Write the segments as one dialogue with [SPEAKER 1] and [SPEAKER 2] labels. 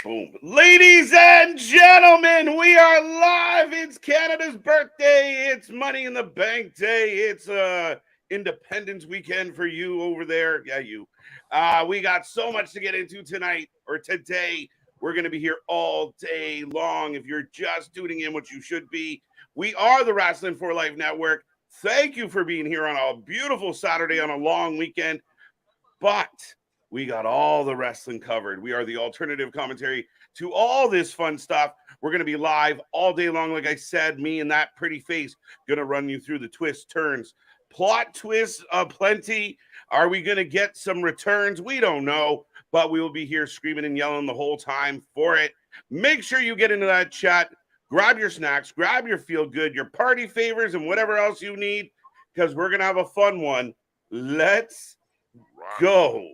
[SPEAKER 1] Boom. Ladies and gentlemen, we are live. It's Canada's birthday. It's Money in the Bank Day. It's Independence Weekend for you over there. Yeah, you. We got so much to get into tonight or today. We're going to be here all day long. If you're just tuning in, which you should be, we are the Wrasslin for Life Network. Thank you for being here on a beautiful Saturday on a long weekend. But we got all the wrestling covered. We are the alternative commentary to all this fun stuff. We're going to be live all day long. Like I said, me and that pretty face going to run you through the twists, turns, plot twists plenty. Are we going to get some returns? We don't know, but we will be here screaming and yelling the whole time for it. Make sure you get into that chat. Grab your snacks, grab your feel good, your party favors, and whatever else you need, because we're going to have a fun one. Let's go.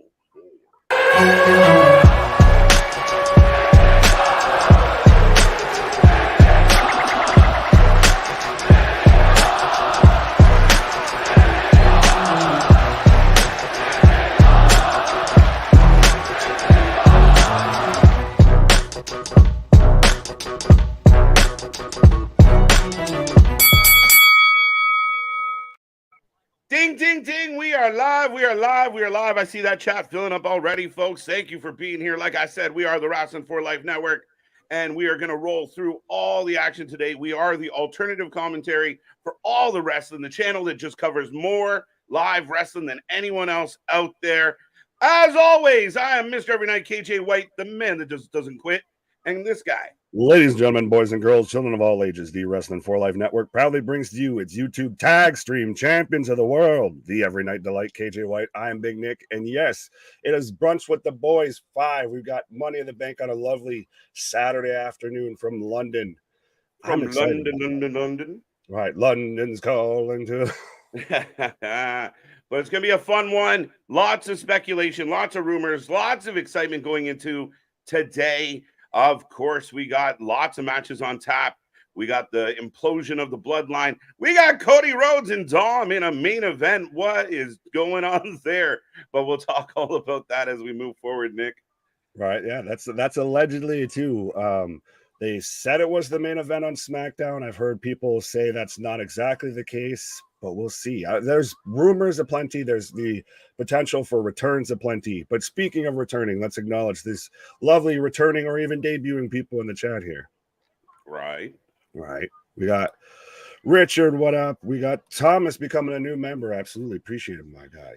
[SPEAKER 1] Ding, ding, ding. We are live. We are live. We are live. I see that chat filling up already, folks. Thank you for being here. Like I said, we are the Wrasslin for Life Network, and we are going to roll through all the action today. We are the alternative commentary for all the wrestling, the channel that just covers more live wrestling than anyone else out there. As always, I am Mr. Every Night, KJ White, the man that just doesn't quit, and this guy.
[SPEAKER 2] Ladies and gentlemen, boys and girls, children of all ages, the Wrasslin for Life Network proudly brings to you its YouTube tag stream champions of the world, the Every Night Delight, KJ White. I am Big Nick, and yes, it is Brunch with the Boys 5. We've got Money in the Bank on a lovely Saturday afternoon from London.
[SPEAKER 1] From London.
[SPEAKER 2] Right, London's calling to...
[SPEAKER 1] But it's going to be a fun one. Lots of speculation, lots of rumors, lots of excitement going into today. Of course, we got lots of matches on tap. We got the implosion of the Bloodline. We got Cody Rhodes and Dom in a main event. What is going on there? But we'll talk all about that as we move forward, Nick.
[SPEAKER 2] Right, yeah, that's allegedly too. They said it was the main event on SmackDown. I've heard people say that's not exactly the case, but we'll see. There's rumors aplenty. There's the potential for returns aplenty. But speaking of returning, let's acknowledge this lovely returning or even debuting people in the chat here.
[SPEAKER 1] Right.
[SPEAKER 2] We got Richard, what up? We got Thomas becoming a new member. Absolutely appreciate it, my guy.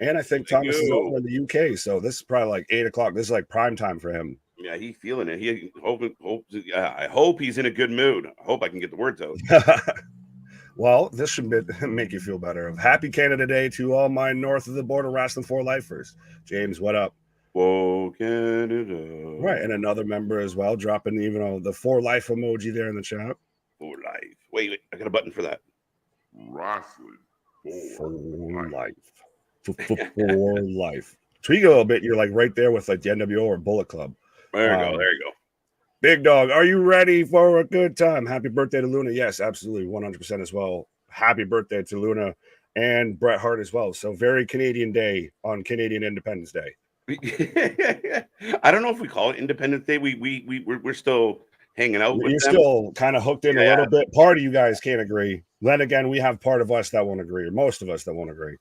[SPEAKER 2] And I think Thomas is over in the UK, so this is probably like 8 o'clock. This is like prime time for him.
[SPEAKER 1] Yeah, he's feeling it. I hope he's in a good mood. I hope I can get the words out.
[SPEAKER 2] Well, this should make you feel better. Happy Canada Day to all my north of the border Wrasslin for Lifers. James, what up?
[SPEAKER 1] Whoa, Canada.
[SPEAKER 2] Right, and another member as well, dropping even the for life emoji there in the chat.
[SPEAKER 1] For life. Wait, I got a button for that.
[SPEAKER 3] Wrasslin
[SPEAKER 2] for life. For life. Tweak a little bit. You're like right there with like the NWO or Bullet Club.
[SPEAKER 1] There you go.
[SPEAKER 2] Big Dog, are you ready for a good time? Happy birthday to Luna. Yes, absolutely. 100% as well. Happy birthday to Luna and Bret Hart as well. So very Canadian Day on Canadian Independence Day.
[SPEAKER 1] I don't know if we call it Independence Day. We're still hanging out with
[SPEAKER 2] You're
[SPEAKER 1] them.
[SPEAKER 2] Still kind of hooked in a little bit. Part of you guys can't agree. Then again, we have part of us that won't agree, or most of us that won't agree.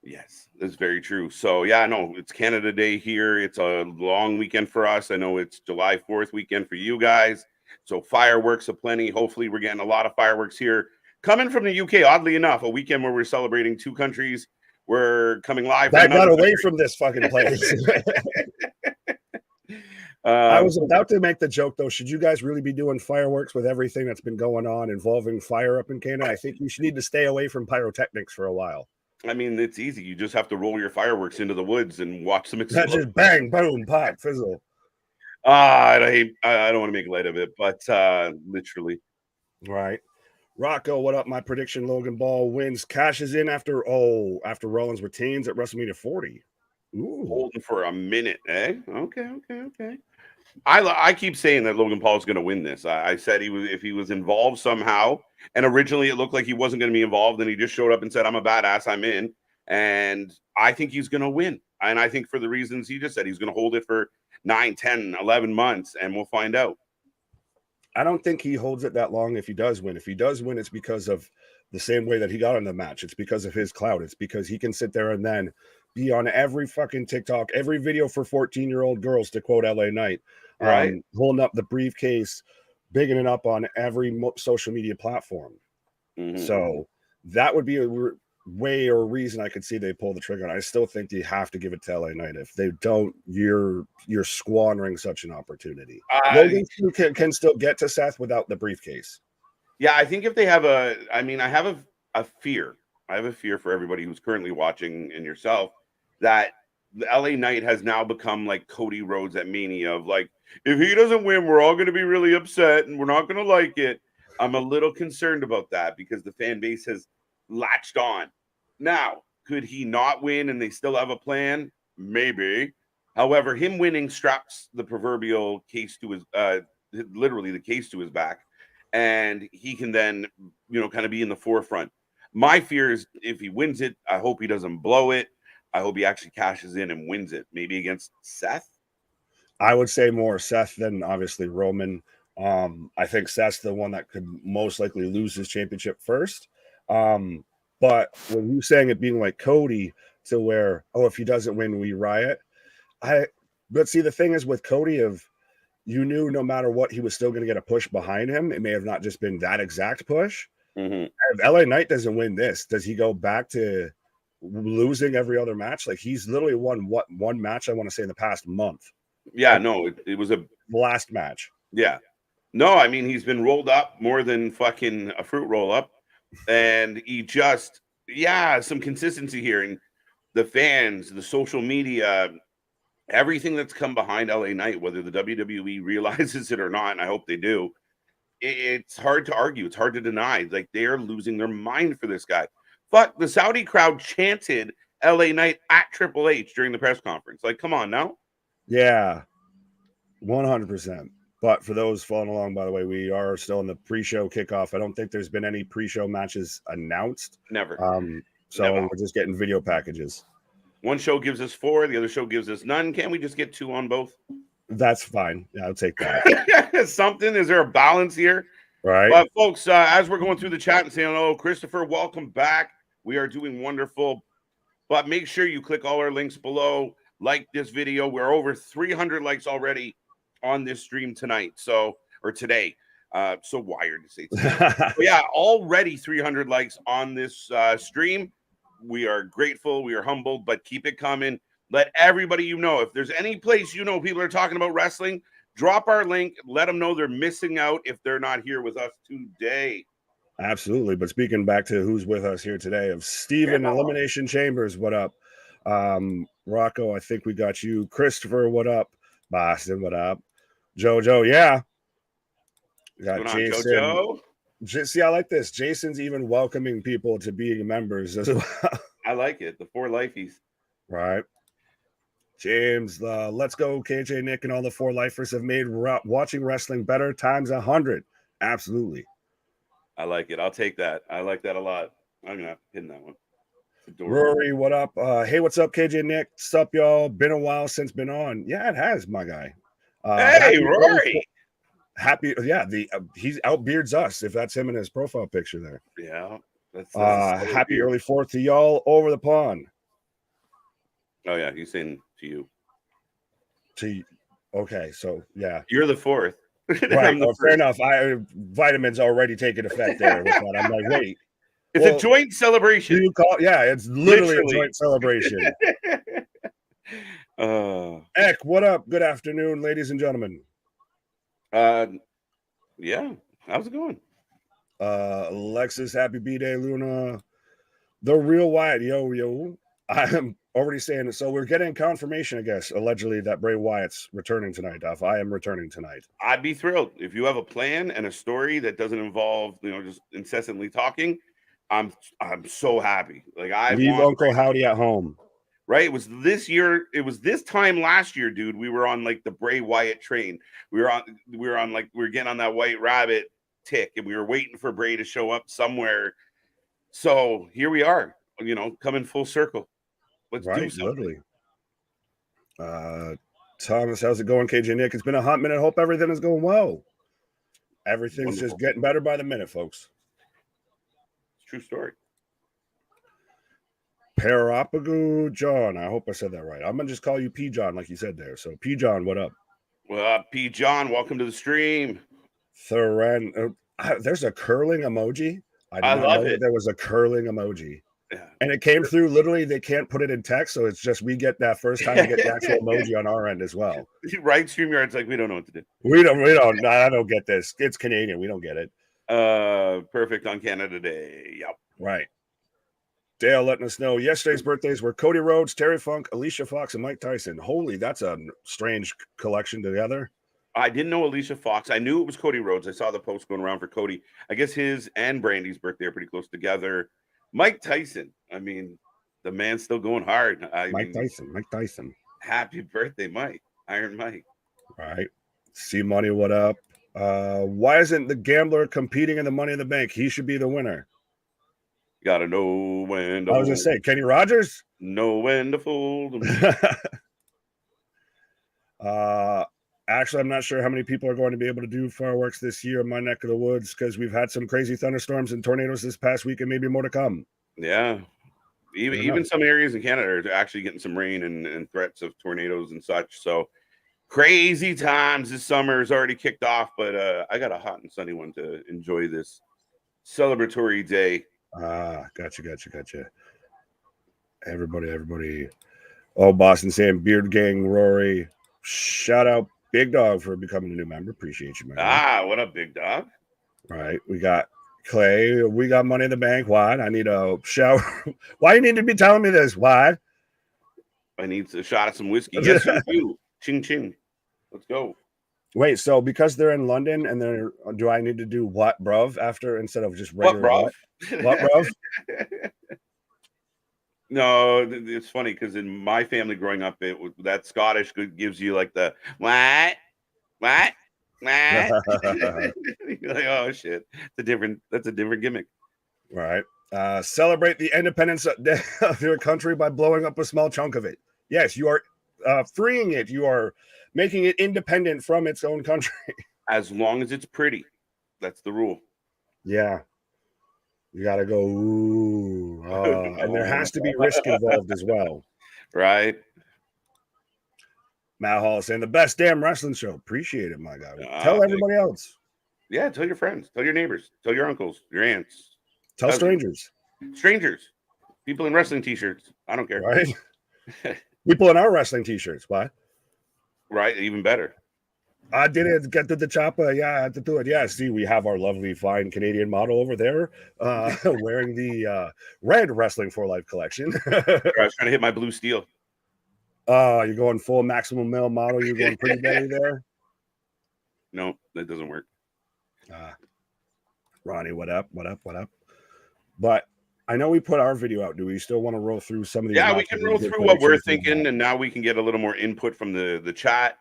[SPEAKER 1] Yes, that's very true. So, yeah, no, it's Canada Day here. It's a long weekend for us. I know it's July 4th weekend for you guys. So fireworks aplenty. Hopefully we're getting a lot of fireworks here. Coming from the UK, oddly enough, a weekend where we're celebrating two countries. We're coming live.
[SPEAKER 2] That got away from this fucking place. I was about to make the joke, though. Should you guys really be doing fireworks with everything that's been going on involving fire up in Canada? I think you should need to stay away from pyrotechnics for a while.
[SPEAKER 1] I mean, it's easy. You just have to roll your fireworks into the woods and watch them explode.
[SPEAKER 2] That's just bang, boom, pop, fizzle.
[SPEAKER 1] I don't want to make light of it, but literally.
[SPEAKER 2] Right. Rocco, what up? My prediction, Logan Paul wins, cashes in after Rollins retains at WrestleMania 40.
[SPEAKER 1] Ooh. Holding for a minute, eh? Okay. I keep saying that Logan Paul is going to win this. I said if he was involved somehow, and originally it looked like he wasn't going to be involved, and he just showed up and said, "I'm a badass, I'm in," and I think he's going to win. And I think for the reasons he just said, he's going to hold it for 9, 10, 11 months, and we'll find out.
[SPEAKER 2] I don't think he holds it that long if he does win. If he does win, it's because of the same way that he got in the match. It's because of his clout. It's because he can sit there and then be on every fucking TikTok, every video for 14-year-old girls, to quote LA Knight,
[SPEAKER 1] Right.
[SPEAKER 2] holding up the briefcase, bigging it up on every social media platform. So that would be a way or reason I could see they pull the trigger. And I still think you have to give it to LA Knight. If they don't, you're squandering such an opportunity. Logan can still get to Seth without the briefcase.
[SPEAKER 1] Yeah, I think if they have I have a fear. I have a fear for everybody who's currently watching and yourself, that the LA Knight has now become like Cody Rhodes at Mania, of like, if he doesn't win, we're all going to be really upset and we're not going to like it. I'm a little concerned about that because the fan base has latched on. Now, could he not win and they still have a plan? Maybe. However, him winning straps the proverbial case to his, literally the case to his back, and he can then, kind of be in the forefront. My fear is if he wins it, I hope he doesn't blow it. I hope he actually cashes in and wins it, maybe against Seth.
[SPEAKER 2] I would say more Seth than obviously Roman. I think Seth's the one that could most likely lose his championship first. But when you saying it being like Cody, to where, if he doesn't win, we riot. But see, the thing is with Cody, you knew no matter what, he was still going to get a push behind him. It may have not just been that exact push. If LA Knight doesn't win this, does he go back to losing every other match? Like, he's literally won one match, I want to say, in the past month.
[SPEAKER 1] Yeah, no, it was the
[SPEAKER 2] last match.
[SPEAKER 1] Yeah. No, I mean, he's been rolled up more than fucking a fruit roll up. And he just, some consistency here. And the fans, the social media, everything that's come behind LA Knight, whether the WWE realizes it or not, and I hope they do, it's hard to argue. It's hard to deny. Like, they are losing their mind for this guy. Fuck, the Saudi crowd chanted LA Knight at Triple H during the press conference. Like, come on now.
[SPEAKER 2] Yeah, 100%. But for those following along, by the way, we are still in the pre-show kickoff. I don't think there's been any pre-show matches announced.
[SPEAKER 1] Never.
[SPEAKER 2] So we're just getting video packages.
[SPEAKER 1] One show gives us 4, the other show gives us none. Can't we just get 2 on both?
[SPEAKER 2] That's fine. Yeah, I'll take that.
[SPEAKER 1] Something. Is there a balance here?
[SPEAKER 2] Right.
[SPEAKER 1] But folks, as we're going through the chat and saying hello, Christopher, welcome back. We are doing wonderful. But make sure you click all our links below. Like this video. We're over 300 likes already on this stream tonight. Or today. So wired to say today. But already 300 likes on this stream. We are grateful. We are humbled, but keep it coming. Let everybody if there's any place people are talking about wrestling, drop our link. Let them know they're missing out if they're not here with us today.
[SPEAKER 2] Absolutely. But speaking back to who's with us here today, of Steven Elimination Chambers, what up? Rocco, I think we got you. Christopher, what up? Boston, what up? Jojo, yeah. We got Jason.
[SPEAKER 1] Jojo?
[SPEAKER 2] See, I like this. Jason's even welcoming people to being members as well.
[SPEAKER 1] I like it. The 4 lifeies.
[SPEAKER 2] Right. James, let's go. KJ, Nick, and all the 4 lifers have made watching wrestling better times 100. Absolutely.
[SPEAKER 1] I like it. I'll take that. I like that a lot. I'm going to pin that one.
[SPEAKER 2] Rory, what up? Hey, what's up, KJ, Nick? What's up, y'all? Been a while since been on. Yeah, it has, my guy.
[SPEAKER 1] Hey, Rory.
[SPEAKER 2] Happy. Yeah, he outbeards us if that's him in his profile picture there.
[SPEAKER 1] Yeah. That's
[SPEAKER 2] happy early 4th to y'all over the pond.
[SPEAKER 1] Oh, yeah. He's saying to you.
[SPEAKER 2] Okay, so yeah.
[SPEAKER 1] You're the 4th.
[SPEAKER 2] Right. Well, fair enough. Vitamins already taking effect there. With that. I'm like, wait.
[SPEAKER 1] It's a joint celebration.
[SPEAKER 2] It's literally a joint celebration. Eck, what up? Good afternoon, ladies and gentlemen.
[SPEAKER 1] Yeah. How's it going?
[SPEAKER 2] Alexis, happy B-Day, Luna. The real Wyatt, yo. I'm already saying it. So we're getting confirmation, I guess, allegedly, that Bray Wyatt's returning tonight. If I am returning tonight,
[SPEAKER 1] I'd be thrilled. If you have a plan and a story that doesn't involve, just incessantly talking, I'm so happy. Like,
[SPEAKER 2] leave Uncle Howdy at home.
[SPEAKER 1] Right? It was this year. It was this time last year, dude. We were on like the Bray Wyatt train. We were getting on that White Rabbit tick, and we were waiting for Bray to show up somewhere. So here we are, coming full circle. Let's do something.
[SPEAKER 2] Literally. Thomas, how's it going, KJ Nick? It's been a hot minute. Hope everything is going well. Everything's
[SPEAKER 1] Wonderful.
[SPEAKER 2] just getting better by the minute, folks.
[SPEAKER 1] True story.
[SPEAKER 2] Parapagu John. I hope I said that right. I'm going to just call you P. John, like you said there. So, P. John, what up?
[SPEAKER 1] Well, P. John, welcome to the stream.
[SPEAKER 2] Thuran. There's a curling emoji. I did not know that there was a curling emoji.
[SPEAKER 1] Yeah.
[SPEAKER 2] And it came through literally, they can't put it in text, so it's just we get that first time we get the actual emoji on our end as well.
[SPEAKER 1] Right, StreamYard's like, we don't know what to do.
[SPEAKER 2] We don't. I don't get this. It's Canadian. We don't get it.
[SPEAKER 1] Perfect on Canada Day. Yep.
[SPEAKER 2] Right. Dale letting us know yesterday's birthdays were Cody Rhodes, Terry Funk, Alicia Fox, and Mike Tyson. Holy, that's a strange collection together.
[SPEAKER 1] I didn't know Alicia Fox. I knew it was Cody Rhodes. I saw the post going around for Cody. I guess his and Brandy's birthday are pretty close together. Mike Tyson. I mean, the man's still going hard.
[SPEAKER 2] Mike Tyson.
[SPEAKER 1] Happy birthday, Mike. Iron Mike.
[SPEAKER 2] All right. C Money, what up? Why isn't the gambler competing in the Money in the Bank? He should be the winner.
[SPEAKER 1] Gotta know when to
[SPEAKER 2] I was going to say, Kenny Rogers?
[SPEAKER 1] Know when to fold.
[SPEAKER 2] Actually, I'm not sure how many people are going to be able to do fireworks this year in my neck of the woods because we've had some crazy thunderstorms and tornadoes this past week and maybe more to come.
[SPEAKER 1] Yeah. Even some areas in Canada are actually getting some rain and threats of tornadoes and such. So crazy times. This summer is already kicked off, but I got a hot and sunny one to enjoy this celebratory day.
[SPEAKER 2] Gotcha. Everybody. Oh, Boston Sam, Beard Gang, Rory. Shout out Big Dog for becoming a new member. Appreciate you, man.
[SPEAKER 1] What up, Big Dog?
[SPEAKER 2] All right. We got Clay. We got Money in the Bank. Why? I need a shower. Why you need to be telling me this? Why?
[SPEAKER 1] I need a shot of some whiskey. Yes, you. Ching ching. Let's go.
[SPEAKER 2] Wait, so because they're in London and do I need to do what, bruv, after instead of just regular
[SPEAKER 1] what,
[SPEAKER 2] bruv? What, bruv?
[SPEAKER 1] No, it's funny because in my family growing up, that Scottish gives you like the what. You're like, oh shit, that's a different gimmick.
[SPEAKER 2] Right. Celebrate the independence of your country by blowing up a small chunk of it. Yes, you are freeing it. You are making it independent from its own country.
[SPEAKER 1] As long as it's pretty, that's the rule.
[SPEAKER 2] Yeah. You got to go, ooh. And there has to be risk involved as well.
[SPEAKER 1] Right.
[SPEAKER 2] Matt Hall saying the best damn wrestling show. Appreciate it, my guy. Tell everybody else.
[SPEAKER 1] Yeah, tell your friends. Tell your neighbors. Tell your uncles, your aunts.
[SPEAKER 2] Tell strangers.
[SPEAKER 1] Strangers. People in wrestling t-shirts. I don't care.
[SPEAKER 2] Right. People in our wrestling t-shirts. What?
[SPEAKER 1] Right. Even better.
[SPEAKER 2] I didn't get to the chopper. Yeah, I had to do it. Yeah, see, we have our lovely, fine Canadian model over there wearing the red Wrestling for Life collection.
[SPEAKER 1] I was trying to hit my blue steel.
[SPEAKER 2] You're going full maximum male model. You're going pretty belly there.
[SPEAKER 1] No, that doesn't work.
[SPEAKER 2] Ronnie, what up? But I know we put our video out. Do we still want to roll through some of these?
[SPEAKER 1] Yeah, we can roll through what we're thinking, and now we can get a little more input from the chat.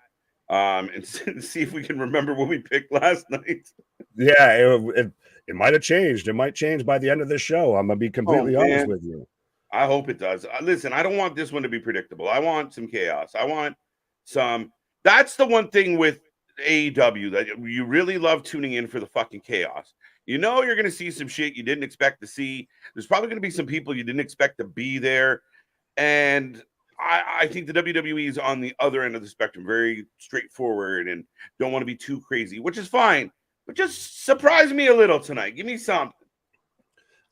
[SPEAKER 1] And see if we can remember what we picked last night.
[SPEAKER 2] Yeah, it might have changed. It might change by the end of the show. I'm gonna be completely honest with you.
[SPEAKER 1] I hope it does. Listen, I don't want this one to be predictable. I want some chaos. I want some. That's the one thing with AEW that you really love tuning in for the fucking chaos. You know you're gonna see some shit you didn't expect to see. There's probably gonna be some people you didn't expect to be there, and I think the WWE is on the other end of the spectrum, very straightforward and don't want to be too crazy, which is fine. But just surprise me a little tonight. Give me something.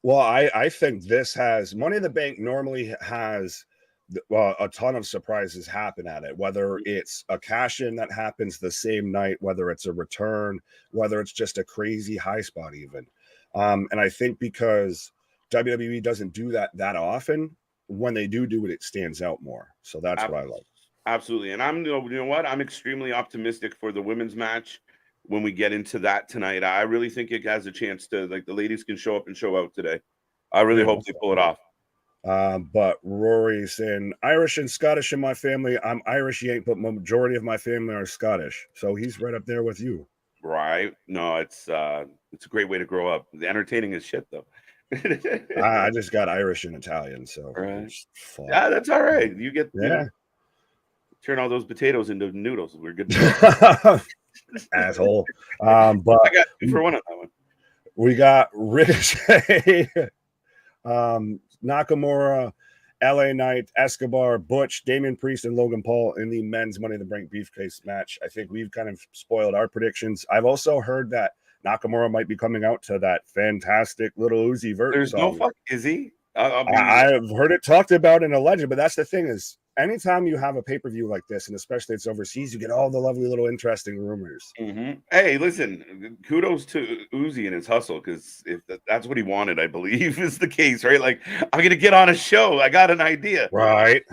[SPEAKER 2] Well, I think this has Money in the Bank normally has a ton of surprises happen at it, whether it's a cash-in that happens the same night, whether it's a return, whether it's just a crazy high spot even. And I think because WWE doesn't do that often, when they do it, it stands out more. So that's what I like.
[SPEAKER 1] Absolutely. And you know what? I'm extremely optimistic for the women's match when we get into that tonight. I really think it has a chance to, like, the ladies can show up and show out today. I really hope they pull it off.
[SPEAKER 2] But Rory's saying Irish and Scottish in my family. I'm Irish yank, but majority of my family are Scottish. So he's right up there with you.
[SPEAKER 1] Right. No, it's a great way to grow up. The entertaining as shit, though.
[SPEAKER 2] I just got Irish and Italian, so
[SPEAKER 1] right. Yeah, that's all right. You get Turn all those potatoes into noodles. We're good.
[SPEAKER 2] Asshole. But
[SPEAKER 1] I got 2 for 1 on that one.
[SPEAKER 2] we got Ricochet, Nakamura, LA Knight, Escobar, Butch, Damian Priest, and Logan Paul in the men's Money in the Bank briefcase match. I think we've kind of spoiled our predictions. I've also heard that Nakamura might be coming out to that fantastic little Uzi Vert
[SPEAKER 1] There's
[SPEAKER 2] song.
[SPEAKER 1] no fuck. Is he?
[SPEAKER 2] I've heard it talked about in a legend, but that's the thing is, anytime you have a pay-per-view like this, and especially it's overseas, you get all the lovely little interesting rumors.
[SPEAKER 1] Mm-hmm. Hey, listen, kudos to Uzi and his hustle, because if that's what he wanted, I believe is the case, right? Like, I'm going to get on a show. I got an idea.
[SPEAKER 2] Right.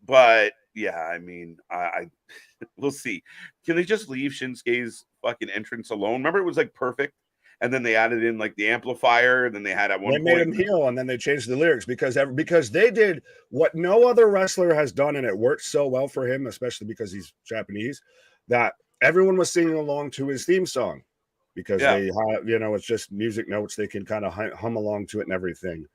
[SPEAKER 1] But yeah, I mean, I we'll see. Can they just leave Shinsuke's fucking entrance alone? Remember, it was like perfect. And then they added in like the amplifier. And then they had at one
[SPEAKER 2] they made him heel, and then they changed the lyrics because they did what no other wrestler has done, and it worked so well for him, especially because he's Japanese, that everyone was singing along to his theme song because they have, it's just music notes. They can kind of hum along to it and everything.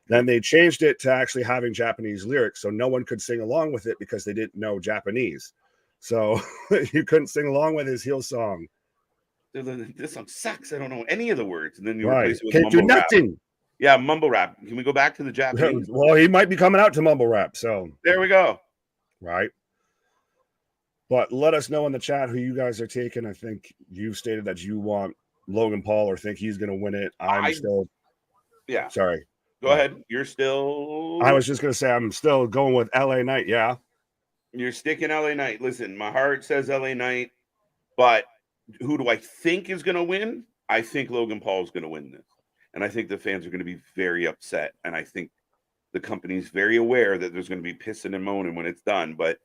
[SPEAKER 2] Then they changed it to actually having Japanese lyrics, so no one could sing along with it because they didn't know Japanese. So you couldn't sing along with his heel song.
[SPEAKER 1] This song sucks. I don't know any of the words. And then you
[SPEAKER 2] Right.
[SPEAKER 1] replace it with
[SPEAKER 2] Can't do
[SPEAKER 1] mumble rap.
[SPEAKER 2] nothing.
[SPEAKER 1] Yeah, mumble rap. Can we go back to the Japanese?
[SPEAKER 2] Well, he might be coming out to mumble rap. So
[SPEAKER 1] there we go.
[SPEAKER 2] Right. But let us know in the chat who you guys are taking. I think you stated that you want Logan Paul or think he's going to win it. I'm still.
[SPEAKER 1] Yeah.
[SPEAKER 2] Sorry.
[SPEAKER 1] Go ahead. You're still.
[SPEAKER 2] I was just going to say I'm still going with LA Knight. Yeah.
[SPEAKER 1] You're sticking LA Knight. Listen, my heart says LA Knight, but who do I think is going to win? I think Logan Paul is going to win this. And I think the fans are going to be very upset. And I think the company's very aware that there's going to be pissing and moaning when it's done. But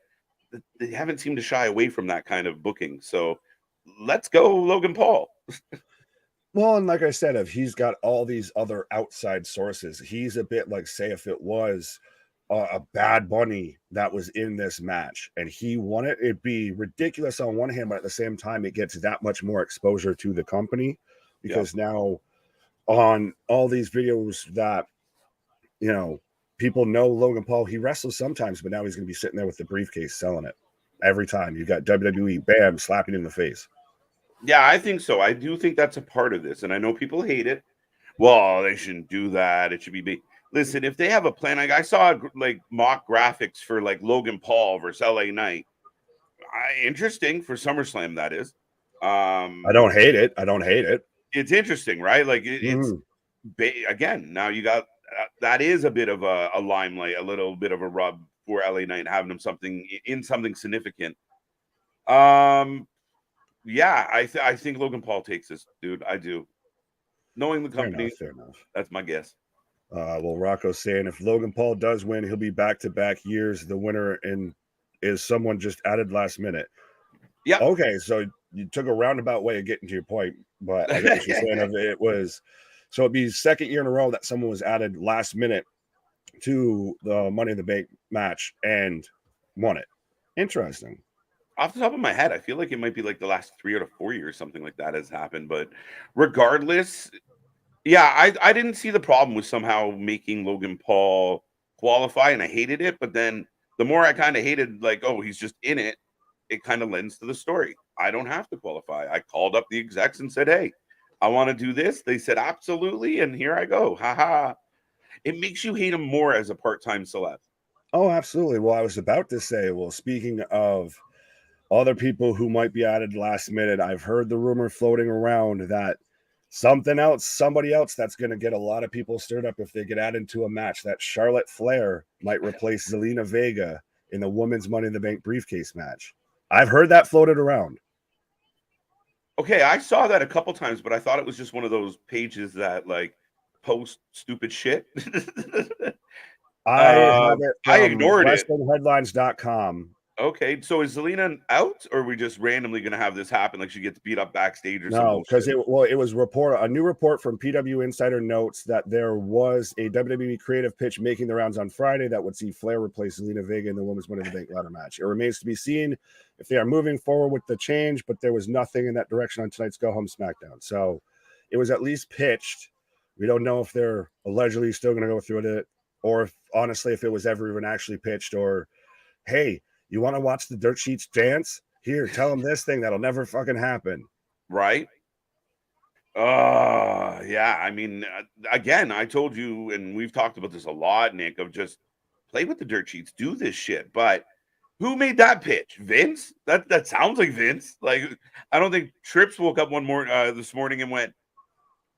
[SPEAKER 1] they haven't seemed to shy away from that kind of booking. So let's go Logan Paul.
[SPEAKER 2] Well, and like I said, if he's got all these other outside sources, he's a bit like, say, if it was a Bad Bunny that was in this match and he won it, it'd be ridiculous on one hand, but at the same time, it gets that much more exposure to the company because now on all these videos that, people know Logan Paul, he wrestles sometimes, but now he's going to be sitting there with the briefcase selling it every time. You got WWE, bam, slapping in the face.
[SPEAKER 1] Yeah, I think so. I do think that's a part of this. And I know people hate it. Well, they shouldn't do that. It should be big. Listen, if they have a plan, like I saw like mock graphics for like Logan Paul versus LA Knight. Interesting for SummerSlam, that is.
[SPEAKER 2] I don't hate it.
[SPEAKER 1] It's interesting, right? Like it's again, now you got that is a bit of a limelight, a little bit of a rub for LA Knight having him something significant. Yeah, I think Logan Paul takes this, dude. I do. Knowing the company,
[SPEAKER 2] fair enough.
[SPEAKER 1] That's my guess.
[SPEAKER 2] Well, Rocco's saying if Logan Paul does win, he'll be back-to-back years the winner, and is someone just added last minute.
[SPEAKER 1] Yeah.
[SPEAKER 2] Okay, so you took a roundabout way of getting to your point, but I get what you're saying. It was so it'd be second year in a row that someone was added last minute to the Money in the Bank match and won it. Interesting.
[SPEAKER 1] Off the top of my head, I feel like it might be like the last 3 or 4 years, something like that has happened. But regardless, yeah, I didn't see the problem with somehow making Logan Paul qualify, and I hated it. But then the more I kind of hated, like, oh, he's just in it, it kind of lends to the story. I don't have to qualify. I called up the execs and said, hey, I want to do this. They said, absolutely. And here I go. Ha. It makes you hate him more as a part-time celeb.
[SPEAKER 2] Oh, absolutely. Well, I was about to say, well, speaking of other people who might be added last minute, I've heard the rumor floating around that somebody else that's going to get a lot of people stirred up if they get added to a match, that Charlotte Flair might replace Zelina Vega in the women's Money in the Bank briefcase match. I've heard that floated around.
[SPEAKER 1] Okay, I saw that a couple times, but I thought it was just one of those pages that like post stupid shit.
[SPEAKER 2] I
[SPEAKER 1] ignored it.
[SPEAKER 2] WrestlingHeadlines.com.
[SPEAKER 1] Okay, so is Zelina out, or are we just randomly going to have this happen? Like she gets beat up backstage or something?
[SPEAKER 2] No, because it was a new report from PW Insider notes that there was a WWE creative pitch making the rounds on Friday that would see Flair replace Zelina Vega in the women's Money in the Bank ladder match. It remains to be seen if they are moving forward with the change, but there was nothing in that direction on tonight's Go Home SmackDown. So it was at least pitched. We don't know if they're allegedly still going to go through it, or if honestly, if it was ever even actually pitched, or hey, You want to watch the dirt sheets dance? Here, tell them this thing that'll never fucking happen.
[SPEAKER 1] Right? Yeah. I mean, again, I told you, and we've talked about this a lot, Nick, of just play with the dirt sheets, do this shit. But who made that pitch? Vince? That sounds like Vince. Like, I don't think Trips woke up this morning and went,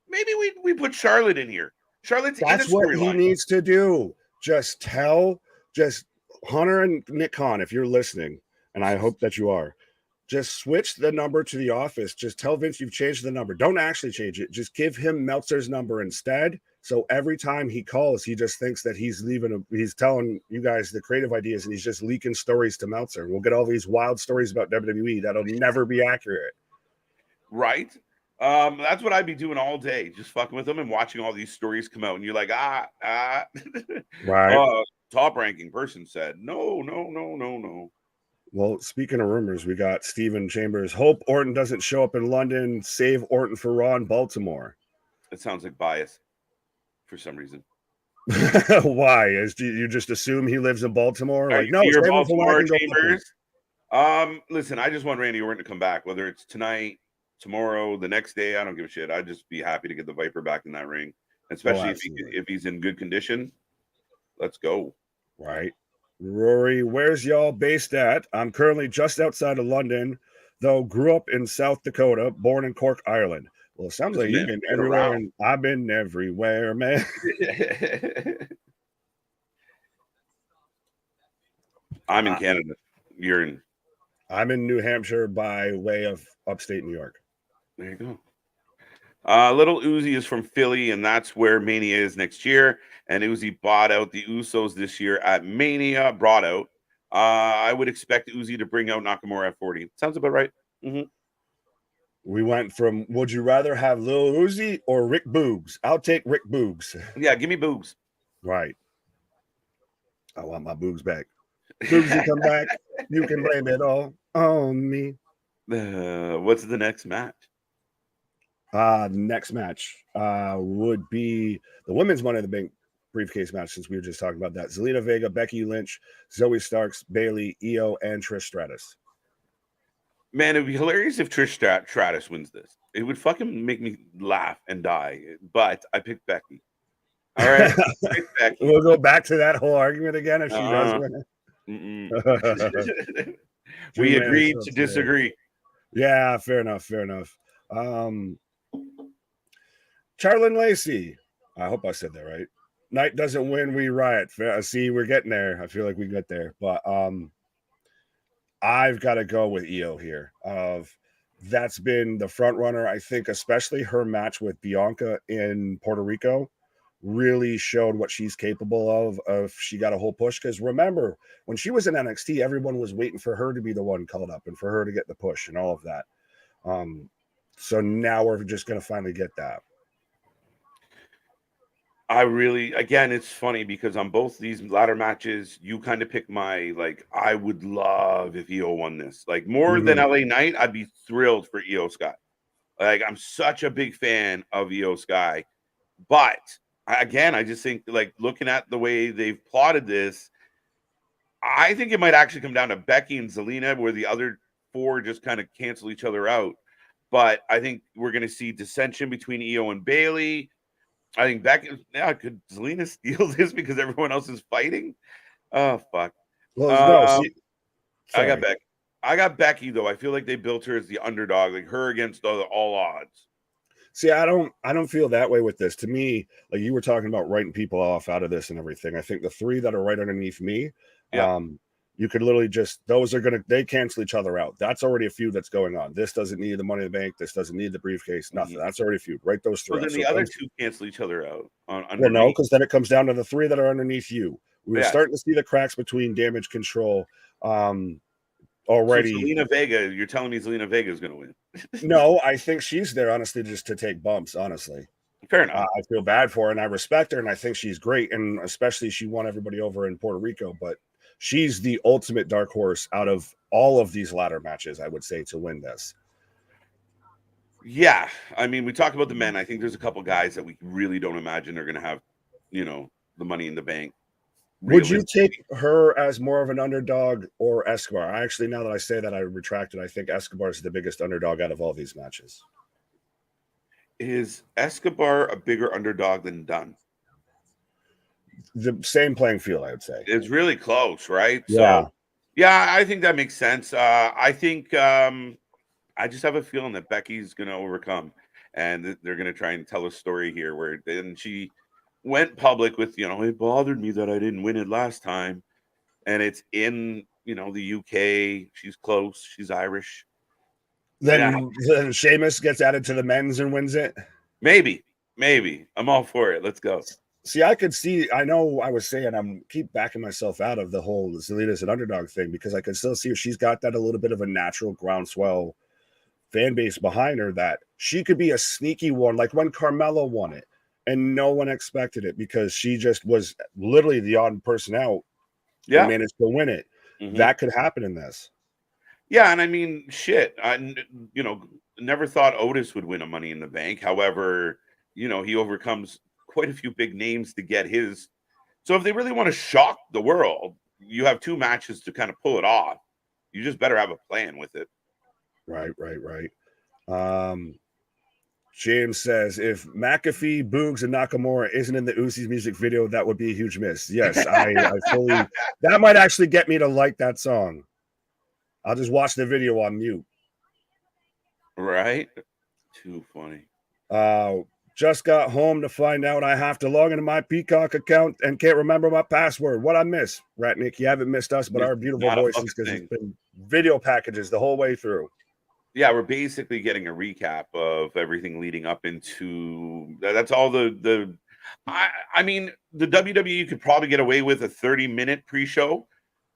[SPEAKER 1] maybe we put Charlotte in here. Charlotte's in a
[SPEAKER 2] That's what he
[SPEAKER 1] storyline.
[SPEAKER 2] needs to do. Just Hunter and Nick Khan, if you're listening, and I hope that you are, just switch the number to the office. Just tell Vince you've changed the number. Don't actually change it. Just give him Meltzer's number instead. So every time he calls, he just thinks that he's telling you guys the creative ideas, and he's just leaking stories to Meltzer. We'll get all these wild stories about WWE that'll never be accurate.
[SPEAKER 1] Right? That's what I'd be doing all day, just fucking with them and watching all these stories come out. And you're like,
[SPEAKER 2] Right.
[SPEAKER 1] Top ranking person said, no.
[SPEAKER 2] Well, speaking of rumors, we got Steven Chambers. Hope Orton doesn't show up in London. Save Orton for Raw in Baltimore.
[SPEAKER 1] It sounds like bias for some reason.
[SPEAKER 2] Why? You just assume he lives in Baltimore?
[SPEAKER 1] Like, no,
[SPEAKER 2] you're
[SPEAKER 1] Baltimore Chambers. Listen, I just want Randy Orton to come back, whether it's tonight, tomorrow, the next day. I don't give a shit. I'd just be happy to get the Viper back in that ring, especially if he's in good condition. Let's go.
[SPEAKER 2] Right. Rory, where's y'all based at? I'm currently just outside of London, though grew up in South Dakota, born in Cork, Ireland. Well, it sounds like you've been everywhere, and I've been everywhere, man.
[SPEAKER 1] I'm in Canada. You're in?
[SPEAKER 2] I'm in New Hampshire by way of upstate New York.
[SPEAKER 1] There you go. Little Uzi is from Philly, and that's where Mania is next year. And Uzi bought out the Usos this year at Mania. Brought out. I would expect Uzi to bring out Nakamura at 40. Sounds about right. Mm-hmm.
[SPEAKER 2] We went from, would you rather have Lil Uzi or Rick Boogs? I'll take Rick Boogs.
[SPEAKER 1] Yeah, give me Boogs.
[SPEAKER 2] Right. I want my Boogs back. Boogsy come back. You can blame it all on me.
[SPEAKER 1] What's the next match?
[SPEAKER 2] The next match would be the women's Money in the Bank briefcase match, since we were just talking about that. Zelina Vega, Becky Lynch, Zoe Starks, Bayley, Io, and Trish Stratus.
[SPEAKER 1] Man, it would be hilarious if Trish Stratus wins this. It would fucking make me laugh and die. But I picked Becky. All right. Becky.
[SPEAKER 2] We'll go back to that whole argument again if she does win
[SPEAKER 1] it. We agreed to disagree.
[SPEAKER 2] Yeah, fair enough. Charlene Lacey. I hope I said that right. Night doesn't win, we riot. See, we're getting there. I feel like we get there. But I've got to go with Io here. That's been the front runner. I think especially her match with Bianca in Puerto Rico really showed what she's capable of if she got a whole push. Because remember, when she was in NXT, everyone was waiting for her to be the one called up and for her to get the push and all of that. So now we're just going to finally get that.
[SPEAKER 1] Again, it's funny because on both these ladder matches, you kind of pick I would love if Io won this. Like, more than LA Knight, I'd be thrilled for Io Sky. Like, I'm such a big fan of Io Sky. But, again, I just think, like, looking at the way they've plotted this, I think it might actually come down to Becky and Zelina, where the other four just kind of cancel each other out. But I think we're going to see dissension between Io and Bayley. I think could Zelina steal this because everyone else is fighting? Oh, fuck.
[SPEAKER 2] Well,
[SPEAKER 1] I got Becky, though. I feel like they built her as the underdog, like her against all odds.
[SPEAKER 2] See, I don't feel that way with this. To me, like you were talking about writing people off out of this and everything. I think the three that are right underneath me, you could literally they cancel each other out. That's already a feud that's going on. This doesn't need the Money in the Bank. This doesn't need the briefcase. Nothing. That's already a feud. Write those three.
[SPEAKER 1] Then the other two cancel each other out.
[SPEAKER 2] Well, no, because then it comes down to the three that are underneath you. We're starting to see the cracks between Damage Control. Already.
[SPEAKER 1] So Zelina Vega, you're telling me Zelina Vega is going to win?
[SPEAKER 2] No, I think she's there, honestly, just to take bumps, honestly.
[SPEAKER 1] Fair enough.
[SPEAKER 2] I feel bad for her, and I respect her, and I think she's great, and especially she won everybody over in Puerto Rico, but she's the ultimate dark horse out of all of these ladder matches, I would say, to win this.
[SPEAKER 1] Yeah. I mean, we talk about the men. I think there's a couple guys that we really don't imagine are going to have, the Money in the Bank
[SPEAKER 2] Would you take her as more of an underdog or Escobar? Actually, now that I say that, I retracted. I think Escobar is the biggest underdog out of all these matches.
[SPEAKER 1] Is Escobar a bigger underdog than Dunn?
[SPEAKER 2] The same playing field, I would say.
[SPEAKER 1] It's really close, right?
[SPEAKER 2] Yeah.
[SPEAKER 1] So, yeah, I think that makes sense. I think I just have a feeling that Becky's going to overcome, and they're going to try and tell a story here where then she went public with, it bothered me that I didn't win it last time, and it's in, the UK. She's close. She's Irish.
[SPEAKER 2] Then Sheamus gets added to the men's and wins it.
[SPEAKER 1] Maybe. I'm all for it. Let's go.
[SPEAKER 2] See, I know I was saying I'm keep backing myself out of the whole Zelina's an underdog thing because I can still see she's got that a little bit of a natural groundswell fan base behind her that she could be a sneaky one, like when Carmella won it and no one expected it because she just was literally the odd person out and managed to win it. Mm-hmm. That could happen in this.
[SPEAKER 1] Yeah, and I mean, shit, I never thought Otis would win a Money in the Bank. However, he overcomes quite a few big names to get his. So if they really want to shock the world, you have 2 matches to kind of pull it off. You just better have a plan with it.
[SPEAKER 2] Right. James says, if McAfee, Boogs, and Nakamura isn't in the Usos music video, that would be a huge miss. Yes, I fully. That might actually get me to like that song. I'll just watch the video on mute.
[SPEAKER 1] Right? Too funny.
[SPEAKER 2] Just got home to find out I have to log into my Peacock account and can't remember my password. What I miss, Ratnick? You haven't missed us, but our beautiful voices because it's been video packages the whole way through.
[SPEAKER 1] Yeah, we're basically getting a recap of everything leading up into. That's all the. I mean, the WWE could probably get away with a 30-minute pre-show.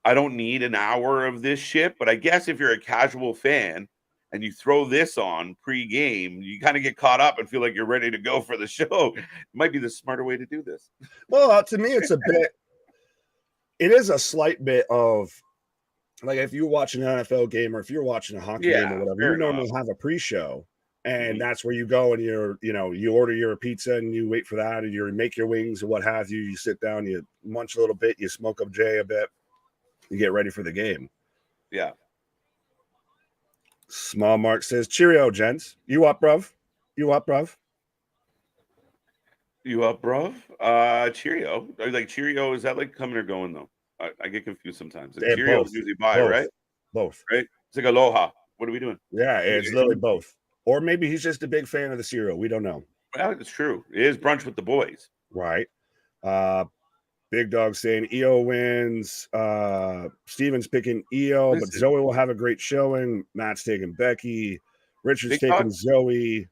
[SPEAKER 1] I don't need an hour of this shit, but I guess if you're a casual fan and you throw this on pre-game, you kind of get caught up and feel like you're ready to go for the show. It might be the smarter way to do this.
[SPEAKER 2] Well, to me, it is a slight bit of, like if you're watching an NFL game or if you're watching a hockey game or whatever, you normally have a pre-show. And that's where you go and you order your pizza and you wait for that and you make your wings and what have you. You sit down, you munch a little bit, you smoke up Jay a bit. You get ready for the game.
[SPEAKER 1] Yeah.
[SPEAKER 2] Small Mark says, cheerio, gents. You up, bruv? You up, bruv?
[SPEAKER 1] Cheerio. Like cheerio, is that like coming or going though? I get confused sometimes. Like, cheerio is usually bye, right?
[SPEAKER 2] Both.
[SPEAKER 1] Right? It's like aloha. What are we doing?
[SPEAKER 2] Yeah, it's literally both. Or maybe he's just a big fan of the cereal. We don't know.
[SPEAKER 1] Well, it's true. It is brunch with the boys.
[SPEAKER 2] Right. Big Dog saying EO wins. Steven's picking EO, but Zoe will have a great showing. Matt's taking Becky. Richard's taking Zoe.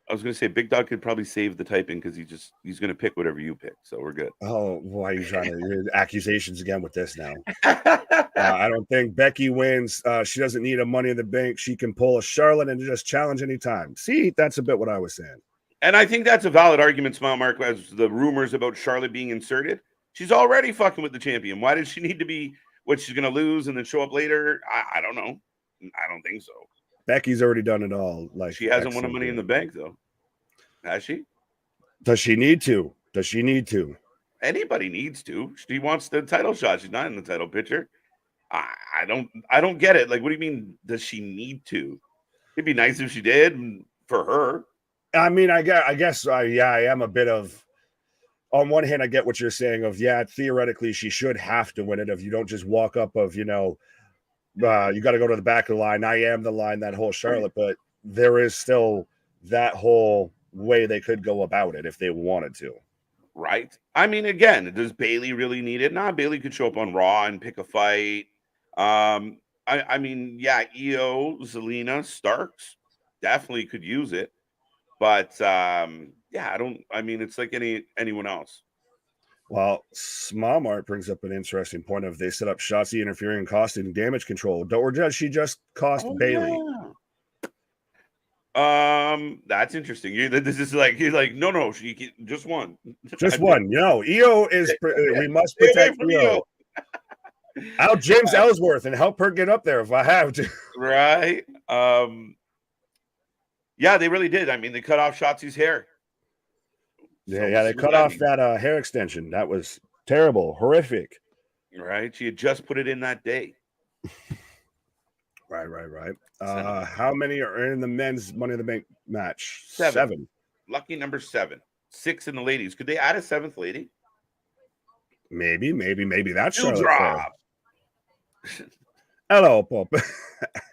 [SPEAKER 1] I was going to say Big Dog could probably save the typing because he's going to pick whatever you pick, so we're good.
[SPEAKER 2] Oh, why are you trying to accusations again with this now? I don't think Becky wins. She doesn't need a Money in the Bank. She can pull a Charlotte and just challenge anytime. See, that's a bit what I was saying.
[SPEAKER 1] And I think that's a valid argument, Smile Mark, as the rumors about Charlotte being inserted. She's already fucking with the champion. Why does she need to be what she's going to lose and then show up later? I don't know. I don't think so.
[SPEAKER 2] Becky's already done it all. Like
[SPEAKER 1] she hasn't won a Money in the Bank, though. Has she?
[SPEAKER 2] Does she need to? Does she need to?
[SPEAKER 1] Anybody needs to. She wants the title shot. She's not in the title picture. I don't get it. Like, what do you mean? Does she need to? It'd be nice if she did for her.
[SPEAKER 2] I mean, I guess I am a bit of. On one hand, I get what you're saying of, theoretically, she should have to win it if you don't just walk up of, you got to go to the back of the line. I am the line, that whole Charlotte, but there is still that whole way they could go about it if they wanted to.
[SPEAKER 1] Right. I mean, again, does Bayley really need it? Nah, Bayley could show up on Raw and pick a fight. I mean, EO, Zelina, Starks definitely could use it. But it's like anyone else.
[SPEAKER 2] Well, Smallmart brings up an interesting point of they set up Shotzi interfering and costing damage control. Or does she just cost Bayley?
[SPEAKER 1] Yeah. That's interesting. This is like he's like, no, she can, just one.
[SPEAKER 2] Just one. EO is we must protect EO. Out James Ellsworth and help her get up there if I have to.
[SPEAKER 1] Right. Yeah, they really did. I mean, they cut off Shotzi's hair.
[SPEAKER 2] Yeah, they cut off that hair extension. That was Terrible, horrific.
[SPEAKER 1] Right? She had just put it in that day.
[SPEAKER 2] Right. How many are in the men's Money in the Bank match?
[SPEAKER 1] Seven. Lucky number 7. 6 in the ladies. Could they add a 7th lady?
[SPEAKER 2] Maybe that's Charlotte
[SPEAKER 1] Drop.
[SPEAKER 2] Flair. Hello, Pop.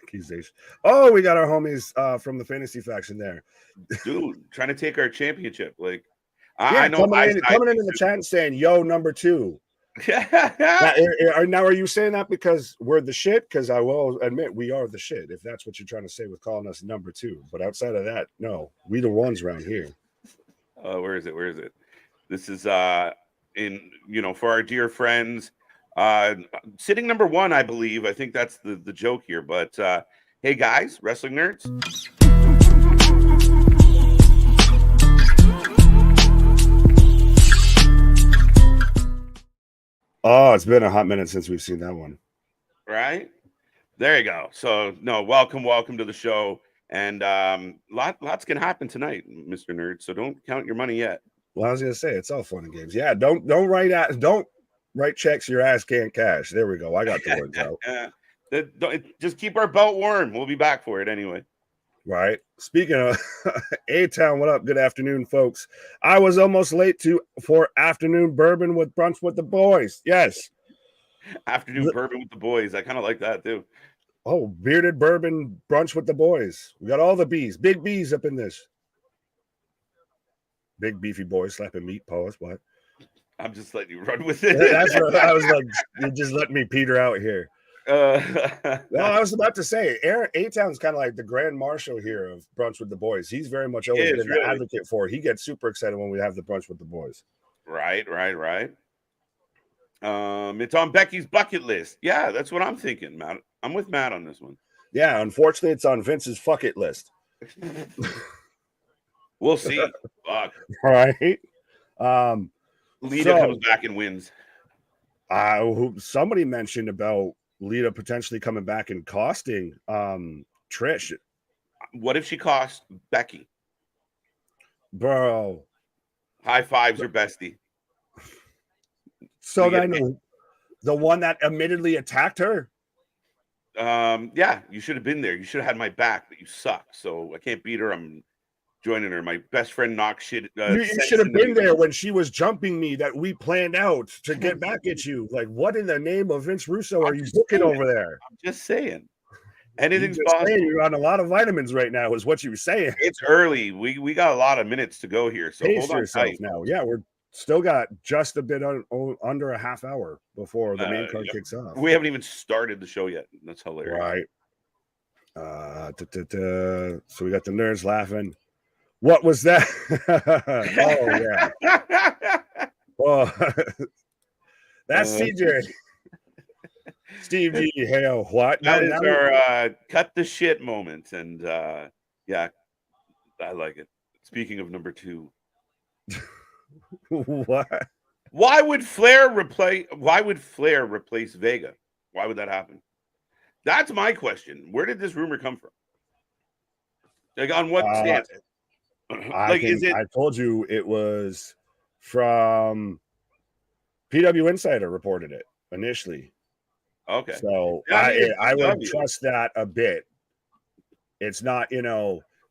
[SPEAKER 2] Accusation. Oh, we got our homies from the fantasy faction there.
[SPEAKER 1] Dude, trying to take our championship. Like,
[SPEAKER 2] Yeah,
[SPEAKER 1] I know.
[SPEAKER 2] Coming in the chat saying, "Yo, number 2." Now, are you saying that because we're the shit? Because I will admit we are the shit. If that's what you're trying to say with calling us number 2, but outside of that, no, we the ones around here.
[SPEAKER 1] Where is it? This is for our dear friends, sitting number 1, I believe. I think that's the joke here. But hey, guys, wrestling nerds.
[SPEAKER 2] Oh, it's been a hot minute since we've seen that one.
[SPEAKER 1] Right? There you go. So, no, welcome to the show. And lots can happen tonight, Mr. Nerd. So don't count your money yet.
[SPEAKER 2] Well, I was gonna say it's all fun and games. Yeah, don't write checks your ass can't cash. There we go. I got the words out.
[SPEAKER 1] Just keep our belt warm. We'll be back for it anyway.
[SPEAKER 2] Right. Speaking of A-Town, what up? Good afternoon, folks. I was almost late for afternoon bourbon with brunch with the boys. Yes.
[SPEAKER 1] Afternoon bourbon with the boys. I kind of like that too.
[SPEAKER 2] Oh, bearded bourbon brunch with the boys. We got all the bees, big bees up in this. Big beefy boys slapping meat. Pause. What?
[SPEAKER 1] I'm just letting you run with it.
[SPEAKER 2] That's what I was like. You just let me peter out here. No, I was about to say, A-Town's kind of like the grand marshal here of brunch with the boys. He's very much always been the advocate for it. He gets super excited when we have the brunch with the boys.
[SPEAKER 1] Right. It's on Becky's bucket list. Yeah, that's what I'm thinking, Matt. I'm with Matt on this one.
[SPEAKER 2] Yeah, unfortunately, it's on Vince's fuck it list.
[SPEAKER 1] We'll see. Fuck.
[SPEAKER 2] Right.
[SPEAKER 1] Lita comes back and wins.
[SPEAKER 2] Somebody mentioned about Lita potentially coming back and costing Trish.
[SPEAKER 1] What if she cost Becky?
[SPEAKER 2] Bro.
[SPEAKER 1] High fives or bestie.
[SPEAKER 2] So then the one that admittedly attacked her.
[SPEAKER 1] Yeah, you should have been there. You should have had my back, but you suck. So I can't beat her. I'm joining her. My best friend knocks shit.
[SPEAKER 2] You should have been there when she was jumping me that we planned out to get back at you. Like, what in the name of Vince Russo are you booking over there?
[SPEAKER 1] I'm just saying. Anything's possible.
[SPEAKER 2] You're on a lot of vitamins right now, is what you were saying.
[SPEAKER 1] It's early. We got a lot of minutes to go here. So
[SPEAKER 2] hold on yourself now. Yeah, we're still got just a bit under a half hour before the main card kicks off.
[SPEAKER 1] We haven't even started the show yet. That's hilarious.
[SPEAKER 2] Right. So we got the nerds laughing. What was that? Oh, yeah. Well, that's CJ. Steve G. Hale, what?
[SPEAKER 1] That is our cut the shit moment. And yeah, I like it. Speaking of number 2.
[SPEAKER 2] What?
[SPEAKER 1] Why would Flair replace Vega? Why would that happen? That's my question. Where did this rumor come from? Like, on what stance?
[SPEAKER 2] I told you it was from PW Insider reported it initially.
[SPEAKER 1] Okay.
[SPEAKER 2] So I would trust that a bit. It's not,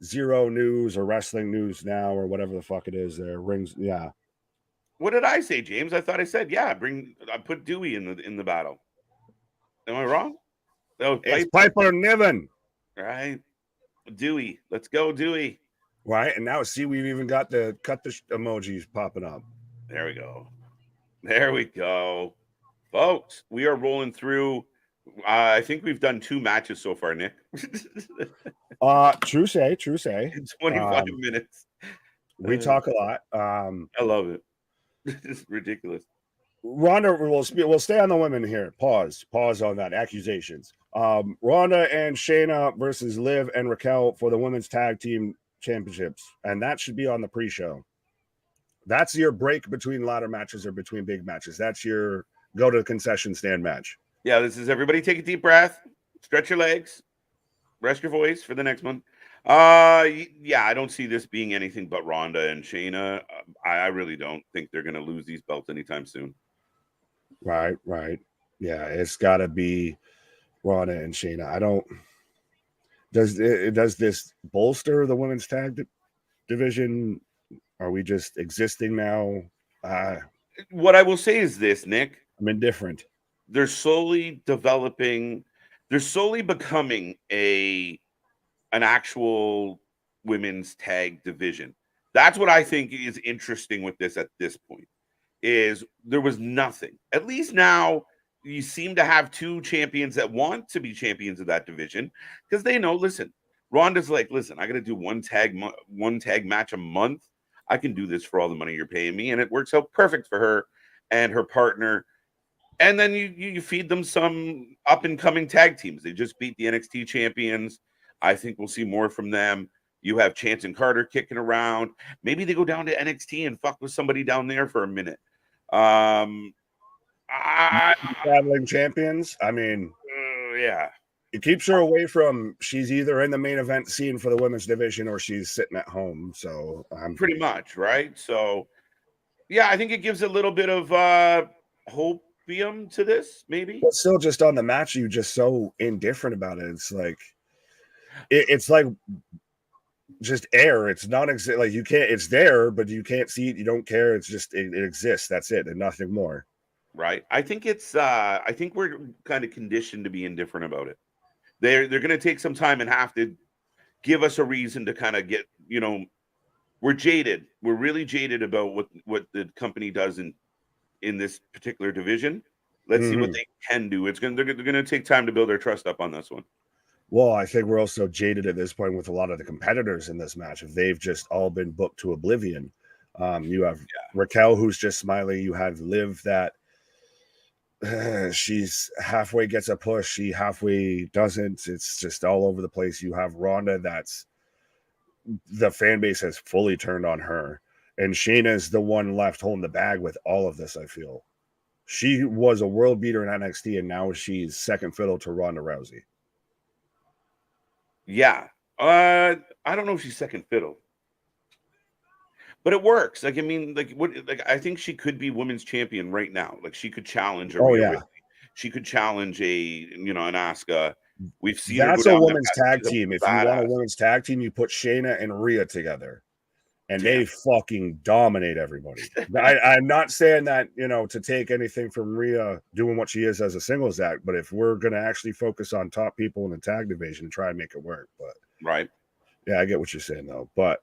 [SPEAKER 2] Zero News or Wrestling News Now or whatever the fuck it is there. Rings, yeah.
[SPEAKER 1] What did I say, James? I thought I said, I put Dewey in the battle. Am I wrong?
[SPEAKER 2] It's Piper Niven.
[SPEAKER 1] Right. Dewey. Let's go, Dewey.
[SPEAKER 2] Right. And now see, we've even got the cut the emojis popping up.
[SPEAKER 1] There we go. Folks, we are rolling through. I think we've done 2 matches so far, Nick.
[SPEAKER 2] True say.
[SPEAKER 1] In 25 minutes.
[SPEAKER 2] We talk a lot.
[SPEAKER 1] I love it. It's ridiculous.
[SPEAKER 2] Ronda, we'll stay on the women here. Pause on that. Accusations. Ronda and Shayna versus Liv and Raquel for the women's tag team championships. And that should be on the pre-show. That's your break between ladder matches or between big matches. That's your go to the concession stand match. Yeah,
[SPEAKER 1] this is everybody take a deep breath, stretch your legs, rest your voice for the next one. I don't see this being anything but Ronda and Shayna. I really don't think they're going to lose these belts anytime soon.
[SPEAKER 2] Right. Yeah, it's got to be Ronda and Shayna. I don't. Does this bolster the women's tag division? Are we just existing now?
[SPEAKER 1] What I will say is this, Nick.
[SPEAKER 2] I'm indifferent.
[SPEAKER 1] They're slowly developing. They're slowly becoming an actual women's tag division. That's what I think is interesting with this at this point. Is there was nothing. At least now you seem to have two champions that want to be champions of that division because they know. Listen, Ronda's like, listen, I got to do one tag match a month. I can do this for all the money you're paying me, and it works out perfect for her and her partner. And then you feed them some up and coming tag teams. They just beat the NXT champions. I think we'll see more from them. You have Chance and Carter kicking around. Maybe they go down to NXT and fuck with somebody down there for a minute.
[SPEAKER 2] Traveling champions. I mean,
[SPEAKER 1] yeah,
[SPEAKER 2] it keeps her away from. She's either in the main event scene for the women's division or she's sitting at home. So I'm
[SPEAKER 1] pretty much right. So yeah, I think it gives a little bit of hopium to this. Maybe,
[SPEAKER 2] but still, just on the match, you just so indifferent about it. It's like it's like just air. It's not like you can't. It's there, but you can't see it. You don't care. It's just it exists. That's it, and nothing more.
[SPEAKER 1] Right. I think it's. I think we're kind of conditioned to be indifferent about it. They're going to take some time and have to give us a reason to kind of get. We're jaded. We're really jaded about what the company does in this particular division. Let's see what they can do. They're going to take time to build their trust up on this one.
[SPEAKER 2] Well, I think we're also jaded at this point with a lot of the competitors in this match. If they've just all been booked to oblivion, you have Raquel who's just smiling. You have Liv that she's halfway gets a push, she halfway doesn't. It's just all over the place. You have Ronda that's the fan base has fully turned on her, and Shayna's the one left holding the bag with all of this. I feel she was a world beater in NXT, and now she's second fiddle to Ronda Rousey.
[SPEAKER 1] Yeah. I don't know if she's second fiddle, but it works. Like, I mean, I think she could be women's champion right now. Like, she could challenge she could challenge an Asuka. We've seen
[SPEAKER 2] that's
[SPEAKER 1] her
[SPEAKER 2] a women's tag team. If you want
[SPEAKER 1] badass.
[SPEAKER 2] a women's tag team, you put Shayna and Rhea together, and they fucking dominate everybody. I'm not saying that, to take anything from Rhea doing what she is as a singles act, but if we're going to actually focus on top people in the tag division, try and make it work. But
[SPEAKER 1] right.
[SPEAKER 2] Yeah, I get what you're saying, though. But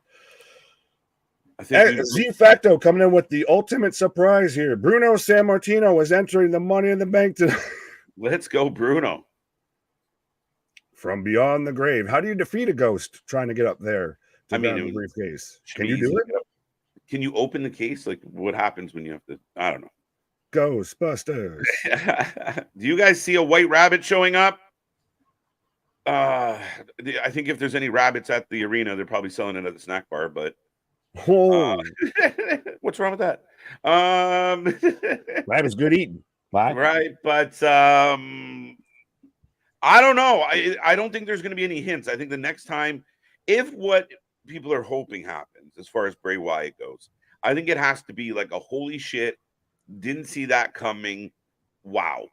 [SPEAKER 1] I think
[SPEAKER 2] Z Facto coming in with the ultimate surprise here. Bruno Sammartino is entering the Money in the Bank tonight.
[SPEAKER 1] Let's go, Bruno.
[SPEAKER 2] From beyond the grave. How do you defeat a ghost trying to get up there to the briefcase? Can you do it?
[SPEAKER 1] Can you open the case? Like, what happens when you have to? I don't know.
[SPEAKER 2] Ghostbusters.
[SPEAKER 1] Do you guys see a white rabbit showing up? I think if there's any rabbits at the arena, they're probably selling it at the snack bar. But what's wrong with that?
[SPEAKER 2] Rabbit's good eating. Why?
[SPEAKER 1] Right, but I don't know. I don't think there's going to be any hints. I think the next time, if what people are hoping happens as far as Bray Wyatt goes, I think it has to be like a holy shit, didn't see that coming. Wow.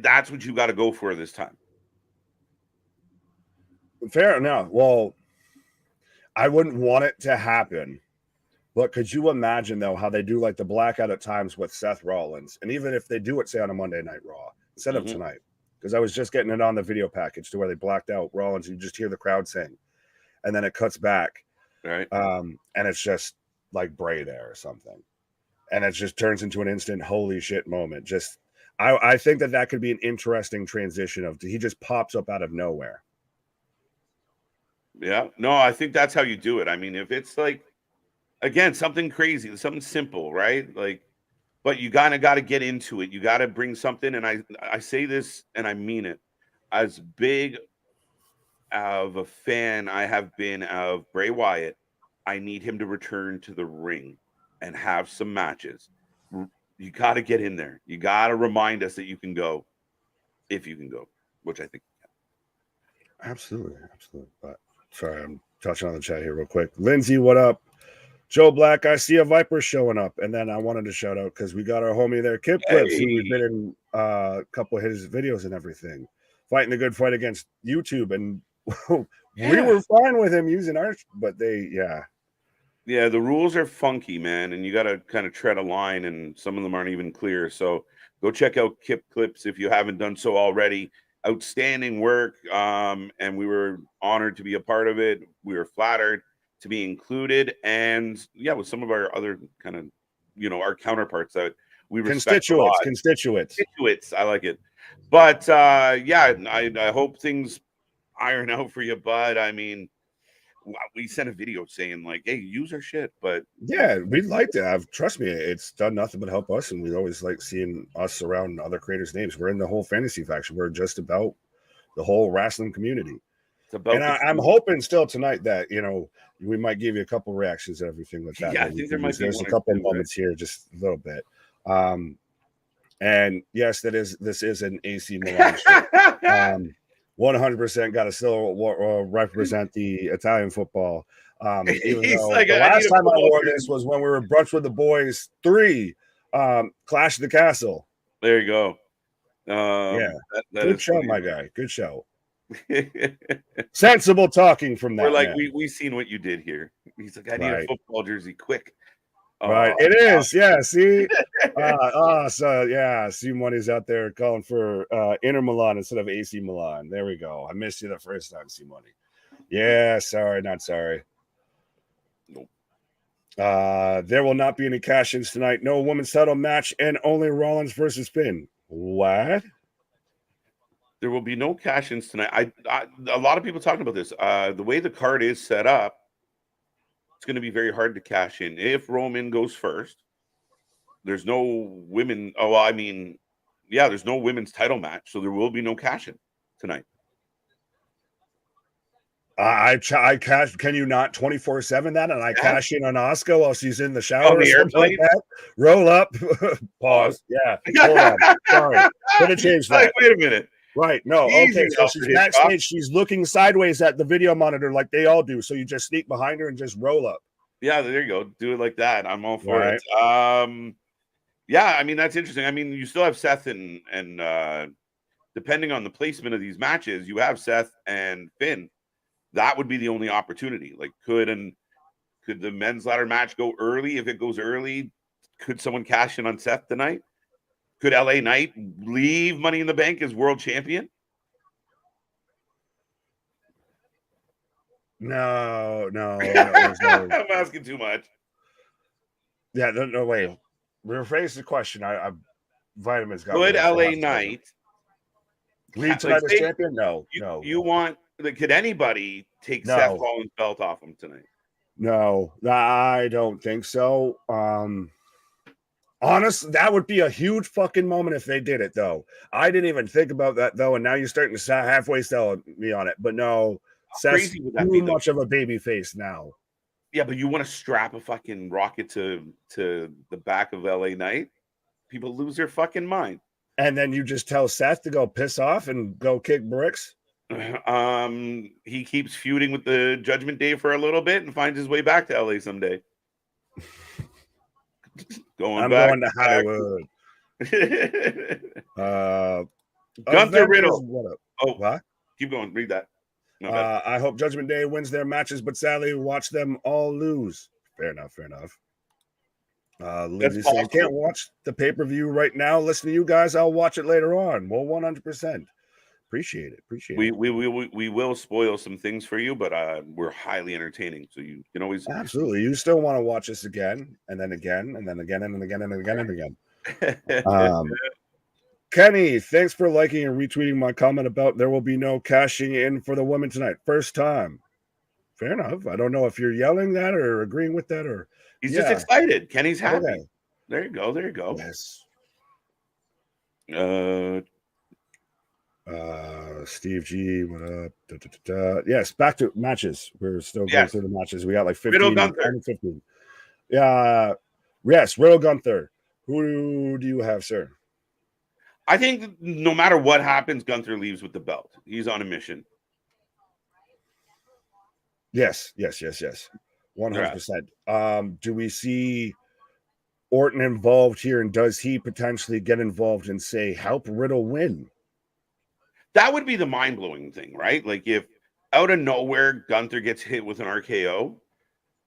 [SPEAKER 1] That's what you got to go for this time.
[SPEAKER 2] Fair enough. Well, I wouldn't want it to happen, but could you imagine, though, how they do like the blackout at times with Seth Rollins? And even if they do it, say, on a Monday Night Raw instead of tonight, because I was just getting it on the video package to where they blacked out Rollins, you just hear the crowd sing, and then it cuts back.
[SPEAKER 1] Right.
[SPEAKER 2] And it's just like Bray there or something. And it just turns into an instant holy shit moment. I think that could be an interesting transition of he just pops up out of nowhere.
[SPEAKER 1] Yeah. No, I think that's how you do it. I mean, if it's like, again, something crazy, something simple, right? Like, but you got to get into it. You got to bring something. And I say this and I mean it. As big of a fan I have been of Bray Wyatt, I need him to return to the ring and have some matches. You got to get in there. You got to remind us that you can go, if you can go, which I think you can.
[SPEAKER 2] Absolutely. But sorry, I'm touching on the chat here real quick. Lindsay, what up? Joe Black, I see a Viper showing up. And then I wanted to shout out because we got our homie there, Kip Clips, who's been in a couple of his videos and everything, fighting the good fight against YouTube. And we were fine with him using our, but
[SPEAKER 1] Yeah, the rules are funky, man, and you got to kind of tread a line, and some of them aren't even clear. So go check out Kip Clips if you haven't done so already. Outstanding work, and we were honored to be a part of it. We were flattered to be included, and with some of our other kind of, our counterparts that we respect a lot.
[SPEAKER 2] Constituents.
[SPEAKER 1] I like it, but I hope things iron out for you, bud. I mean, we sent a video saying like, hey, use our shit, but
[SPEAKER 2] we'd like to have, trust me, it's done nothing but help us, and we always like seeing us around other creators' names. We're in the whole fantasy faction. We're just about the whole wrestling community.
[SPEAKER 1] It's about,
[SPEAKER 2] and I'm hoping still tonight that we might give you a couple reactions and everything like that.
[SPEAKER 1] Yeah, I think there's
[SPEAKER 2] a couple moments here, just a little bit. And yes, this is an AC Milan show. 100% got to still represent the Italian football. Even though
[SPEAKER 1] like,
[SPEAKER 2] the last time I wore this was when we were Brunch with the Boys 3, Clash of the Castle.
[SPEAKER 1] There you go.
[SPEAKER 2] That good show, funny, my guy. Good show.
[SPEAKER 1] We're
[SPEAKER 2] Sensible talking from that.
[SPEAKER 1] We're like, we seen what you did here. He's like, I need a football jersey quick.
[SPEAKER 2] Right, it is. Yeah, see, see, money's out there calling for Inter Milan instead of AC Milan. There we go. I missed you the first time, see money. Yeah, sorry, not sorry.
[SPEAKER 1] Nope.
[SPEAKER 2] There will not be any cash-ins tonight. No women's title match, and only Rollins versus Finn. What?
[SPEAKER 1] There will be no cash-ins tonight. A lot of people talking about this. The way the card is set up, it's going to be very hard to cash in. If Roman goes first, there's no women. There's no women's title match, so there will be no cash in tonight.
[SPEAKER 2] I cash. Can you not 24/7 that? And I cash in on Asuka while she's in the shower
[SPEAKER 1] on the airplane.
[SPEAKER 2] Like that? Roll up. Pause. Yeah. Hold on. Sorry. Could have changed that.
[SPEAKER 1] Like, wait a minute.
[SPEAKER 2] Right. No. Okay. So she's backstage. She's looking sideways at the video monitor like they all do. So you just sneak behind her and just roll up.
[SPEAKER 1] Yeah, there you go. Do it like that. I'm all for it. I mean, that's interesting. I mean, you still have Seth and depending on the placement of these matches, you have Seth and Finn. That would be the only opportunity. Like, could the men's ladder match go early? If it goes early, could someone cash in on Seth tonight? Could LA Knight leave Money in the Bank as world champion?
[SPEAKER 2] No.
[SPEAKER 1] I'm asking too much.
[SPEAKER 2] Yeah, no way. Rephrase the question. I vitamins got.
[SPEAKER 1] Could LA Knight
[SPEAKER 2] lead tonight as champion? No.
[SPEAKER 1] You want? Could anybody take Seth Rollins' belt off him tonight?
[SPEAKER 2] No, I don't think so. Honestly, that would be a huge fucking moment if they did it, though. I didn't even think about that, though, and now you're starting to halfway sell me on it. But no, Seth's too much of a baby face now.
[SPEAKER 1] Yeah, but you want to strap a fucking rocket to the back of LA Knight? People lose their fucking mind.
[SPEAKER 2] And then you just tell Seth to go piss off and go kick bricks?
[SPEAKER 1] He keeps feuding with the Judgment Day for a little bit and finds his way back to LA someday.
[SPEAKER 2] I'm going to Hollywood.
[SPEAKER 1] Gunther Riddle.
[SPEAKER 2] What up?
[SPEAKER 1] Oh,
[SPEAKER 2] what?
[SPEAKER 1] Keep going. Read that.
[SPEAKER 2] I hope Judgment Day wins their matches, but sadly, watch them all lose. Fair enough. Lindsay saying, can't watch the pay-per-view right now. Listen to you guys. I'll watch it later on. Well, 100%. Appreciate it.
[SPEAKER 1] We will spoil some things for you, but we're highly entertaining. So you can always
[SPEAKER 2] absolutely. You still want to watch this again, and then again, and then again, and again, and again, and again. Kenny, thanks for liking and retweeting my comment about there will be no cashing in for the women tonight. First time. Fair enough. I don't know if you're yelling that or agreeing with that, or
[SPEAKER 1] he's just excited. Kenny's happy.
[SPEAKER 2] Okay.
[SPEAKER 1] There you go.
[SPEAKER 2] Yes. Steve G, what up? Yes, back to matches. We're still going through the matches. We got like 15. 15. Yeah. Yes, Riddle Gunther. Who do you have, sir?
[SPEAKER 1] I think no matter what happens, Gunther leaves with the belt. He's on a mission.
[SPEAKER 2] Yes. 100%. 100%. Do we see Orton involved here, and does he potentially get involved and say, help Riddle win?
[SPEAKER 1] That would be the mind-blowing thing, right? Like if out of nowhere Gunther gets hit with an RKO,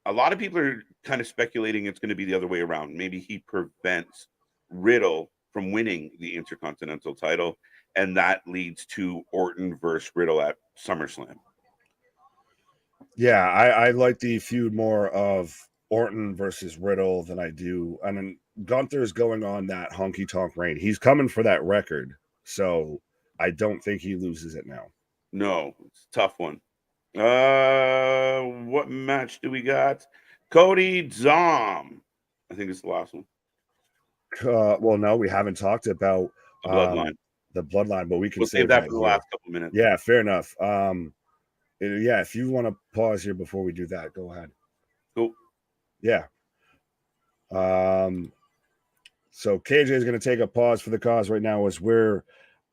[SPEAKER 1] a lot of people are kind of speculating it's going to be the other way around. Maybe he prevents Riddle from winning the Intercontinental title, and that leads to Orton versus Riddle at SummerSlam.
[SPEAKER 2] Yeah, I like the feud more of Orton versus Riddle than I do. And then Gunther's going on that honky tonk reign. He's coming for that record. So I don't think he loses it now.
[SPEAKER 1] No, it's a tough one. What match do we got? Cody Dom. I think it's the last one.
[SPEAKER 2] Well, no, we haven't talked about
[SPEAKER 1] The Bloodline.
[SPEAKER 2] The Bloodline, but we can
[SPEAKER 1] save that for the last couple minutes.
[SPEAKER 2] Yeah, fair enough. Yeah, if you want to pause here before we do that, go ahead.
[SPEAKER 1] Cool.
[SPEAKER 2] Yeah. So KJ is going to take a pause for the cause right now as we're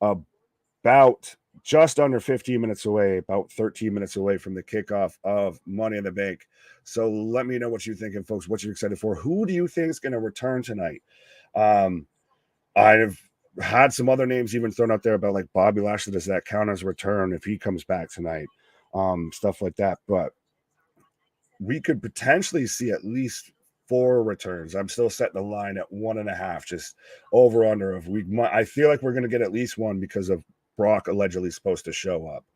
[SPEAKER 2] about just under 15 minutes away, about 13 minutes away from the kickoff of Money in the Bank. So let me know what you're thinking, folks, what you're excited for. Who do you think is going to return tonight? I've had some other names even thrown out there about like Bobby Lashley. Does that count as a return if he comes back tonight? Stuff like that. But we could potentially see at least 4 returns. I'm still setting the line at 1.5, just over under of I feel like we're going to get at least one because of Brock allegedly supposed to show up.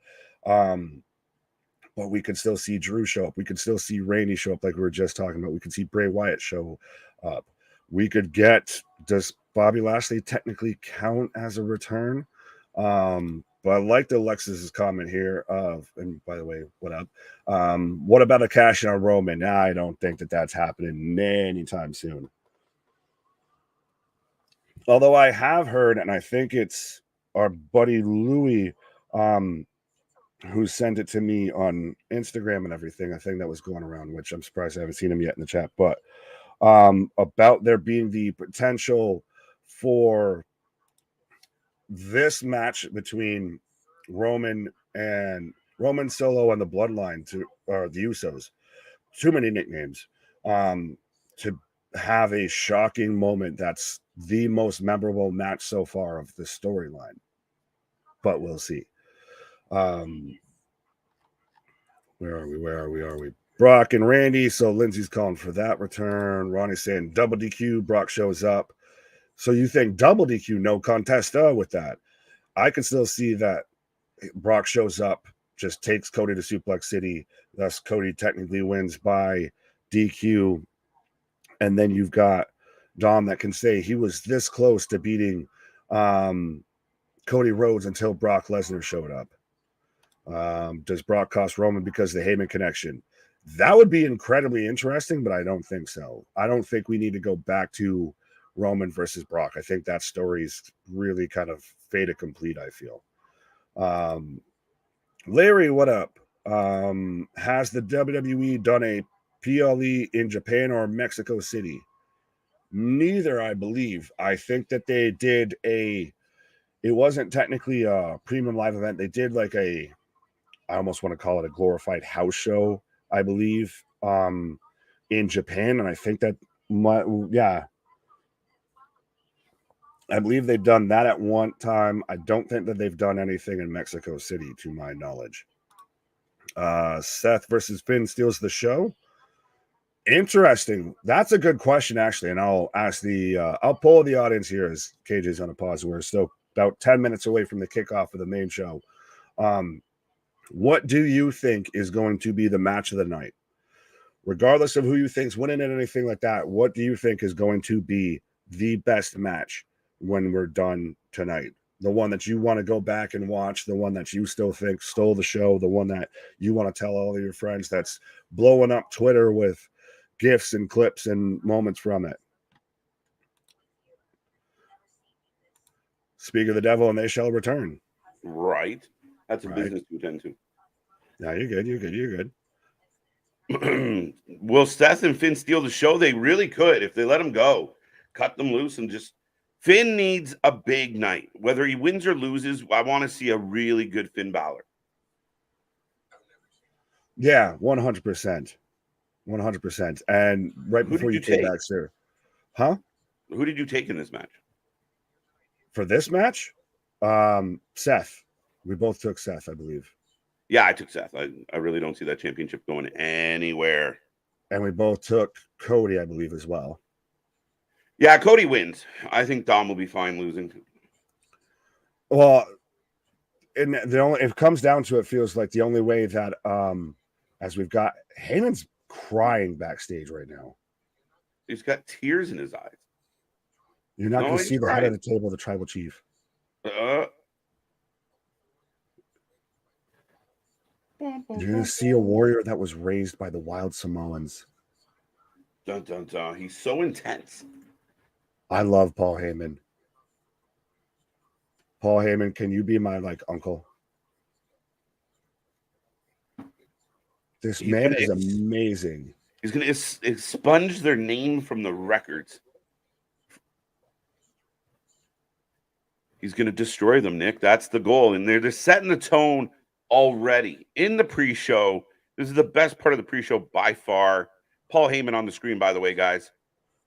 [SPEAKER 2] But we could still see Drew show up. We could still see Randy show up like we were just talking about. We could see Bray Wyatt show up. We could get, does Bobby Lashley technically count as a return? But I like the Alexis's comment here of, and by the way, what up? What about a cash in on Roman? I don't think that that's happening anytime soon. Although I have heard, and I think it's our buddy Louie, who sent it to me on Instagram and everything. I think that was going around, which I'm surprised I haven't seen him yet in the chat, but about there being the potential for this match between Roman Solo and the Bloodline or the Usos, too many nicknames, to have a shocking moment that's the most memorable match so far of the storyline. But we'll see. Where are we? Brock and Randy. So Lindsay's calling for that return. Ronnie's saying double DQ. Brock shows up. So you think double DQ, no contest with that? I can still see that Brock shows up, just takes Cody to Suplex City. Thus, Cody technically wins by DQ. And then you've got Dom that can say he was this close to beating Cody Rhodes until Brock Lesnar showed up. Does Brock cost Roman because of the Heyman connection? That would be incredibly interesting, but I don't think so. I don't think we need to go back to Roman versus Brock. I think that story's really kind of fait accompli, I feel. Larry, what up? Has the WWE done a PLE in Japan or Mexico City? Neither, I believe. I think that they did it wasn't technically a premium live event. They did like I almost want to call it a glorified house show, I believe, in Japan. And I think that, I believe they've done that at one time. I don't think that they've done anything in Mexico City, to my knowledge. Seth versus Finn steals the show. Interesting. That's a good question, actually. And I'll ask I'll poll the audience here as KJ's on a pause. We're still about 10 minutes away from the kickoff of the main show. What do you think is going to be the match of the night? Regardless of who you think's winning it, anything like that, what do you think is going to be the best match when we're done tonight? The one that you want to go back and watch, the one that you still think stole the show, the one that you want to tell all of your friends that's blowing up Twitter with GIFs and clips and moments from it. Speak of the devil and they shall return.
[SPEAKER 1] Right. That's a business to attend to.
[SPEAKER 2] No, you're good.
[SPEAKER 1] Will Seth and Finn steal the show? They really could if they let them go. Cut them loose and just... Finn needs a big night. Whether he wins or loses, I want to see a really good Finn Balor.
[SPEAKER 2] Yeah, 100%. 100%. And right
[SPEAKER 1] Who
[SPEAKER 2] before
[SPEAKER 1] did
[SPEAKER 2] you
[SPEAKER 1] you
[SPEAKER 2] came
[SPEAKER 1] take?
[SPEAKER 2] back, sir. Huh?
[SPEAKER 1] Who did you take in this match?
[SPEAKER 2] For this match? Seth. We both took Seth, I believe.
[SPEAKER 1] Yeah, I took Seth. I really don't see that championship going anywhere.
[SPEAKER 2] And we both took Cody, I believe, as well.
[SPEAKER 1] Yeah, Cody wins. I think Dom will be fine losing.
[SPEAKER 2] Well, and if it comes down to it, feels like the only way that as we've got Heyman's crying backstage right now.
[SPEAKER 1] He's got tears in his eyes.
[SPEAKER 2] You're not going to see the head of the table, the tribal chief. You're going to see a warrior that was raised by the wild Samoans.
[SPEAKER 1] Dun dun dun. He's so intense.
[SPEAKER 2] I love Paul Heyman. Paul Heyman, can you be my uncle? This man is amazing.
[SPEAKER 1] He's going to expunge their name from the records. He's going to destroy them, Nick. That's the goal. And they're just setting the tone already in the pre-show. This is the best part of the pre-show by far. Paul Heyman on the screen, by the way, guys.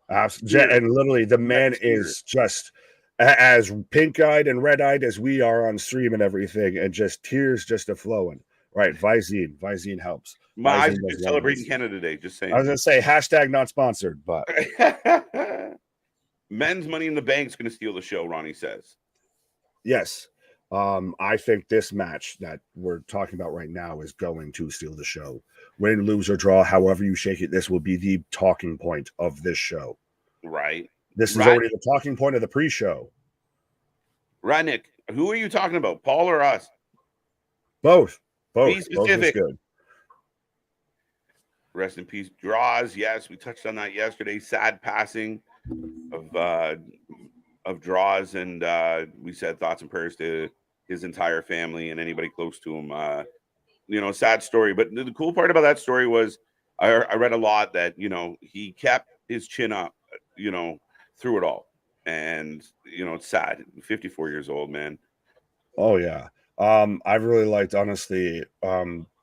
[SPEAKER 2] And literally, the man is just as pink-eyed and red-eyed as we are on stream and everything, and just tears just a-flowing. Right, Visine helps.
[SPEAKER 1] My eyes are just celebrating Canada Day, just saying.
[SPEAKER 2] I was going to say, hashtag not sponsored, but.
[SPEAKER 1] Men's Money in the Bank is going to steal the show, Ronnie says.
[SPEAKER 2] Yes. I think this match that we're talking about right now is going to steal the show. Win, lose, or draw, however you shake it, this will be the talking point of this show.
[SPEAKER 1] Right.
[SPEAKER 2] This is already the talking point of the pre-show.
[SPEAKER 1] Right, Nick. Who are you talking about, Paul or us?
[SPEAKER 2] Both.
[SPEAKER 1] Be specific.
[SPEAKER 2] Both is good.
[SPEAKER 1] Rest in peace. Draws. Yes, we touched on that yesterday. Sad passing of Draws, and we said thoughts and prayers to his entire family and anybody close to him. Sad story. But the cool part about that story was I read a lot that, he kept his chin up, through it all. And, it's sad. 54 years old, man.
[SPEAKER 2] Oh, yeah. I've really liked, honestly,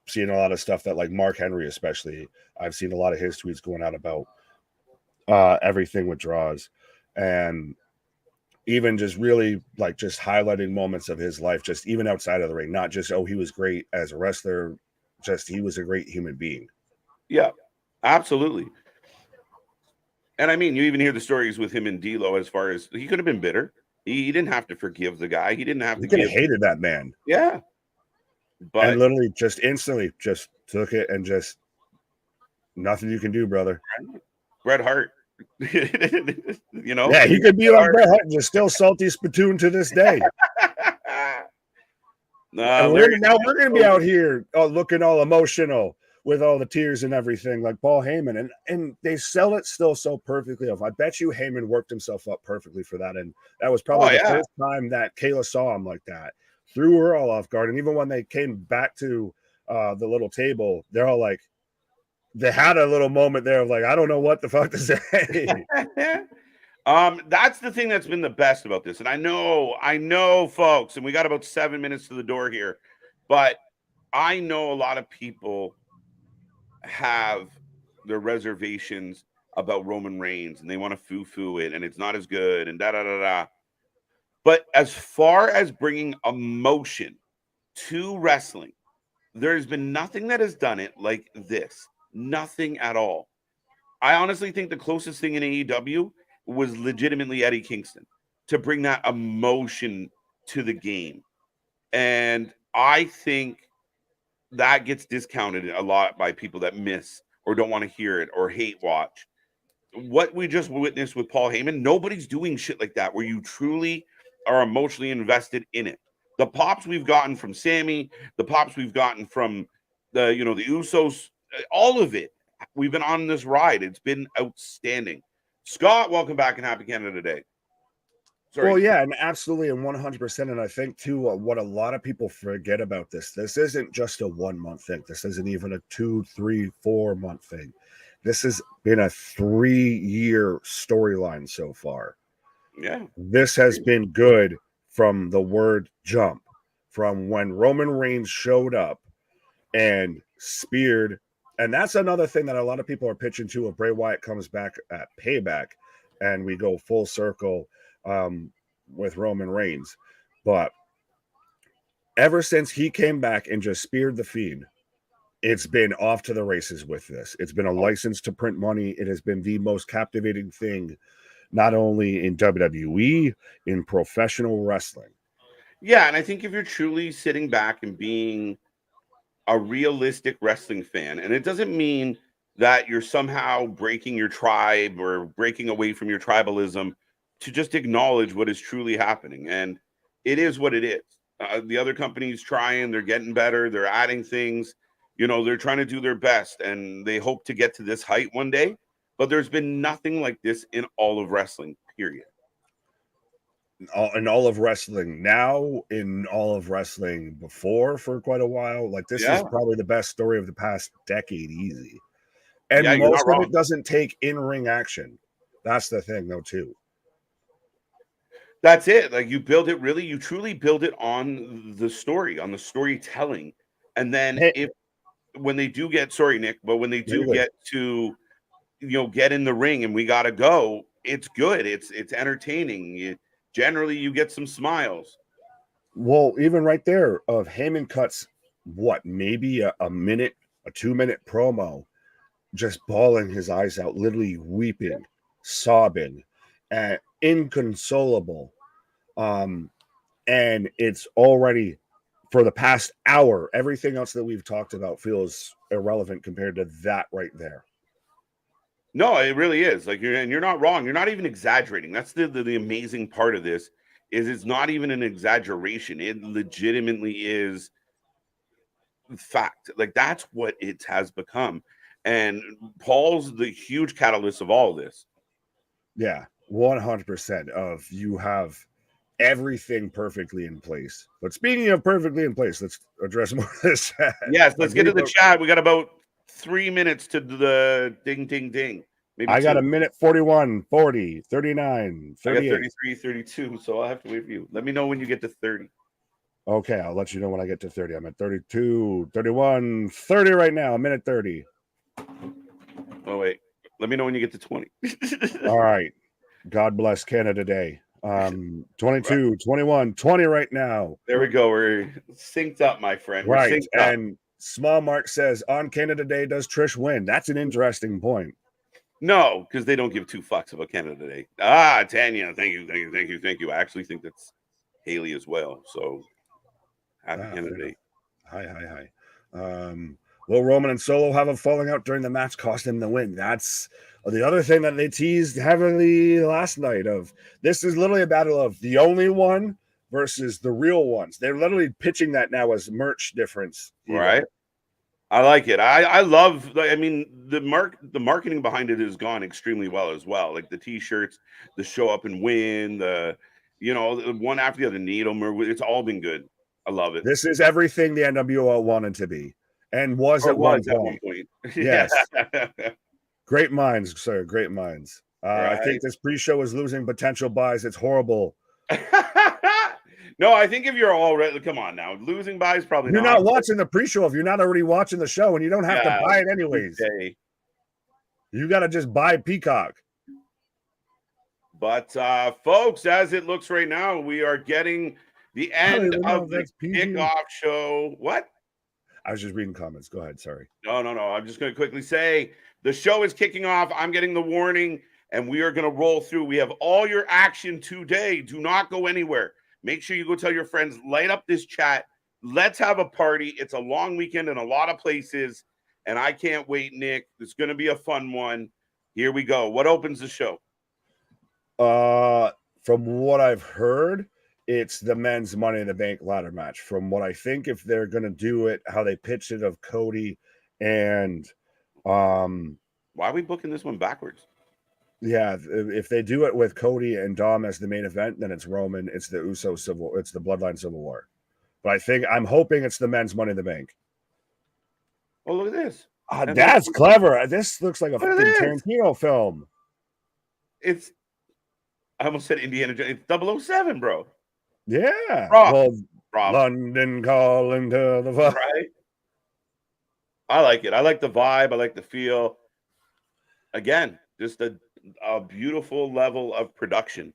[SPEAKER 2] seeing a lot of stuff that, like Mark Henry especially, I've seen a lot of his tweets going out about everything with Draws. And even just really just highlighting moments of his life, just even outside of the ring, not just, he was great as a wrestler, just he was a great human being.
[SPEAKER 1] Yeah, absolutely. And I mean, you even hear the stories with him and D'Lo as far as he could have been bitter. He didn't have to forgive the guy. He didn't have to.
[SPEAKER 2] He could have hated that man.
[SPEAKER 1] Yeah. But
[SPEAKER 2] and literally just instantly just took it and just nothing you can do, brother.
[SPEAKER 1] Bret Hart.
[SPEAKER 2] Yeah, he could be like Bret Hart and just still salty spittoon to this day. Now we're going to be out here looking all emotional with all the tears and everything like Paul Heyman. And they sell it still so perfectly. I bet you Heyman worked himself up perfectly for that. And that was probably the first time that Kayla saw him like that. Threw her all off guard. And even when they came back to the little table, they're all like, they had a little moment there of like, I don't know what the fuck to say.
[SPEAKER 1] That's the thing that's been the best about this. And I know, folks, and we got about 7 minutes to the door here, but I know a lot of people have their reservations about Roman Reigns and they want to foo-foo it and it's not as good and da-da-da-da. But as far as bringing emotion to wrestling, there's been nothing that has done it like this. Nothing at all. I honestly think the closest thing in AEW was legitimately Eddie Kingston to bring that emotion to the game. And I think that gets discounted a lot by people that miss or don't want to hear it or hate watch. What we just witnessed with Paul Heyman, nobody's doing shit like that where you truly are emotionally invested in it. The pops we've gotten from Sammy, the pops we've gotten from the Usos, all of it. We've been on this ride. It's been outstanding. Scott, welcome back and happy Canada Day. Sorry.
[SPEAKER 2] Well, yeah, and absolutely, and 100%. And I think, too, what a lot of people forget about this isn't just a 1 month thing. This isn't even a 2, 3, 4 month thing. This has been a 3-year storyline so far.
[SPEAKER 1] Yeah.
[SPEAKER 2] This has been good from the word jump, from when Roman Reigns showed up and speared And that's another thing that a lot of people are pitching to. If Bray Wyatt comes back at Payback, and we go full circle with Roman Reigns, but ever since he came back and just speared the Fiend, it's been off to the races with this. It's been a license to print money. It has been the most captivating thing, not only in WWE, in professional wrestling.
[SPEAKER 1] Yeah, and I think if you're truly sitting back and being a realistic wrestling fan, and it doesn't mean that you're somehow breaking your tribe or breaking away from your tribalism, to just acknowledge what is truly happening. And it is what it is. The other companies trying, they're getting better, they're adding things, they're trying to do their best, and they hope to get to this height one day. But there's been nothing like this in all of wrestling, period.
[SPEAKER 2] In all of wrestling now, in all of wrestling before, for quite a while. Like, this is probably the best story of the past decade, easy. And most of it doesn't take in-ring action. That's the thing, though, too.
[SPEAKER 1] That's it. Like, you truly build it on the story, on the storytelling. And then when they do get, sorry, Nick, but when they do get to, get in the ring and we got to go, it's good. It's entertaining. Generally, you get some smiles.
[SPEAKER 2] Well, even right there, of Heyman cuts, maybe a 2-minute promo, just bawling his eyes out, literally weeping, sobbing, and inconsolable. And it's already, for the past hour, everything else that we've talked about feels irrelevant compared to that right there.
[SPEAKER 1] No, it really is. Like, you're not wrong. You're not even exaggerating. That's the amazing part of this, is it's not even an exaggeration. It legitimately is fact. Like, that's what it has become. And Paul's the huge catalyst of all of this.
[SPEAKER 2] Yeah, 100% of you have everything perfectly in place. But speaking of perfectly in place, let's address more of this chat.
[SPEAKER 1] Yes, let's get to the chat. We got about 3 minutes to the ding, ding, ding.
[SPEAKER 2] Maybe I got 1 minute 41, 40, 39, 38.
[SPEAKER 1] I got 33, 32, so I'll have to wait for you. Let me know when you get to 30.
[SPEAKER 2] Okay, I'll let you know when I get to 30. I'm at 32, 31, 30 right now. 1 minute 30.
[SPEAKER 1] Oh, wait. Let me know when you get to 20.
[SPEAKER 2] All right. God bless Canada Day. 22, 21, 20 right now.
[SPEAKER 1] There we go. We're synced up, my friend. We're
[SPEAKER 2] right.
[SPEAKER 1] Synced up.
[SPEAKER 2] And Small Mark says, on Canada Day, does Trish win? That's an interesting point.
[SPEAKER 1] No, because they don't give two fucks about Canada Day. Tanya, thank you. I actually think that's Haley as well. So happy Canada Day.
[SPEAKER 2] Hi. Will Roman and Solo have a falling out during the match, cost him the win? That's the other thing that they teased heavily last night. Of this is literally a battle of the only one versus the real ones. They're literally pitching that now as merch difference.
[SPEAKER 1] Right. I like it. I love. I mean, the marketing behind it has gone extremely well as well. Like the T-shirts, the show up and win, the one after the other needle. It's all been good. I love it.
[SPEAKER 2] This is everything the NWO wanted to be and was at one point. Yes. Great minds, sir. Great minds. Right. I think this pre-show is losing potential buys. It's horrible.
[SPEAKER 1] No, I think if you're already, come on now, losing buys probably
[SPEAKER 2] you're not watching the pre-show if you're not already watching the show, and you don't have to buy it anyways. Okay. You got to just buy Peacock.
[SPEAKER 1] But folks, as it looks right now, we are getting the end of the kickoff show. What?
[SPEAKER 2] I was just reading comments. Go ahead. Sorry.
[SPEAKER 1] No. I'm just going to quickly say the show is kicking off. I'm getting the warning, and we are going to roll through. We have all your action today. Do not go anywhere. Make sure you go tell your friends, light up this chat. Let's have a party. It's a long weekend in a lot of places, and I can't wait, Nick. It's going to be a fun one. Here we go. What opens the show?
[SPEAKER 2] From what I've heard, it's the men's Money in the Bank ladder match. From what I think, if they're going to do it, how they pitched it of Cody and
[SPEAKER 1] why are we booking this one backwards?
[SPEAKER 2] Yeah, if they do it with Cody and Dom as the main event, then it's Roman. It's the it's the Bloodline Civil War. But I'm hoping it's the men's Money in the Bank.
[SPEAKER 1] Oh, look at this.
[SPEAKER 2] That's clever. This looks like a fucking Tarantino film.
[SPEAKER 1] I almost said Indiana Jones. It's 007, bro.
[SPEAKER 2] Yeah.
[SPEAKER 1] Raw.
[SPEAKER 2] London calling to the
[SPEAKER 1] right. I like it. I like the vibe. I like the feel. Again, just a beautiful level of production.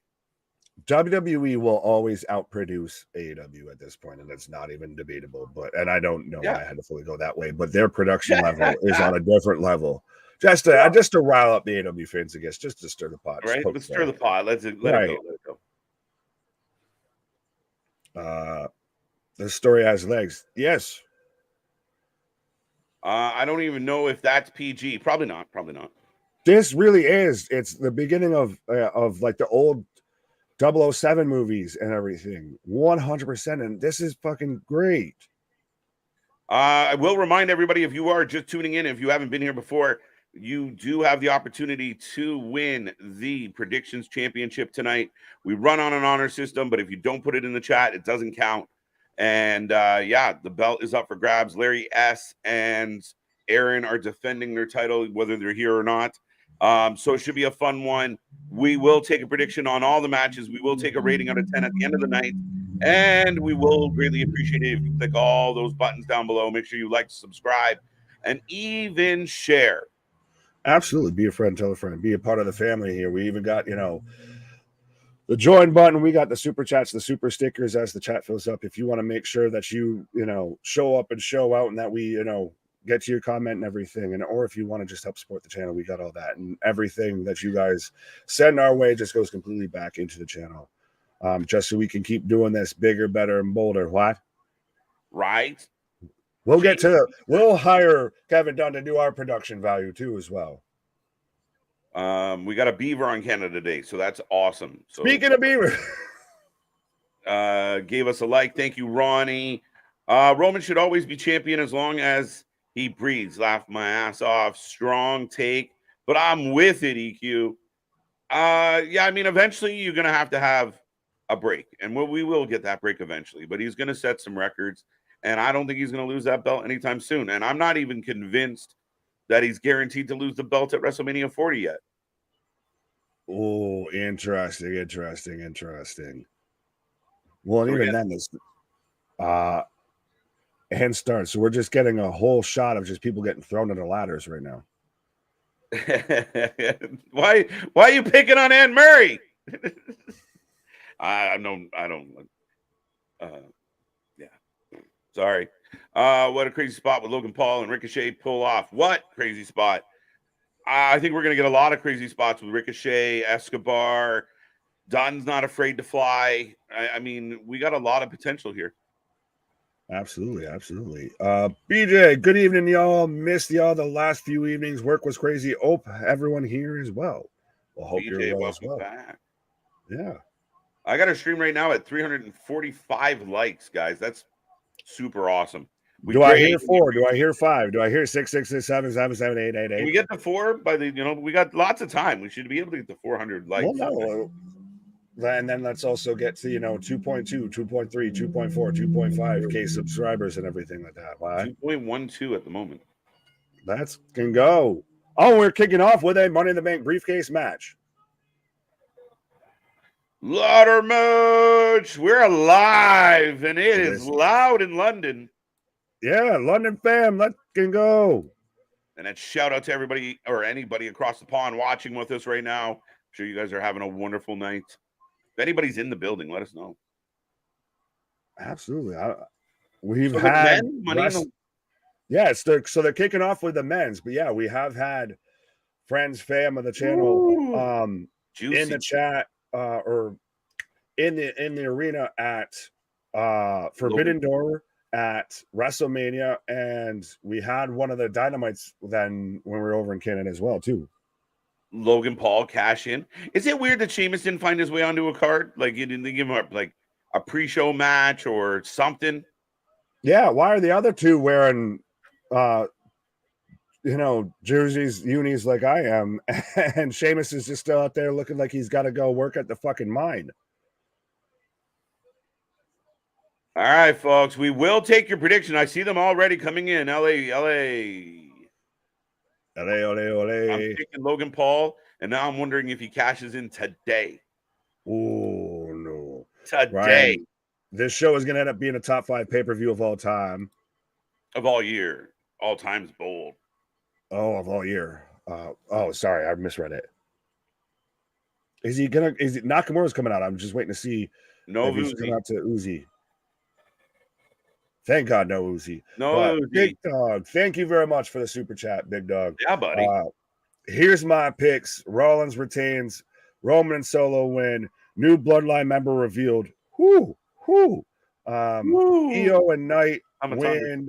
[SPEAKER 2] WWE will always outproduce AEW at this point, and it's not even debatable. And I don't know why I had to fully go that way, but their production level is on a different level. Just to rile up the AEW fans, I guess, just to stir the pot.
[SPEAKER 1] Right? Let's stir the pot. Let it go. Let it
[SPEAKER 2] go. The story has legs. Yes.
[SPEAKER 1] I don't even know if that's PG. Probably not. Probably not.
[SPEAKER 2] This really is. It's the beginning of like the old 007 movies and everything. 100%. And this is fucking great.
[SPEAKER 1] I will remind everybody, if you are just tuning in, if you haven't been here before, you do have the opportunity to win the predictions championship tonight. We run on an honor system, but if you don't put it in the chat, it doesn't count. And yeah, the belt is up for grabs. Larry S. and Aaron are defending their title, whether they're here or not. So it should be a fun one. We will take a prediction on all the matches. We will take a rating out of 10 at the end of the night. And we will greatly appreciate it if you click all those buttons down below. Make sure you like, subscribe, and even share.
[SPEAKER 2] Absolutely. Be a friend, tell a friend. Be a part of the family here. We even got, the join button. We got the super chats, the super stickers as the chat fills up. If you want to make sure that you show up and show out and that we, get to your comment and everything. Or if you want to just help support the channel, we got all that. And everything that you guys send our way just goes completely back into the channel. Just so we can keep doing this bigger, better, and bolder. What?
[SPEAKER 1] Right.
[SPEAKER 2] We'll hire Kevin Dunn to do our production value too as well.
[SPEAKER 1] We got a Beaver on Canada today, so that's awesome. So,
[SPEAKER 2] speaking of Beaver,
[SPEAKER 1] gave us a like. Thank you, Ronnie. Roman should always be champion as long as he breathes. Laugh my ass off. Strong take, but I'm with it, EQ. Yeah, I mean, eventually you're gonna have to have a break, and we will get that break eventually. But he's gonna set some records, and I don't think he's gonna lose that belt anytime soon. And I'm not even convinced that he's guaranteed to lose the belt at WrestleMania 40 yet.
[SPEAKER 2] Oh, interesting. Well, and even then, this hand start. So we're just getting a whole shot of just people getting thrown into ladders right now.
[SPEAKER 1] Why are you picking on Anne Murray? I don't. Yeah. Sorry. What a crazy spot with Logan Paul and Ricochet pull off. What crazy spot? I think we're going to get a lot of crazy spots with Ricochet, Escobar. Dunn's not afraid to fly. I mean, we got a lot of potential here.
[SPEAKER 2] Absolutely. BJ, good evening, y'all. Missed y'all the last few evenings. Work was crazy. Hope everyone here as well. Well, hope
[SPEAKER 1] BJ,
[SPEAKER 2] you're well as well.
[SPEAKER 1] Back.
[SPEAKER 2] Yeah.
[SPEAKER 1] I got a stream right now at 345 likes, guys. That's super awesome.
[SPEAKER 2] Do I hear 4? Do I hear 5? Do I hear 6, 6, 6, 7, 7, 7, 8, 8, 8?
[SPEAKER 1] Can we get to 4 by the, we got lots of time. We should be able to get to 400 likes.
[SPEAKER 2] Well, no. And then let's also get to, 2.2, 2.3, 2.4, 2.5K subscribers and everything like that. Why?
[SPEAKER 1] 2.12 at the moment.
[SPEAKER 2] That can go. Oh, we're kicking off with a Money in the Bank briefcase match.
[SPEAKER 1] Ladder match. We're alive, and it is loud in London.
[SPEAKER 2] Yeah, London fam, let's go.
[SPEAKER 1] And then shout out to everybody or anybody across the pond watching with us right now. I'm sure you guys are having a wonderful night. If anybody's in the building, let us know.
[SPEAKER 2] Absolutely. We've had so they're kicking off with the men's, but yeah, we have had friends, fam of the channel in the chat or in the arena at Forbidden Door at WrestleMania, and we had one of the Dynamites then when we were over in Canada as well too.
[SPEAKER 1] Logan Paul cash in. Is it weird that Sheamus didn't find his way onto a card? Like, you didn't give him like a pre-show match or something?
[SPEAKER 2] Yeah, why are the other two wearing jerseys, unis like I am, and Sheamus is just still out there looking like he's got to go work at the fucking mine?
[SPEAKER 1] All right, folks, we will take your prediction. I see them already coming in. LA. I'm picking Logan Paul, and now I'm wondering if he cashes in today.
[SPEAKER 2] Oh, no.
[SPEAKER 1] Today.
[SPEAKER 2] Ryan, this show is going to end up being a top 5 pay-per-view of all time.
[SPEAKER 1] Of all year. all time's bold.
[SPEAKER 2] Oh, of all year. Sorry, I misread it. Is Nakamura's coming out? I'm just waiting to see
[SPEAKER 1] No
[SPEAKER 2] if he's
[SPEAKER 1] Uzi.
[SPEAKER 2] coming out to Uzi. Thank God, no Uzi.
[SPEAKER 1] No
[SPEAKER 2] But
[SPEAKER 1] Uzi.
[SPEAKER 2] Big Dog, thank you very much for the super chat, Big Dog.
[SPEAKER 1] Yeah, buddy.
[SPEAKER 2] Here's my picks. Rollins retains. Roman and Solo win. New Bloodline member revealed. Whoo. Io and Knight win.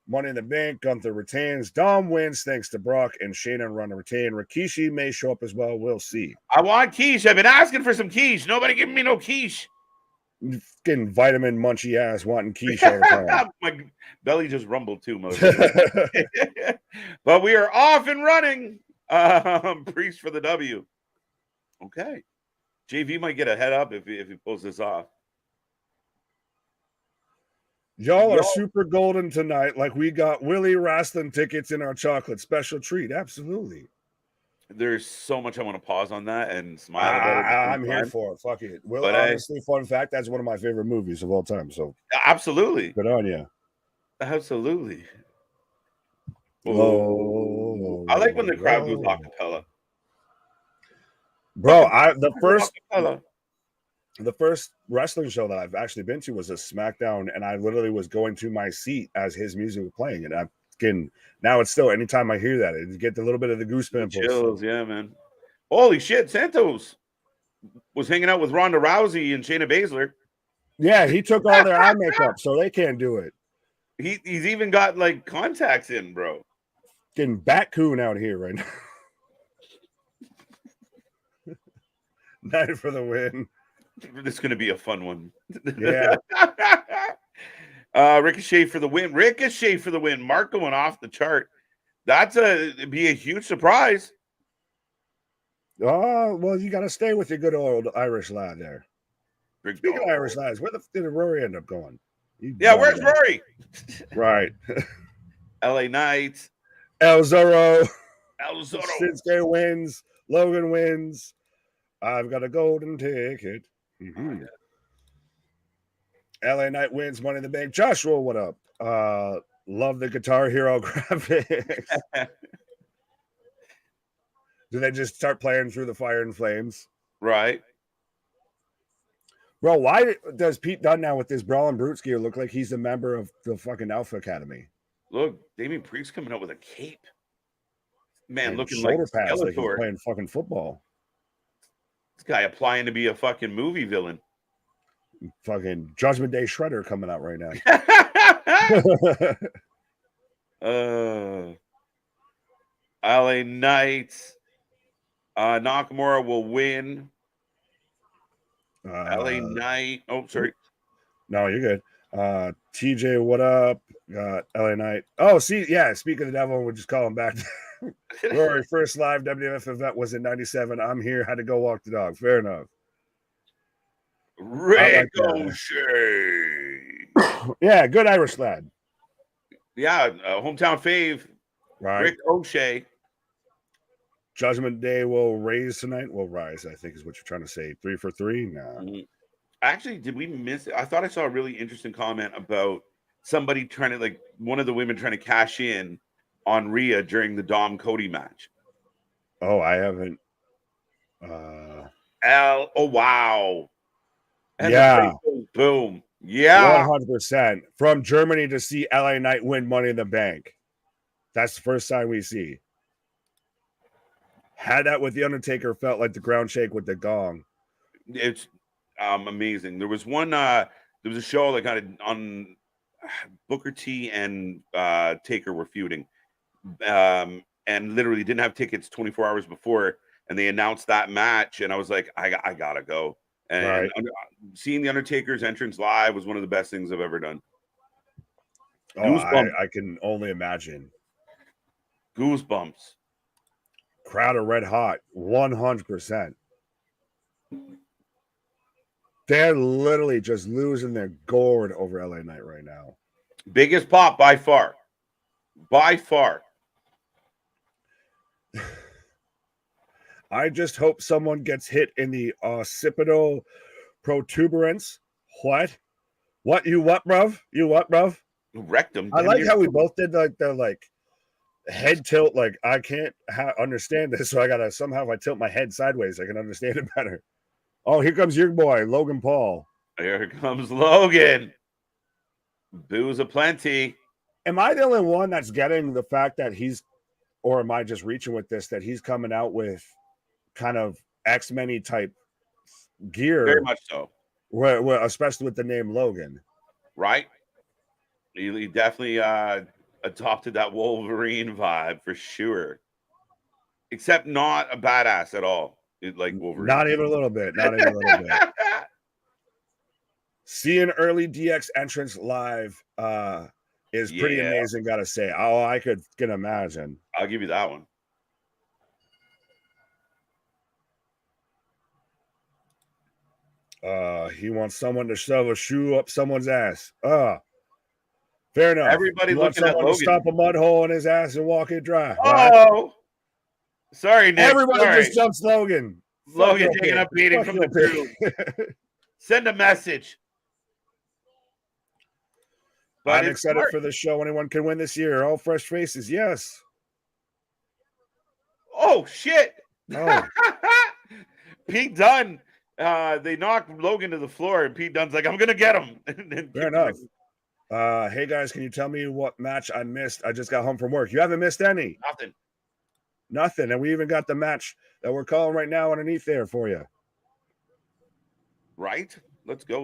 [SPEAKER 2] Money in the Bank. Gunther retains. Dom wins thanks to Brock, and Shayna and Ronda retain. Rikishi may show up as well. We'll see.
[SPEAKER 1] I want quiche. I've been asking for some quiche. Nobody giving me no quiche.
[SPEAKER 2] Getting vitamin munchy ass wanting quiche all the time.
[SPEAKER 1] My belly just rumbled too, motherfucker. But we are off and running. Priest for the W. Okay. JV might get a head up if he pulls this off.
[SPEAKER 2] Y'all are super golden tonight. Like we got Willie Wrasslin tickets in our chocolate special treat. Absolutely.
[SPEAKER 1] There's so much I want to pause on that and smile about it.
[SPEAKER 2] I'm here for it. Fuck it. Well, honestly, fun fact, that's one of my favorite movies of all time. So
[SPEAKER 1] absolutely.
[SPEAKER 2] Good on you.
[SPEAKER 1] Absolutely.
[SPEAKER 2] Oh,
[SPEAKER 1] I like when the crowd goes acapella.
[SPEAKER 2] Bro, the first wrestling show that I've actually been to was a SmackDown, and I literally was going to my seat as his music was playing, and I'm getting now. It's still anytime I hear that, it gets a little bit of the goosebumps.
[SPEAKER 1] Chills, yeah, man. Holy shit, Santos was hanging out with Ronda Rousey and Shayna Baszler.
[SPEAKER 2] Yeah, he took all their eye makeup, so they can't do it.
[SPEAKER 1] He's even got like contacts in, bro.
[SPEAKER 2] Getting Batcoon out here right now. Night for the win.
[SPEAKER 1] This is going to be a fun one.
[SPEAKER 2] Yeah.
[SPEAKER 1] Ricochet for the win. Ricochet for the win. Mark going off the chart. It'd be a huge surprise.
[SPEAKER 2] Oh, well, you got to stay with your good old Irish lad there. Speaking of Irish lads, where the did Rory end up going?
[SPEAKER 1] Where's Rory?
[SPEAKER 2] Right.
[SPEAKER 1] LA Knight.
[SPEAKER 2] El Zorro.
[SPEAKER 1] Shinsuke
[SPEAKER 2] wins. Logan wins. I've got a golden ticket. Mm-hmm. LA Knight wins Money in the Bank. Joshua, what up? Love the Guitar Hero graphics. Do they just start playing Through the Fire and Flames?
[SPEAKER 1] Right.
[SPEAKER 2] Bro, why does Pete Dunne now with this Brawling Brutes gear look like he's a member of the fucking Alpha Academy?
[SPEAKER 1] Look, Damian Priest coming out with a cape. Man,
[SPEAKER 2] and
[SPEAKER 1] looking
[SPEAKER 2] shoulder
[SPEAKER 1] like
[SPEAKER 2] pads like he's playing fucking football.
[SPEAKER 1] This guy applying to be a fucking movie villain.
[SPEAKER 2] Fucking Judgment Day Shredder coming out right now.
[SPEAKER 1] LA Knight. Nakamura will win. LA Knight. Oh, sorry.
[SPEAKER 2] No, you're good. TJ, what up? Got LA Knight. Oh, see, yeah. Speak of the devil, we'll just call him back. Rory, first live WWF event was in '97. I'm here. Had to go walk the dog. Fair enough.
[SPEAKER 1] Ricochet.
[SPEAKER 2] Yeah, good Irish lad.
[SPEAKER 1] Yeah, hometown fave.
[SPEAKER 2] Right.
[SPEAKER 1] Rick O'Shea.
[SPEAKER 2] Judgment Day will rise tonight. Will rise, I think is what you're trying to say. 3 for 3? Nah.
[SPEAKER 1] Actually, did we miss it? I thought I saw a really interesting comment about somebody trying to, like, one of the women trying to cash in on Rhea during the Dom Cody match.
[SPEAKER 2] Oh, I haven't.
[SPEAKER 1] Oh, wow. And
[SPEAKER 2] yeah.
[SPEAKER 1] Boom. Yeah.
[SPEAKER 2] 100%. From Germany to see LA Knight win Money in the Bank. That's the first time we see. Had that with The Undertaker felt like the ground shake with the gong.
[SPEAKER 1] It's amazing. There was one, there was a show that kind of on Booker T and Taker were feuding. And literally didn't have tickets 24 hours before. And they announced that match. And I was like, I gotta go. And
[SPEAKER 2] right.
[SPEAKER 1] Seeing The Undertaker's entrance live was one of the best things I've ever done.
[SPEAKER 2] Oh, I can only imagine.
[SPEAKER 1] Goosebumps.
[SPEAKER 2] Crowd are red hot. 100%. They're literally just losing their gourd over LA Knight right now.
[SPEAKER 1] Biggest pop by far. By far.
[SPEAKER 2] I just hope someone gets hit in the occipital protuberance. What? You what, bruv? You what, bruv?
[SPEAKER 1] Rectum.
[SPEAKER 2] I like how we both did like the head tilt. Like I can't understand this, so I gotta somehow if I tilt my head sideways, I can understand it better. Oh, here comes your boy, Logan Paul.
[SPEAKER 1] Here comes Logan. Booze aplenty.
[SPEAKER 2] Am I the only one that's getting the fact that he's, or am I just reaching with this, that he's coming out with kind of X-Men type gear?
[SPEAKER 1] Very much so.
[SPEAKER 2] Especially with the name Logan.
[SPEAKER 1] Right? He definitely adopted that Wolverine vibe for sure. Except not a badass at all. Like Wolverine.
[SPEAKER 2] Not even a little bit. Not even a little bit. Seeing early DX entrance live is pretty amazing, gotta say. Oh, I can imagine.
[SPEAKER 1] I'll give you that one.
[SPEAKER 2] He wants someone to shove a shoe up someone's ass. Fair enough.
[SPEAKER 1] Everybody looking at
[SPEAKER 2] Logan.
[SPEAKER 1] Logan.
[SPEAKER 2] Stop a mud hole in his ass and walk it dry.
[SPEAKER 1] Oh,
[SPEAKER 2] right?
[SPEAKER 1] Sorry, Nick.
[SPEAKER 2] Everybody just jumps Logan.
[SPEAKER 1] Logan taking a beating from the crew. Send a message.
[SPEAKER 2] But I'm excited for the show. Anyone can win this year. All fresh faces. Yes.
[SPEAKER 1] Oh, shit.
[SPEAKER 2] Oh.
[SPEAKER 1] Pete Dunne. They knocked Logan to the floor, and Pete Dunne's like, I'm going to get him.
[SPEAKER 2] Fair enough. Hey, guys, can you tell me what match I missed? I just got home from work. You haven't missed any. Nothing. And we even got the match that we're calling right now underneath there for you.
[SPEAKER 1] Right? Let's go.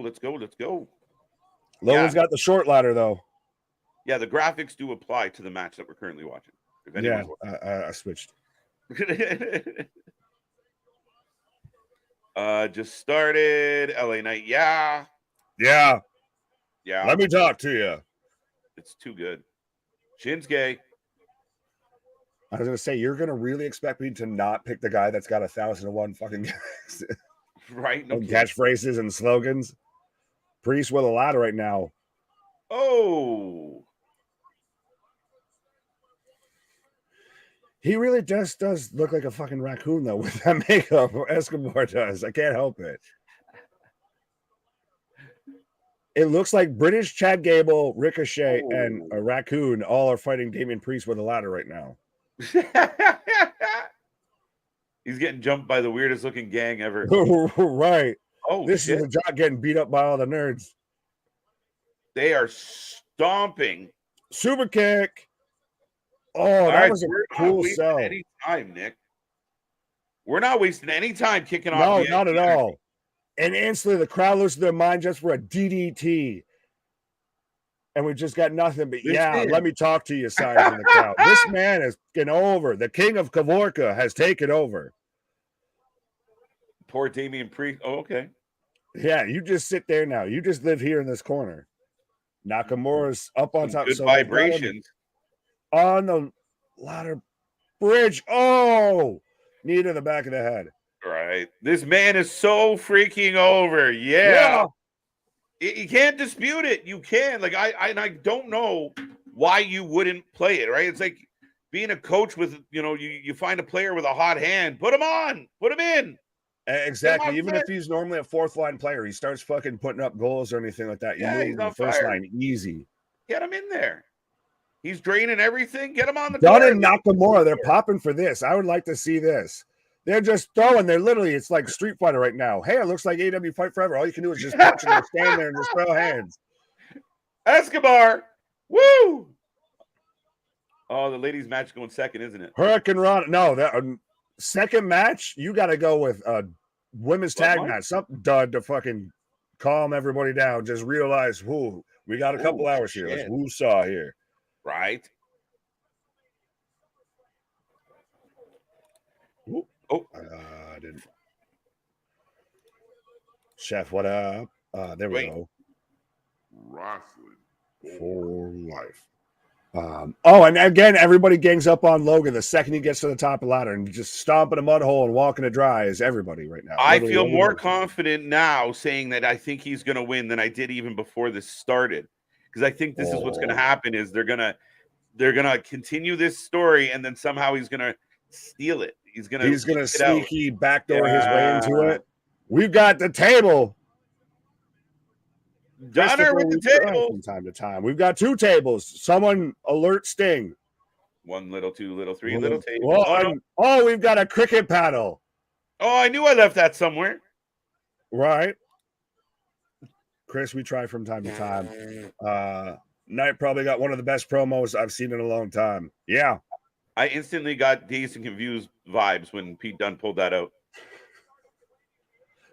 [SPEAKER 2] Logan's got the short ladder, though.
[SPEAKER 1] Yeah, the graphics do apply to the match that we're currently watching.
[SPEAKER 2] I switched.
[SPEAKER 1] Just started. LA Knight. Yeah.
[SPEAKER 2] Let me talk to you.
[SPEAKER 1] It's too good. Shinsuke.
[SPEAKER 2] I was going to say, you're going to really expect me to not pick the guy that's got 1,001 fucking
[SPEAKER 1] right? No
[SPEAKER 2] catchphrases and slogans. Priest with a ladder right now.
[SPEAKER 1] Oh.
[SPEAKER 2] He really just does look like a fucking raccoon, though, with that makeup. Escobar does. I can't help it. It looks like British Chad Gable, Ricochet, and a raccoon all are fighting Damian Priest with a ladder right now.
[SPEAKER 1] He's getting jumped by the weirdest looking gang ever.
[SPEAKER 2] Right.
[SPEAKER 1] Oh,
[SPEAKER 2] this is the job getting beat up by all the nerds.
[SPEAKER 1] They are stomping.
[SPEAKER 2] Super kick. Oh, that was a cool sell.
[SPEAKER 1] Any time, Nick. We're not wasting any time kicking off.
[SPEAKER 2] No, not at all. And instantly the crowd loses their mind just for a DDT. And we just got nothing but, let me talk to you signs in the crowd. This man is getting over. The king of Kavorka has taken over.
[SPEAKER 1] Poor Damian Priest. Oh, okay.
[SPEAKER 2] Yeah, you just sit there now. You just live here in this corner. Nakamura's up on top.
[SPEAKER 1] Good vibrations.
[SPEAKER 2] On the ladder bridge. Oh, knee to the back of the head.
[SPEAKER 1] Right. This man is so freaking over. Yeah. You can't dispute it. You can. Like I don't know why you wouldn't play it, right? It's like being a coach with, you find a player with a hot hand, put him on, put him in.
[SPEAKER 2] Exactly. Even if he's normally a fourth line player, he starts fucking putting up goals or anything like that. You move the first line easy.
[SPEAKER 1] Get him in there. He's draining everything. Get him on the
[SPEAKER 2] Dunn and Nakamura, they're popping for this. I would like to see this. They're just throwing. It's like Street Fighter right now. Hey, it looks like AW Fight Forever. All you can do is just punch and stand there and just throw hands.
[SPEAKER 1] Escobar. Woo! Oh, the ladies' match going second, isn't it?
[SPEAKER 2] Hurricane Ron. No, that second match, you got to go with women's tag match. Something dud to fucking calm everybody down. Just realize, we got a couple hours here. Let's woo-saw here.
[SPEAKER 1] Right.
[SPEAKER 2] I didn't. Chef, what up? There we go.
[SPEAKER 3] Wrasslin
[SPEAKER 2] for life. And again, everybody gangs up on Logan the second he gets to the top of the ladder and just stomping a mud hole and walking it dry is everybody right now.
[SPEAKER 1] I feel more confident now saying that I think he's going to win than I did even before this started, because I think this is what's going to happen is they're going to continue this story and then somehow he's going to steal it. He's going to
[SPEAKER 2] sneaky backdoor his way into it. We've got the table.
[SPEAKER 1] Donner with the table
[SPEAKER 2] from time to time. We've got two tables. Someone alert Sting.
[SPEAKER 1] 1 little, 2 little, 3 little tables.
[SPEAKER 2] Well, we've got a cricket paddle.
[SPEAKER 1] Oh, I knew I left that somewhere.
[SPEAKER 2] Right. Chris, we try from time to time. Knight probably got one of the best promos I've seen in a long time. Yeah.
[SPEAKER 1] I instantly got Dazed and Confused vibes when Pete Dunne pulled that out.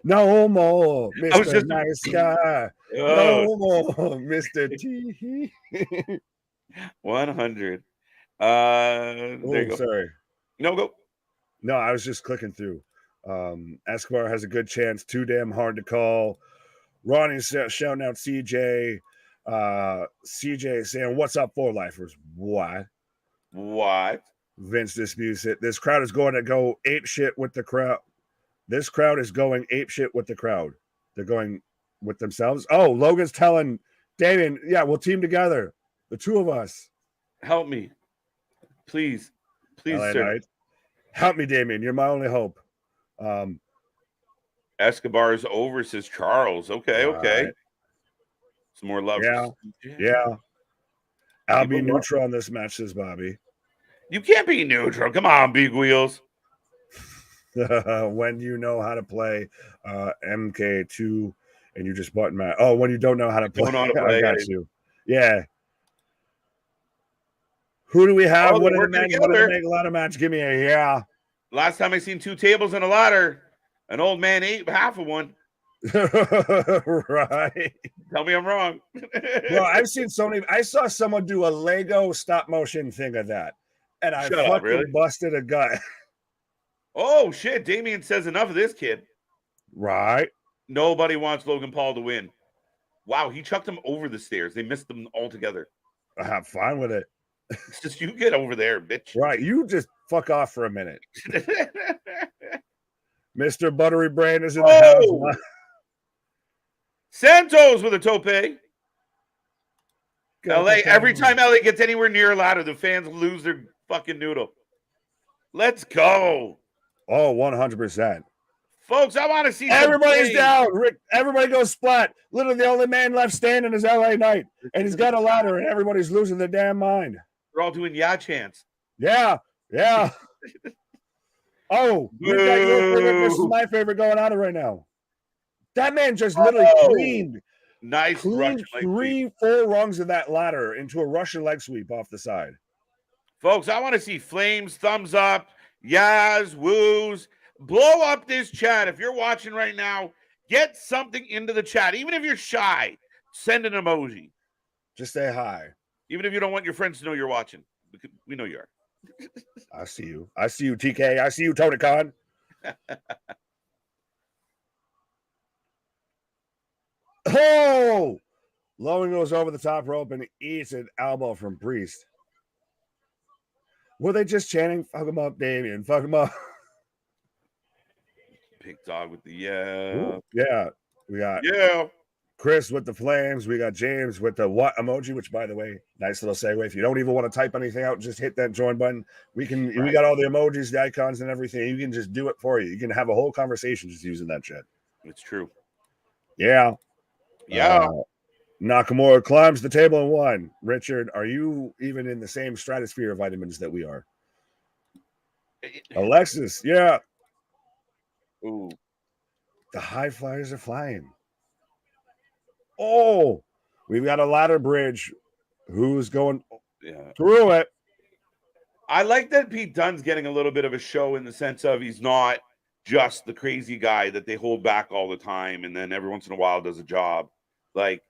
[SPEAKER 2] No more,
[SPEAKER 1] I was
[SPEAKER 2] Mr.
[SPEAKER 1] just-
[SPEAKER 2] Nice Guy. No more, Mr. T.
[SPEAKER 1] 100. There you go.
[SPEAKER 2] Sorry.
[SPEAKER 1] No, go.
[SPEAKER 2] No, I was just clicking through. Escobar has a good chance. Too damn hard to call. Ronnie's shouting out CJ. CJ saying, "What's up, 4-lifers?" What? Vince disputes it. This crowd is going to go ape shit with the crowd. This crowd is going ape shit with the crowd. They're going with themselves. Oh, Logan's telling Damien, yeah, we'll team together. The two of us.
[SPEAKER 1] Help me. Please, sir.
[SPEAKER 2] Knight. Help me, Damien. You're my only hope.
[SPEAKER 1] Escobar's over, says Charles. Okay.
[SPEAKER 2] Right.
[SPEAKER 1] Some more love.
[SPEAKER 2] Yeah. I'll be neutral on this match, says Bobby.
[SPEAKER 1] You can't be neutral. Come on, big wheels.
[SPEAKER 2] When you know how to play MK2 and you just button match. Oh, when you don't know how to play. I got you. Yeah. Who do we have? What are the match? What do they make a lot of match? Give me a yeah.
[SPEAKER 1] Last time I seen 2 tables and a ladder, an old man ate half of one.
[SPEAKER 2] Right.
[SPEAKER 1] Tell me I'm wrong.
[SPEAKER 2] Well, I've seen so many. I saw someone do a Lego stop motion thing of that, and I fucking busted a gut.
[SPEAKER 1] Oh shit! Damien says enough of this kid.
[SPEAKER 2] Right.
[SPEAKER 1] Nobody wants Logan Paul to win. Wow, he chucked him over the stairs. They missed them altogether.
[SPEAKER 2] I have fun with it.
[SPEAKER 1] It's just you get over there, bitch.
[SPEAKER 2] Right. You just fuck off for a minute. Mr. Buttery Brain is in the house.
[SPEAKER 1] Santos with a tope. LA, every time LA gets anywhere near a ladder, the fans lose their fucking noodle. Let's go.
[SPEAKER 2] Oh, 100%.
[SPEAKER 1] Folks, I want to see
[SPEAKER 2] everybody's down. Rick, everybody goes splat. Literally, the only man left standing is LA Knight. And he's got a ladder, and everybody's losing their damn mind.
[SPEAKER 1] We're all doing yeah chants.
[SPEAKER 2] Yeah. Oh, you got your favorite versus my favorite going on right now. That man just literally cleaned.
[SPEAKER 1] Nice.
[SPEAKER 2] Cleaned 3 full rungs of that ladder into a Russian leg sweep off the side.
[SPEAKER 1] Folks, I want to see flames, thumbs up, yas, woos. Blow up this chat. If you're watching right now, get something into the chat. Even if you're shy, send an emoji.
[SPEAKER 2] Just say hi.
[SPEAKER 1] Even if you don't want your friends to know you're watching. We know you are.
[SPEAKER 2] I see you. I see you, TK. I see you, Tony Khan. Oh! Logan goes over the top rope and eats an elbow from Priest. Were they just chanting, fuck him up, Damien, fuck him up?
[SPEAKER 1] Big dog with the yeah. Ooh,
[SPEAKER 2] yeah. We got Chris with the flames. We got James with the what emoji, which, by the way, nice little segue. If you don't even want to type anything out, just hit that join button. We got all the emojis, the icons, and everything. You can just do it for you. You can have a whole conversation just using that shit.
[SPEAKER 1] It's true.
[SPEAKER 2] Yeah. Nakamura climbs the table and won. Richard, are you even in the same stratosphere of vitamins that we are? Alexis, yeah.
[SPEAKER 1] Ooh.
[SPEAKER 2] The high flyers are flying. Oh, we've got a ladder bridge. Who's going through it?
[SPEAKER 1] I like that Pete Dunne's getting a little bit of a show in the sense of he's not just the crazy guy that they hold back all the time and then every once in a while does a job. Like,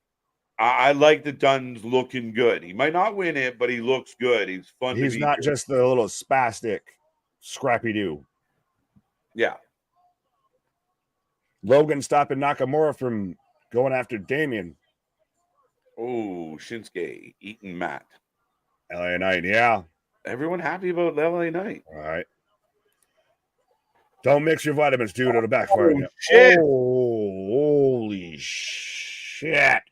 [SPEAKER 1] I like that Dunne's looking good. He might not win it, but he looks good. He's fun.
[SPEAKER 2] He's not just the little spastic Scrappy-Doo.
[SPEAKER 1] Yeah.
[SPEAKER 2] Logan stopping Nakamura from going after Damien.
[SPEAKER 1] Oh, Shinsuke eating Matt.
[SPEAKER 2] LA Knight, yeah.
[SPEAKER 1] Everyone happy about LA Knight.
[SPEAKER 2] All right. Don't mix your vitamins, dude. It'll backfire.
[SPEAKER 1] Oh, shit.
[SPEAKER 2] Oh, holy shit.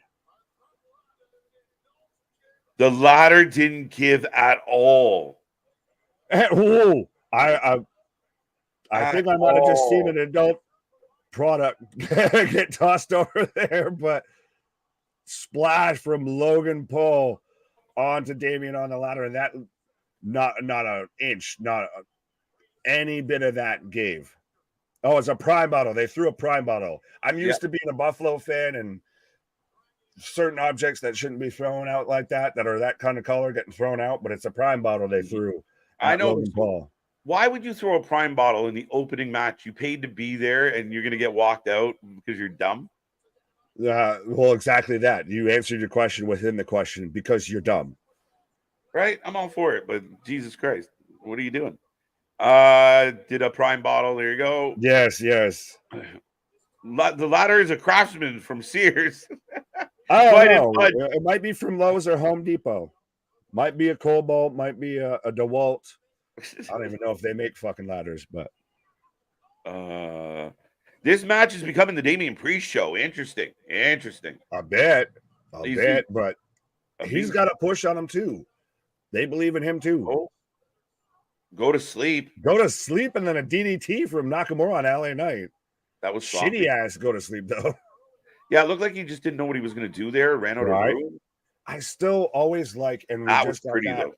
[SPEAKER 1] The ladder didn't give at all.
[SPEAKER 2] Whoa. I think I might have just seen an adult product get tossed over there, but splash from Logan Paul onto Damien on the ladder, and Not an inch, any bit of that gave. Oh, it's a prime bottle. They threw a prime bottle. I'm used to being a Buffalo fan and certain objects that shouldn't be thrown out like that are that kind of color getting thrown out, but it's a prime bottle they threw
[SPEAKER 1] I
[SPEAKER 2] at
[SPEAKER 1] know.
[SPEAKER 2] Logan Paul.
[SPEAKER 1] Why would you throw a prime bottle in the opening match? You paid to be there and you're going to get walked out because you're dumb?
[SPEAKER 2] Well, exactly that. You answered your question within the question because you're dumb.
[SPEAKER 1] Right? I'm all for it, but Jesus Christ, what are you doing? Did a prime bottle. There you go.
[SPEAKER 2] Yes.
[SPEAKER 1] The ladder is a Craftsman from Sears.
[SPEAKER 2] I don't know. It might be from Lowe's or Home Depot. Might be a Cobalt. Might be a DeWalt. I don't even know if they make fucking ladders, but
[SPEAKER 1] this match is becoming the Damian Priest show. Interesting.
[SPEAKER 2] I bet, but he's got a push on him too. They believe in him too.
[SPEAKER 1] Go to sleep,
[SPEAKER 2] and then a DDT from Nakamura on LA Knight.
[SPEAKER 1] That was
[SPEAKER 2] shitty ass. Go to sleep though.
[SPEAKER 1] Yeah, it looked like he just didn't know what he was going to do there. Ran out of room.
[SPEAKER 2] I still always like, and
[SPEAKER 1] that was pretty though.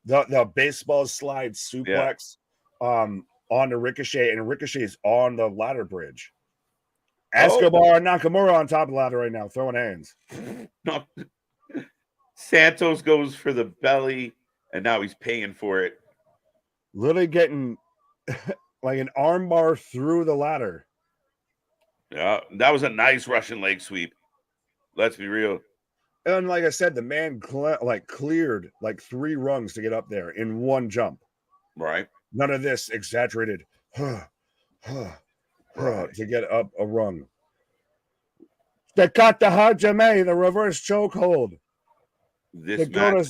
[SPEAKER 2] The baseball slide suplex on the Ricochet, and Ricochet's on the ladder bridge. Escobar and Nakamura on top of the ladder right now, throwing hands.
[SPEAKER 1] Santos goes for the belly, and now he's paying for it.
[SPEAKER 2] Literally getting like an arm bar through the ladder.
[SPEAKER 1] Yeah, that was a nice Russian leg sweep. Let's be real.
[SPEAKER 2] And like I said, the man cleared like 3 rungs to get up there in one jump.
[SPEAKER 1] Right.
[SPEAKER 2] None of this exaggerated to get up a rung. They got the Hajime, the reverse chokehold.
[SPEAKER 1] This match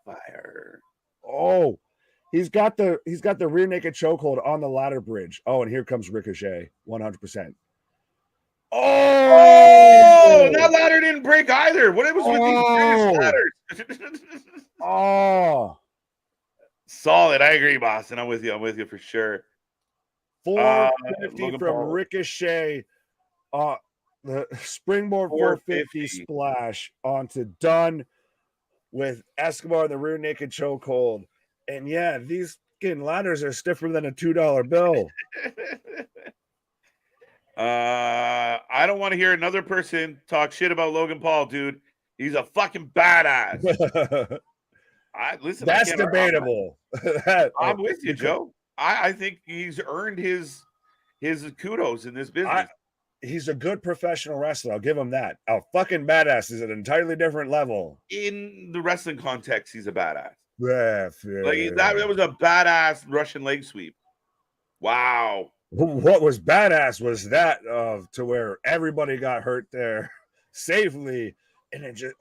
[SPEAKER 1] fire.
[SPEAKER 2] Oh, he's got the rear naked chokehold on the ladder bridge. Oh, and here comes Ricochet, 100%.
[SPEAKER 1] Oh, that ladder didn't break either. What it was with these British ladders? Solid. I agree, Boston. I'm with you for sure.
[SPEAKER 2] 450 from Ricochet. The springboard 450 splash onto Dunn with Escobar, the rear naked chokehold. And yeah, these fucking ladders are stiffer than a $2 bill.
[SPEAKER 1] I don't want to hear another person talk shit about Logan Paul, dude. He's a fucking badass. Listen,
[SPEAKER 2] that's debatable.
[SPEAKER 1] I'm with you, Joe. I think he's earned his kudos in this business.
[SPEAKER 2] He's a good professional wrestler. I'll give him that. A fucking badass is an entirely different level.
[SPEAKER 1] In the wrestling context, he's a badass.
[SPEAKER 2] Yeah.
[SPEAKER 1] Like that was a badass Russian leg sweep. Wow.
[SPEAKER 2] What was badass was that to where everybody got hurt there safely, and it just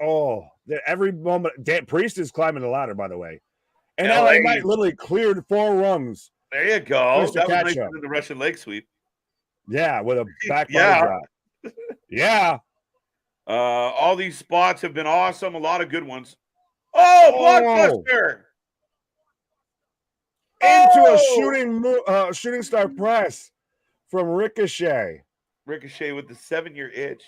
[SPEAKER 2] every moment. Priest is climbing the ladder, by the way, and LA Knight literally cleared 4 rungs.
[SPEAKER 1] There you go. That was nicer than the Russian leg sweep.
[SPEAKER 2] Yeah, with a back drop. Yeah.
[SPEAKER 1] All these spots have been awesome. A lot of good ones. Blockbuster.
[SPEAKER 2] Into a shooting star press from Ricochet.
[SPEAKER 1] Ricochet with the 7-year itch.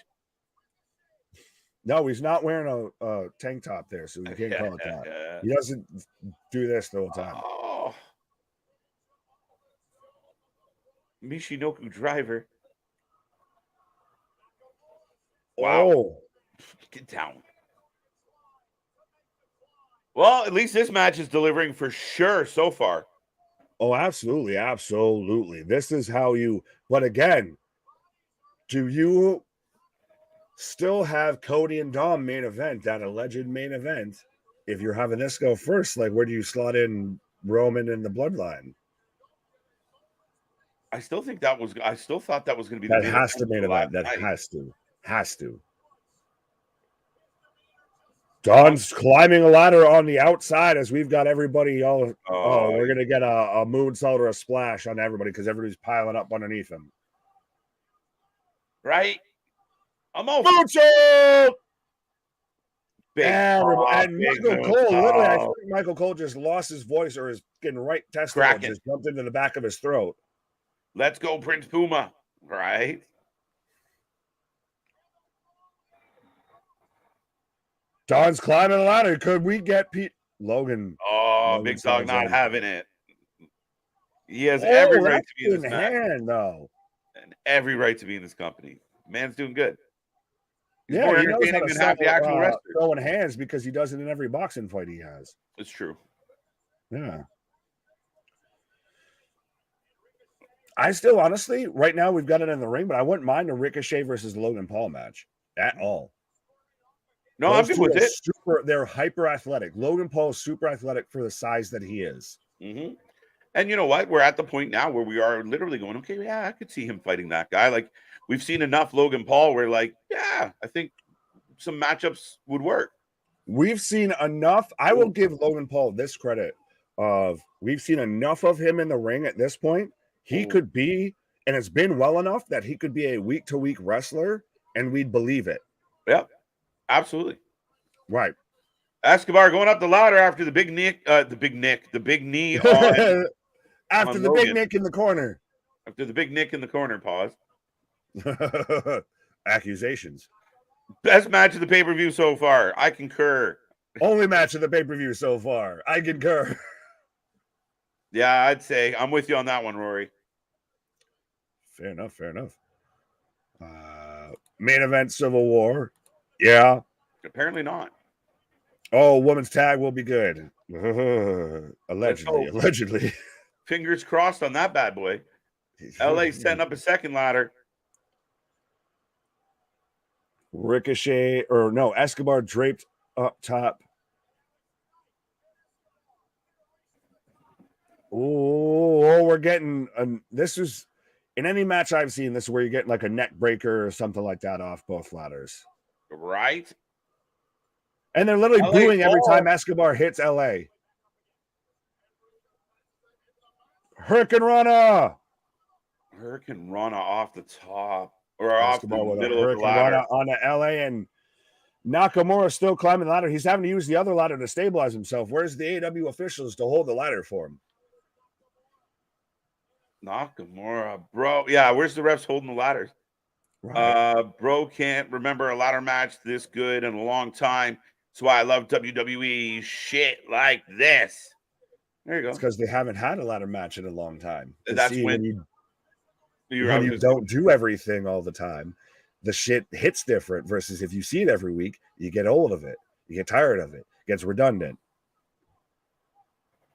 [SPEAKER 2] No, he's not wearing a tank top there, so we can't call it that. He doesn't do this the whole time.
[SPEAKER 1] Michinoku driver.
[SPEAKER 2] Wow.
[SPEAKER 1] Get down. Well, at least this match is delivering for sure so far.
[SPEAKER 2] Oh, absolutely. Absolutely. This is how but again, do you still have Cody and Dom main event, that alleged main event? If you're having this go first, like where do you slot in Roman and the Bloodline?
[SPEAKER 1] I still thought that was going to be
[SPEAKER 2] that has to main event. That has to. Don's climbing a ladder on the outside as we've got everybody all. We're gonna get a moonsault or a splash on everybody because everybody's piling up underneath him.
[SPEAKER 1] Right? I'm all
[SPEAKER 2] moonsault.
[SPEAKER 1] And
[SPEAKER 2] Michael Cole, literally, I think Michael Cole just lost his voice or his getting right testicle just jumped into the back of his throat.
[SPEAKER 1] Let's go, Prince Puma. Right?
[SPEAKER 2] Don's climbing the ladder. Could we get Pete? Logan.
[SPEAKER 1] Oh,
[SPEAKER 2] Logan
[SPEAKER 1] Big Dog
[SPEAKER 2] sounds
[SPEAKER 1] not
[SPEAKER 2] like-
[SPEAKER 1] having it. He has every right
[SPEAKER 2] that's
[SPEAKER 1] to be in
[SPEAKER 2] in
[SPEAKER 1] this match.
[SPEAKER 2] hand, though.
[SPEAKER 1] And every right to be in this company. Man's doing good. He's
[SPEAKER 2] Yeah,
[SPEAKER 1] more
[SPEAKER 2] he knows how
[SPEAKER 1] entertaining
[SPEAKER 2] to
[SPEAKER 1] than half the actual wrestlers.
[SPEAKER 2] throwing hands because he does it in every boxing fight he has.
[SPEAKER 1] It's true.
[SPEAKER 2] Yeah. I still, honestly, right now we've got it in the ring, but I wouldn't mind a Ricochet versus Logan Paul match at all.
[SPEAKER 1] No, I'm good with it.
[SPEAKER 2] They're hyper athletic. Logan Paul is super athletic for the size that he is.
[SPEAKER 1] Mm-hmm. And you know what? We're at the point now where we are literally going, okay, yeah, I could see him fighting that guy. Like, we've seen enough Logan Paul where, like, yeah, I think some matchups would work.
[SPEAKER 2] We've seen enough. I will give Logan Paul this credit of we've seen enough of him in the ring at this point. He could be, and it's been well enough that he could be a week-to-week wrestler, and we'd believe it.
[SPEAKER 1] Yep, absolutely.
[SPEAKER 2] Right.
[SPEAKER 1] Escobar going up the ladder after the big knee on
[SPEAKER 2] after the
[SPEAKER 1] Logan.
[SPEAKER 2] big Nick in the corner.
[SPEAKER 1] After the big Nick in the corner, pause.
[SPEAKER 2] Accusations.
[SPEAKER 1] Best match of the pay-per-view so far. I concur.
[SPEAKER 2] Only match of the pay-per-view so far. I concur.
[SPEAKER 1] Yeah, I'd say I'm with you on that one, Rory.
[SPEAKER 2] Fair enough. Fair enough. Main event Civil War. Yeah.
[SPEAKER 1] Apparently not.
[SPEAKER 2] Oh, women's tag will be good. Allegedly.
[SPEAKER 1] Fingers crossed on that bad boy. LA setting up a second ladder.
[SPEAKER 2] Ricochet, or no, Escobar draped up top. Oh, we're getting this is in any match I've seen. This is where you're getting like a neck breaker or something like that off both ladders,
[SPEAKER 1] right?
[SPEAKER 2] And they're literally
[SPEAKER 1] LA
[SPEAKER 2] booing every
[SPEAKER 1] Paul.
[SPEAKER 2] time Escobar hits LA. Hurricane Rana
[SPEAKER 1] off the top or off
[SPEAKER 2] Escobar
[SPEAKER 1] the
[SPEAKER 2] with
[SPEAKER 1] middle
[SPEAKER 2] a
[SPEAKER 1] of the
[SPEAKER 2] Hurricane
[SPEAKER 1] ladder.
[SPEAKER 2] Rana on the LA, and Nakamura still climbing the ladder. He's having to use the other ladder to stabilize himself. Where's the AEW officials to hold the ladder for him?
[SPEAKER 1] Nakamura, bro. Yeah, where's the refs holding the ladders?
[SPEAKER 2] Right.
[SPEAKER 1] Bro can't remember a ladder match this good in a long time. That's why I love WWE shit like this. There you go.
[SPEAKER 2] It's because they haven't had a ladder match in a long time.
[SPEAKER 1] That's when
[SPEAKER 2] you don't do everything all the time, the shit hits different versus if you see it every week, you get old of it. You get tired of it. It gets redundant.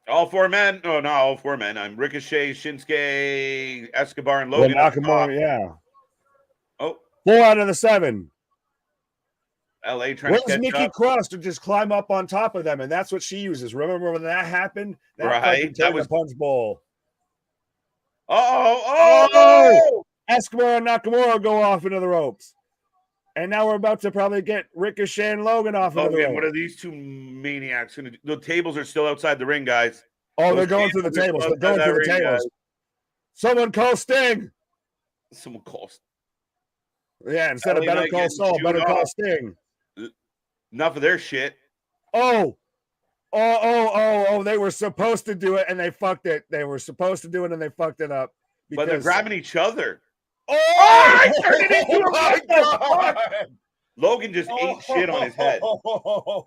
[SPEAKER 1] All four men. Oh, not all four men. I'm Ricochet, Shinsuke, Escobar, and Logan.
[SPEAKER 2] Nakamura, yeah.
[SPEAKER 1] Oh.
[SPEAKER 2] 4 out of the 7.
[SPEAKER 1] LA trying to catch
[SPEAKER 2] Nikki
[SPEAKER 1] up.
[SPEAKER 2] Cross to just climb up on top of them, and that's what she uses. Remember when that happened?
[SPEAKER 1] Right.
[SPEAKER 2] That was a punch bowl.
[SPEAKER 1] Oh!
[SPEAKER 2] Escobar and Nakamura go off into the ropes. And now we're about to probably get Ricochet and Logan off into the ropes.
[SPEAKER 1] What are these two maniacs going to do? The tables are still outside the ring, guys.
[SPEAKER 2] Oh, they're going through the tables. They're going through the tables. Guys. Someone call Sting.
[SPEAKER 1] Someone call Sting.
[SPEAKER 2] Yeah, instead of Better Call Saul, Better Call Sting.
[SPEAKER 1] Enough of their shit.
[SPEAKER 2] Oh, they were supposed to do it and they fucked it. They were supposed to do it and they fucked it up.
[SPEAKER 1] But they're grabbing each other.
[SPEAKER 2] I
[SPEAKER 1] turned it into a Logan just ate shit on his head.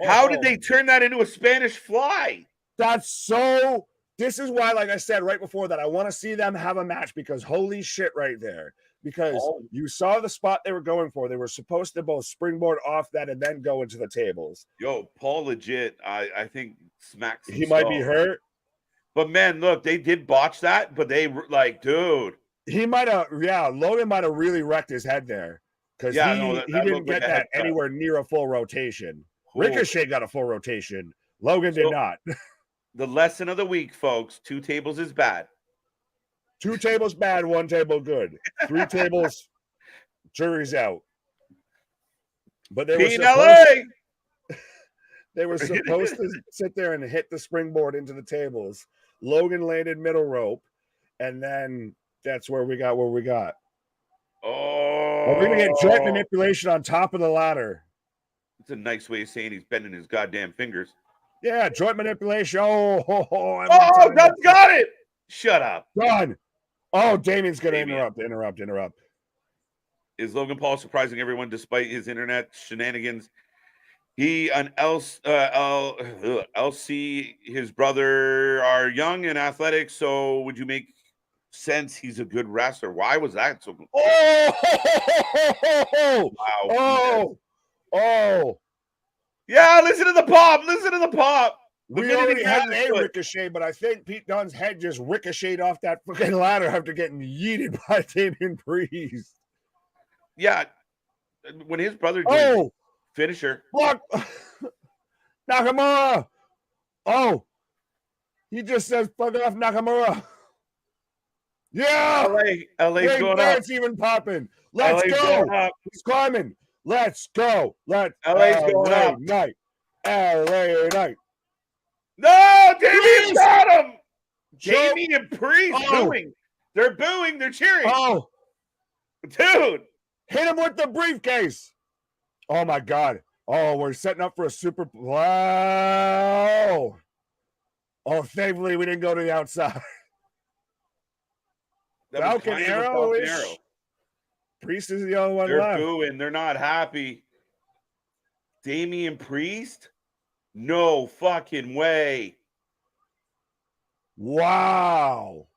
[SPEAKER 1] How did they turn that into a Spanish fly?
[SPEAKER 2] This is why, like I said right before that, I want to see them have a match because holy shit right there. Because you saw the spot they were going for. They were supposed to both springboard off that and then go into the tables.
[SPEAKER 1] Yo, Paul legit, I think smacks.
[SPEAKER 2] He might be hurt.
[SPEAKER 1] But man, look, they did botch that, but they like, dude.
[SPEAKER 2] He might have, Logan might have really wrecked his head there. Because he didn't get that anywhere near a full rotation. Ricochet got a full rotation. Logan did not.
[SPEAKER 1] The lesson of the week, folks, 2 tables is bad.
[SPEAKER 2] 2 tables bad, 1 table good. 3 tables, jury's out. But they were supposed to sit there and hit the springboard into the tables. Logan landed middle rope, and then that's where we got.
[SPEAKER 1] Oh,
[SPEAKER 2] we're gonna get joint manipulation on top of the ladder.
[SPEAKER 1] It's a nice way of saying he's bending his goddamn fingers.
[SPEAKER 2] Yeah, joint manipulation. That's
[SPEAKER 1] got it. Shut up.
[SPEAKER 2] Done. Oh, Damien's going to interrupt.
[SPEAKER 1] Is Logan Paul surprising everyone despite his internet shenanigans? He and LC, his brother, are young and athletic. So would you make sense he's a good wrestler? Why was that so? Wow.
[SPEAKER 2] Oh!
[SPEAKER 1] Yeah, listen to the pop. Listen to the pop.
[SPEAKER 2] We already had a ricochet, but I think Pete Dunne's head just ricocheted off that fucking ladder after getting yeeted by Damian Priest.
[SPEAKER 1] Yeah, when his brother joined finisher.
[SPEAKER 2] Block Nakamura. Oh, he just says fuck off Nakamura. Yeah,
[SPEAKER 1] LA's going up.
[SPEAKER 2] It's even popping. Let's go. He's climbing. Let's go. LA's
[SPEAKER 1] going up.
[SPEAKER 2] Night. LA night.
[SPEAKER 1] No, Damian got him. Damian Priest booing. They're booing. They're cheering.
[SPEAKER 2] Oh,
[SPEAKER 1] dude,
[SPEAKER 2] hit him with the briefcase. Oh my God. Oh, we're setting up for a super. Wow. Oh, thankfully we didn't go to the outside. Falcon Arrow. Priest is the only one left.
[SPEAKER 1] They're booing. They're not happy. Damian Priest? No fucking way.
[SPEAKER 2] Wow.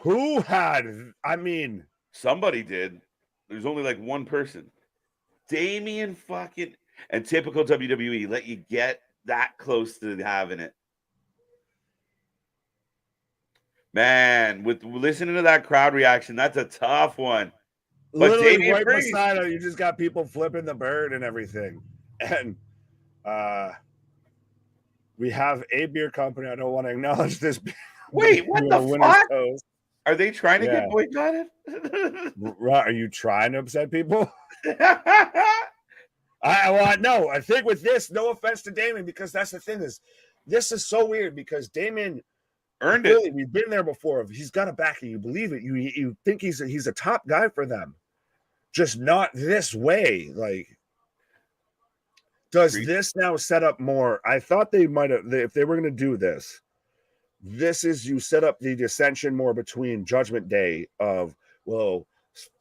[SPEAKER 2] Who had, I mean,
[SPEAKER 1] somebody did. There's only like one person. Damian fucking, and typical WWE, let you get that close to having it. Man, with listening to that crowd reaction, that's a tough one. But
[SPEAKER 2] literally
[SPEAKER 1] Damian
[SPEAKER 2] right
[SPEAKER 1] Priest,
[SPEAKER 2] beside her, you just got people flipping the bird and everything. And we have a beer company. I don't want to acknowledge this.
[SPEAKER 1] Wait, what the fuck? Toast. Are they trying to get boycotted?
[SPEAKER 2] Are you trying to upset people? No, I think with this, no offense to Damian, because that's the thing is, this is so weird because Damian
[SPEAKER 1] earned it.
[SPEAKER 2] We've been there before. He's got a backing. You believe it. You think he's a top guy for them, just not this way. Like, does this now set up more? I thought they might have, if they were going to do this. This is you set up the dissension more between Judgment Day of, well,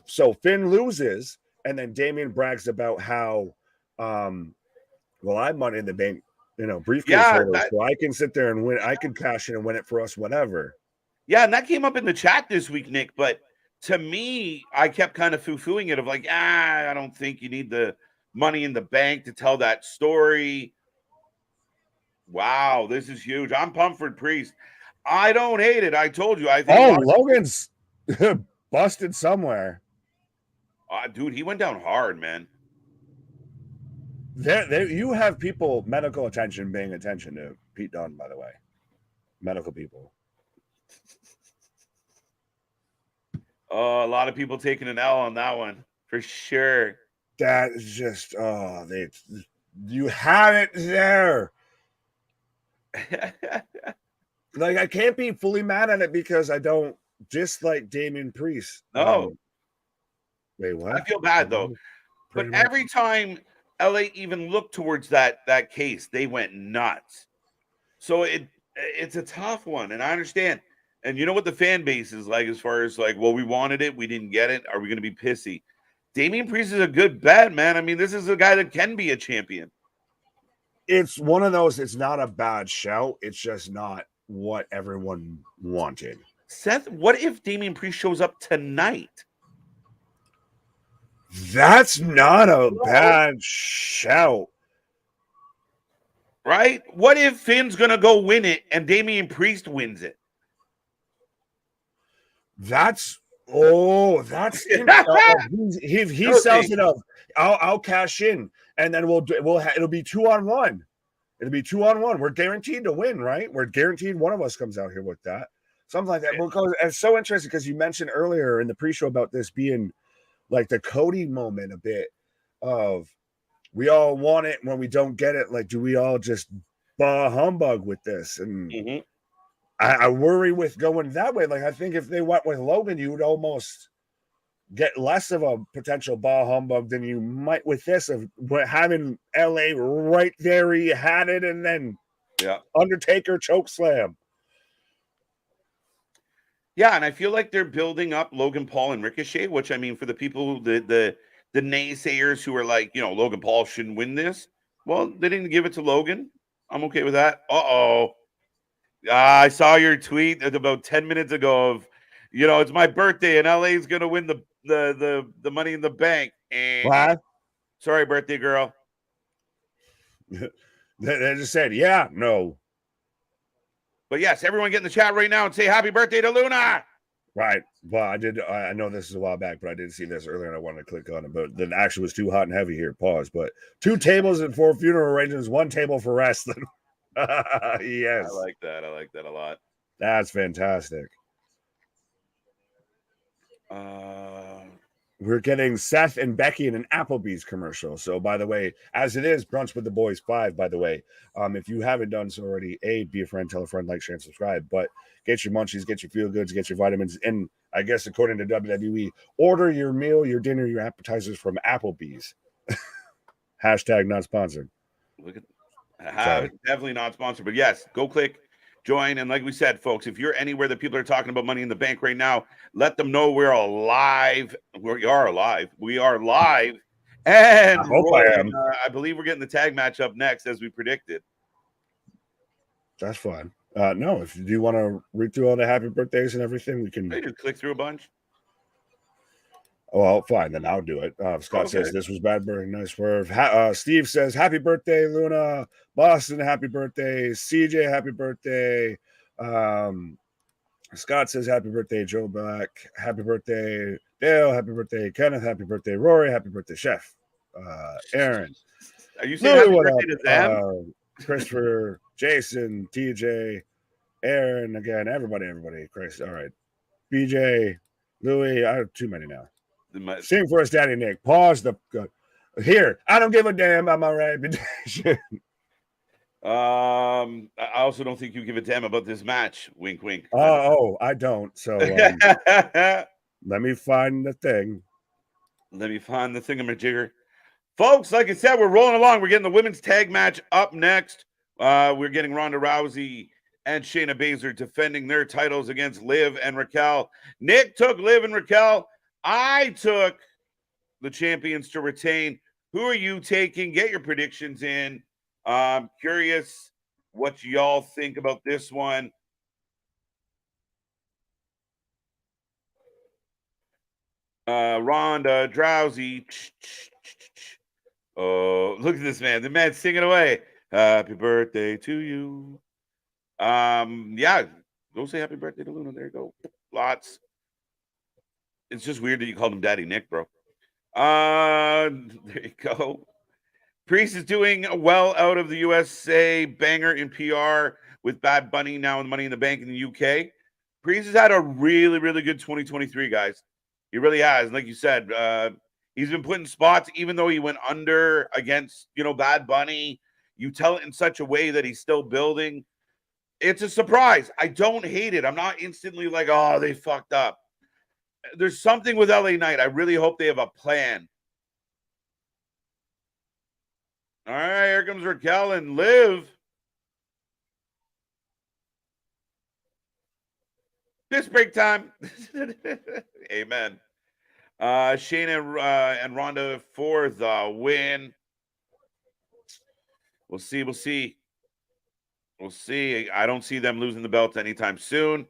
[SPEAKER 2] so Finn loses and then Damian brags about how, I'm Money in the Bank, briefcase holder, so I can sit there and win. I can cash in and win it for us whenever.
[SPEAKER 1] Yeah, and that came up in the chat this week, Nick. But to me, I kept kind of foo-fooing it of like, I don't think you need the Money in the Bank to tell that story. Wow, this is huge. I'm pumped for Priest. I don't hate it. I told you. I think
[SPEAKER 2] Logan's busted somewhere.
[SPEAKER 1] Dude, he went down hard, man.
[SPEAKER 2] There, you have people, medical attention, paying attention to Pete Dunne, by the way. Medical people.
[SPEAKER 1] Oh, a lot of people taking an L on that one, for sure.
[SPEAKER 2] That is just, you have it there. Like, I can't be fully mad at it because I don't dislike Damian Priest.
[SPEAKER 1] No.
[SPEAKER 2] Wait, what?
[SPEAKER 1] I feel bad, though. But every time LA even looked towards that case, they went nuts. So it's a tough one, and I understand. And you know what the fan base is like as far as like, well, we wanted it, we didn't get it. Are we going to be pissy? Damian Priest is a good bet, man. I mean, this is a guy that can be a champion.
[SPEAKER 2] It's one of those, it's not a bad shout. It's just not what everyone wanted.
[SPEAKER 1] Seth, what if Damian Priest shows up tonight?
[SPEAKER 2] That's not a bad shout.
[SPEAKER 1] Right? What if Finn's going to go win it and Damian Priest wins it?
[SPEAKER 2] That's he sells it up. I'll cash in and then it'll be 2-on-1. It'll be 2-on-1. We're guaranteed to win, right? We're guaranteed one of us comes out here with that. Something like that. Because it's so interesting because you mentioned earlier in the pre-show about this being like the Cody moment a bit of we all want it when we don't get it. Like, do we all just bah humbug with this? And I worry with going that way. Like, I think if they went with Logan, you would almost get less of a potential bah humbug than you might with this of having LA right there. You had it, and then Undertaker choke slam. Yeah,
[SPEAKER 1] and I feel like they're building up Logan Paul and Ricochet, which I mean, for the people, the the naysayers who are like, Logan Paul shouldn't win this. Well, they didn't give it to Logan. I'm okay with that. I saw your tweet about 10 minutes ago of, it's my birthday and LA's going to win the Money in the Bank. And
[SPEAKER 2] What?
[SPEAKER 1] sorry, birthday girl.
[SPEAKER 2] They just said, yeah, no.
[SPEAKER 1] But yes, everyone get in the chat right now and say happy birthday to Luna.
[SPEAKER 2] Right. Well, I know this is a while back, but I did see this earlier and I wanted to click on it. But the action was too hot and heavy here. Pause. But 2 tables and 4 funeral arrangements, 1 table for wrestling. Yes.
[SPEAKER 1] I like that. I like that a lot.
[SPEAKER 2] That's fantastic. We're getting Seth and Becky in an Applebee's commercial. So, by the way, as it is Brunch with the Boys 5, by the way, if you haven't done so already, be a friend, tell a friend, like, share, and subscribe. But get your munchies, get your feel goods, get your vitamins. And I guess according to WWE, order your meal, your dinner, your appetizers from Applebee's. Hashtag not sponsored.
[SPEAKER 1] Look at definitely not sponsored. But yes, go click. Join. And like we said, folks, if you're anywhere that people are talking about Money in the Bank right now, let them know we're alive. We are alive. We are live. And
[SPEAKER 2] I hope I am.
[SPEAKER 1] I believe we're getting the tag match up next, as we predicted.
[SPEAKER 2] That's fine. No, if you do want to read through all the happy birthdays and everything, we can.
[SPEAKER 1] I just click through a bunch.
[SPEAKER 2] Well, fine, then I'll do it. Scott says this was bad, very nice swerve. Steve says happy birthday, Luna. Boston, happy birthday. CJ, happy birthday. Scott says happy birthday, Joe Black. Happy birthday, Dale. Happy birthday, Kenneth. Happy birthday, Rory. Happy birthday, Chef. Aaron.
[SPEAKER 1] Are you saying happy birthday to them?
[SPEAKER 2] Christopher, Jason, TJ, Aaron, again, everybody, Chris. All right. BJ, Louie, I have too many now. Sing for us, Daddy Nick. Pause the here. I don't give a damn about my reputation.
[SPEAKER 1] I also don't think you give a damn about this match. Wink, wink.
[SPEAKER 2] I don't. So let me find the thing.
[SPEAKER 1] Let me find the thingamajigger. Folks, like I said, we're rolling along. We're getting the women's tag match up next. We're getting Ronda Rousey and Shayna Baszler defending their titles against Liv and Raquel. Nick took Liv and Raquel. I took the champions to retain. Who are you taking? Get your predictions in. I'm curious what y'all think about this one. Ronda, Rousey. Oh, look at this man. The man's singing away. Happy birthday to you. Yeah, go say happy birthday to Luna. There you go. Lots. It's just weird that you called him Daddy Nick, bro. There you go. Priest is doing well out of the USA. Banger in PR with Bad Bunny now in Money in the Bank in the UK. Priest has had a really, really good 2023, guys. He really has. And like you said, he's been put in spots, even though he went under against, Bad Bunny. You tell it in such a way that he's still building. It's a surprise. I don't hate it. I'm not instantly like, oh, they fucked up. There's something with LA Knight. I really hope they have a plan. All right, here comes Raquel and Liv. Piss break time. Amen. Shayna and Ronda for the win. We'll see. I don't see them losing the belts anytime soon.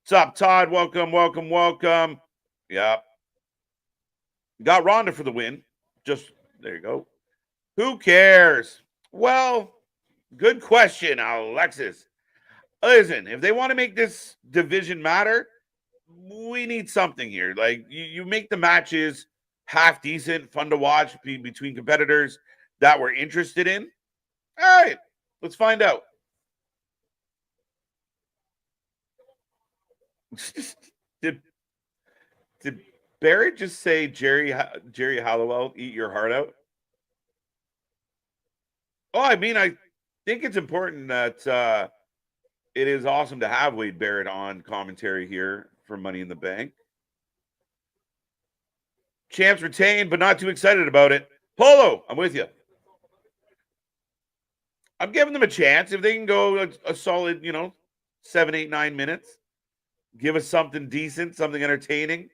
[SPEAKER 1] What's up, Todd? Welcome. Yep. Got Ronda for the win. Just there you go. Who cares? Well, good question, Alexis. Listen, if they want to make this division matter, we need something here. Like you make the matches half decent, fun to watch between competitors that we're interested in. All right, let's find out. Did Barrett just say Jerry Halliwell, eat your heart out? Oh, I mean, I think it's important that it is awesome to have Wade Barrett on commentary here for Money in the Bank. Champs retained, but not too excited about it. Polo, I'm with you. I'm giving them a chance. If they can go a solid, 7, 8, 9 minutes, give us something decent, something entertaining.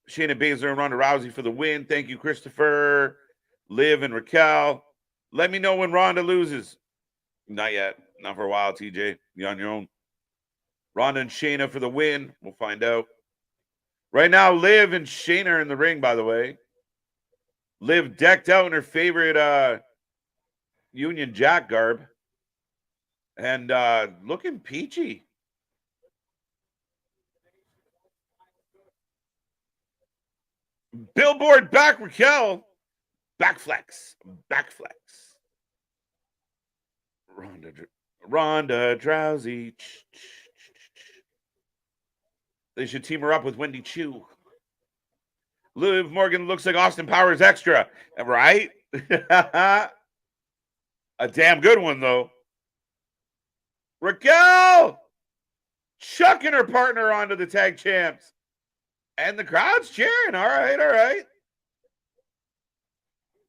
[SPEAKER 1] Shayna Baszler and Ronda Rousey for the win. Thank you, Christopher, Liv, and Raquel. Let me know when Ronda loses. Not yet. Not for a while, TJ. You're on your own. Ronda and Shayna for the win. We'll find out. Right now, Liv and Shayna are in the ring, by the way. Liv decked out in her favorite Union Jack garb. And looking peachy. Billboard back, Raquel. Back flex. Ronda Drowsy. They should team her up with Wendy Chu. Liv Morgan looks like Austin Powers extra. Right? A damn good one, though. Raquel chucking her partner onto the tag champs. And the crowd's cheering. All right.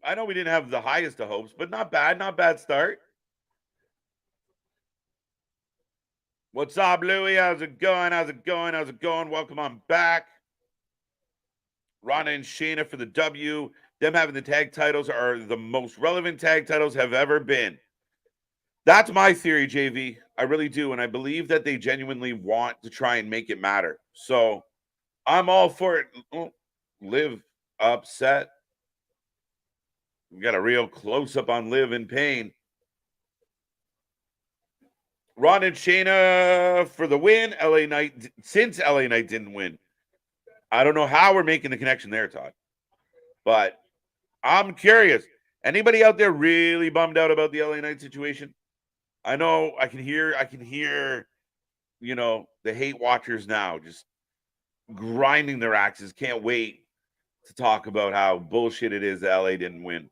[SPEAKER 1] I know we didn't have the highest of hopes, but not bad start. What's up, Louie? How's it going? Welcome on back. Ronda and Shayna for the W. Them having the tag titles are the most relevant tag titles have ever been. That's my theory, JV. I really do, and I believe that they genuinely want to try and make it matter. So I'm all for it. Oh, Liv upset. We got a real close-up on Liv in pain. Ron and Shayna for the win. LA Knight, since LA Knight didn't win. I don't know how we're making the connection there, Todd. But I'm curious. Anybody out there really bummed out about the LA Knight situation? I know I can hear, you know, the hate watchers now just grinding their axes. Can't wait to talk about how bullshit it is that LA didn't win.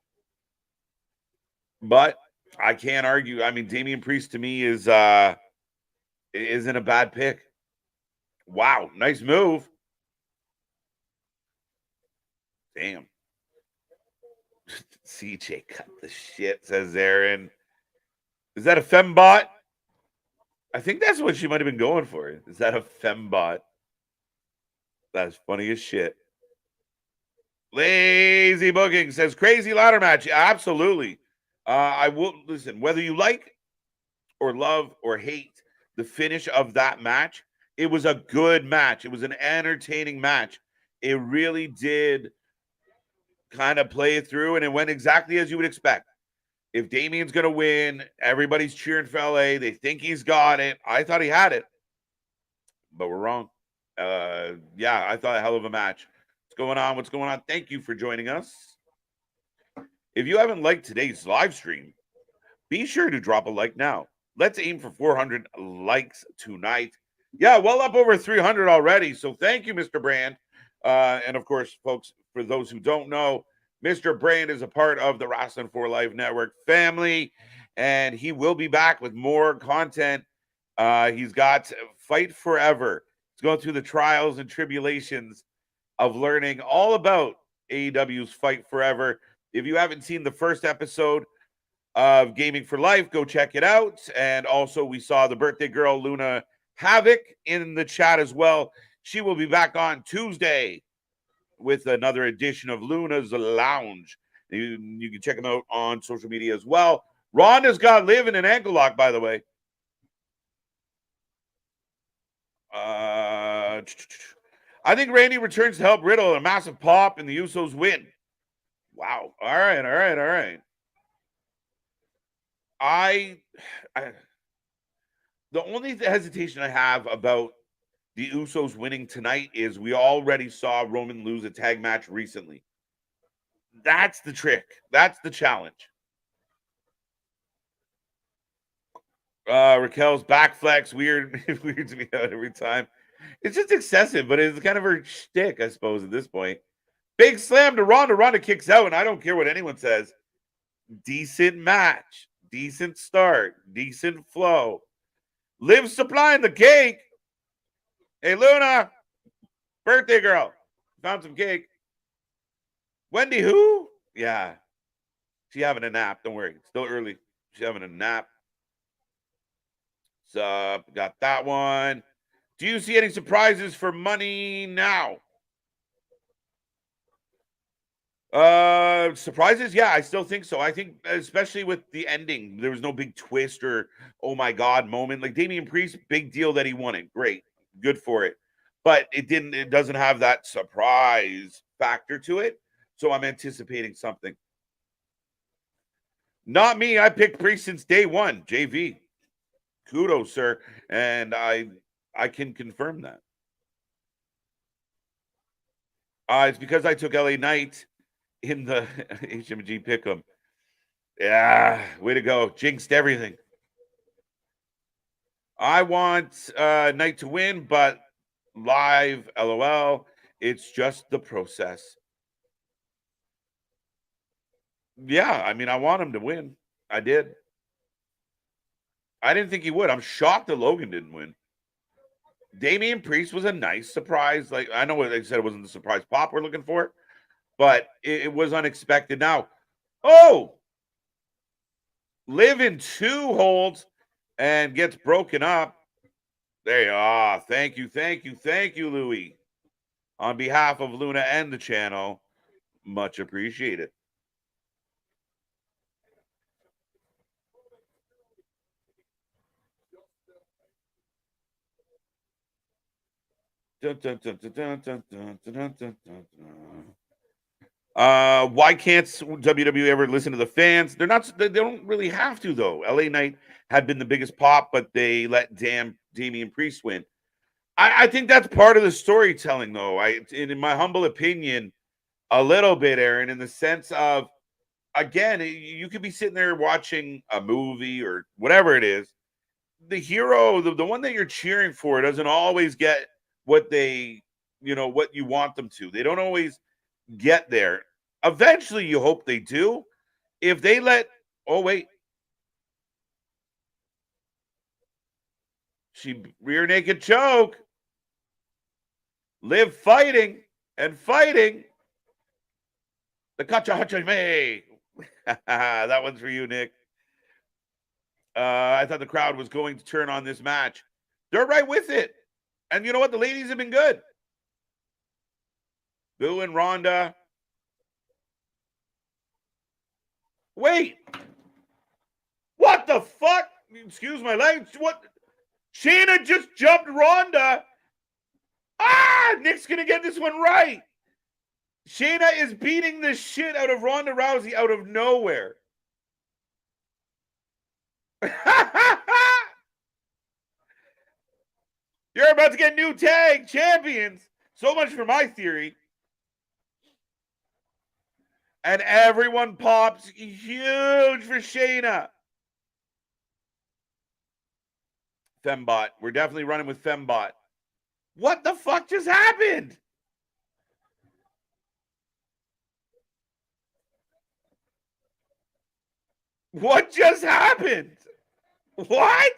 [SPEAKER 1] But I can't argue. I mean, Damian Priest to me isn't a bad pick. Wow, nice move. Damn. CJ cut the shit, says Aaron. Is that a fembot? I think that's what she might have been going for. Is that a fembot? That's funny as shit. Lazy Booking says crazy ladder match. Absolutely. I will listen, whether you like or love or hate the finish of that match, it was a good match. It was an entertaining match. It really did kind of play it through, and it went exactly as you would expect. If Damian's going to win, everybody's cheering for LA. They think he's got it. I thought he had it, but we're wrong. Yeah, I thought a hell of a match. What's going on? Thank you for joining us. If you haven't liked today's live stream, be sure to drop a like now. Let's aim for 400 likes tonight. Yeah, well up over 300 already. So thank you, Mr. Brand. And of course, folks, for those who don't know, Mr. Brand is a part of the Wrasslin for Life Network family, and he will be back with more content. He's got Fight Forever. He's going through the trials and tribulations of learning all about AEW's Fight Forever. If you haven't seen the first episode of Gaming for Life, go check it out. And also, we saw the birthday girl, Luna Havoc, in the chat as well. She will be back on Tuesday with another edition of Luna's Lounge. You can check them out on social media as well. Ronda's got Liv in an ankle lock, by the way. I think Randy returns to help Riddle. A massive pop, and the Usos win. Wow. All right. The only hesitation I have about the Usos winning tonight is we already saw Roman lose a tag match recently. That's the trick. That's the challenge. Raquel's back flex, weird to me out every time. It's just excessive, but it's kind of her shtick, I suppose, at this point. Big slam to Ronda. Ronda kicks out, and I don't care what anyone says. Decent match. Decent start. Decent flow. Liv supplying the cake. Hey, Luna. Birthday girl. Found some cake. Wendy who? Yeah. She having a nap. Don't worry. It's still early. She's having a nap. What's up? Got that one. Do you see any surprises for Money Now? Surprises? Yeah, I still think so. I think especially with the ending, there was no big twist or oh my god moment. Like Damian Priest, big deal that he won it. Great. Good for it. But it doesn't have that surprise factor to it. So I'm anticipating something. Not me. I picked Priest since day one. JV. Kudos, sir. And I can confirm that. It's because I took LA Knight in the HMG pick'em. Yeah, way to go. Jinxed everything. I want Knight to win, but live, LOL. It's just the process. Yeah, I mean, I want him to win. I did. I didn't think he would. I'm shocked that Logan didn't win. Damian Priest was a nice surprise. Like, I know what they said, it wasn't the surprise pop we're looking for, but it was unexpected. Now, Liv in 2 holds and gets broken up. There you are. Thank you, Louie. On behalf of Luna and the channel, much appreciated. Why can't WWE ever listen to the fans? They don't really have to, though. LA Knight had been the biggest pop, but they let Damian Priest win. I think that's part of the storytelling, though. In my humble opinion, a little bit, Aaron, in the sense of, again, you could be sitting there watching a movie or whatever it is. The hero, the one that you're cheering for, doesn't always get what what you want them to. They don't always get there. Eventually, you hope they do. If they she rear naked choke. Liv fighting and fighting. The Kacha that one's for you, Nick. I thought the crowd was going to turn on this match. They're right with it. And you know what? The ladies have been good. Boo and Ronda. Wait. What the fuck? Excuse my language. What? Cena just jumped Ronda. Nick's going to get this one right. Shayna is beating the shit out of Ronda Rousey out of nowhere. You're about to get new tag champions. So much for my theory. And everyone pops huge for Shayna. Fembot. We're definitely running with Fembot. What the fuck just happened? What just happened? What?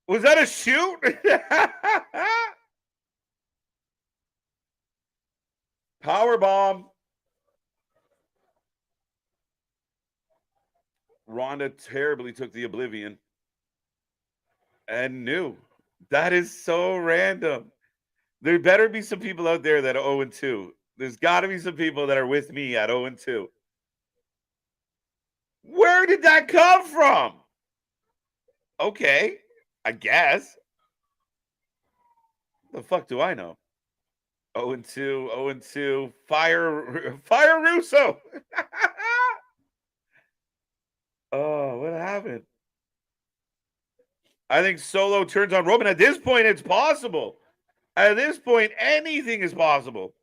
[SPEAKER 1] Was that a shoot? Power bomb. Ronda terribly took the oblivion. And knew. That is so random. There better be some people out there that are 0-2. There's got to be some people that are with me at 0-2. Where did that come from? Okay, I guess. The fuck do I know? 0-2, 0-2. Fire Russo. Oh, what happened? I think Solo turns on Roman. At this point, it's possible. At this point, anything is possible.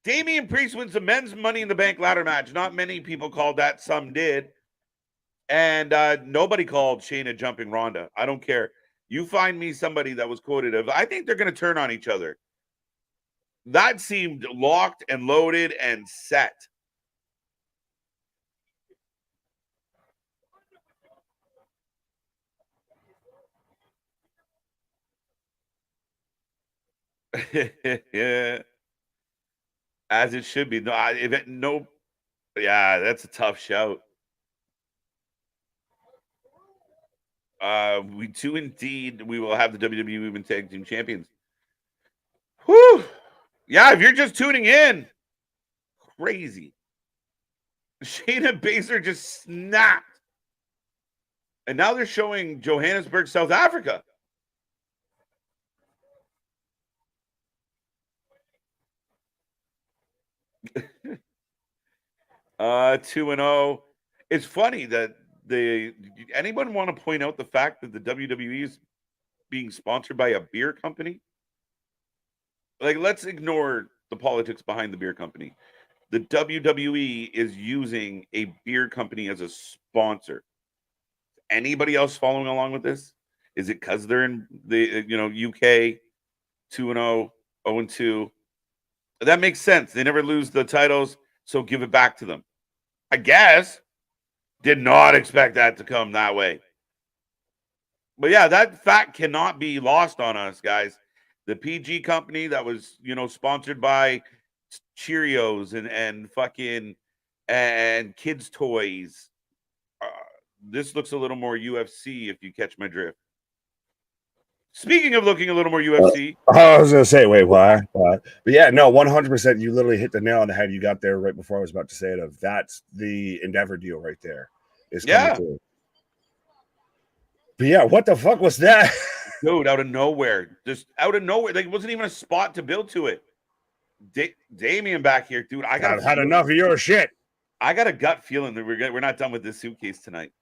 [SPEAKER 1] Damian Priest wins the men's Money in the Bank ladder match. Not many people called that. Some did. And nobody called Shayna jumping Ronda. I don't care. You find me somebody that was quoted of, I think they're going to turn on each other. That seemed locked and loaded and set. Yeah. As it should be. Yeah, that's a tough shout. We do indeed. We will have the WWE Women's Tag Team Champions. Whew. Yeah, if you're just tuning in, crazy. Shayna Baszler just snapped. And now they're showing Johannesburg, South Africa. Uh, 2-0. It's funny that anyone want to point out the fact that the WWE is being sponsored by a beer company? Like, let's ignore the politics behind the beer company. The WWE is using a beer company as a sponsor. Anybody else following along with this? Is it because they're in the UK 2-0, 0-2? That makes sense. They never lose the titles, so give it back to them. I guess. Did not expect that to come that way. But yeah, that fact cannot be lost on us, guys. The PG company that was, sponsored by Cheerios and fucking and kids' toys. This looks a little more UFC, if you catch my drift. Speaking of looking a little more UFC.
[SPEAKER 2] I was going to say, wait, why? But yeah, no, 100%. You literally hit the nail on the head. You got there right before I was about to say it. That's the Endeavor deal right there. Is coming through. But yeah, what the fuck was that?
[SPEAKER 1] Dude, out of nowhere. Just out of nowhere. Like, it wasn't even a spot to build to it. Damien back here, dude.
[SPEAKER 2] I've had enough of your shit.
[SPEAKER 1] I got a gut feeling that we're not done with this suitcase tonight.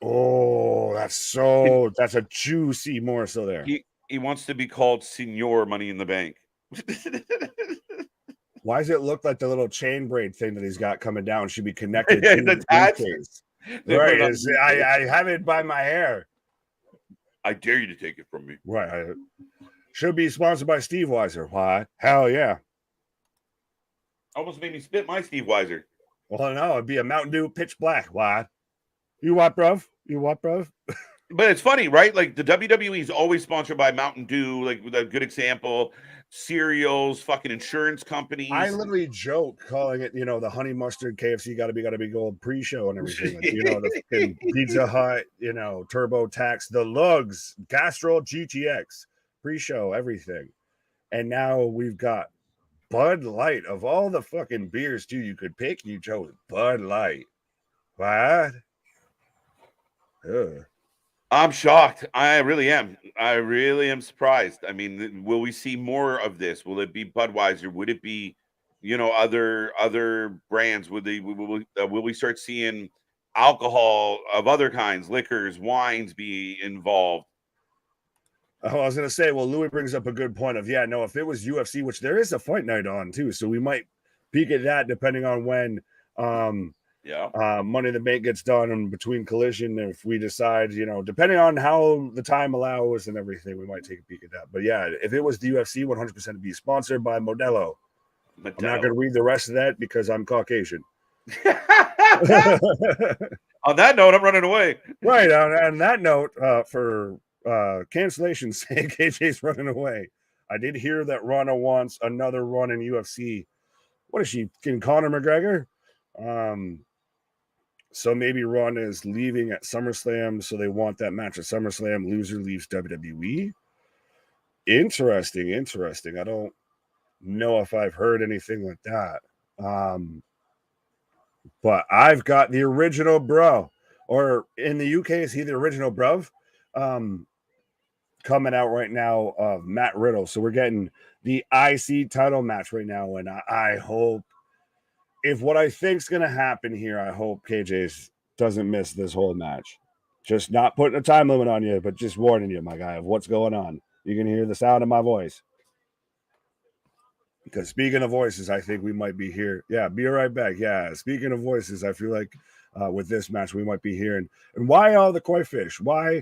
[SPEAKER 2] Oh, that's a juicy morsel there.
[SPEAKER 1] He wants to be called Senor Money in the Bank.
[SPEAKER 2] Why does it look like the little chain braid thing that he's got coming down should be connected to the briefcase? Right. I have it by my hair.
[SPEAKER 1] I dare you to take it from me.
[SPEAKER 2] Right. Should be sponsored by Steve Weiser. Why? Hell yeah.
[SPEAKER 1] Almost made me spit my Steve Weiser.
[SPEAKER 2] Well, no, it'd be a Mountain Dew pitch black. Why? You what, bruv?
[SPEAKER 1] But it's funny, right? Like, the WWE is always sponsored by Mountain Dew, like, with a good example. Cereals, fucking insurance companies.
[SPEAKER 2] I literally joke calling it, the honey mustard KFC gotta be gold pre-show and everything. Like, the Pizza Hut, Turbo Tax, the Lugs, Castrol GTX, pre-show, everything. And now we've got Bud Light. Of all the fucking beers too you could pick, you chose Bud Light. What? Ugh.
[SPEAKER 1] I'm shocked. I really am. I really am surprised. I mean, will we see more of this? Will it be Budweiser? Would it be, other brands? Will we start seeing alcohol of other kinds, liquors, wines be involved?
[SPEAKER 2] Oh, I was going to say, well, Louis brings up a good point of, if it was UFC, which there is a fight night on too, so we might peek at that depending on when Money in the Bank gets done in between Collision. If we decide, depending on how the time allows and everything, we might take a peek at that. But yeah, if it was the UFC, 100% be sponsored by Modelo. I'm not going to read the rest of that because I'm Caucasian.
[SPEAKER 1] On that note, I'm running away.
[SPEAKER 2] Right. On that note, for cancellation sake, KJ's running away. I did hear that Rana wants another run in UFC. What is she? Can Conor McGregor? So maybe Ron is leaving at SummerSlam, so they want that match at SummerSlam. Loser leaves WWE. Interesting. I don't know if I've heard anything like that. But I've got the original bro, or in the UK, is he the original bruv? Coming out right now of Matt Riddle. So we're getting the IC title match right now, and I hope, if what I think's going to happen here, I hope KJ doesn't miss this whole match. Just not putting a time limit on you, but just warning you, my guy, of what's going on. You can hear the sound of my voice. Because speaking of voices, I think we might be here. Yeah, be right back. Yeah, speaking of voices, I feel like with this match, we might be hearing. And why all the koi fish? Why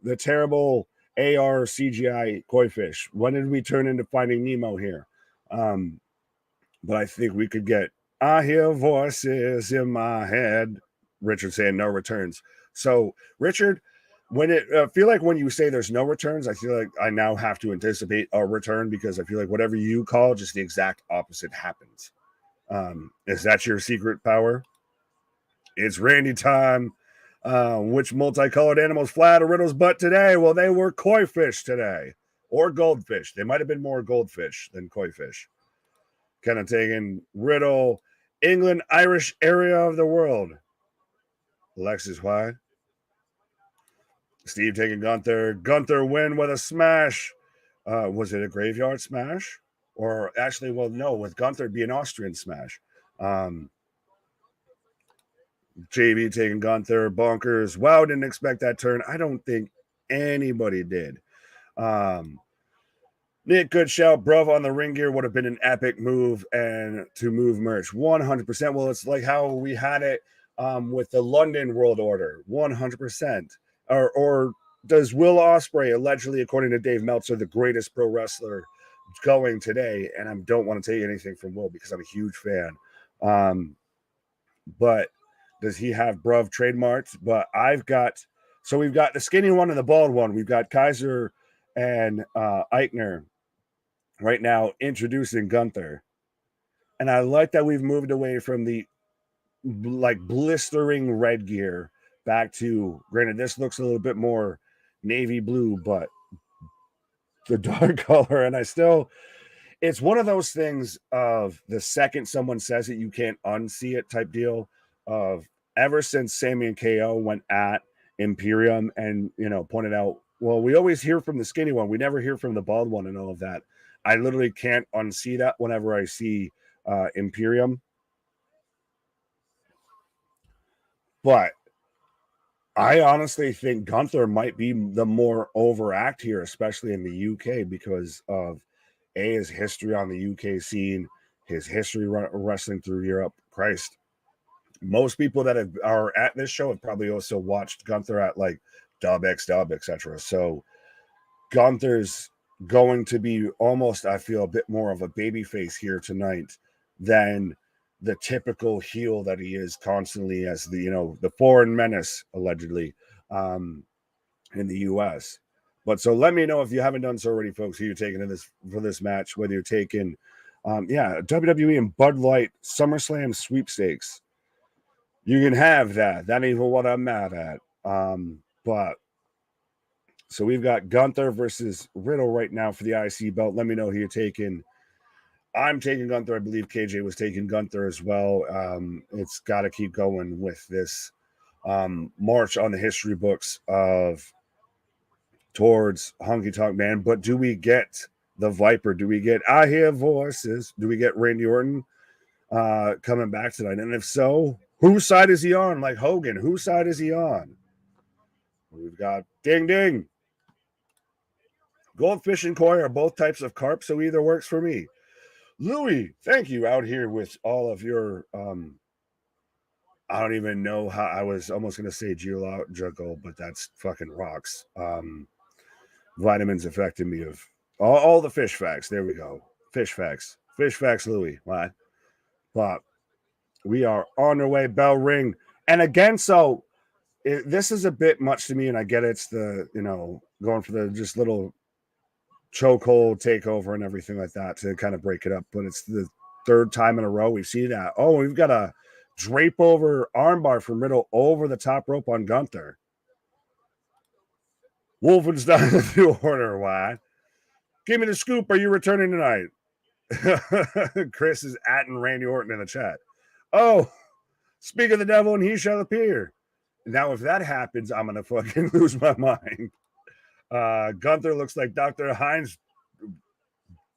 [SPEAKER 2] the terrible AR CGI koi fish? When did we turn into Finding Nemo here? But I think we could get, I hear voices in my head. Richard saying no returns. So, Richard, when feel like when you say there's no returns, I feel like I now have to anticipate a return because I feel like whatever you call, just the exact opposite happens. Is that your secret power? It's Randy time. Which multicolored animals fly out of Riddle's butt today? Well, they were koi fish today, or goldfish. They might have been more goldfish than koi fish. kind of taking Riddle, England, Irish area of the world. Alexis White. Steve taking Gunther. Gunther win with a smash. Was it a graveyard smash? Or actually, well, no, with Gunther be an Austrian smash. JB taking Gunther. Bonkers. Wow, didn't expect that turn. I don't think anybody did. Nick, good shout. Bruv on the ring gear would have been an epic move, and to move merch 100%. Well, it's like how we had it with the London World Order 100%. Or does Will Ospreay, allegedly, according to Dave Meltzer, the greatest pro wrestler going today? And I don't want to take anything from Will because I'm a huge fan. But does he have Bruv trademarked? But we've got the skinny one and the bald one. We've got Kaiser and Eichner right now introducing Gunther. And I like that we've moved away from the like blistering red gear back to, granted, this looks a little bit more navy blue, but the dark color. And it's one of those things of the second someone says it, you can't unsee it type deal of ever since Sammy and KO went at Imperium and, pointed out, well, we always hear from the skinny one. We never hear from the bald one and all of that. I literally can't unsee that whenever I see Imperium. But I honestly think Gunther might be the more overact here, especially in the UK, because of his history on the UK scene, his history wrestling through Europe. Christ, most people that are at this show have probably also watched Gunther at like Dub, etc. So Gunther's going to be almost, I feel, a bit more of a babyface here tonight than the typical heel that he is constantly as the foreign menace, allegedly, in the US. But so let me know if you haven't done so already, folks, who you're taking for this match, whether you're taking WWE and Bud Light SummerSlam sweepstakes. You can have that. That ain't even what I'm mad at. But so we've got Gunther versus Riddle right now for the IC belt. Let me know who you're taking. I'm taking Gunther. I believe KJ was taking Gunther as well. It's got to keep going with this march on the history books towards Honky Tonk Man. But do we get the Viper? Do we get I Hear Voices? Do we get Randy Orton coming back tonight? And if so, whose side is he on? Like Hogan, whose side is he on? We've got ding ding. Goldfish and koi are both types of carp, so either works for me. Louis, thank you out here with all of your I don't even know how. I was almost going to say geological, but that's fucking rocks. Vitamins affecting me of all the fish facts. There we go. Fish facts, Louis. What? But we are on our way. Bell ring. And again, so this is a bit much to me, and I get it's the, going for the just little chokehold takeover and everything like that to kind of break it up. But it's the third time in a row we've seen that. Oh, we've got a drape over armbar from Riddle over the top rope on Gunther. Wolfenstein the order. Why? Give me the scoop. Are you returning tonight? Chris is atting Randy Orton in the chat. Oh, speak of the devil and he shall appear. Now, if that happens, I'm going to fucking lose my mind. Gunther looks like Dr. Heinz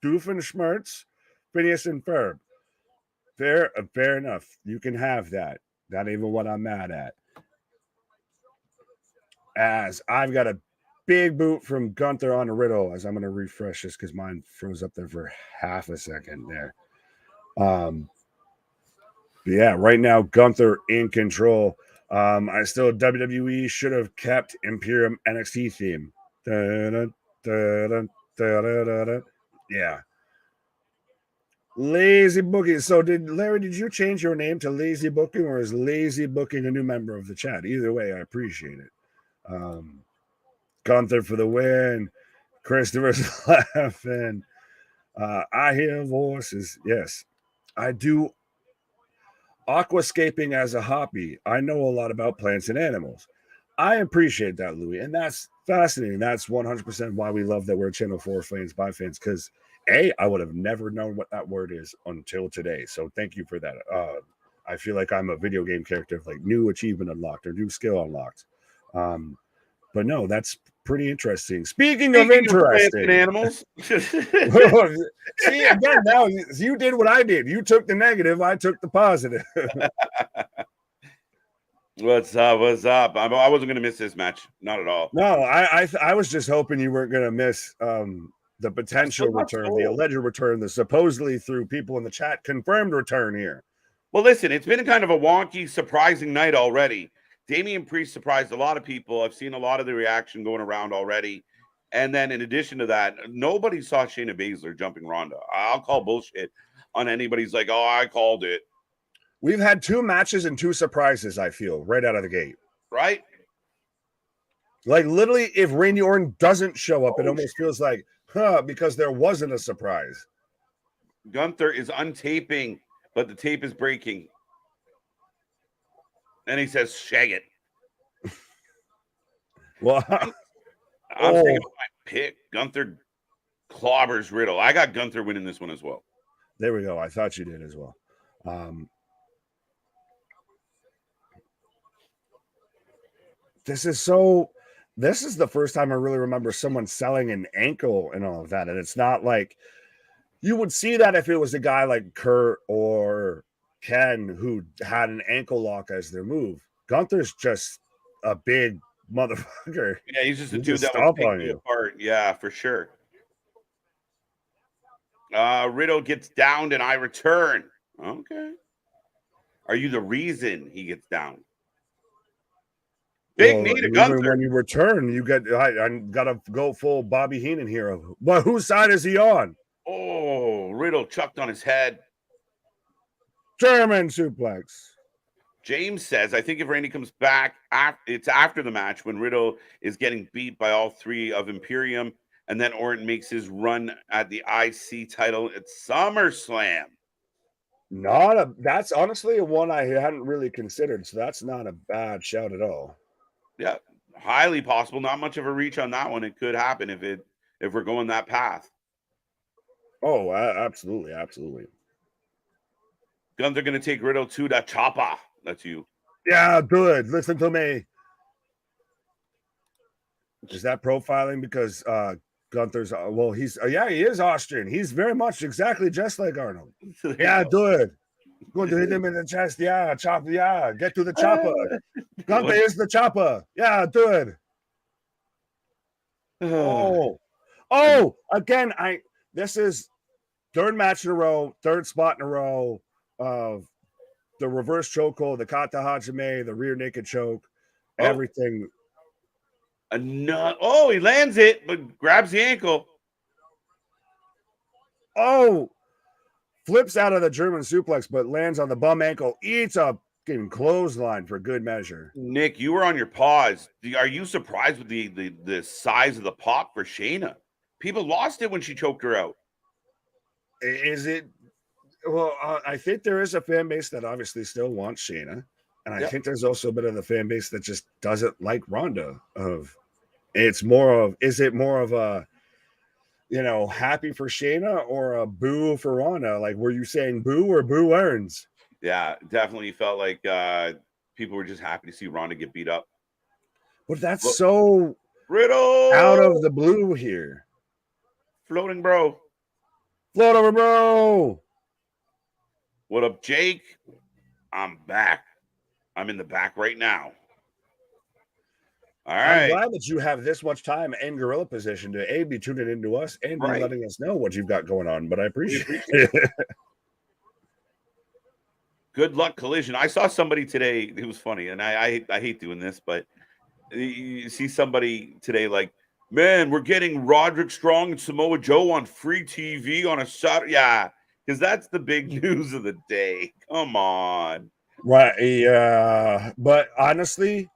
[SPEAKER 2] Doofenshmirtz, Phineas and Ferb. Fair enough. You can have that. Not even what I'm mad at. As I've got a big boot from Gunther on Riddle, as I'm going to refresh this because mine froze up there for half a second there. But yeah, right now, Gunther in control. I still, WWE should have kept Imperium NXT theme. Yeah. Lazy Booking. So Larry, did you change your name to Lazy Booking, or is Lazy Booking a new member of the chat? Either way, I appreciate it. Gunther for the win. Christopher's laughing. I hear voices. Yes, I do. Aquascaping as a hobby. I know a lot about plants and animals. I appreciate that, Louis, and that's fascinating. That's 100% why we love that we're Channel 4 fans by fans, because I would have never known what that word is until today. So thank you for that. I feel like I'm a video game character, like new achievement unlocked or new skill unlocked. But no, that's pretty interesting. Speaking of interesting
[SPEAKER 1] animals.
[SPEAKER 2] See, again, now you did what I did. You took the negative, I took the positive.
[SPEAKER 1] What's up? What's up? I wasn't going to miss this match. Not at all.
[SPEAKER 2] No, I was just hoping you weren't going to miss the potential return, the alleged return, the supposedly through people in the chat confirmed return here.
[SPEAKER 1] Well, listen, it's been kind of a wonky, surprising night already. Damian Priest surprised a lot of people. I've seen a lot of the reaction going around already. And then in addition to that, nobody saw Shayna Baszler jumping Ronda. I'll call bullshit on anybody's like, oh, I called it.
[SPEAKER 2] We've had 2 matches and 2 surprises, I feel, right out of the gate.
[SPEAKER 1] Right?
[SPEAKER 2] Like, literally, if Randy Orton doesn't show up, it almost feels like, because there wasn't a surprise.
[SPEAKER 1] Gunther is untaping, but the tape is breaking. And he says, shag it.
[SPEAKER 2] Well,
[SPEAKER 1] I'm taking my pick. Gunther clobbers Riddle. I got Gunther winning this one as well.
[SPEAKER 2] There we go. I thought you did as well. This is the first time I really remember someone selling an ankle and all of that. And it's not like you would see that if it was a guy like Kurt or Ken who had an ankle lock as their move. Gunther's just a big motherfucker.
[SPEAKER 1] Yeah, he's just a dude that will take you apart. Yeah, for sure. Riddle gets downed and I return. Okay. Are you the reason he gets down? Big knee to Gunther.
[SPEAKER 2] When you return, you get I gotta go full Bobby Heenan here. But whose side is he on?
[SPEAKER 1] Oh, Riddle chucked on his head.
[SPEAKER 2] German suplex.
[SPEAKER 1] James says, I think if Randy comes back, it's after the match when Riddle is getting beat by all 3 of Imperium, and then Orton makes his run at the IC title at SummerSlam.
[SPEAKER 2] That's honestly a one I hadn't really considered, so that's not a bad shout at all.
[SPEAKER 1] Yeah, highly possible. Not much of a reach on that one. It could happen if we're going that path.
[SPEAKER 2] Oh, absolutely, absolutely.
[SPEAKER 1] Gunther going to take Riddle to the chopper. That's you.
[SPEAKER 2] Yeah, good. Listen to me. Is that profiling? Because Gunther's he is Austrian. He's very much exactly just like Arnold. Yeah, good. Going to hit him in the chest. Yeah, chop. Yeah, get to the chopper. Gunther is the chopper. Yeah, good. Oh, again, this is 3rd match in a row, 3rd spot in a row of the reverse chokehold, the kata hajime, the rear naked choke, everything.
[SPEAKER 1] He lands it, but grabs the ankle.
[SPEAKER 2] Oh, flips out of the German suplex, but lands on the bum ankle. Eats a fucking clothesline for good measure.
[SPEAKER 1] Nick, you were on your paws. Are you surprised with the size of the pop for Shayna? People lost it when she choked her out.
[SPEAKER 2] Is it? Well, I think there is a fan base that obviously still wants Shayna. And I think there's also a bit of the fan base that just doesn't like Ronda. Is it more of a, happy for Shayna or a boo for Ronda? Like, were you saying boo or boo earns?
[SPEAKER 1] Yeah, definitely felt like people were just happy to see Ronda get beat up.
[SPEAKER 2] But that's so
[SPEAKER 1] Riddle
[SPEAKER 2] out of the blue here.
[SPEAKER 1] Floating bro.
[SPEAKER 2] Float over, bro.
[SPEAKER 1] What up, Jake? I'm back. I'm in the back right now. All right.
[SPEAKER 2] I'm glad that you have this much time and gorilla position to be tuning into us and be letting us know what you've got going on. But I appreciate it.
[SPEAKER 1] Good luck, Collision. I saw somebody today. It was funny, and I hate doing this, but you see somebody today like, man, we're getting Roderick Strong and Samoa Joe on free TV on a Saturday. Yeah, because that's the big news of the day. Come on.
[SPEAKER 2] Right. Yeah. But honestly,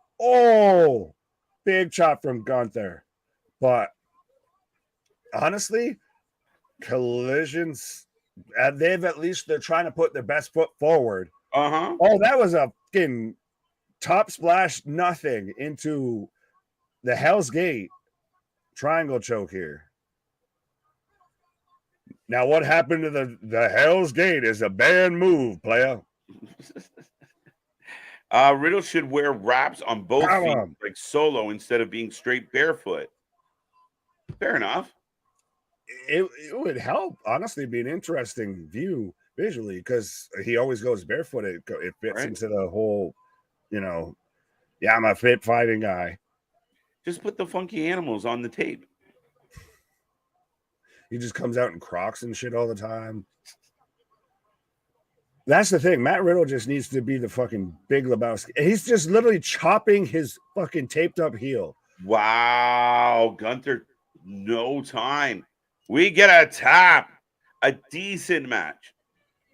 [SPEAKER 2] big chop from Gunther. But honestly, Collisions, they're trying to put their best foot forward.
[SPEAKER 1] Uh-huh.
[SPEAKER 2] Oh, that was a fucking top splash nothing into the Hell's Gate triangle choke here. Now, what happened to the Hell's Gate is a banned move, player.
[SPEAKER 1] Riddle should wear wraps on both feet like Solo instead of being straight barefoot. Fair enough.
[SPEAKER 2] It would help, honestly, be an interesting view visually because he always goes barefoot. It fits into the whole, I'm a fit fighting guy.
[SPEAKER 1] Just put the funky animals on the tape.
[SPEAKER 2] He just comes out in Crocs and shit all the time. That's the thing. Matt Riddle just needs to be the fucking Big Lebowski. He's just literally chopping his fucking taped up heel.
[SPEAKER 1] Wow. Gunther, no time. We get a tap. A decent match.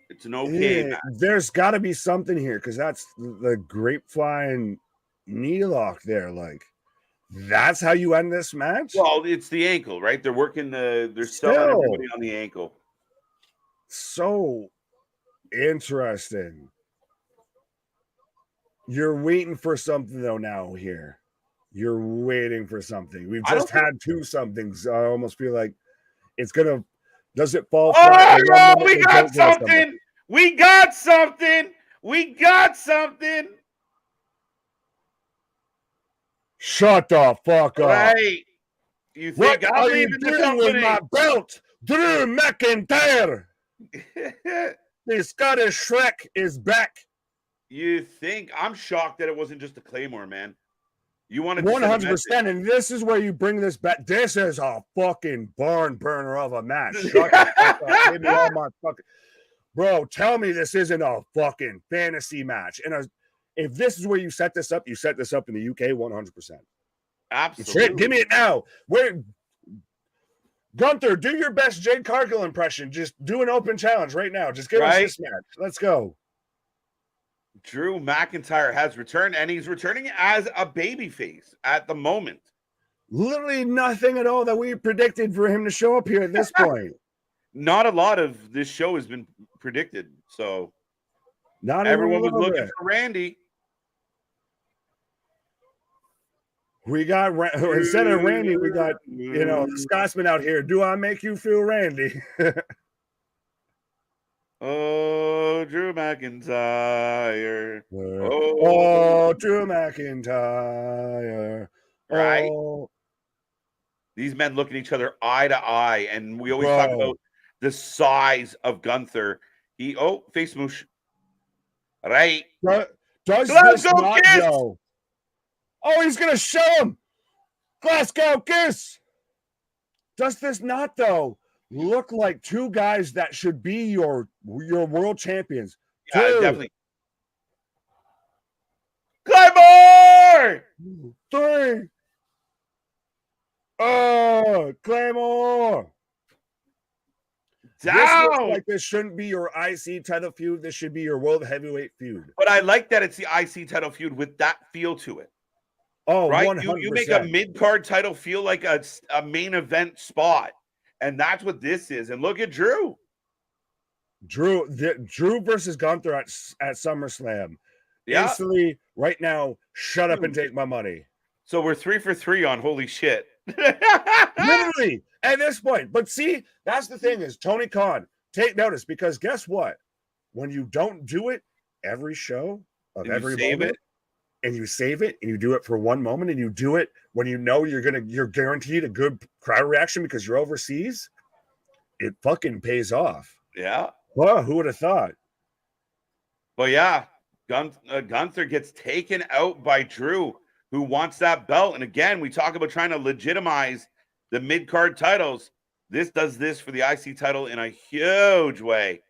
[SPEAKER 1] It's an okay match.
[SPEAKER 2] There's got to be something here because that's the grapevine knee lock there. Like, that's how you end this match?
[SPEAKER 1] Well, it's the ankle, right? They're working they're selling everybody on the ankle.
[SPEAKER 2] So interesting. You're waiting for something though now here. You're waiting for something. We've just had two somethings. I almost feel like it's gonna. Does it fall flat?
[SPEAKER 1] Oh, we got something. We got something. We got something.
[SPEAKER 2] Shut the fuck up.
[SPEAKER 1] Right. You think
[SPEAKER 2] what are you doing with my belt? Drew McIntyre. The Scottish Shrek is back.
[SPEAKER 1] You think? I'm shocked that it wasn't just a Claymore, man. You wanted
[SPEAKER 2] 100%, and this is where you bring this back. This is a fucking barn burner of a match. Shut the fuck up. Give me all my fucking... Bro, tell me this isn't a fucking fantasy match. And if this is where you set this up in the UK 100%.
[SPEAKER 1] Absolutely.
[SPEAKER 2] Shit, give me it now. Gunther, do your best Jade Cargill impression. Just do an open challenge right now. Just give us this match. Let's go.
[SPEAKER 1] Drew McIntyre has returned, and he's returning as a babyface at the moment.
[SPEAKER 2] Literally nothing at all that we predicted for him to show up here at this point.
[SPEAKER 1] Not a lot of this show has been predicted, so
[SPEAKER 2] not
[SPEAKER 1] everyone was looking for Randy.
[SPEAKER 2] We got instead of Randy, we got the Scotsman out here. Do I make you feel Randy?
[SPEAKER 1] Oh, Drew McIntyre.
[SPEAKER 2] Oh, Drew McIntyre.
[SPEAKER 1] Right?
[SPEAKER 2] Oh.
[SPEAKER 1] These men look at each other eye to eye, and we always talk about the size of Gunther. Face moosh. Right.
[SPEAKER 2] Does this not go? Oh, he's going to show him. Glasgow kiss. Does this not, though, look like two guys that should be your world champions?
[SPEAKER 1] Yeah, definitely. Claymore!
[SPEAKER 2] 3. Oh, Claymore.
[SPEAKER 1] Down.
[SPEAKER 2] This looks like this shouldn't be your IC title feud. This should be your world heavyweight feud.
[SPEAKER 1] But I like that it's the IC title feud with that feel to it.
[SPEAKER 2] Oh,
[SPEAKER 1] right.
[SPEAKER 2] 100%.
[SPEAKER 1] You make a mid-card title feel like a main event spot. And that's what this is. And look at Drew.
[SPEAKER 2] Drew versus Gunther at SummerSlam.
[SPEAKER 1] Yeah.
[SPEAKER 2] Instantly, right now, shut up and take my money.
[SPEAKER 1] So we're 3 for 3 on holy shit.
[SPEAKER 2] Literally, at this point. But see, that's the thing is, Tony Khan, take notice, because guess what? When you don't do it every show of every moment, and you save it, and you do it for one moment, and you do it when you know you're guaranteed a good crowd reaction because you're overseas, it fucking pays off.
[SPEAKER 1] Yeah.
[SPEAKER 2] Well, who would have thought?
[SPEAKER 1] Well, yeah, Gunther gets taken out by Drew, who wants that belt. And again, we talk about trying to legitimize the mid-card titles. This does this for the IC title in a huge way.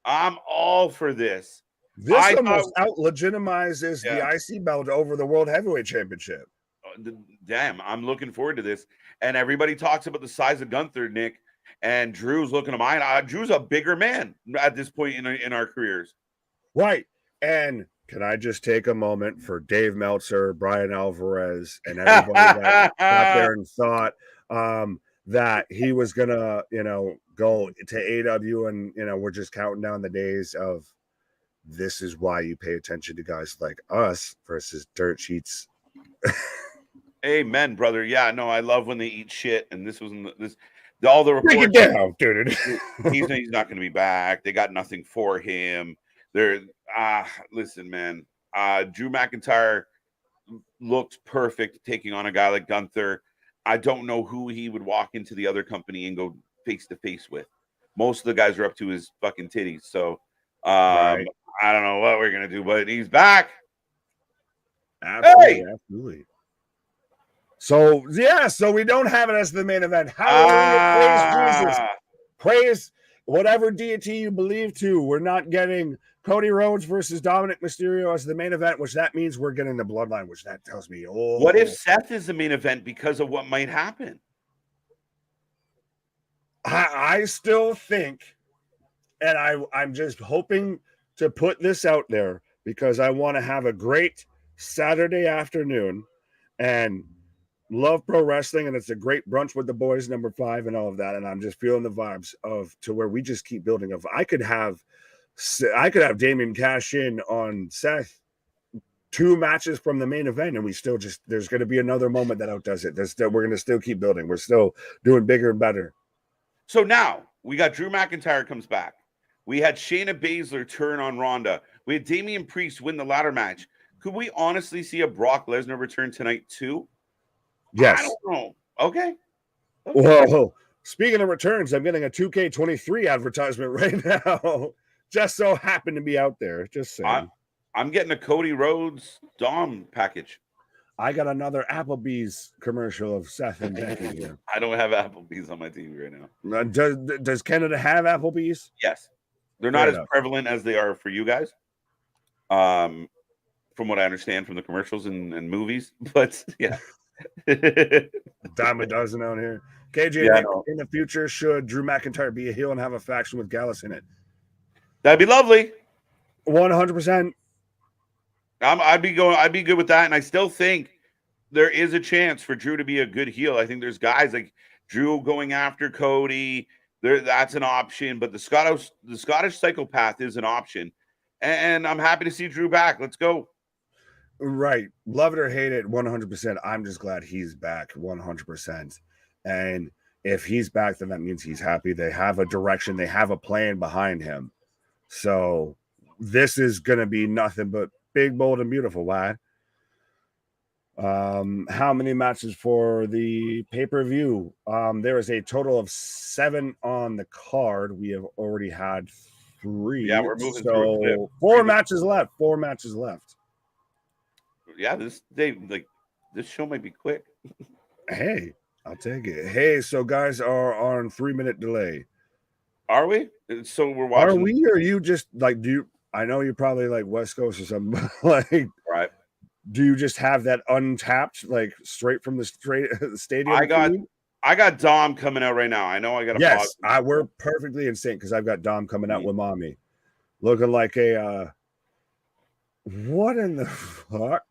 [SPEAKER 1] I'm all for this.
[SPEAKER 2] This almost out-legitimizes the IC belt over the World Heavyweight Championship.
[SPEAKER 1] Damn, I'm looking forward to this. And everybody talks about the size of Gunther, Nick, and Drew's looking at mine. Drew's a bigger man at this point in our careers.
[SPEAKER 2] Right. And can I just take a moment for Dave Meltzer, Brian Alvarez, and everybody that sat there and thought that he was going to, go to AW and, we're just counting down the days of this is why you pay attention to guys like us versus dirt sheets.
[SPEAKER 1] Amen, brother. Yeah, no, I love when they eat shit. And this was all the
[SPEAKER 2] Break it
[SPEAKER 1] reports.
[SPEAKER 2] down, dude.
[SPEAKER 1] He's not going to be back. They got nothing for him. Listen, man. Drew McIntyre looked perfect taking on a guy like Gunther. I don't know who he would walk into the other company and go face to face with. Most of the guys are up to his fucking titties. So
[SPEAKER 2] Right.
[SPEAKER 1] I don't know what we're gonna do, but he's back.
[SPEAKER 2] Absolutely,
[SPEAKER 1] Hey!
[SPEAKER 2] absolutely. So yeah, so we don't have it as the main event. Hallelujah, praise Jesus, praise whatever deity you believe to. We're not getting Cody Rhodes versus Dominic Mysterio as the main event, which that means we're getting the Bloodline, which that tells me,
[SPEAKER 1] What if Seth is the main event because of what might happen?
[SPEAKER 2] I still think, and I'm just hoping to put this out there because I want to have a great Saturday afternoon and love pro wrestling, and it's a great brunch with the boys, number 5, and all of that. And I'm just feeling the vibes of to where we just keep building. I could have Damien cash in on Seth 2 matches from the main event, and we still just there's going to be another moment that outdoes it. We're going to still keep building. We're still doing bigger and better.
[SPEAKER 1] So now we got Drew McIntyre comes back. We had Shayna Baszler turn on Ronda. We had Damian Priest win the ladder match. Could we honestly see a Brock Lesnar return tonight too?
[SPEAKER 2] Yes.
[SPEAKER 1] I don't know. Okay.
[SPEAKER 2] Whoa. Speaking of returns, I'm getting a 2K23 advertisement right now. Just so happened to be out there. Just saying.
[SPEAKER 1] I'm getting a Cody Rhodes Dom package.
[SPEAKER 2] I got another Applebee's commercial of Seth and Becky here.
[SPEAKER 1] I don't have Applebee's on my TV right now.
[SPEAKER 2] Does Canada have Applebee's?
[SPEAKER 1] Yes. They're not as prevalent as they are for you guys. From what I understand from the commercials and movies. But yeah.
[SPEAKER 2] Dime a dozen out here. KJ,
[SPEAKER 1] Yeah,
[SPEAKER 2] in the future, should Drew McIntyre be a heel and have a faction with Gallus in it?
[SPEAKER 1] That'd be lovely.
[SPEAKER 2] 100%.
[SPEAKER 1] I'd be good with that. And I still think there is a chance for Drew to be a good heel. I think there's guys like Drew going after Cody. That's an option, but the Scottish psychopath is an option. And I'm happy to see Drew back. Let's go.
[SPEAKER 2] Right. Love it or hate it, 100%. I'm just glad he's back 100%. And if he's back, then that means he's happy. They have a direction. They have a plan behind him. So this is going to be nothing but big, bold, and beautiful, lad. How many matches for the pay-per-view? There is a total of 7 on the card. We have already had 3.
[SPEAKER 1] Yeah, we're moving
[SPEAKER 2] through.
[SPEAKER 1] So
[SPEAKER 2] 4 matches left. 4 matches left.
[SPEAKER 1] Yeah, this show might be quick.
[SPEAKER 2] Hey, I'll take it. Hey, so guys are on 3-minute delay.
[SPEAKER 1] Are we? So we're watching.
[SPEAKER 2] Are we, or you just like I know you're probably like West Coast or something. Like,
[SPEAKER 1] right?
[SPEAKER 2] Do you just have that untapped, like straight from the stadium?
[SPEAKER 1] I got Dom coming out right now. I know I got.
[SPEAKER 2] Yes, we're perfectly in sync because I've got Dom coming out with mommy, looking like a. What in the fuck?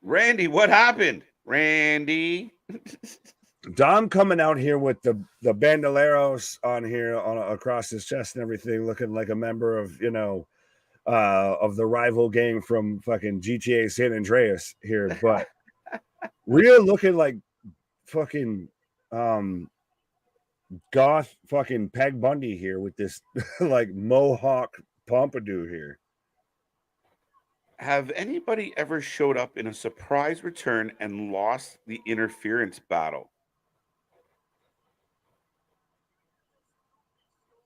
[SPEAKER 1] Randy, what happened? Randy.
[SPEAKER 2] Dom coming out here with the bandoleros on here across his chest and everything, looking like a member of of the rival gang from fucking GTA San Andreas here, but real looking like fucking goth fucking Peg Bundy here with this like mohawk pompadour here.
[SPEAKER 1] Have anybody ever showed up in a surprise return and lost the interference battle?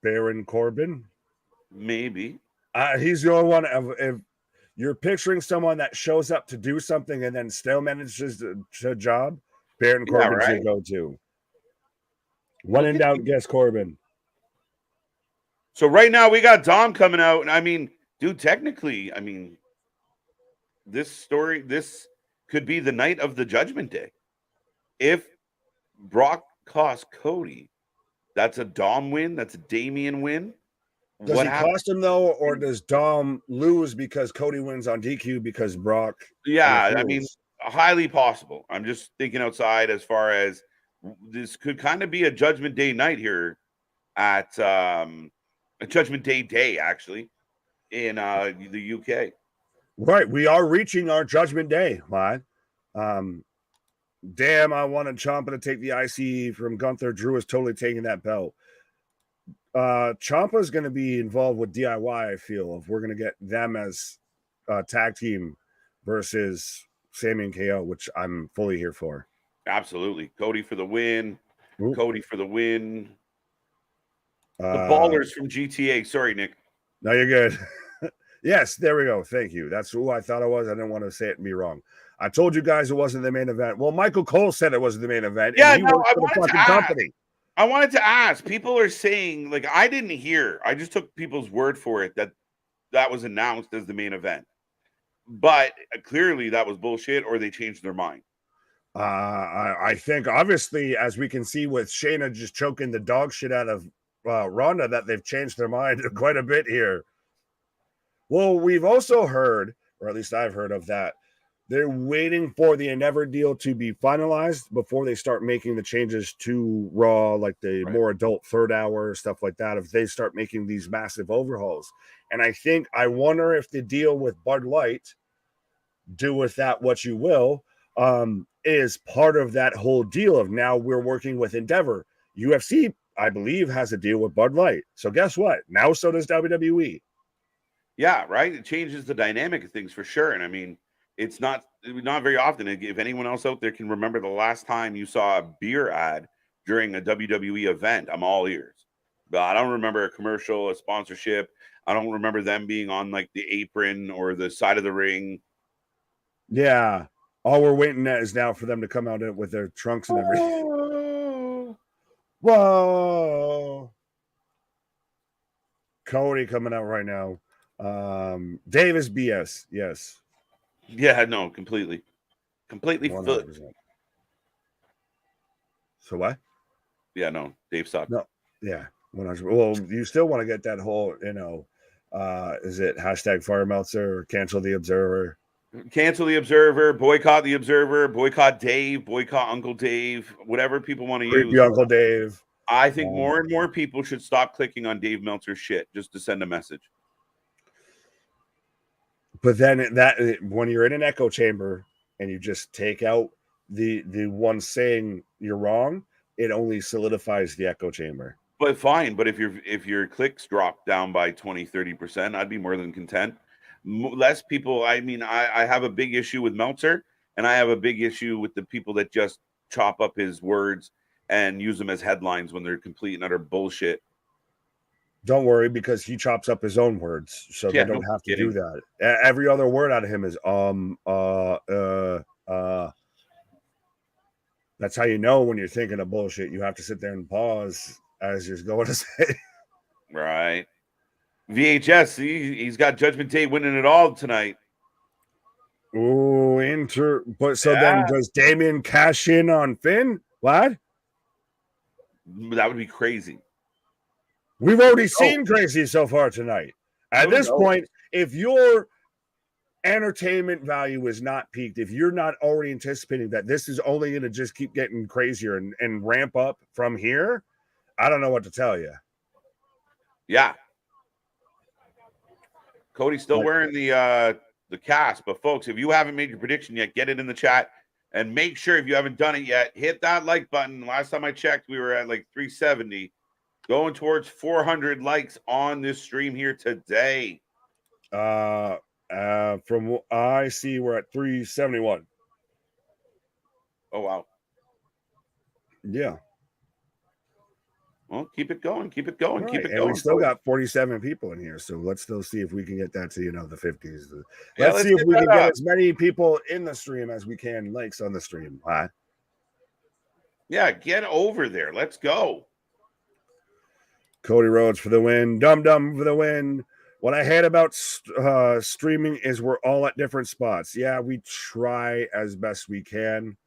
[SPEAKER 2] Baron Corbin?
[SPEAKER 1] Maybe.
[SPEAKER 2] He's the only one. If you're picturing someone that shows up to do something and then still manages the job, Baron Corbin's your go-to. When in doubt, guess Corbin.
[SPEAKER 1] So right now we got Dom coming out, and I mean, dude, technically, I mean, this could be the night of the Judgment Day. If Brock costs Cody, that's a Dom win. That's a Damian win.
[SPEAKER 2] Does he cost him though, or does Dom lose because Cody wins on DQ because Brock?
[SPEAKER 1] Yeah, I mean, highly possible. I'm just thinking outside as far as this could kind of be a Judgment Day night here. at Judgment Day, actually, in the UK.
[SPEAKER 2] Right, we are reaching our Judgment Day, lad. Damn, I wanted Ciampa to take the IC from Gunther. Drew is totally taking that belt. Ciampa is going to be involved with DIY, I feel, if we're going to get them as a tag team versus Sami and KO, which I'm fully here for.
[SPEAKER 1] Absolutely. Cody for the win.
[SPEAKER 2] Ooh.
[SPEAKER 1] Cody for the win. The Ballers from GTA. Sorry, Nick.
[SPEAKER 2] No, you're good. Yes, there we go. Thank you. That's who I thought it was. I didn't want to say it and be wrong. I told you guys it wasn't the main event. Well, Michael Cole said it wasn't the main event.
[SPEAKER 1] Yeah,
[SPEAKER 2] and he
[SPEAKER 1] no, I
[SPEAKER 2] for the
[SPEAKER 1] wanted to
[SPEAKER 2] fucking
[SPEAKER 1] ask.
[SPEAKER 2] company.
[SPEAKER 1] I wanted to ask. People are saying, like, I didn't hear. I just took people's word for it that was announced as the main event. But clearly that was bullshit, or they changed their mind.
[SPEAKER 2] I think, obviously, as we can see with Shayna just choking the dog shit out of Ronda, that they've changed their mind quite a bit here. Well, we've also heard, or at least I've heard of that, they're waiting for the Endeavor deal to be finalized before they start making the changes to Raw, like the more adult third hour, stuff like that, if they start making these massive overhauls. And I wonder if the deal with Bud Light, do with that what you will, is part of that whole deal of now we're working with Endeavor. UFC, I believe, has a deal with Bud Light. So guess what? Now so does WWE.
[SPEAKER 1] Yeah, right? It changes the dynamic of things for sure. And I mean, it's not very often. If anyone else out there can remember the last time you saw a beer ad during a WWE event, I'm all ears. But I don't remember a commercial, a sponsorship. I don't remember them being on like the apron or the side of the ring.
[SPEAKER 2] Yeah. All we're waiting at is now for them to come out with their trunks and everything. Whoa. Cody coming out right now. Davis BS. Yes.
[SPEAKER 1] Yeah, no, completely
[SPEAKER 2] 100%.
[SPEAKER 1] foot.
[SPEAKER 2] So what?
[SPEAKER 1] Yeah, no, Dave sucked.
[SPEAKER 2] No, yeah, 100%. Well, you still want to get that whole, is it hashtag Fire Meltzer or cancel the Observer?
[SPEAKER 1] Cancel the Observer, boycott the Observer, boycott Dave, boycott Uncle Dave, whatever people want to use.
[SPEAKER 2] Uncle Dave.
[SPEAKER 1] I think more and more people should stop clicking on Dave Meltzer's shit just to send a message.
[SPEAKER 2] But then when you're in an echo chamber and you just take out the one saying you're wrong, it only solidifies the echo chamber.
[SPEAKER 1] But fine. But if your clicks drop down by 20-30%, I'd be more than content. Less people. I mean, I have a big issue with Meltzer, and I have a big issue with the people that just chop up his words and use them as headlines when they're complete and utter bullshit.
[SPEAKER 2] Don't worry, because he chops up his own words, so they don't have to do that. Every other word out of him is That's how you know when you're thinking of bullshit. You have to sit there and pause as you're going to say.
[SPEAKER 1] Right. VHS, he's got Judgment Day winning it all tonight.
[SPEAKER 2] Ooh, then does Damien cash in on Finn? What?
[SPEAKER 1] That would be crazy.
[SPEAKER 2] We've already seen crazy so far tonight. At this point, if your entertainment value is not peaked, if you're not already anticipating that this is only going to just keep getting crazier and ramp up from here, I don't know what to tell you.
[SPEAKER 1] Yeah. Cody's still wearing the cast, but folks, if you haven't made your prediction yet, get it in the chat and make sure, if you haven't done it yet, hit that like button. Last time I checked, we were at like 370. Going towards 400 likes on this stream here today.
[SPEAKER 2] From what I see, we're at 371.
[SPEAKER 1] Oh, wow.
[SPEAKER 2] Yeah.
[SPEAKER 1] Well, keep it going. Keep it going.
[SPEAKER 2] Right.
[SPEAKER 1] Keep it
[SPEAKER 2] and
[SPEAKER 1] going.
[SPEAKER 2] We still got 47 people in here, so let's still see if we can get that to, the 50s.
[SPEAKER 1] Let's
[SPEAKER 2] see if we can get as many people in the stream as we can likes on the stream. Huh?
[SPEAKER 1] Yeah, get over there. Let's go.
[SPEAKER 2] Cody Rhodes for the win. Dum Dum for the win. What I hate about streaming is we're all at different spots. Yeah, we try as best we can.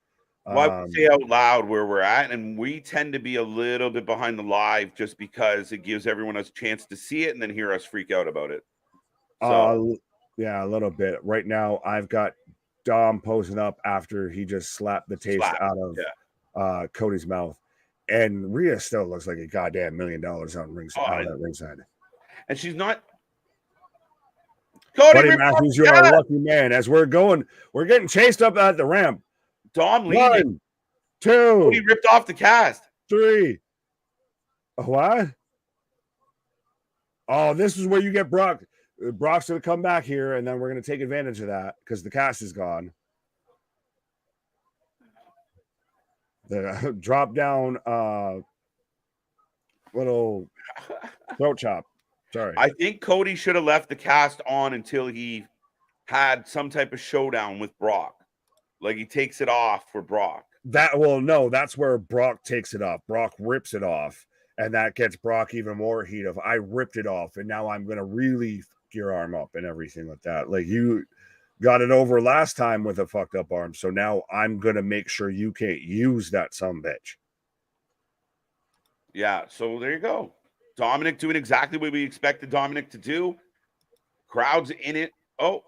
[SPEAKER 1] Well, I would say out loud where we're at, and we tend to be a little bit behind the live just because it gives everyone a chance to see it and then hear us freak out about it. So,
[SPEAKER 2] yeah, a little bit. Right now, I've got Dom posing up after he just slapped the taste out of Cody's mouth. And Rhea still looks like a goddamn $1 million on that ringside.
[SPEAKER 1] And she's not. Cody
[SPEAKER 2] Buddy Matthews, you are a lucky man. As we're getting chased up at the ramp.
[SPEAKER 1] Dom leading.
[SPEAKER 2] 1, 2.
[SPEAKER 1] Cody ripped off the cast.
[SPEAKER 2] 3. What? Oh, this is where you get Brock. Brock's going to come back here, and then we're going to take advantage of that because the cast is gone. The drop down little throat chop. Sorry.
[SPEAKER 1] I think Cody should have left the cast on until he had some type of showdown with Brock. Like he takes it off for Brock.
[SPEAKER 2] No, that's where Brock takes it off. Brock rips it off, and that gets Brock even more heat of I ripped it off, and now I'm gonna really fuck your arm up and everything like that. Like you got it over last time with a fucked up arm, so now I'm gonna make sure you can't use that sumbitch.
[SPEAKER 1] Yeah, so there you go. Dominic doing exactly what we expected Dominic to do. Crowd's in it. Oh,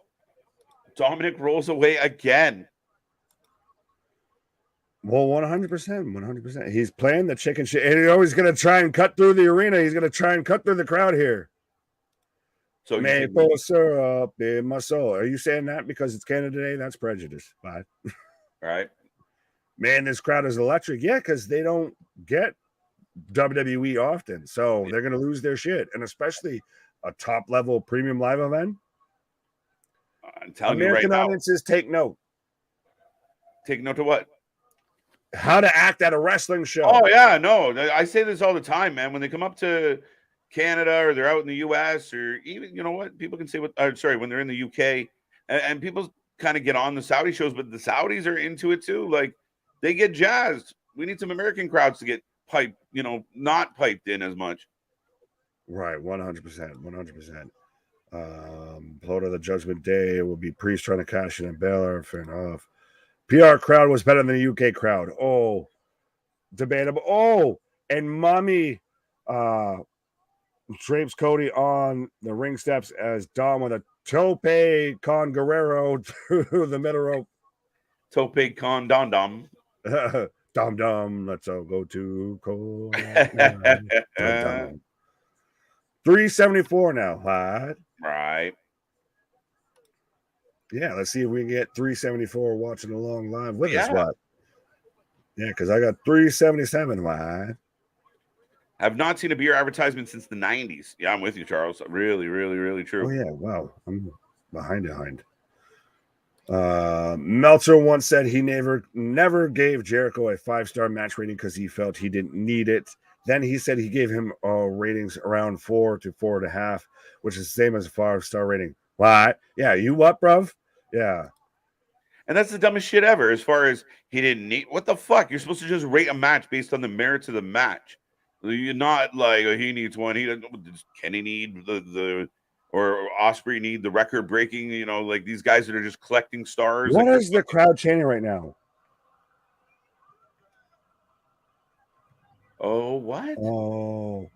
[SPEAKER 1] Dominic rolls away again.
[SPEAKER 2] Well, 100%. He's playing the chicken shit. And he's going to try and cut through the arena. He's going to try and cut through the crowd here.
[SPEAKER 1] So
[SPEAKER 2] maple syrup in my soul. Are you saying that because it's Canada Day? That's prejudice. Bye.
[SPEAKER 1] All right.
[SPEAKER 2] Man, this crowd is electric. Yeah, because they don't get WWE often. So they're going to lose their shit. And especially a top-level premium live event.
[SPEAKER 1] I'm telling
[SPEAKER 2] American
[SPEAKER 1] you right
[SPEAKER 2] audiences, take note.
[SPEAKER 1] Take note of what?
[SPEAKER 2] How to act at a wrestling show.
[SPEAKER 1] Oh, yeah, no. I say this all the time, man. When they come up to Canada or they're out in the U.S. or even, you know what? People can say when they're in the U.K. and people kind of get on the Saudi shows, but the Saudis are into it too. Like, they get jazzed. We need some American crowds to get piped, not piped in as much.
[SPEAKER 2] Right, 100%. Upload of the Judgment Day will be Priest trying to cash in and Baylor. Fair enough. PR crowd was better than the UK crowd. Oh, debatable. Oh, and Mommy drapes Cody on the ring steps as Dom with a tope con Guerrero through the middle rope.
[SPEAKER 1] Tope con Dom Dom.
[SPEAKER 2] Dom Dom, let's all go to Cole. 374 now. What?
[SPEAKER 1] Right.
[SPEAKER 2] Yeah, let's see if we can get 374 watching along live with us. What? Yeah, because I got 377. What?
[SPEAKER 1] I've not seen a beer advertisement since the 90s. Yeah, I'm with you, Charles. Really, really, really true.
[SPEAKER 2] Oh, yeah. Wow. I'm behind. Meltzer once said he never gave Jericho a 5-star match rating because he felt he didn't need it. Then he said he gave him ratings around 4 to 4.5, which is the same as a 5-star rating. What? Yeah, you what, bruv? Yeah.
[SPEAKER 1] And that's the dumbest shit ever as far as he didn't need. What the fuck? You're supposed to just rate a match based on the merits of the match. You're not like, he needs one. He doesn't. Does Kenny need or Osprey need the record breaking? Like these guys that are just collecting stars.
[SPEAKER 2] What is the crowd chanting right now?
[SPEAKER 1] Oh, what?
[SPEAKER 2] Oh.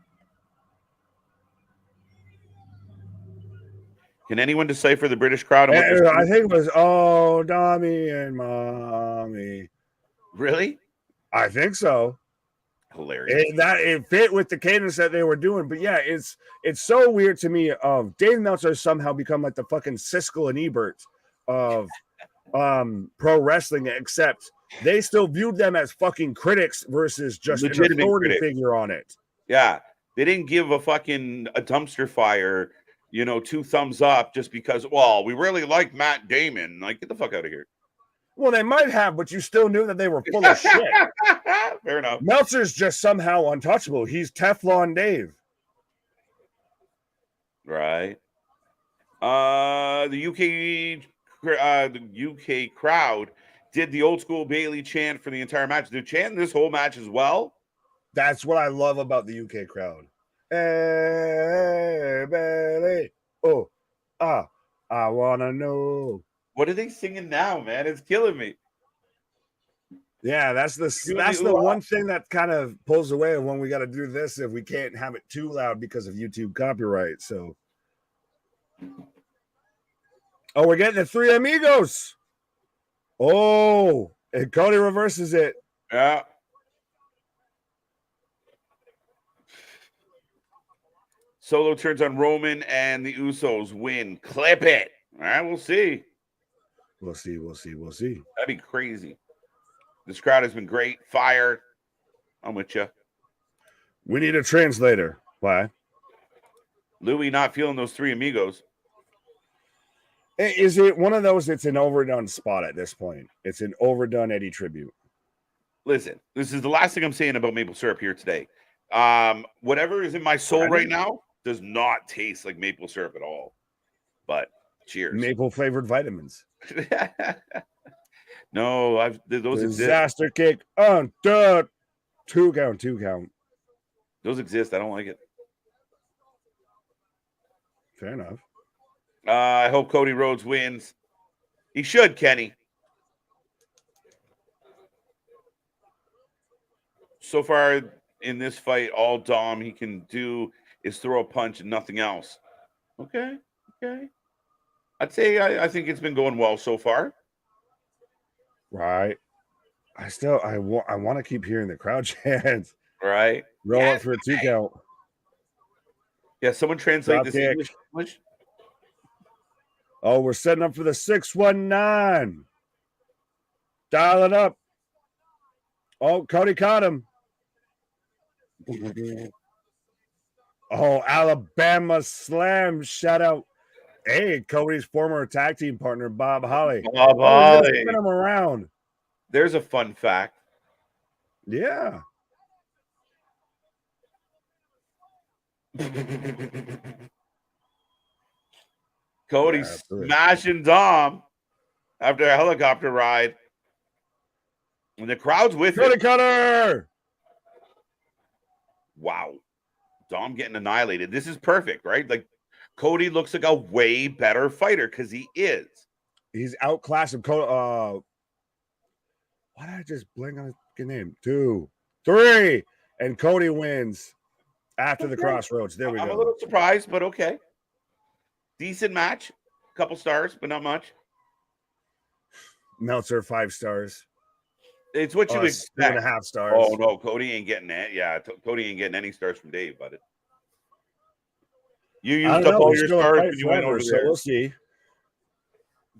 [SPEAKER 1] Can anyone decipher the British crowd?
[SPEAKER 2] I think it was, oh, Dommy and Mommy.
[SPEAKER 1] Really?
[SPEAKER 2] I think so.
[SPEAKER 1] Hilarious.
[SPEAKER 2] It fit with the cadence that they were doing. But yeah, it's so weird to me. Dave Meltzer somehow become like the fucking Siskel and Ebert of pro wrestling, except they still viewed them as fucking critics versus just an authority figure on it.
[SPEAKER 1] Yeah. They didn't give a dumpster fire, 2 thumbs up just because, well, we really like Matt Damon. Like, get the fuck out of here.
[SPEAKER 2] Well, they might have, but you still knew that they were full of shit.
[SPEAKER 1] Fair enough.
[SPEAKER 2] Meltzer's just somehow untouchable. He's Teflon Dave.
[SPEAKER 1] Right. The UK crowd did the old school Bailey chant for the entire match. They're chanting this whole match as well.
[SPEAKER 2] That's what I love about the UK crowd. Hey, Bailey. Oh, I want to know.
[SPEAKER 1] What are they singing now, man? It's killing me.
[SPEAKER 2] Yeah, that's the one thing that kind of pulls away when we got to do this if we can't have it too loud because of YouTube copyright. So, we're getting the 3 amigos. Oh, and Cody reverses it.
[SPEAKER 1] Yeah. Solo turns on Roman and the Usos win. Clip it. All right, we'll see.
[SPEAKER 2] We'll see.
[SPEAKER 1] That'd be crazy. This crowd has been great. Fire. I'm with you.
[SPEAKER 2] We need a translator. Why?
[SPEAKER 1] Louis not feeling those three amigos.
[SPEAKER 2] Is it one of those? It's an overdone spot at this point. It's an overdone Eddie tribute.
[SPEAKER 1] Listen, this is the last thing I'm saying about maple syrup here today. Whatever is in my soul right now does not taste like maple syrup at all. But cheers.
[SPEAKER 2] Maple flavored vitamins.
[SPEAKER 1] No, those
[SPEAKER 2] disaster
[SPEAKER 1] exist.
[SPEAKER 2] kick on two count.
[SPEAKER 1] Those exist. I don't like it.
[SPEAKER 2] Fair enough.
[SPEAKER 1] I hope Cody Rhodes wins. He should, Kenny. So far in this fight, all Dom he can do is throw a punch and nothing else. Okay. I'd say I think it's been going well so far.
[SPEAKER 2] Right. I want to keep hearing the crowd chants.
[SPEAKER 1] Right.
[SPEAKER 2] Roll up for a 2 count.
[SPEAKER 1] Yeah, someone translate this English.
[SPEAKER 2] Oh, we're setting up for the 619. Dial it up. Oh, Cody caught him. Oh, Alabama slam. Shout out. Hey, Cody's former tag team partner, Bob Holly.
[SPEAKER 1] Bob Holly.
[SPEAKER 2] Spin him around.
[SPEAKER 1] There's a fun fact.
[SPEAKER 2] Yeah.
[SPEAKER 1] Cody smashing Dom after a helicopter ride. And the crowd's with
[SPEAKER 2] Cody
[SPEAKER 1] it.
[SPEAKER 2] Cutter!
[SPEAKER 1] Wow. Dom getting annihilated. This is perfect, right? Like, Cody looks like a way better fighter because he is.
[SPEAKER 2] He's outclassed him. Why did I just blank on his name? 2, 3. And Cody wins after the crossroads. There we go.
[SPEAKER 1] I'm a little surprised, but okay. Decent match. Couple stars, but not much.
[SPEAKER 2] Meltzer 5 stars.
[SPEAKER 1] It's what you expect.
[SPEAKER 2] 2.5 stars.
[SPEAKER 1] Oh no, Cody ain't getting that. Yeah, Cody ain't getting any stars from Dave, but you used up all your stars when you went over there.
[SPEAKER 2] We'll see.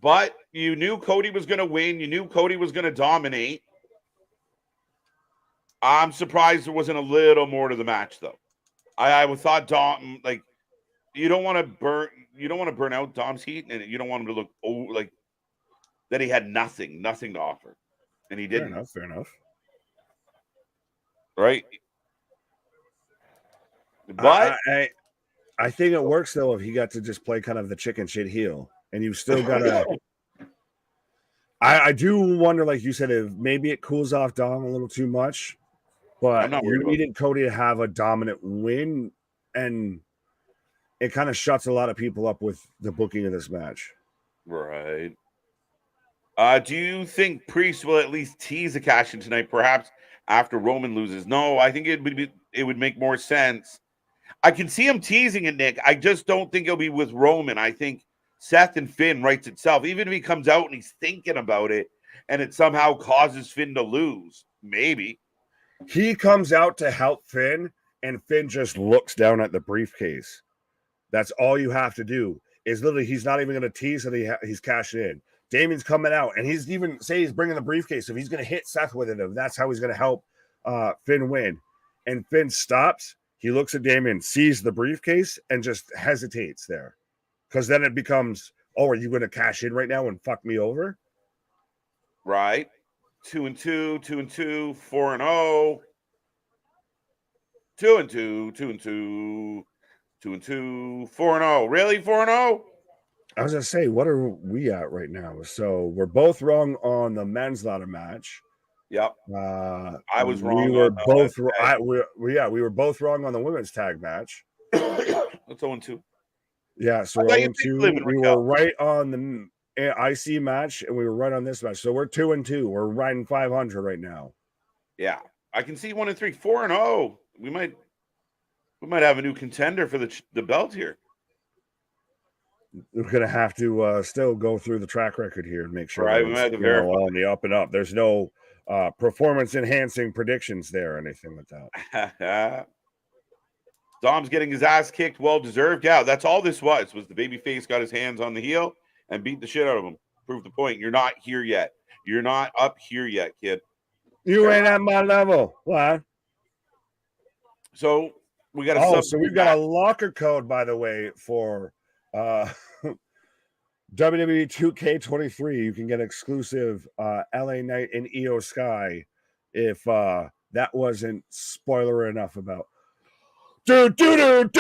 [SPEAKER 1] But you knew Cody was going to win. You knew Cody was going to dominate. I'm surprised there wasn't a little more to the match, though. I thought Dom, like, you don't want to burn out Dom's heat, and you don't want him to look like that he had nothing to offer, and he didn't.
[SPEAKER 2] Fair enough.
[SPEAKER 1] Right. But
[SPEAKER 2] I think it works though if he got to just play kind of the chicken shit heel, and you've still got to. I do wonder, like you said, if maybe it cools off Dom a little too much, but you needed Cody to have a dominant win, and it kind of shuts a lot of people up with the booking of this match.
[SPEAKER 1] Right. Do you think Priest will at least tease a cash in tonight, perhaps after Roman loses? No, I think it would make more sense. I can see him teasing it, Nick. I just don't think it'll be with Roman. I think Seth and Finn writes itself. Even if he comes out and he's thinking about it and it somehow causes Finn to lose, maybe.
[SPEAKER 2] He comes out to help Finn, and Finn just looks down at the briefcase. That's all you have to do. Is literally he's not even going to tease that he's cashing in. Damien's coming out, and he's even say he's bringing the briefcase. If he's going to hit Seth with it, that's how he's going to help Finn win. And Finn stops. He looks at Damien, sees the briefcase, and just hesitates there. Because then it becomes, oh, are you going to cash in right now and fuck me over?
[SPEAKER 1] Right. 2-2, 2-2, 4-0. 2-2, 2-2, 2-2, 4-0. Really, 4-0?
[SPEAKER 2] I was going to say, what are we at right now? So we're both wrong on the men's ladder match.
[SPEAKER 1] Yep. I was wrong.
[SPEAKER 2] We were both. We were both wrong on the women's tag match.
[SPEAKER 1] That's 0-2.
[SPEAKER 2] Yeah, so we're 0-2. We were right on the IC match, and we were right on this match. So we're 2-2. We're riding 500 right now.
[SPEAKER 1] Yeah, I can see 1-3, 4-0. We might have a new contender for the belt here.
[SPEAKER 2] We're gonna have to still go through the track record here and make sure
[SPEAKER 1] right, we might have to verify
[SPEAKER 2] on the up and up. There's no performance enhancing predictions there or anything like that.
[SPEAKER 1] Dom's getting his ass kicked, well deserved. Yeah, that's all this was the babyface got his hands on the heel and beat the shit out of him. Prove the point. You're not here yet. You're not up here yet, kid.
[SPEAKER 2] You ain't at my level. What?
[SPEAKER 1] So we got a
[SPEAKER 2] so we've got a locker code, by the way, for WWE 2K23. You can get exclusive LA Knight and Io Sky if that wasn't spoiler enough about. What the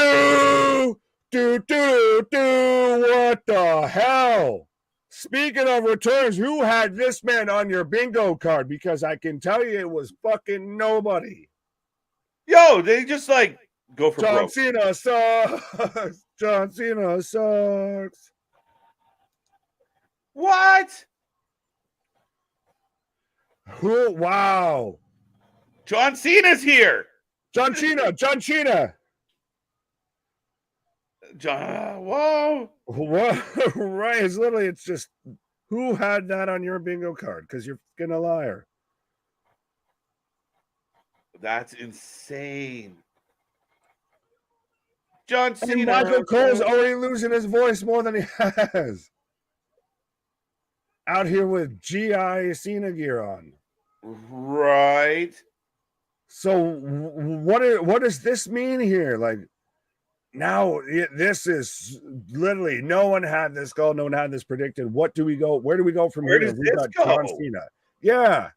[SPEAKER 2] hell? Speaking of returns, who had this man on your bingo card? Because I can tell you it was fucking nobody.
[SPEAKER 1] Yo, they just like go for
[SPEAKER 2] John
[SPEAKER 1] broke.
[SPEAKER 2] Cena sucks. John Cena sucks.
[SPEAKER 1] What?
[SPEAKER 2] Who? Wow.
[SPEAKER 1] John Cena's here.
[SPEAKER 2] John Cena.
[SPEAKER 1] Whoa.
[SPEAKER 2] What? Right. It's literally, it's just, who had that on your bingo card? Because you're fucking a liar.
[SPEAKER 1] That's insane. John Cena.
[SPEAKER 2] And Michael Cole's already losing his voice more than he has. Out here with GI Cena gear on.
[SPEAKER 1] Right.
[SPEAKER 2] So what does this mean here? Like, now this is literally, no one had this goal, no one had this predicted. What do we go? Where do we go from
[SPEAKER 1] Where
[SPEAKER 2] here?
[SPEAKER 1] does
[SPEAKER 2] We
[SPEAKER 1] this
[SPEAKER 2] got
[SPEAKER 1] go?
[SPEAKER 2] John Cena. Yeah.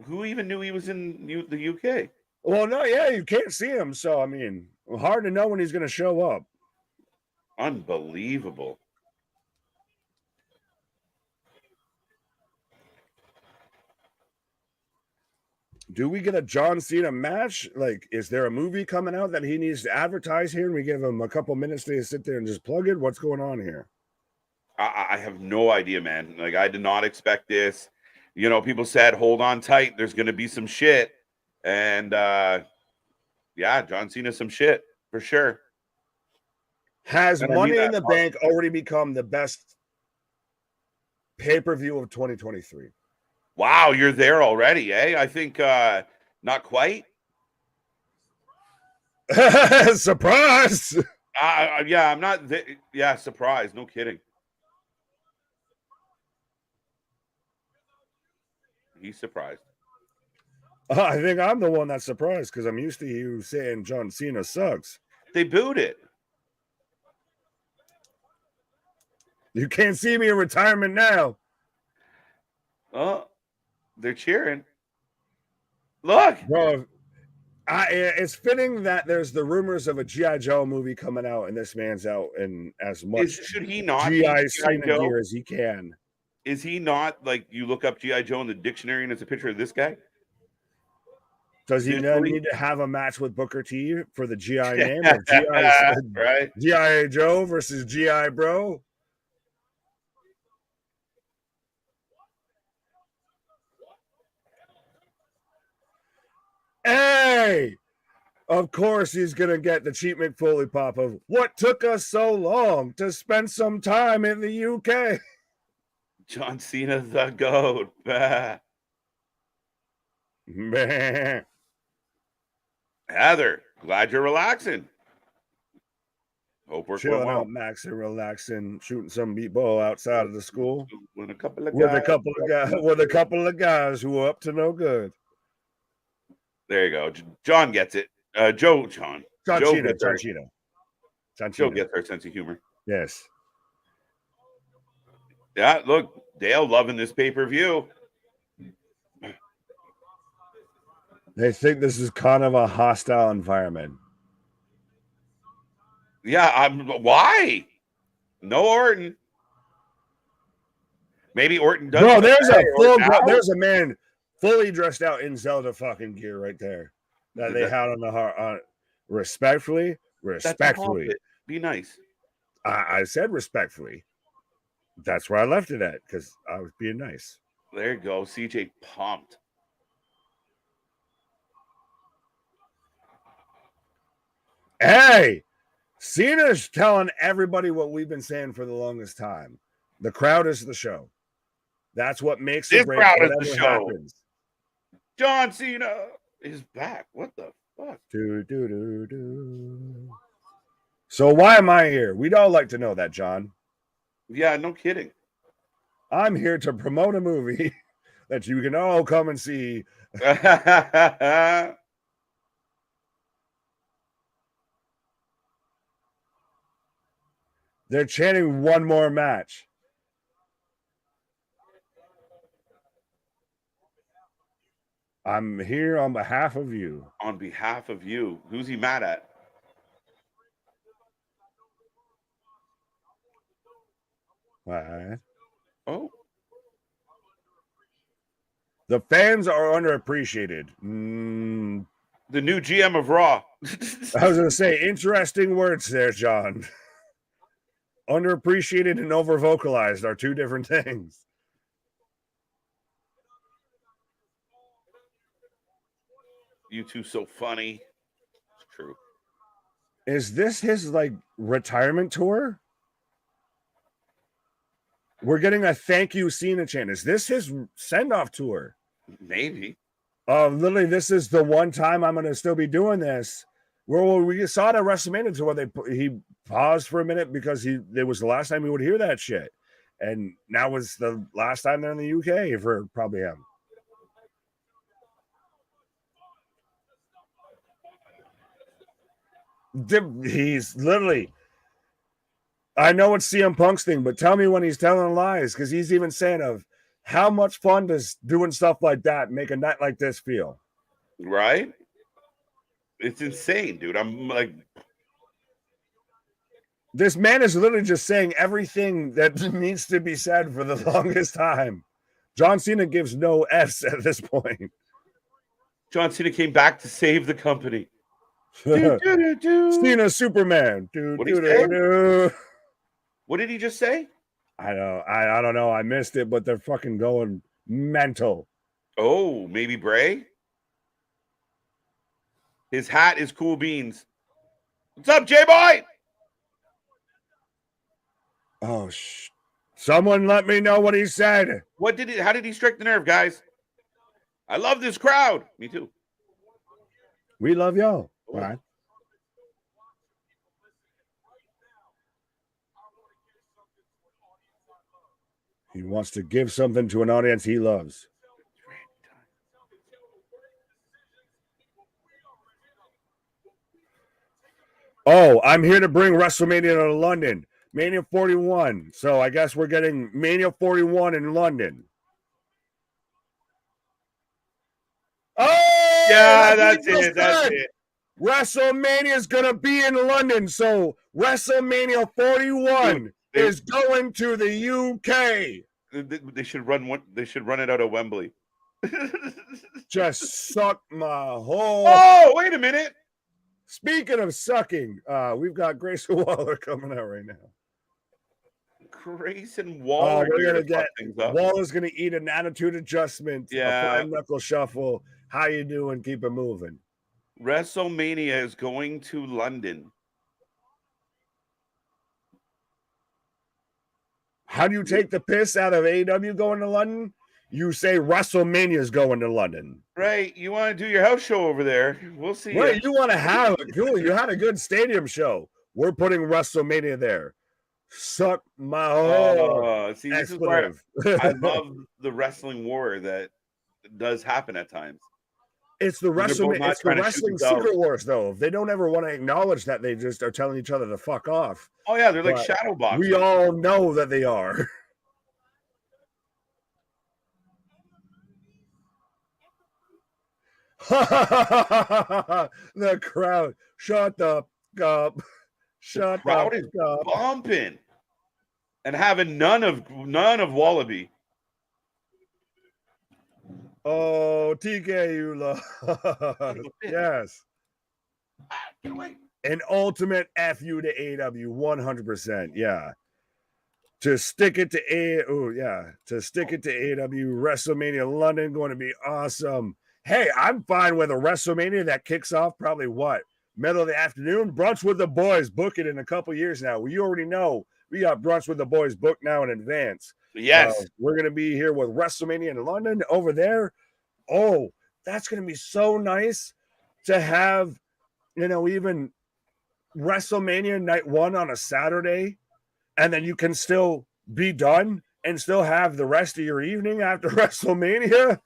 [SPEAKER 1] Who even knew he was in the UK?
[SPEAKER 2] Well, no, yeah, you can't see him. So, I mean, hard to know when he's going to show up.
[SPEAKER 1] Unbelievable.
[SPEAKER 2] Do we get a John Cena match? Like, is there a movie coming out that he needs to advertise here and we give him a couple minutes to sit there and just plug it? What's going on here?
[SPEAKER 1] I have no idea, man. Like, I did not expect this. You know, people said, hold on tight. There's going to be some shit. And, yeah, John Cena, some shit for sure.
[SPEAKER 2] Has Money in the Bank already become the best pay-per-view of 2023?
[SPEAKER 1] Wow, you're there already, eh? I think not quite.
[SPEAKER 2] Surprise!
[SPEAKER 1] Yeah, I'm not. Yeah, surprise. No kidding. He's surprised.
[SPEAKER 2] I think I'm the one that's surprised because I'm used to you saying John Cena sucks.
[SPEAKER 1] They booed it.
[SPEAKER 2] You can't see me in retirement now.
[SPEAKER 1] Oh, they're cheering. Look.
[SPEAKER 2] Bro, it's fitting that there's the rumors of a G.I. Joe movie coming out and this man's out in as much
[SPEAKER 1] Should he not
[SPEAKER 2] G.I. Cena gear as he can.
[SPEAKER 1] Is he not, like, you look up G.I. Joe in the dictionary and it's a picture of this guy?
[SPEAKER 2] Does he then need to have a match with Booker T for the G.I. name of G.I.
[SPEAKER 1] right?
[SPEAKER 2] G.I. Joe versus G.I. Bro? Hey! Of course he's going to get the cheap McFoley pop of what took us so long to spend some time in the UK.
[SPEAKER 1] John Cena, the GOAT. Bah. Heather, glad you're relaxing. Hope we're
[SPEAKER 2] chilling
[SPEAKER 1] well.
[SPEAKER 2] out, Max, and relaxing, shooting some meatball outside of the school
[SPEAKER 1] with a couple of
[SPEAKER 2] guys who were up to no good.
[SPEAKER 1] There you go. John gets it. Joe gets our sense of humor.
[SPEAKER 2] Yes.
[SPEAKER 1] Yeah, look, Dale loving this pay-per-view.
[SPEAKER 2] They think this is kind of a hostile environment.
[SPEAKER 1] Yeah, why? No Orton. Maybe Orton does.
[SPEAKER 2] Bro, there's a man fully dressed out in Zelda fucking gear right there that they had on the heart. Respectfully.
[SPEAKER 1] Be nice.
[SPEAKER 2] I said respectfully. That's where I left it at because I was being nice.
[SPEAKER 1] There you go. CJ pumped.
[SPEAKER 2] Hey, Cena's telling everybody what we've been saying for the longest time. The crowd is the show. That's what makes
[SPEAKER 1] this
[SPEAKER 2] the
[SPEAKER 1] crowd is the show.
[SPEAKER 2] Happens.
[SPEAKER 1] John Cena. is back. What the fuck?
[SPEAKER 2] So why am I here? We'd all like to know that, John.
[SPEAKER 1] Yeah, no kidding.
[SPEAKER 2] I'm here to promote a movie that you can all come and see. They're chanting one more match. I'm here on behalf of you.
[SPEAKER 1] On behalf of you. Who's he mad at?
[SPEAKER 2] What?
[SPEAKER 1] Oh.
[SPEAKER 2] The fans are underappreciated.
[SPEAKER 1] The new GM of Raw.
[SPEAKER 2] I was going to say, interesting words there, John. Underappreciated and over-vocalized are two different things.
[SPEAKER 1] You two so funny. It's true.
[SPEAKER 2] Is this his, like, retirement tour? We're getting a thank you Cena chant. Is this his send-off tour?
[SPEAKER 1] Maybe.
[SPEAKER 2] Literally, this is the one time I'm going to still be doing this. Well, we saw it at WrestleMania tour where he paused for a minute because it was the last time we would hear that shit. And now was the last time they're in the UK for probably him. He's literally... I know it's CM Punk's thing, but tell me when he's telling lies, because he's even saying of how much fun does doing stuff like that make a night like this feel?
[SPEAKER 1] Right? It's insane, dude. I'm like...
[SPEAKER 2] This man is literally just saying everything that needs to be said for the longest time. John Cena gives no F's at this point.
[SPEAKER 1] John Cena came back to save the company.
[SPEAKER 2] Cena Superman.
[SPEAKER 1] What did he just say?
[SPEAKER 2] I don't know. I missed it, but they're fucking going mental.
[SPEAKER 1] Oh, maybe Bray? His hat is cool beans. What's up, J-Boy?
[SPEAKER 2] Oh, someone let me know what he said.
[SPEAKER 1] How did he strike the nerve, guys? I love this crowd. Me too.
[SPEAKER 2] We love y'all. All right. He wants to give something to an audience he loves. Oh, I'm here to bring WrestleMania to London. Mania 41. So I guess we're getting Mania 41 in London. Oh!
[SPEAKER 1] Yeah, that's it. That's it.
[SPEAKER 2] WrestleMania is going to be in London. So WrestleMania 41 is going to the UK.
[SPEAKER 1] They should run one. They should run it out of Wembley.
[SPEAKER 2] Just suck my whole.
[SPEAKER 1] Oh, wait a minute.
[SPEAKER 2] Speaking of sucking, we've got Grayson Waller coming out right now.
[SPEAKER 1] Grayson Waller.
[SPEAKER 2] We're gonna get Waller's gonna eat an attitude adjustment.
[SPEAKER 1] Yeah.
[SPEAKER 2] A knuckle shuffle. How you doing? Keep it moving.
[SPEAKER 1] WrestleMania is going to London.
[SPEAKER 2] How do you take the piss out of AEW going to London? You say WrestleMania is going to London.
[SPEAKER 1] Right. You want to do your house show over there. We'll see.
[SPEAKER 2] Right. You want to have it. Cool. You had a good stadium show. We're putting WrestleMania there. Suck my whole.
[SPEAKER 1] See, this is where I love the wrestling war that does happen at times.
[SPEAKER 2] It's the wrestling secret wars, though. They don't ever want to acknowledge that. They just are telling each other to fuck off.
[SPEAKER 1] Oh, yeah. They're like shadow boxing.
[SPEAKER 2] We all know that they are. The crowd. Shut the up. Shut the
[SPEAKER 1] crowd is bumping and having none of Wallaby.
[SPEAKER 2] Oh, TK, you love. Yes.
[SPEAKER 1] Get away.
[SPEAKER 2] An ultimate FU to AEW, 100%. Yeah. To stick it to AEW, WrestleMania London, going to be awesome. Hey, I'm fine with a WrestleMania that kicks off probably middle of the afternoon. Brunch with the boys, book it in a couple years now. We already know we got Brunch with the boys booked now in advance.
[SPEAKER 1] Yes.
[SPEAKER 2] We're going to be here with WrestleMania in London over there. Oh, That's going to be so nice to have, even WrestleMania night 1 on a Saturday, and then you can still be done and still have the rest of your evening after WrestleMania.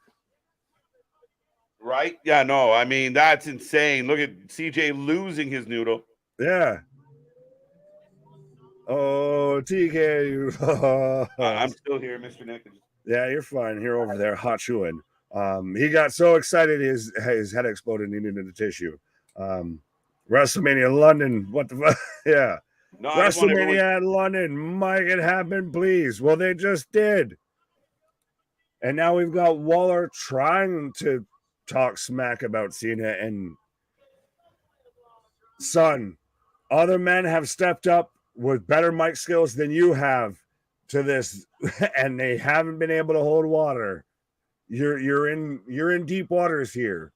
[SPEAKER 1] Right? Yeah, no, I mean, that's insane. Look at CJ losing his noodle.
[SPEAKER 2] Yeah. Oh, TK.
[SPEAKER 1] I'm still here, Mr. Nick.
[SPEAKER 2] Yeah, you're fine. Here over there, hot chewing. He got so excited his head exploded and he needed a tissue. WrestleMania London, what the fuck? Yeah.
[SPEAKER 1] No,
[SPEAKER 2] WrestleMania London, make it happen, please. Well, they just did. And now we've got Waller trying to talk smack about Cena. And son, other men have stepped up with better mic skills than you have to this, and they haven't been able to hold water. You're in deep waters here.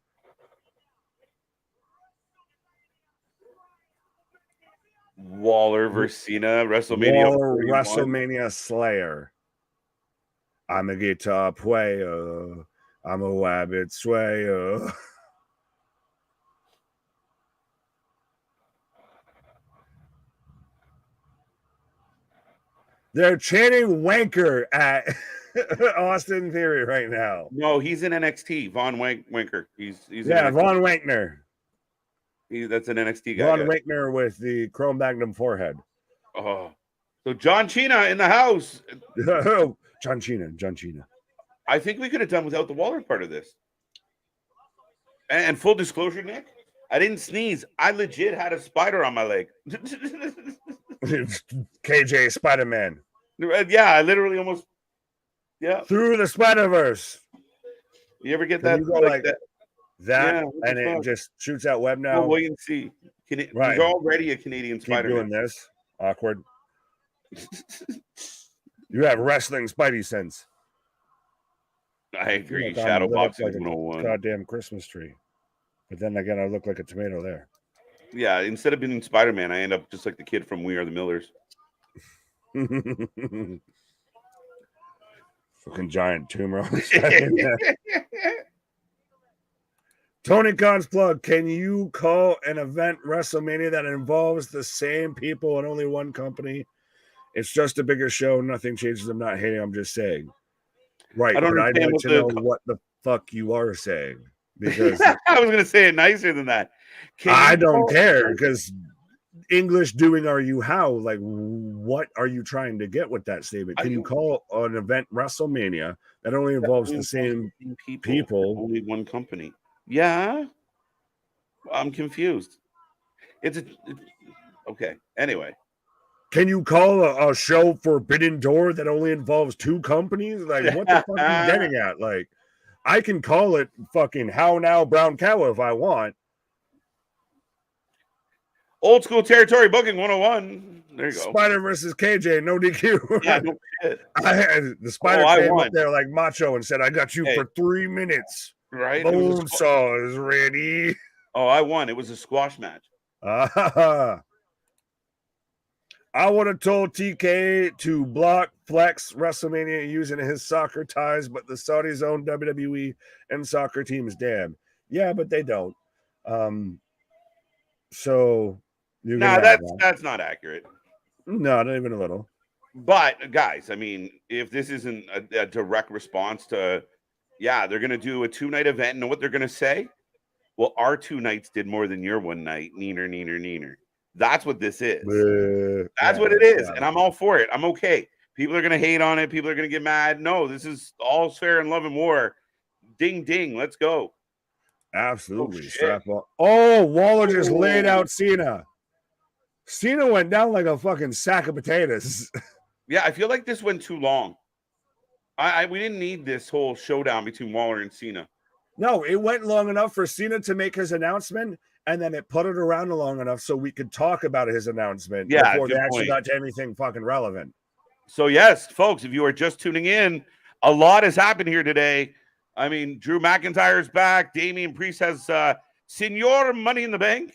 [SPEAKER 1] Waller versus Cena, WrestleMania.
[SPEAKER 2] Waller, WrestleMania Slayer. I'm a guitar player. I'm a wabbit swayer. They're chanting wanker at Austin Theory right now.
[SPEAKER 1] No, he's in NXT. Von Wanker. He's
[SPEAKER 2] Von Wankner.
[SPEAKER 1] That's an NXT guy.
[SPEAKER 2] Von Wankner with the chrome magnum forehead.
[SPEAKER 1] Oh, so John Cena in the house.
[SPEAKER 2] John Cena.
[SPEAKER 1] I think we could have done without the Waller part of this. And full disclosure, Nick, I didn't sneeze. I legit had a spider on my leg.
[SPEAKER 2] KJ Spider-Man.
[SPEAKER 1] Yeah, I literally almost. Yeah.
[SPEAKER 2] Through the Spider-Verse.
[SPEAKER 1] You ever get
[SPEAKER 2] Can
[SPEAKER 1] that?
[SPEAKER 2] you go like that,
[SPEAKER 1] yeah,
[SPEAKER 2] and it just shoots out web now.
[SPEAKER 1] Well, wait and see.
[SPEAKER 2] Right.
[SPEAKER 1] He's already a Canadian Spider-Man.
[SPEAKER 2] Keep doing this. Awkward. You have wrestling Spidey sense.
[SPEAKER 1] I agree. Shadow boxing
[SPEAKER 2] like 101. Goddamn Christmas tree. But then again, I look like a tomato there.
[SPEAKER 1] Yeah, instead of being Spider-Man, I end up just like the kid from We Are the Millers.
[SPEAKER 2] Fucking giant tumor. Tony Khan's plug. Can you call an event WrestleMania that involves the same people and only one company? It's just a bigger show. Nothing changes. I'm not hating. I'm just saying. Right. I'd like to know what the fuck you are saying. Because
[SPEAKER 1] I was going to say it nicer than that.
[SPEAKER 2] I don't care because English doing are you how? Like, what are you trying to get with that statement? Can you call an event WrestleMania that only involves the same people?
[SPEAKER 1] Only one company. Yeah. I'm confused. Okay. Anyway.
[SPEAKER 2] Can you call a show Forbidden Door that only involves two companies? Like, what the fuck are you getting at? Like, I can call it fucking How Now Brown Cow if I want.
[SPEAKER 1] Old school territory booking 101. There you go.
[SPEAKER 2] Spider versus KJ, no DQ.
[SPEAKER 1] Yeah, no shit.
[SPEAKER 2] The Spider came up there like macho and said, I got you for 3 minutes.
[SPEAKER 1] Right?
[SPEAKER 2] Bonesaw is ready.
[SPEAKER 1] Oh, I won. It was a squash match.
[SPEAKER 2] I would have told TK to block Flex WrestleMania using his soccer ties, but the Saudis own WWE and soccer teams. Damn. Yeah, but they don't. So
[SPEAKER 1] that's not accurate.
[SPEAKER 2] No, not even a little.
[SPEAKER 1] But guys, I mean, if this isn't a direct response to, they're going to do a 2-night event, and what they're going to say? Well, our 2 nights did more than your 1 night. Neener. That's what this is. That's what it is. And I'm all for it. I'm okay. People are going to hate on it. People are going to get mad. No, this is all fair in love and war. Ding, ding. Let's go.
[SPEAKER 2] Absolutely. Strap on. Oh, Waller just laid out Cena. Cena went down like a fucking sack of potatoes.
[SPEAKER 1] Yeah, I feel like this went too long. We didn't need this whole showdown between Waller and Cena.
[SPEAKER 2] No, it went long enough for Cena to make his announcement, and then it put it around long enough so we could talk about his announcement before they actually got to anything fucking relevant.
[SPEAKER 1] So, yes, folks, if you are just tuning in, a lot has happened here today. I mean, Drew McIntyre's back. Damian Priest has Senor Money in the Bank.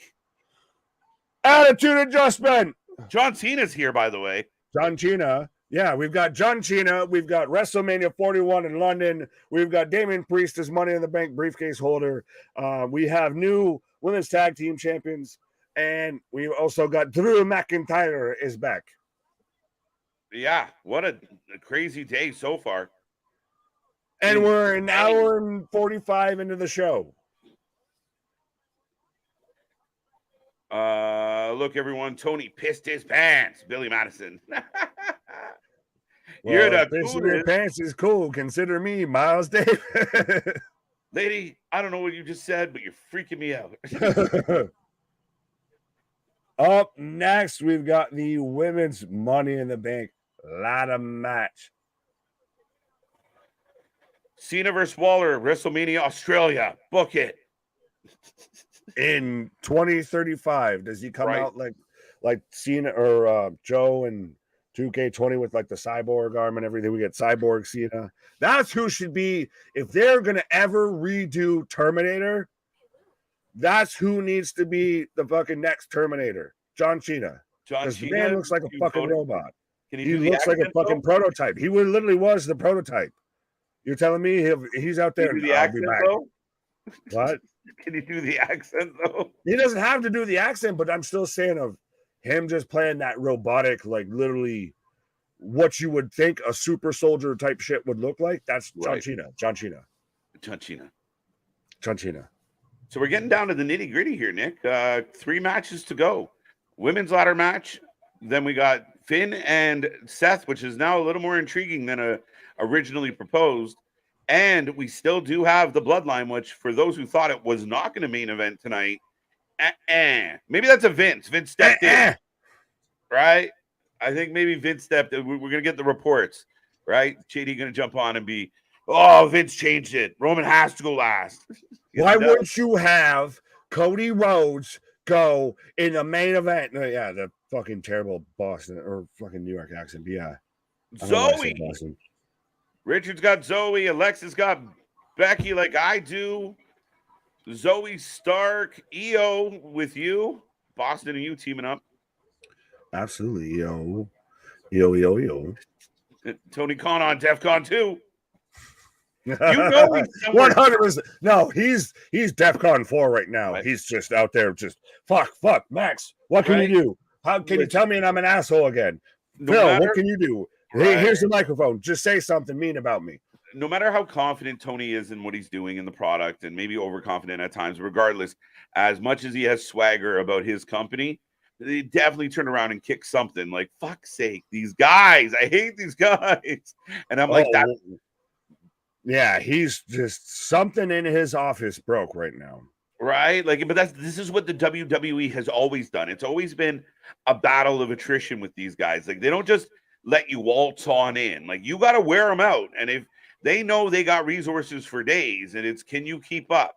[SPEAKER 2] Attitude adjustment.
[SPEAKER 1] John Cena's here, by the way.
[SPEAKER 2] John Cena Yeah, we've got John Cena. We've got WrestleMania 41 in London. We've got Damian Priest as Money in the Bank briefcase holder. We have new women's tag team champions. And we've also got Drew McIntyre is back.
[SPEAKER 1] Yeah, what a crazy day so far.
[SPEAKER 2] And we're an hour and 45 into the show.
[SPEAKER 1] Look, everyone, Tony pissed his pants. Billy Madison.
[SPEAKER 2] Well,
[SPEAKER 1] You're the
[SPEAKER 2] pissing your pants is cool. Consider me Miles Davis.
[SPEAKER 1] Lady, I don't know what you just said, but you're freaking me out.
[SPEAKER 2] Up next, we've got the women's Money in the Bank ladder match.
[SPEAKER 1] Cena versus Waller, WrestleMania Australia. Book it.
[SPEAKER 2] In 2035, does he come out like Cena or Joe and 2K20 with like the cyborg arm and everything? We get cyborg Cena. That's who should be, if they're gonna ever redo Terminator, that's who needs to be the fucking next Terminator. John Cena. Because the man looks like a fucking robot. He looks like a fucking prototype. He literally was the prototype. You're telling me he's out there?
[SPEAKER 1] Can you do the accent, though?
[SPEAKER 2] What?
[SPEAKER 1] Can you do the accent, though?
[SPEAKER 2] He doesn't have to do the accent, but I'm still saying of him just playing that robotic, like literally what you would think a super soldier type shit would look like. That's John Cena. John Cena.
[SPEAKER 1] John Cena.
[SPEAKER 2] John Cena.
[SPEAKER 1] So we're getting down to the nitty gritty here, Nick. 3 matches to go. Women's ladder match. Then we got Finn and Seth, which is now a little more intriguing than originally proposed. And we still do have the Bloodline, which for those who thought it was not going to main event tonight, maybe that's a Vince. Vince stepped in, right? I think maybe Vince stepped in. We're going to get the reports, right? JD going to jump on and be, oh, Vince changed it. Roman has to go last.
[SPEAKER 2] Why wouldn't you have Cody Rhodes go in the main event? No, yeah, the fucking terrible Boston or fucking New York accent. But yeah.
[SPEAKER 1] Zoe. Richard's got Zoe. Alexis got Becky like I do. Zoe Stark. EO with you. Boston and you teaming up.
[SPEAKER 2] Absolutely. Yo.
[SPEAKER 1] Tony Khan on DEFCON 2. You know he's
[SPEAKER 2] 100%. No, he's DEFCON 4 right now. Right. He's just out there just fuck, Max. What can you do? How can you tell me I'm an asshole again? Phil, what can you do? Hey, here's the microphone. Just say something mean about me.
[SPEAKER 1] No matter how confident Tony is in what he's doing in the product and maybe overconfident at times, regardless, as much as he has swagger about his company, they definitely turn around and kick something like, fuck's sake, these guys. I hate these guys. And I'm like, that.
[SPEAKER 2] Yeah, he's just something in his office broke right now.
[SPEAKER 1] Right? Like, but this is what the WWE has always done. It's always been a battle of attrition with these guys. Like, they don't just let you waltz on in. Like, you got to wear them out. And if they know they got resources for days, and it's, can you keep up?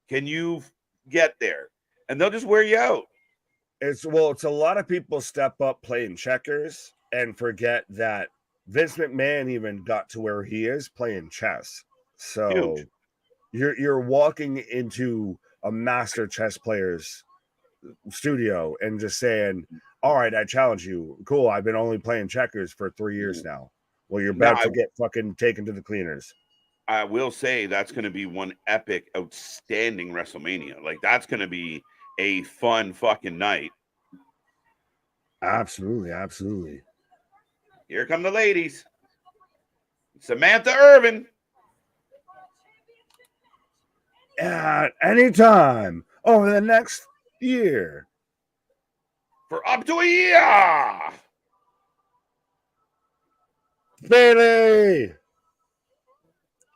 [SPEAKER 1] Can you get there? And they'll just wear you out.
[SPEAKER 2] It's a lot of people step up playing checkers and forget that Vince McMahon even got to where he is playing chess. So you're walking into a master chess player's studio and just saying, all right, I challenge you. Cool. I've been only playing checkers for 3 years now. Well, you're about to get fucking taken to the cleaners.
[SPEAKER 1] I will say that's going to be one epic, outstanding WrestleMania. Like, that's going to be a fun fucking night.
[SPEAKER 2] Absolutely.
[SPEAKER 1] Here come the ladies. Samantha Irvin.
[SPEAKER 2] At any time over the next year.
[SPEAKER 1] For up to a year.
[SPEAKER 2] Bailey.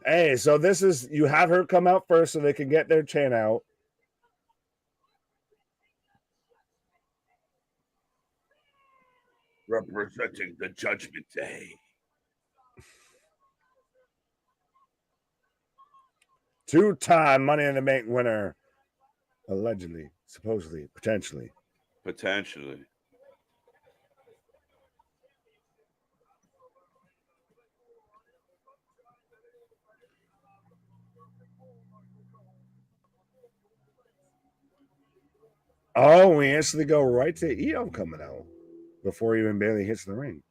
[SPEAKER 2] Hey, so this is, you have her come out first so they can get their chant out.
[SPEAKER 1] Representing the Judgment Day.
[SPEAKER 2] Two-time Money in the Bank winner. Allegedly, supposedly, potentially. Oh, we instantly go right to EO coming out before even Bailey hits the ring.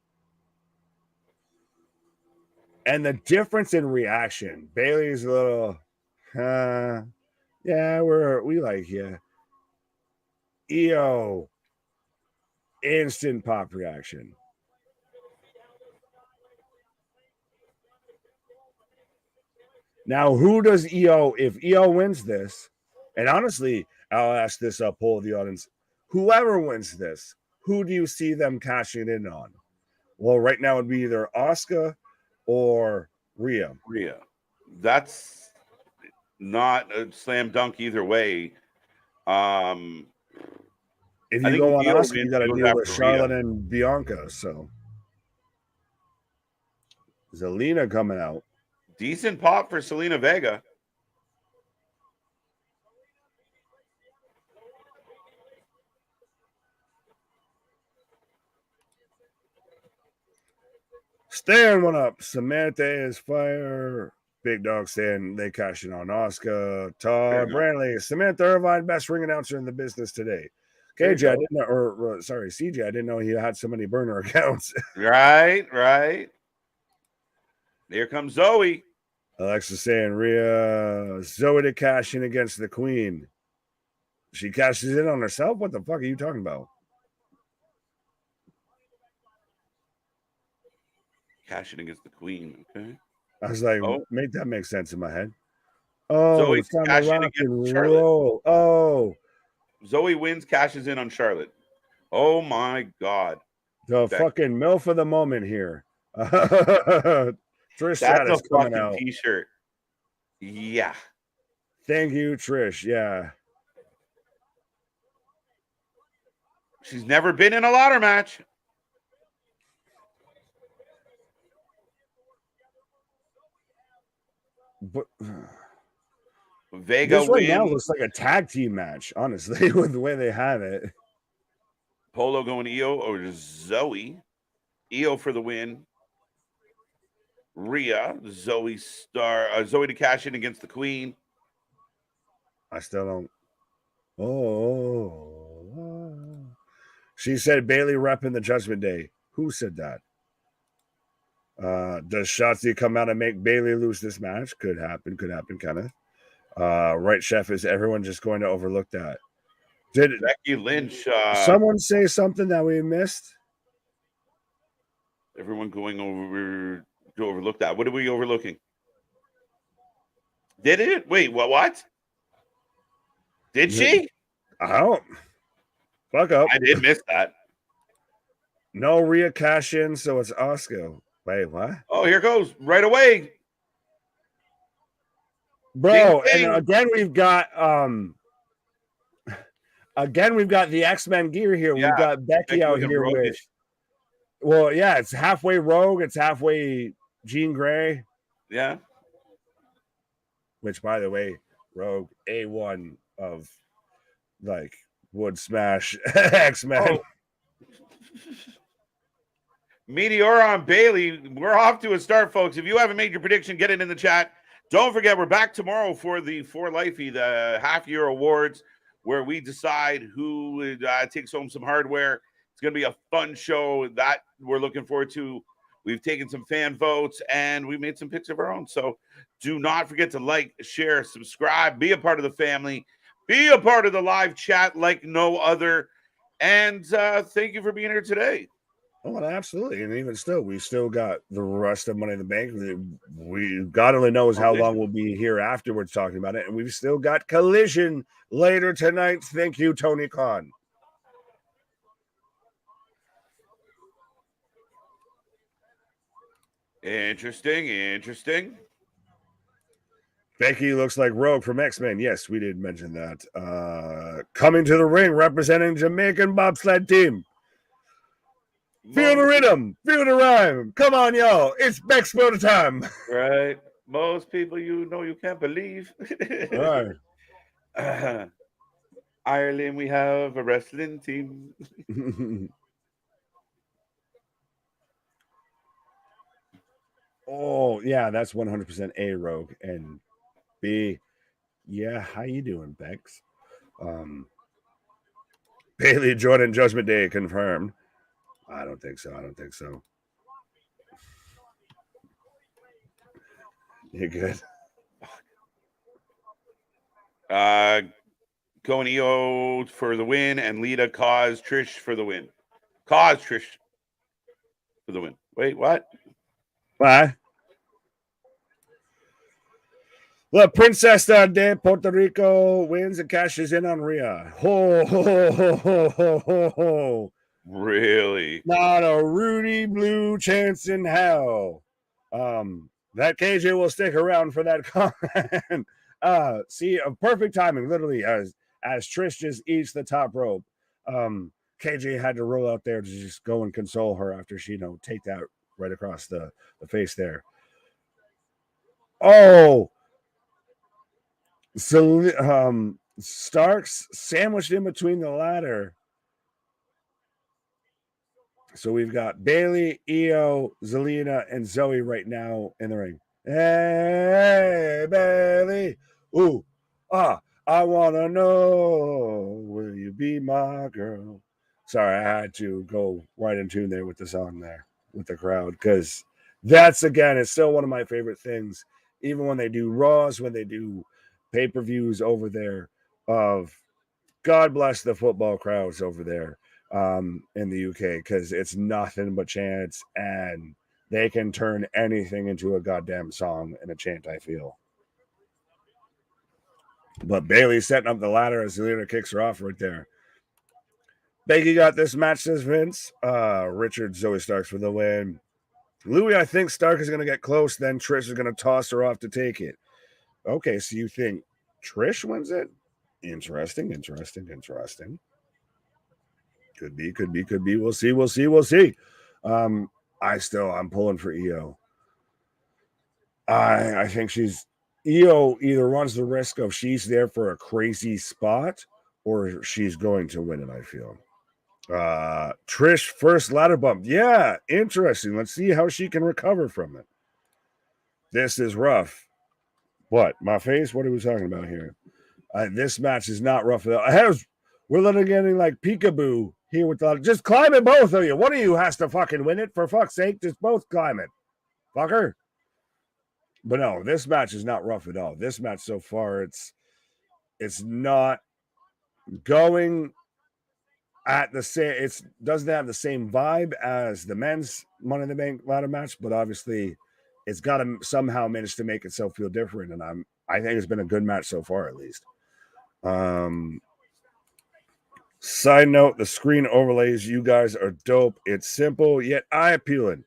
[SPEAKER 2] And the difference in reaction, Bailey's a little, yeah, we like you. EO, instant pop reaction. Now, who does EO, if EO wins this, and honestly, I'll ask this poll of the audience, whoever wins this, who do you see them cashing in on? Well, right now it'd be either Asuka or Rhea.
[SPEAKER 1] That's not a slam dunk either way.
[SPEAKER 2] If you go on Asuka, you got to deal with Charlotte and Bianca. So Zelina coming out.
[SPEAKER 1] Decent pop for Selena Vega.
[SPEAKER 2] Stan went up. Samantha is fire. Big Dog saying they cashing on Asuka. Todd Brantley. Samantha Irvine, best ring announcer in the business today. KJ, I didn't know, CJ, I didn't know he had so many burner accounts.
[SPEAKER 1] Right. Here comes Zoe.
[SPEAKER 2] Alexa saying Rhea, Zoe to cash in against the Queen. She cashes in on herself? What the fuck are you talking about?
[SPEAKER 1] Cashing against the Queen, okay.
[SPEAKER 2] I was like, make that make sense in my head. Oh,
[SPEAKER 1] Zoe's cashing against Charlotte.
[SPEAKER 2] Oh.
[SPEAKER 1] Zoe wins, cashes in on Charlotte. Oh my God.
[SPEAKER 2] The fucking MILF of the moment here. Trish Stratus coming out.
[SPEAKER 1] T-shirt. Yeah.
[SPEAKER 2] Thank you, Trish. Yeah.
[SPEAKER 1] She's never been in a ladder match.
[SPEAKER 2] But
[SPEAKER 1] Vega
[SPEAKER 2] this right now looks like a tag team match, honestly, with the way they have it.
[SPEAKER 1] Polo going EO or Zoe. EO for the win. Rhea, Zoe to cash in against the Queen.
[SPEAKER 2] I still don't. Oh. She said Bailey repping the Judgment Day. Who said that? Does Shotzi come out and make Bailey lose this match? Could happen, Kenneth. Right, Chef, is everyone just going to overlook that? Did
[SPEAKER 1] Becky Lynch
[SPEAKER 2] someone say something that we missed?
[SPEAKER 1] Everyone going over to overlook that. What are we overlooking? Did it? Wait, what? Did she?
[SPEAKER 2] I don't. Fuck up.
[SPEAKER 1] I did miss that.
[SPEAKER 2] No Rhea cash in, so it's Asuka. Wait, what?
[SPEAKER 1] Oh, here goes right away.
[SPEAKER 2] Bro, ding, ding. And again we've got the X-Men gear here. Yeah, we've got Becky out here with it's halfway Rogue, it's halfway Jean Grey.
[SPEAKER 1] Yeah.
[SPEAKER 2] Which, by the way, Rogue A1 of like would smash X-Men.
[SPEAKER 1] Oh. Meteor on Bailey. We're off to a start, folks. If you haven't made your prediction, get it in the chat. Don't forget, we're back tomorrow for the For Lifey, the half-year awards, where we decide who takes home some hardware. It's going to be a fun show that we're looking forward to. We've taken some fan votes, and we made some picks of our own. So do not forget to like, share, subscribe, be a part of the family, be a part of the live chat like no other. And thank you for being here today.
[SPEAKER 2] Oh, absolutely. And even still, we still got the rest of Money in the Bank. We God only knows how long we'll be here afterwards talking about it. And we've still got Collision later tonight. Thank you, Tony Khan.
[SPEAKER 1] Interesting.
[SPEAKER 2] Becky looks like Rogue from X-Men. Yes, we did mention that. Coming to the ring, representing Jamaican bobsled team. Feel the rhythm, feel the rhyme. Come on, y'all. It's Bexpo time.
[SPEAKER 1] Right. Most people you can't believe.
[SPEAKER 2] All
[SPEAKER 1] right. Ireland, we have a wrestling team.
[SPEAKER 2] Oh, yeah, that's 100% A, Rogue. And B, yeah, how you doing, Bex? Bailey Jordan Judgment Day confirmed. I don't think so. You good?
[SPEAKER 1] Going EO for the win, and Lita caused Trish for the win. Caused Trish for the win. Wait, what?
[SPEAKER 2] Why? Look, Princess de Puerto Rico wins and cashes in on Rhea. Ho, ho, ho, ho, ho, ho, ho.
[SPEAKER 1] Really?
[SPEAKER 2] Not a Rudy Blue chance in hell. That KJ will stick around for that comment. See, a perfect timing, literally, as Trish just eats the top rope. KJ had to roll out there to just go and console her after she, take that right across the face there. Oh, so Starks sandwiched in between the ladder. So we've got Bailey, Io, Zelina, and Zoe right now in the ring. Hey, Bailey. Ooh, I want to know, will you be my girl? Sorry, I had to go right in tune there with the song there, with the crowd, because that's, again, it's still one of my favorite things. Even when they do Raws, when they do pay-per-views over there, of God bless the football crowds over there. In the UK, because it's nothing but chants, and they can turn anything into a goddamn song and a chant, I feel. But Bailey's setting up the ladder as Zelina kicks her off right there. Becky got this match, says Vince. Richard, Zoe Starks for the win. Louis, I think Stark is going to get close, then Trish is going to toss her off to take it. Okay, so you think Trish wins it? Interesting. Could be. We'll see. I'm pulling for Io. I think Io either runs the risk of she's there for a crazy spot or she's going to win it, I feel. Trish first ladder bump. Yeah, interesting. Let's see how she can recover from it. This is rough. What? My face? What are we talking about here? This match is not rough at all. We're literally getting like peekaboo here with the. Just climb it, both of you. One of you has to fucking win it, for fuck's sake. Just both climb it, fucker. But no, this match is not rough at all. This match so far, it's not going at the same. It doesn't have the same vibe as the men's Money in the Bank ladder match, but obviously, it's got to somehow manage to make itself feel different. And I think it's been a good match so far, at least. Side note, the screen overlays, you guys are dope. It's simple, yet eye-appealing.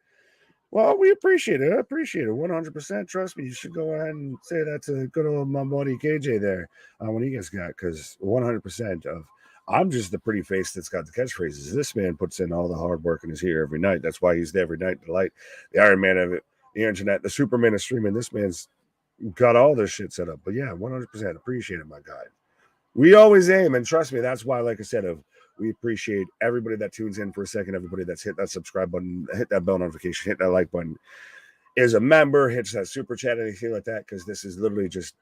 [SPEAKER 2] Well, we appreciate it. I appreciate it 100%. Trust me, you should go ahead and say that to good old my buddy KJ there. What he guys got, because 100% of I'm just the pretty face that's got the catchphrases. This man puts in all the hard work and is here every night. That's why he's there every night. The light, the Iron Man of it, the internet, the Superman is streaming. This man's got all this shit set up. But yeah, 100% appreciate it, my guy. We always aim, and trust me, that's why, like I said, we appreciate everybody that tunes in for a second, everybody that's hit that subscribe button, hit that bell notification, hit that like button, is a member, hits that super chat, anything like that, because this is literally just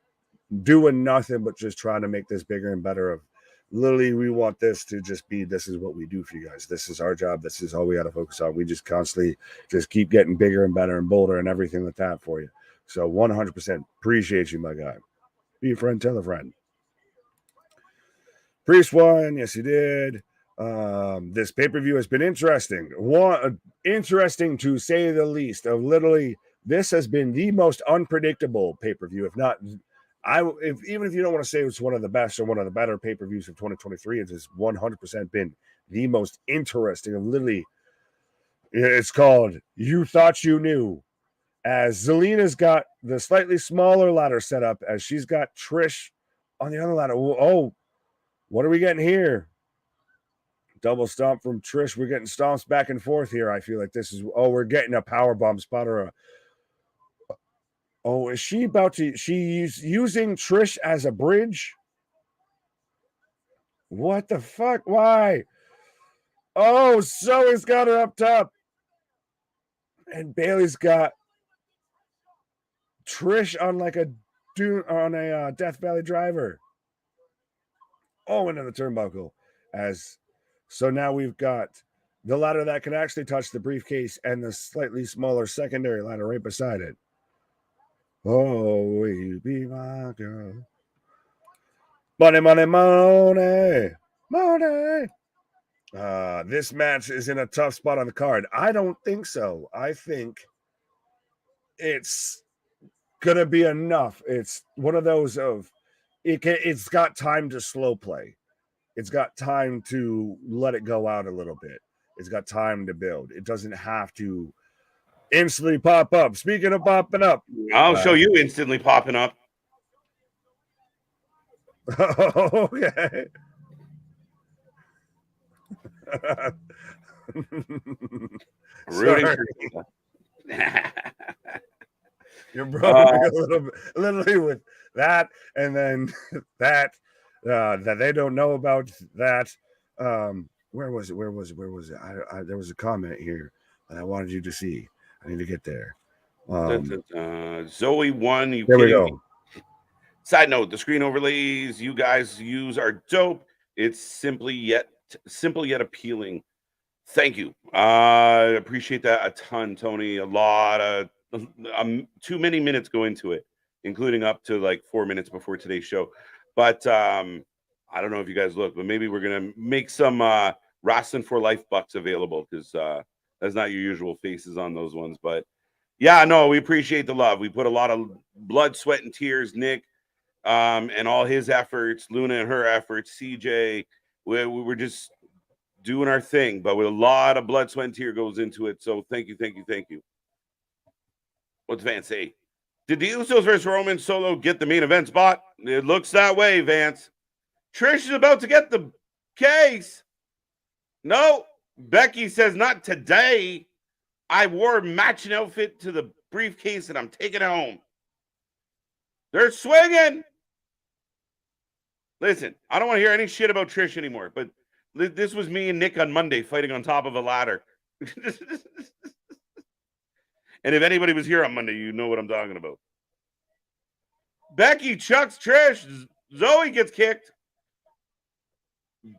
[SPEAKER 2] doing nothing but just trying to make this bigger and better. Literally, we want this to just be, this is what we do for you guys. This is our job. This is all we got to focus on. We just constantly just keep getting bigger and better and bolder and everything like that for you. So 100% appreciate you, my guy. Be a friend, tell a friend. Priest won. Yes, he did. This pay-per-view has been interesting. Interesting to say the least. Literally, this has been the most unpredictable pay-per-view. If not, even if you don't want to say it's one of the best or one of the better pay-per-views of 2023, it has 100% been the most interesting. Literally, it's called "You Thought You Knew." As Zelina's got the slightly smaller ladder set up, as she's got Trish on the other ladder. Oh. What are we getting here? Double stomp from Trish. We're getting stomps back and forth here. I feel like this is, we're getting a power bomb spot or is she about to, she's using Trish as a bridge? What the fuck? Why? Oh, Zoe's got her up top. And Bailey's got Trish on like a Death Valley driver. Oh, into the turnbuckle. So now we've got the ladder that can actually touch the briefcase and the slightly smaller secondary ladder right beside it. Oh, will you be my girl? Money, money, money, money. This match is in a tough spot on the card. I don't think so. I think it's gonna be enough. It's one of those of it's got time to slow play. It's got time to let it go out a little bit. It's got time to build. It doesn't have to instantly pop up. Speaking of popping up,
[SPEAKER 1] I'll show you instantly popping up.
[SPEAKER 2] Okay.
[SPEAKER 1] Rooting
[SPEAKER 2] Sorry.
[SPEAKER 1] for
[SPEAKER 2] You're broken a little bit, literally with that, and then that they don't know about that. Where was it? There was a comment here that I wanted you to see. I need to get there.
[SPEAKER 1] Zoe won.
[SPEAKER 2] There we go.
[SPEAKER 1] Side note: the screen overlays you guys use are dope. It's simple yet appealing. Thank you. I appreciate that a ton, Tony. A lot of too many minutes go into it, including up to like 4 minutes before today's show. But I don't know if you guys look, but maybe we're gonna make some Wrasslin for Life bucks available because that's not your usual faces on those ones. But yeah, no, we appreciate the love. We put a lot of blood, sweat, and tears, Nick, and all his efforts, Luna and her efforts, CJ. We're just doing our thing, but with a lot of blood, sweat, and tear goes into it. So thank you. What's Vance say? Did the Usos versus Roman Solo get the main event spot? It looks that way, Vance. Trish is about to get the case. No, Becky says not today. I wore a matching outfit to the briefcase and I'm taking it home. They're swinging. Listen, I don't want to hear any shit about Trish anymore, but this was me and Nick on Monday fighting on top of a ladder. And if anybody was here on Monday, you know what I'm talking about. Becky chucks Trish. Zoe gets kicked.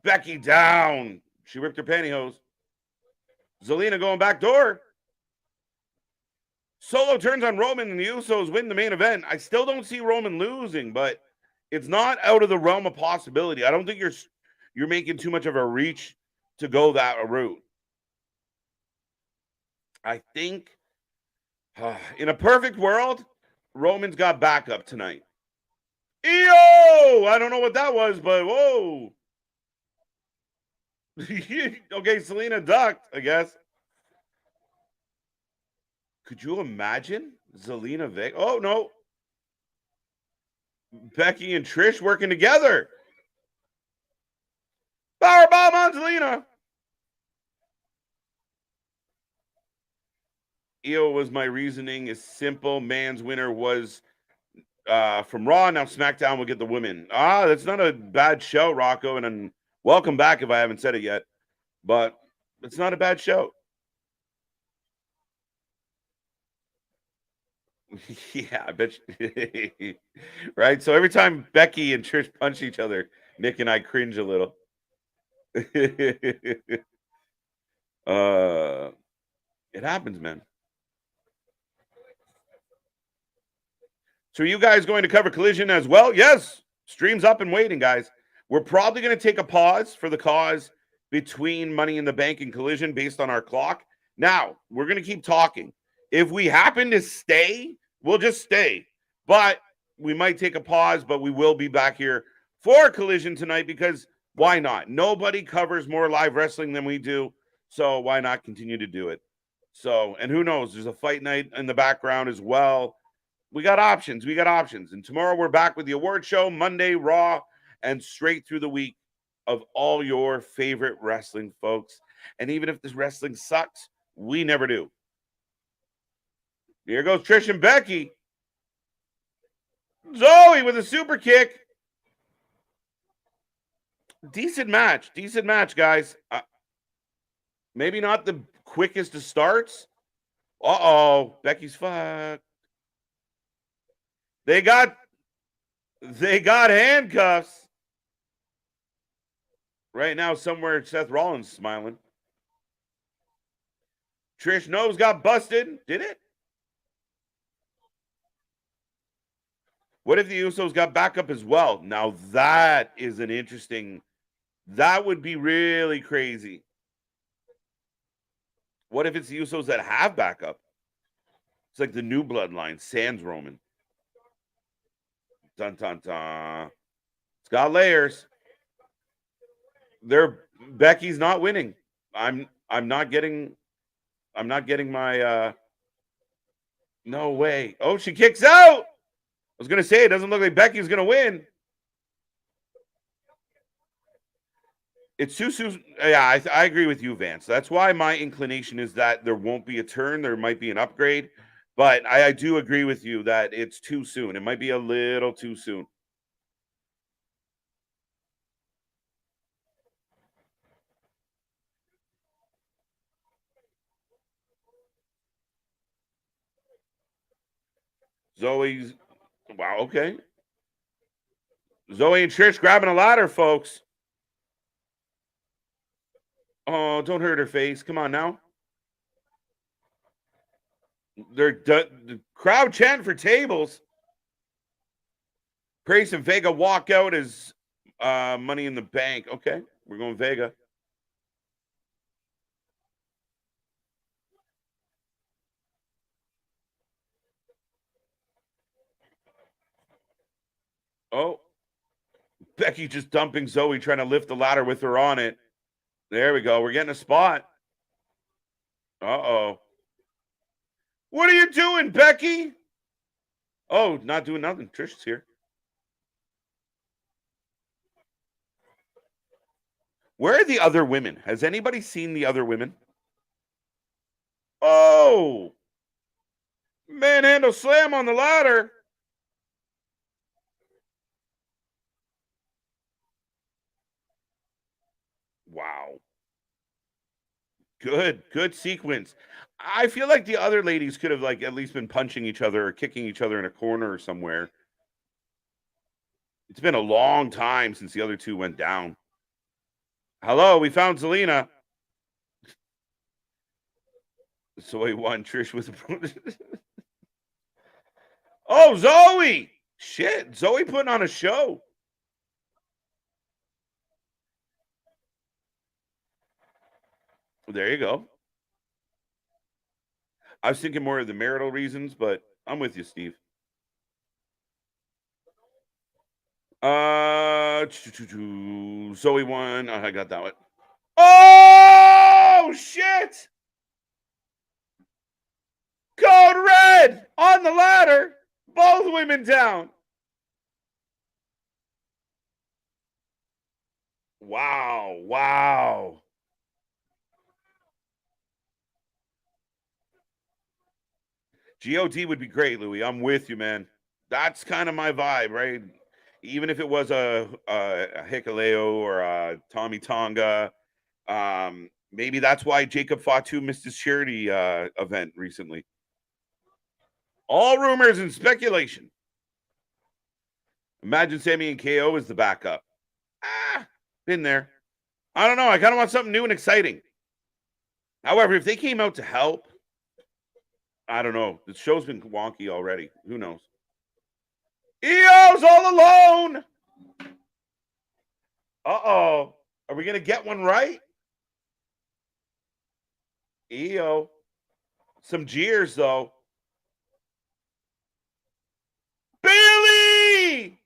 [SPEAKER 1] Becky down. She ripped her pantyhose. Zelina going back door. Solo turns on Roman and the Usos win the main event. I still don't see Roman losing, but it's not out of the realm of possibility. I don't think you're making too much of a reach to go that route. I think in a perfect world, Roman's got backup tonight. I don't know what that was, but whoa. Okay, Selena ducked, I guess. Could you imagine Zelina Vega? Oh, no. Becky and Trish working together. Powerbomb on Zelina. Was my reasoning is simple. Man's winner was from Raw. Now SmackDown will get the women. That's not a bad show, Rocco. And welcome back if I haven't said it yet. But it's not a bad show. Yeah, I bet you. Right? So every time Becky and Trish punch each other, Nick and I cringe a little. It happens, man. So are you guys going to cover Collision as well? Yes. Stream's up and waiting, guys. We're probably going to take a pause for the cause between Money in the Bank and Collision based on our clock. Now, we're going to keep talking. If we happen to stay, we'll just stay. But we might take a pause, but we will be back here for Collision tonight because why not? Nobody covers more live wrestling than we do. So why not continue to do it? So, and who knows? There's a fight night in the background as well. We got options. And tomorrow we're back with the award show, Monday, Raw, and straight through the week of all your favorite wrestling, folks. And even if this wrestling sucks, we never do. Here goes Trish and Becky. Zoe with a super kick. Decent match, guys. Maybe not the quickest of starts. Uh-oh, Becky's fucked. They got handcuffs. Right now, somewhere Seth Rollins smiling. Trish nose got busted. Did it? What if the Usos got backup as well? Now that is an interesting. That would be really crazy. What if it's the Usos that have backup? It's like the new bloodline, sans Roman. Dun dun dun. It's got layers. Becky's not winning. I'm not getting my no way. Oh, she kicks out. I was gonna say it doesn't look like Becky's gonna win. It's too soon. Yeah, I agree with you, Vance. That's why my inclination is that there won't be a turn. There might be an upgrade. But I do agree with you that it's too soon. It might be a little too soon. Zoe's, wow, okay. Zoe and Trish grabbing a ladder, folks. Oh, don't hurt her face. Come on now. The crowd chanting for tables. Grace and Vega walk out as Money in the Bank. Okay, we're going Vega. Oh, Becky just dumping Zoe, trying to lift the ladder with her on it. There we go. We're getting a spot. Uh-oh. What are you doing, Becky? Oh, not doing nothing. Trish is here. Where are the other women? Has anybody seen the other women? Oh! Manhandle slam on the ladder. Wow. Good sequence. I feel like the other ladies could have like at least been punching each other or kicking each other in a corner or somewhere. It's been a long time since the other two went down. Hello, we found Zelina. Zoe won. Trish was. Oh, Zoe! Shit, Zoe putting on a show. There you go. I was thinking more of the marital reasons, but I'm with you, Steve. Zoe won. Oh, I got that one. Oh, shit! Code red on the ladder. Both women down. Wow. GOD would be great, Louie. I'm with you, man. That's kind of my vibe, right? Even if it was a Hikaleo or a Tommy Tonga, maybe that's why Jacob Fatu missed his charity event recently. All rumors and speculation. Imagine Sammy and KO as the backup. Been there. I don't know. I kind of want something new and exciting. However, if they came out to help, I don't know. The show's been wonky already. Who knows? EO's all alone. Uh-oh. Are we going to get one right? EO. Some jeers, though. Bailey!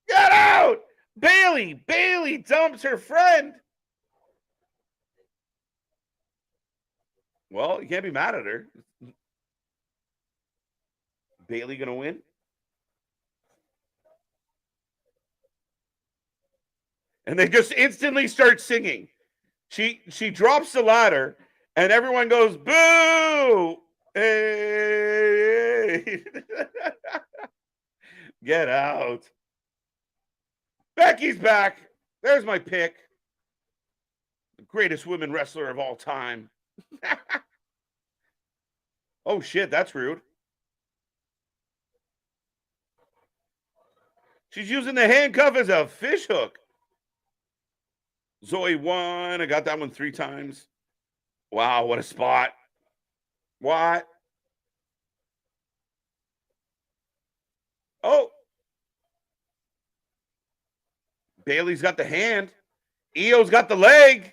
[SPEAKER 1] Get out! Bailey dumps her friend. Well, you can't be mad at her. Bailey going to win? And they just instantly start singing. She drops the ladder, and everyone goes, boo! Hey! Get out. Becky's back. There's my pick. The greatest women wrestler of all time. Oh, shit, that's rude. She's using the handcuff as a fish hook. Zoe won. I got that one 3 times. Wow, what a spot. What? Oh, Bailey's got the hand. Io's got the leg.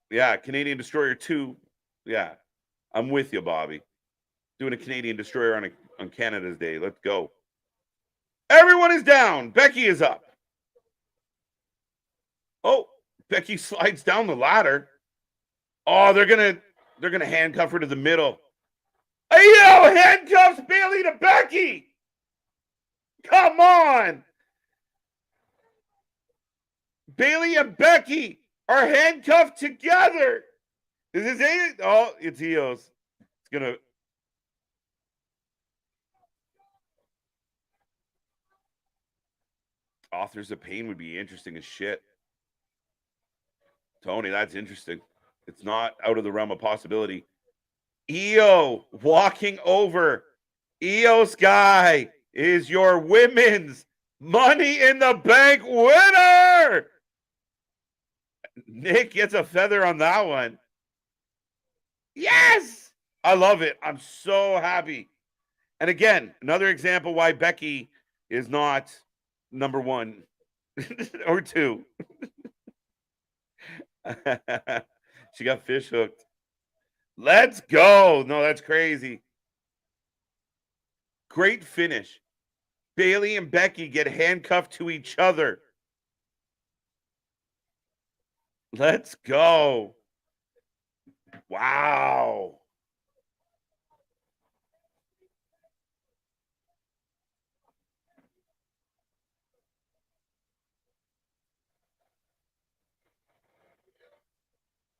[SPEAKER 1] Yeah, Canadian Destroyer 2. Yeah, I'm with you, Bobby. Doing a Canadian Destroyer on Canada's Day. Let's go. Everyone is down. Becky is up. Oh, Becky slides down the ladder. Oh, they're gonna handcuff her to the middle. Io handcuffs Bailey to Becky. Come on. Bailey and Becky are handcuffed together. Is this it? Oh, it's Io's. It's gonna. Authors of Pain would be interesting as shit. Tony, that's interesting. It's not out of the realm of possibility. Io walking over. Io Sky is your women's Money in the Bank winner. Nick gets a feather on that one. Yes! I love it. I'm so happy. And again, another example why Becky is not number 1 or 2. She got fish hooked. Let's go. No, that's crazy. Great finish. Bailey and Becky get handcuffed to each other. Let's go. Wow.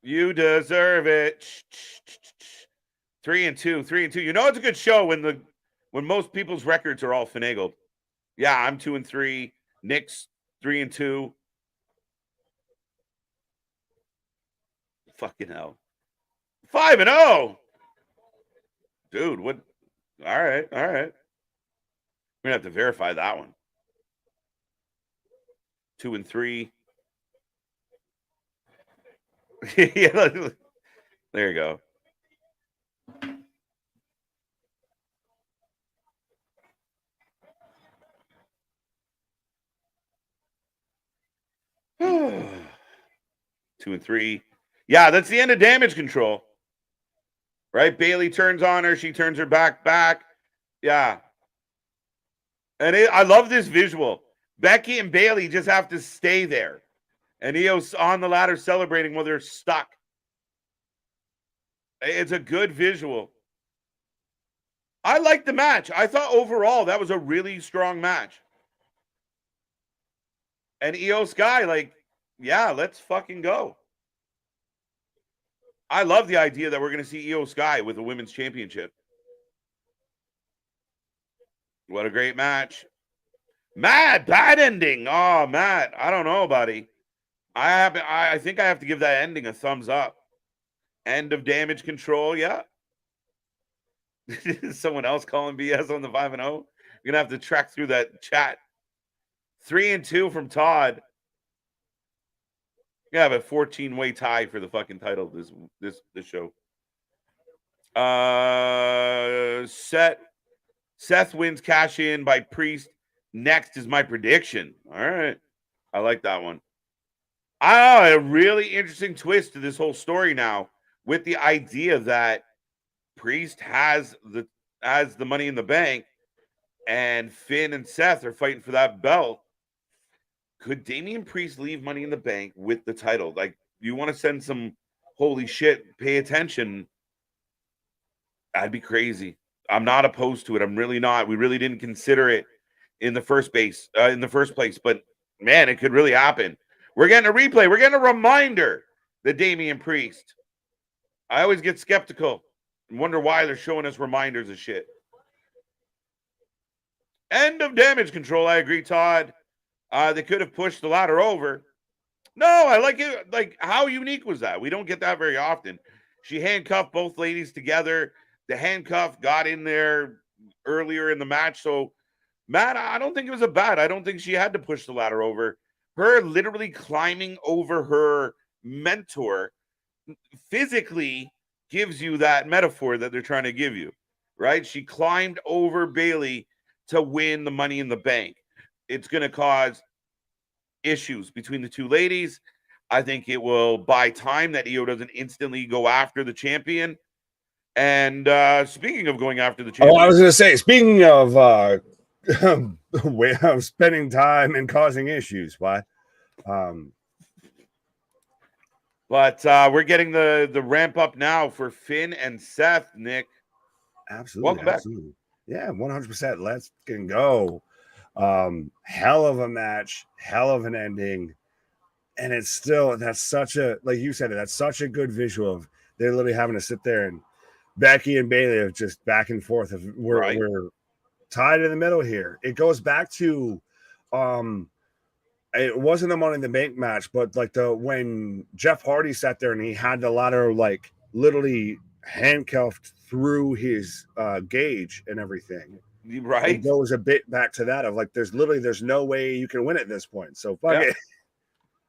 [SPEAKER 1] You deserve it. 3-2, 3-2. You know it's a good show when most people's records are all finagled. Yeah, I'm 2-3. Nick's 3-2. Fucking hell. 5-0. Dude, what? All right. We're gonna have to verify that one. 2-3. Yeah, there you go. Two and three. Yeah, that's the end of Damage Control. Right? Bailey turns on her. She turns her back. Yeah. And I love this visual. Becky and Bailey just have to stay there. And Io's on the ladder celebrating while they're stuck. It's a good visual. I like the match. I thought overall that was a really strong match. And Io Sky, like, yeah, let's fucking go. I love the idea that we're going to see Io Sky with the women's championship. What a great match. Matt, bad ending. Oh, Matt, I don't know, buddy. I think I have to give that ending a thumbs up. End of Damage Control, yeah. Someone else calling BS on the 5-0. We're going to have to track through that chat. 3-2 from Todd. You have a 14-way tie for the fucking title this show. Seth wins cash in by Priest. Next is my prediction. All right. I like that one. A really interesting twist to this whole story now with the idea that Priest has the Money in the Bank and Finn and Seth are fighting for that belt. Could Damian Priest leave Money in the Bank with the title? Like, you want to send some holy shit, pay attention. That'd be crazy. I'm not opposed to it. I'm really not. We really didn't consider it in the first place, but man, it could really happen. We're getting a replay. We're getting a reminder that Damian Priest. I always get skeptical and wonder why they're showing us reminders of shit. End of Damage Control. I agree, Todd. They could have pushed the ladder over. No, I like it. Like, how unique was that? We don't get that very often. She handcuffed both ladies together. The handcuff got in there earlier in the match. So, Matt, I don't think it was a bad. I don't think she had to push the ladder over. Her literally climbing over her mentor physically gives you that metaphor that they're trying to give you, right? She climbed over Bailey to win the Money in the Bank. It's going to cause issues between the two ladies. I think it will buy time that Io doesn't instantly go after the champion. And speaking of going after the champion,
[SPEAKER 2] I was going to say, speaking of way of spending time and causing issues, what?
[SPEAKER 1] But we're getting the ramp up now for Finn and Seth. Nick,
[SPEAKER 2] absolutely, absolutely, yeah, 100%. Let's go. Hell of a match, hell of an ending, and it's still that's such a like you said, that's such a good visual of they're literally having to sit there and Becky and Bayley are just back and forth. We're tied in the middle here. It goes back to it wasn't a Money in the Bank match, but like when Jeff Hardy sat there and he had the ladder like literally handcuffed through his gauge and everything.
[SPEAKER 1] Right.
[SPEAKER 2] It goes a bit back to that of like there's no way you can win at this point. So fuck it.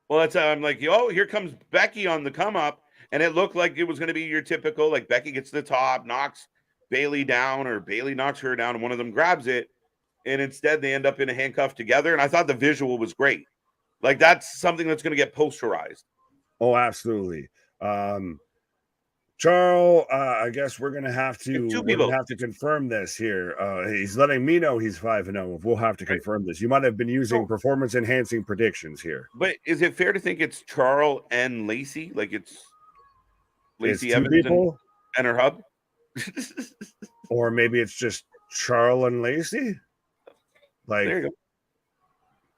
[SPEAKER 1] Well, that's I'm like, here comes Becky on the come up, and it looked like it was going to be your typical like Becky gets to the top, knocks Bayley down, or Bayley knocks her down, and one of them grabs it, and instead they end up in a handcuff together. And I thought the visual was great. Like that's something that's going to get posterized.
[SPEAKER 2] Oh, absolutely. Charles, I guess we're gonna have to confirm this here. He's letting me know he's 5-0. We'll have to confirm this. You might have been using performance enhancing predictions here.
[SPEAKER 1] But is it fair to think it's Charles and Lacey? Like it's Lacey
[SPEAKER 2] Evans
[SPEAKER 1] and her hub?
[SPEAKER 2] Or maybe it's just Charles and Lacey? Like there you go.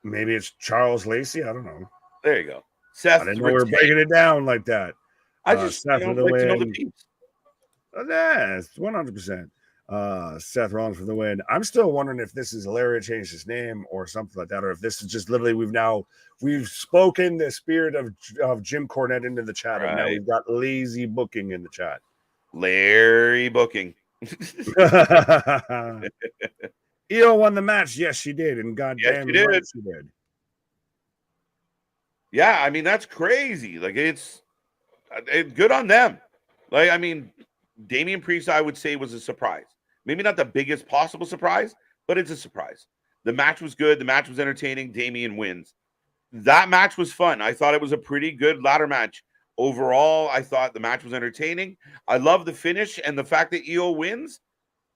[SPEAKER 2] Maybe it's Charles Lacey. I don't know.
[SPEAKER 1] There you go. Seth,
[SPEAKER 2] I didn't know we were breaking it down like that.
[SPEAKER 1] I just
[SPEAKER 2] Seth
[SPEAKER 1] like to know the peeps.
[SPEAKER 2] Yes, 100%. Seth Rollins for the win. I'm still wondering if this is Larry changed his name or something like that, or if this is just literally we've spoken the spirit of Jim Cornette into the chat, and now we've got lazy booking in the chat.
[SPEAKER 1] Larry booking.
[SPEAKER 2] Io won the match. Yes, she did, and goddamn right she did.
[SPEAKER 1] Yeah, I mean that's crazy. Like it's good on them. Like I mean, Damian Priest, I would say, was a surprise. Maybe not the biggest possible surprise, but it's a surprise. The match was good. The match was entertaining. Damian wins. That match was fun. I thought it was a pretty good ladder match. Overall, I thought the match was entertaining. I love the finish and the fact that Io wins.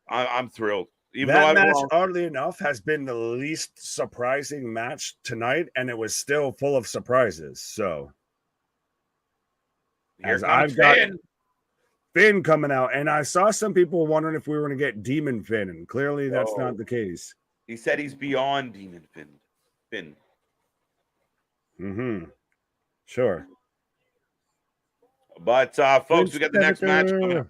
[SPEAKER 1] I'm thrilled.
[SPEAKER 2] Even that match, oddly enough, has been the least surprising match tonight, and it was still full of surprises. So, as I've got Finn coming out, and I saw some people wondering if we were going to get Demon Finn, and clearly that's not the case.
[SPEAKER 1] He said he's beyond Demon Finn.
[SPEAKER 2] Sure.
[SPEAKER 1] But, folks, we got the next match coming up.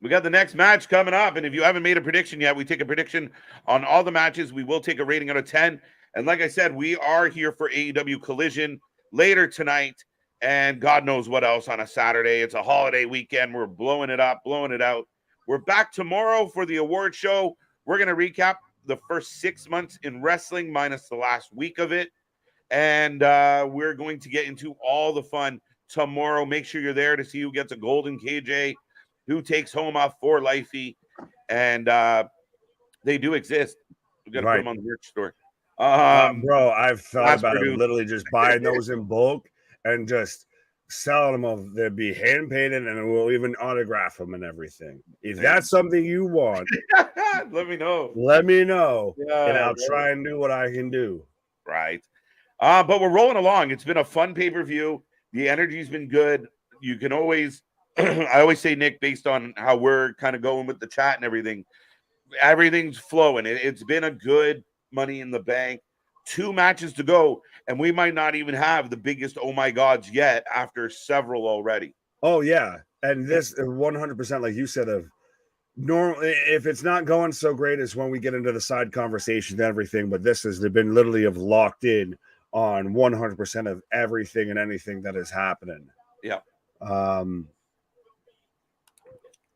[SPEAKER 1] We got the next match coming up, and if you haven't made a prediction yet, we take a prediction on all the matches. We will take a rating out of 10. And like I said, we are here for AEW Collision later tonight, and God knows what else on a Saturday. It's a holiday weekend. We're blowing it up, blowing it out. We're back tomorrow for the award show. We're going to recap the first 6 months in wrestling minus the last week of it, and we're going to get into all the fun tomorrow. Make sure you're there to see who gets a golden KJ, who takes home off for Lifey, and they do exist. We got to put them on the merch store.
[SPEAKER 2] Bro, I've thought about it, literally just buying those in bulk and just selling them. They'll be hand painted, and we'll even autograph them and everything. If that's something you want,
[SPEAKER 1] let me know.
[SPEAKER 2] Let me know, and I'll try and do what I can do.
[SPEAKER 1] Right. But we're rolling along. It's been a fun pay-per-view. The energy's been good. You can always I always say, Nick, based on how we're kind of going with the chat and everything, everything's flowing. It's been a good Money in the Bank. 2 matches to go, and we might not even have the biggest oh my gods yet after several already.
[SPEAKER 2] Oh, yeah. And this 100%, like you said, of normally, if it's not going so great, is when we get into the side conversation and everything. But this has been literally locked in on 100% of everything and anything that is happening.
[SPEAKER 1] Yeah.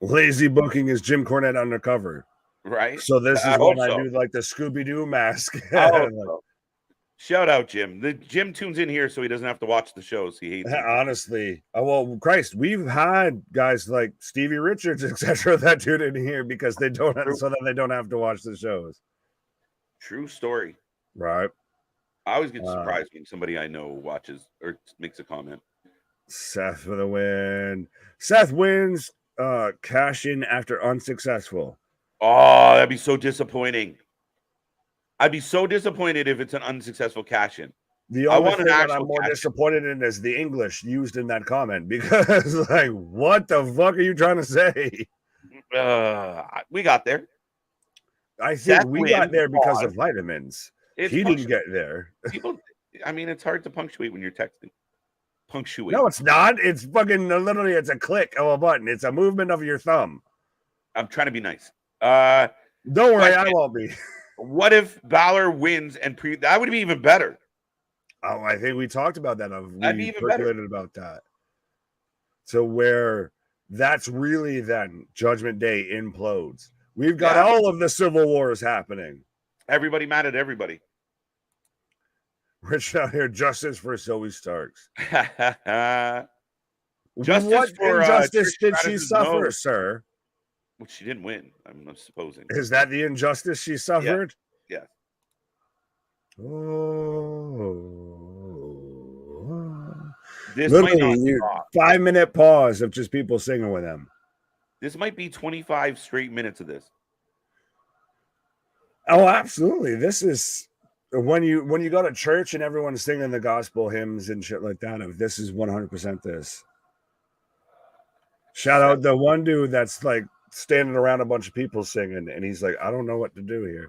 [SPEAKER 2] Lazy booking is Jim Cornette undercover.
[SPEAKER 1] Right.
[SPEAKER 2] So this is when I do like the Scooby-Doo mask.
[SPEAKER 1] Shout out Jim. The Jim tunes in here so he doesn't have to watch the shows. He hates it.
[SPEAKER 2] Honestly. Well, Christ, we've had guys like Stevie Richards, etc., that tune in here because they don't have, so that they don't have to watch the shows.
[SPEAKER 1] True story.
[SPEAKER 2] Right.
[SPEAKER 1] I always get surprised when somebody I know watches or makes a comment.
[SPEAKER 2] Seth for the win. Seth wins. Cash in after unsuccessful.
[SPEAKER 1] Oh, that'd be so disappointing. I'd be so disappointed if it's an unsuccessful cash in.
[SPEAKER 2] The only thing that I'm more disappointed in is the English used in that comment, because like, what the fuck are you trying to say?
[SPEAKER 1] We got there.
[SPEAKER 2] I think we got there because of vitamins. He didn't get there.
[SPEAKER 1] People, I mean, it's hard to punctuate when you're texting. Punctuate.
[SPEAKER 2] No, it's not. It's fucking literally, it's a click of a button. It's a movement of your thumb.
[SPEAKER 1] I'm trying to be nice.
[SPEAKER 2] Don't worry, I won't be.
[SPEAKER 1] What if Balor wins and that would be even better.
[SPEAKER 2] Oh, I think we talked about that.
[SPEAKER 1] That'd be even better
[SPEAKER 2] about that. So where that's really then Judgment Day implodes. We've got all of the Civil Wars happening.
[SPEAKER 1] Everybody mad at everybody.
[SPEAKER 2] Rich out here, justice for Zoe Starks.
[SPEAKER 1] Justice
[SPEAKER 2] what
[SPEAKER 1] for
[SPEAKER 2] injustice did she suffer, sir?
[SPEAKER 1] Well, she didn't win, I'm supposing.
[SPEAKER 2] Is that the injustice she suffered?
[SPEAKER 1] Yeah.
[SPEAKER 2] Oh.
[SPEAKER 1] This
[SPEAKER 2] literally 5-minute pause of just people singing with them.
[SPEAKER 1] This might be 25 straight minutes of this.
[SPEAKER 2] Oh, absolutely. This is when you go to church and everyone's singing the gospel hymns and shit like that. This is 100% this. Shout out the one dude that's like standing around a bunch of people singing, and he's like, I don't know what to do here.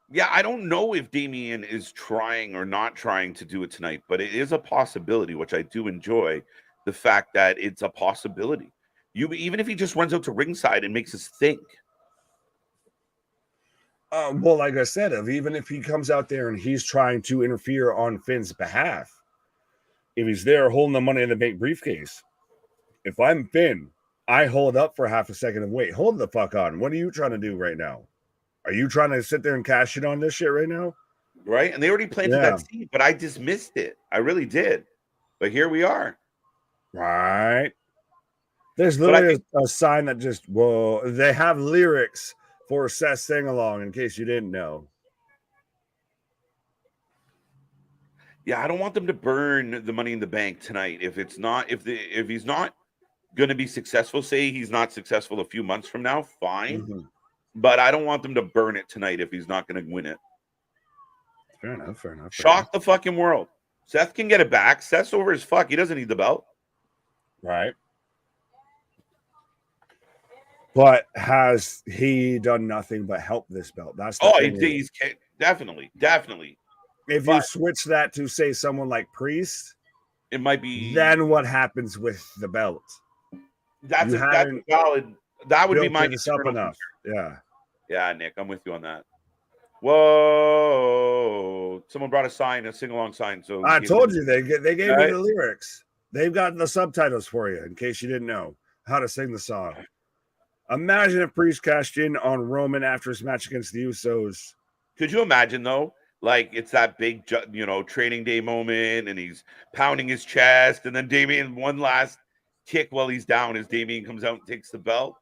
[SPEAKER 1] Yeah, I don't know if Damian is trying or not trying to do it tonight, but it is a possibility, which I do enjoy the fact that it's a possibility. Even if he just runs out to ringside and makes us think.
[SPEAKER 2] Well, like I said, even if he comes out there and he's trying to interfere on Finn's behalf, if he's there holding the Money in the Bank briefcase, if I'm Finn, I hold up for half a second and wait, hold the fuck on. What are you trying to do right now? Are you trying to sit there and cash in on this shit right now?
[SPEAKER 1] Right? And they already planted that seed, but I dismissed it. I really did. But here we are.
[SPEAKER 2] Right. There's literally a sign that just, they have lyrics for Seth sing-along, in case you didn't know.
[SPEAKER 1] Yeah, I don't want them to burn the Money in the Bank tonight. If he's not going to be successful, say he's not successful a few months from now, fine. Mm-hmm. But I don't want them to burn it tonight if he's not going to win it.
[SPEAKER 2] Fair enough.
[SPEAKER 1] Shock the fucking world. Seth can get it back. Seth's over as fuck. He doesn't need the belt.
[SPEAKER 2] Right. But has he done nothing but help this belt? That's
[SPEAKER 1] he's definitely.
[SPEAKER 2] If you switch that to, say, someone like Priest,
[SPEAKER 1] it might be.
[SPEAKER 2] Then what happens with the belt?
[SPEAKER 1] That's valid. That would be my
[SPEAKER 2] concern. Enough.
[SPEAKER 1] Yeah, Nick, I'm with you on that. Whoa! Someone brought a sing-along sign. So
[SPEAKER 2] I told you they gave me the lyrics. They've got the subtitles for you in case you didn't know how to sing the song. Imagine if Priest cashed in on Roman after his match against the Usos.
[SPEAKER 1] Could you imagine, though? Like, it's that big, training day moment, and he's pounding his chest, and then Damian, one last kick while he's down as Damian comes out and takes the belt.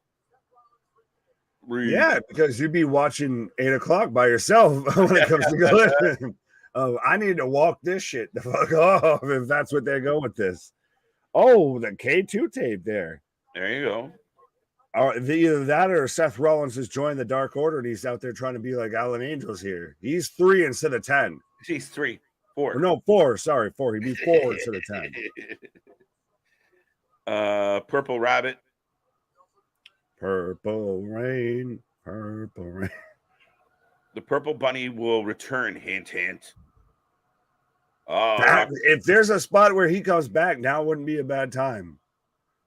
[SPEAKER 2] Yeah, because you'd be watching 8 o'clock by yourself when it comes to going. I need to walk this shit the fuck off if that's what they go with this. Oh, the K2 tape there.
[SPEAKER 1] There you go.
[SPEAKER 2] Either that or Seth Rollins has joined the Dark Order and he's out there trying to be like Alan Angels here. He's 3 instead of 10.
[SPEAKER 1] He's 3, 4.
[SPEAKER 2] Or no, 4. Sorry, 4. He'd be 4 instead of
[SPEAKER 1] 10. Purple Rabbit.
[SPEAKER 2] Purple rain.
[SPEAKER 1] The Purple Bunny will return. Hint, hint.
[SPEAKER 2] If there's a spot where he comes back, now wouldn't be a bad time.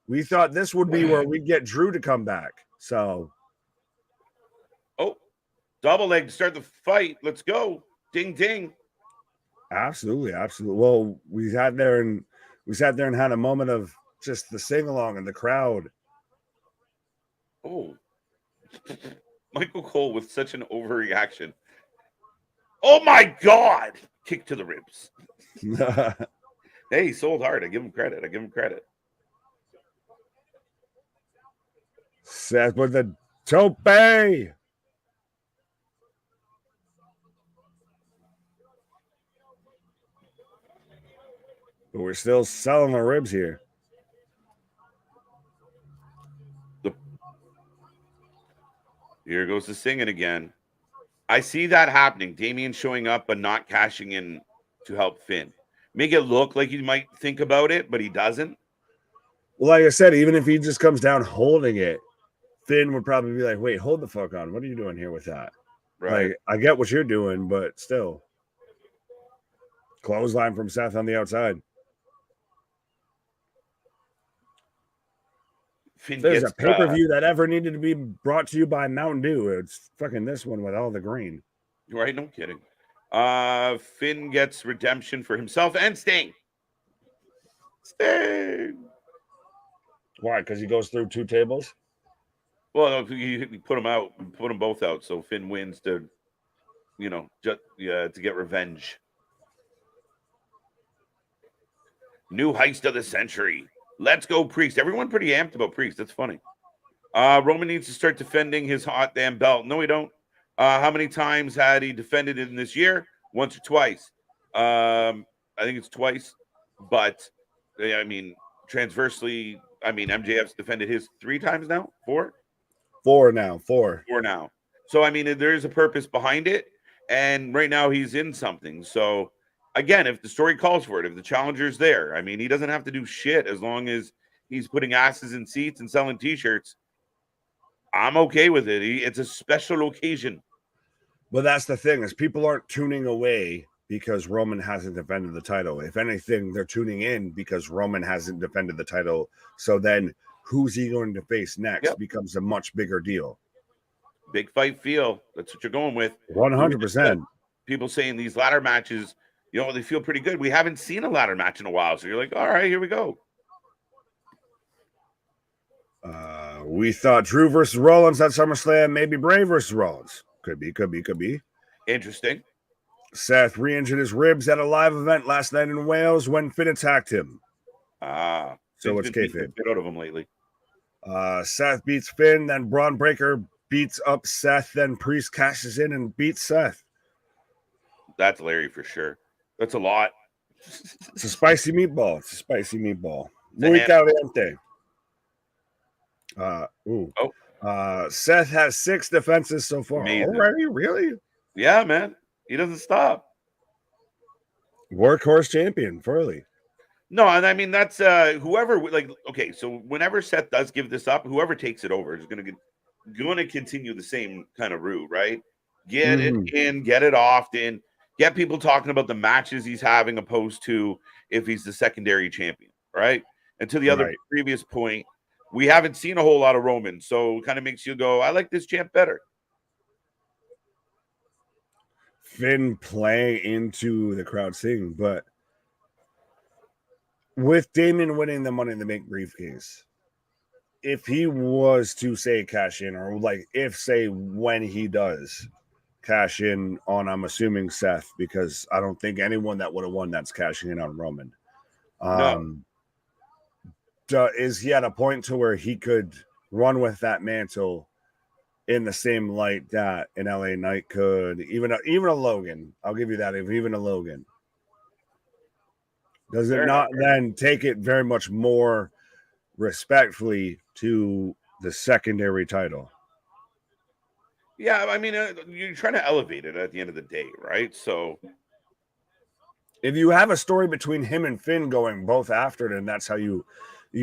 [SPEAKER 2] We thought this would be where we get Drew to come back. So,
[SPEAKER 1] double leg to start the fight. Let's go. Ding, ding.
[SPEAKER 2] Absolutely. Well, we sat there and had a moment of just the sing along and the crowd.
[SPEAKER 1] Oh, Michael Cole with such an overreaction. Oh my God! Kick to the ribs. Hey, he sold hard. I give him credit.
[SPEAKER 2] Seth with the tope. But we're still selling the ribs here.
[SPEAKER 1] Here goes the singing again. I see that happening. Damian showing up but not cashing in to help Finn. Make it look like he might think about it, but he doesn't.
[SPEAKER 2] Well, like I said, even if he just comes down holding it, Finn would probably be like, wait, hold the fuck on. What are you doing here with that?
[SPEAKER 1] Right.
[SPEAKER 2] Like, I get what you're doing, but still. Clothesline from Seth on the outside.
[SPEAKER 1] Finn
[SPEAKER 2] There's
[SPEAKER 1] gets
[SPEAKER 2] a pay-per-view that ever needed to be brought to you by Mountain Dew. It's fucking this one with all the green.
[SPEAKER 1] Right, no kidding. Finn gets redemption for himself and Sting. Sting.
[SPEAKER 2] Why? Because he goes through 2 tables?
[SPEAKER 1] Well, he put them out, put them both out, so Finn wins to, just to get revenge. New heist of the century. Let's go, Priest. Everyone pretty amped about Priest. That's funny. Roman needs to start defending his hot damn belt. No, he don't. How many times had he defended it in this year? Once or twice. I think it's twice. But, I mean, transversely, MJF's defended his 3 times now? 4?
[SPEAKER 2] 4 now. 4
[SPEAKER 1] now. So, I mean, there is a purpose behind it. And right now he's in something. So, again, if the story calls for it, if the challenger's there, I mean, he doesn't have to do shit as long as he's putting asses in seats and selling T-shirts. I'm okay with it. It's a special occasion.
[SPEAKER 2] But that's the thing, is people aren't tuning away because Roman hasn't defended the title. If anything, they're tuning in because Roman hasn't defended the title. So then who's he going to face next becomes a much bigger deal.
[SPEAKER 1] Big fight feel. That's what you're going with.
[SPEAKER 2] 100%.
[SPEAKER 1] People saying these ladder matches, they feel pretty good. We haven't seen a ladder match in a while. So you're like, all right, here we go.
[SPEAKER 2] We thought Drew versus Rollins at SummerSlam, maybe Bray versus Rollins. Could be.
[SPEAKER 1] Interesting.
[SPEAKER 2] Seth re-injured his ribs at a live event last night in Wales when Finn attacked him. So it's kayfabe.
[SPEAKER 1] Out of him lately.
[SPEAKER 2] Seth beats Finn, then Braun Breaker beats up Seth, then Priest cashes in and beats Seth.
[SPEAKER 1] That's Larry for sure. That's a lot.
[SPEAKER 2] It's a spicy meatball. Muy caliente. Seth has 6 defenses so far.
[SPEAKER 1] Amazing.
[SPEAKER 2] Already? Really?
[SPEAKER 1] Yeah, man. He doesn't stop.
[SPEAKER 2] Workhorse champion, Furley.
[SPEAKER 1] No, and I mean, that's whoever, so whenever Seth does give this up, whoever takes it over is going to continue the same kind of route, right? Get it in, get it often, get people talking about the matches he's having opposed to if he's the secondary champion, right? And to the other previous point, we haven't seen a whole lot of Roman, so it kind of makes you go, I like this champ better.
[SPEAKER 2] Finn playing into the crowd singing, but with Damon winning the Money in the Bank briefcase, if he was to say cash in, or when he does cash in on, I'm assuming Seth, because I don't think anyone that would have won that's cashing in on Roman.
[SPEAKER 1] No.
[SPEAKER 2] Is he at a point to where he could run with that mantle in the same light that an LA Knight could, even a Logan? I'll give you that. Even a Logan. Does it not then take it very much more respectfully to the secondary title?
[SPEAKER 1] Yeah, I mean, you're trying to elevate it at the end of the day, right? So
[SPEAKER 2] if you have a story between him and Finn going both after it, and that's how you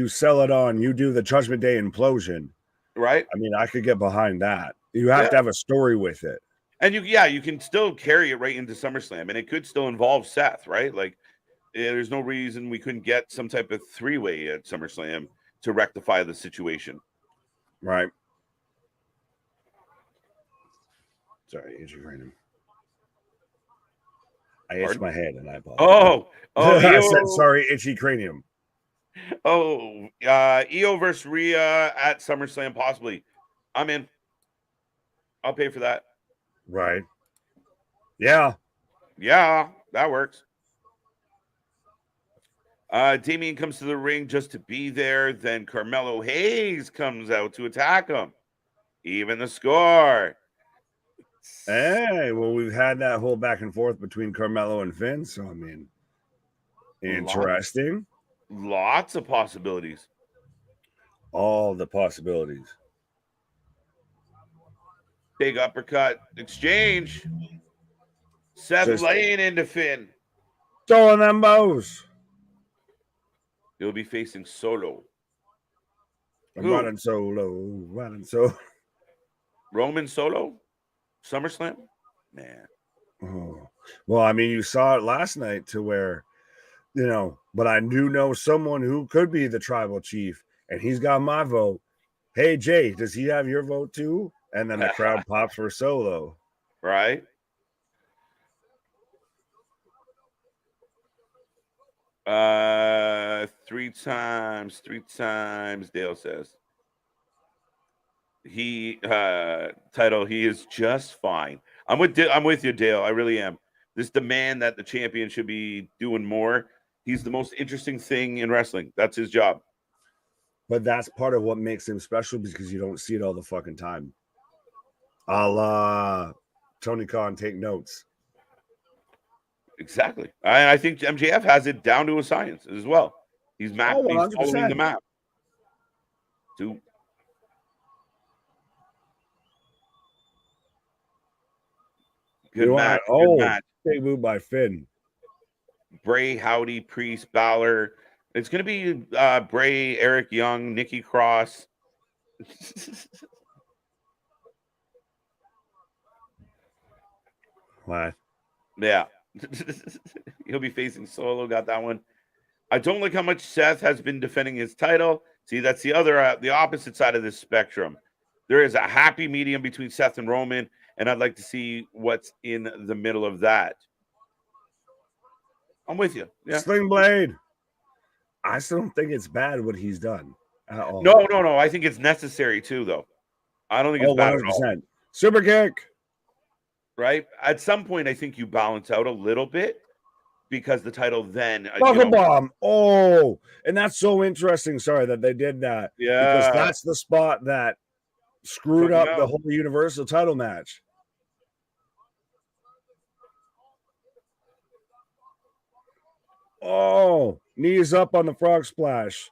[SPEAKER 2] sell it on, you do the Judgment Day implosion,
[SPEAKER 1] right?
[SPEAKER 2] I mean, I could get behind that. You have to have a story with it.
[SPEAKER 1] And you can still carry it right into SummerSlam, and it could still involve Seth, right? Like, there's no reason we couldn't get some type of 3-way at SummerSlam to rectify the situation.
[SPEAKER 2] Right. Sorry, itchy cranium. I itched my head and I apologize. I said sorry, itchy cranium.
[SPEAKER 1] Io versus Rhea at SummerSlam, possibly. I'm in. I'll pay for that.
[SPEAKER 2] Right. Yeah,
[SPEAKER 1] that works. Damian comes to the ring just to be there. Then Carmelo Hayes comes out to attack him. Even the score.
[SPEAKER 2] Hey, well, we've had that whole back and forth between Carmelo and Finn, so I mean, interesting.
[SPEAKER 1] Lots of possibilities.
[SPEAKER 2] All the possibilities.
[SPEAKER 1] Big uppercut exchange. Seth
[SPEAKER 2] Just
[SPEAKER 1] laying into Finn.
[SPEAKER 2] throwing them bows.
[SPEAKER 1] He'll be facing Solo.
[SPEAKER 2] I'm running solo.
[SPEAKER 1] Roman Solo? SummerSlam? Man.
[SPEAKER 2] Oh. Well, I mean, you saw it last night to where, but I do know someone who could be the tribal chief, and he's got my vote. Hey, Jay, does he have your vote too? And then the crowd pops for Solo.
[SPEAKER 1] Right? Three times, Dale says. He is just fine. I'm with you, Dale. I really am. This demand that the champion should be doing more. He's the most interesting thing in wrestling. That's his job.
[SPEAKER 2] But that's part of what makes him special because you don't see it all the fucking time. A la Tony Khan, take notes.
[SPEAKER 1] Exactly. I think MJF has it down to a science as well. He's mapping, he's following the map. Good match. Good match.
[SPEAKER 2] Big move by Finn.
[SPEAKER 1] Bray, Howdy, Priest, Balor. It's going to be Bray, Eric Young, Nikki Cross.
[SPEAKER 2] What?
[SPEAKER 1] Yeah. He'll be facing Solo. Got that one. I don't like how much Seth has been defending his title. See, that's the opposite side of this spectrum. There is a happy medium between Seth and Roman, and I'd like to see what's in the middle of that. I'm with you. Yeah.
[SPEAKER 2] Sling Blade. I still don't think it's bad what he's done at all.
[SPEAKER 1] No. I think it's necessary too, though. I don't think it's bad 100%. At all.
[SPEAKER 2] Super kick.
[SPEAKER 1] Right? At some point, I think you balance out a little bit because the title then...
[SPEAKER 2] Buckle bomb. Oh, and that's so interesting. Sorry that they did that.
[SPEAKER 1] Yeah.
[SPEAKER 2] Because that's the spot that screwed up the whole Universal title match. Oh, knees up on the frog splash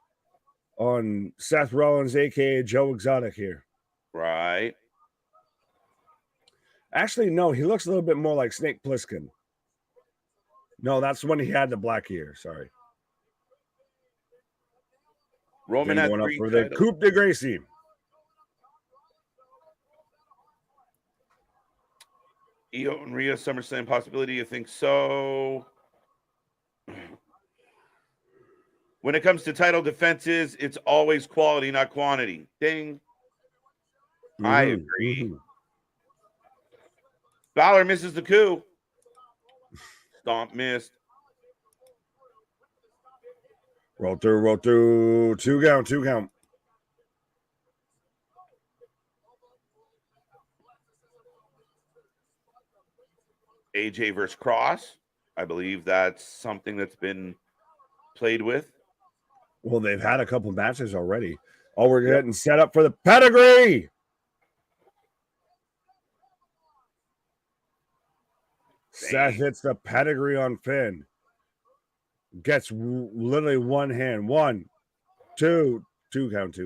[SPEAKER 2] on Seth Rollins, a.k.a. Joe Exotic here.
[SPEAKER 1] Right.
[SPEAKER 2] Actually, no, he looks a little bit more like Snake Plissken. No, that's when he had the black ear. Sorry.
[SPEAKER 1] Roman had
[SPEAKER 2] going up for the Coupe de Gracie.
[SPEAKER 1] Io and Rhea SummerSlam possibility. You think so? When it comes to title defenses, it's always quality, not quantity. Ding. I agree. Balor misses the coup. Stomp missed.
[SPEAKER 2] Roll through. Two count.
[SPEAKER 1] AJ versus Cross. I believe that's something that's been played with.
[SPEAKER 2] Well, they've had a couple matches already. Oh, we're getting set up for the pedigree. Seth hits the pedigree on Finn. Gets literally one hand. 1, 2 count.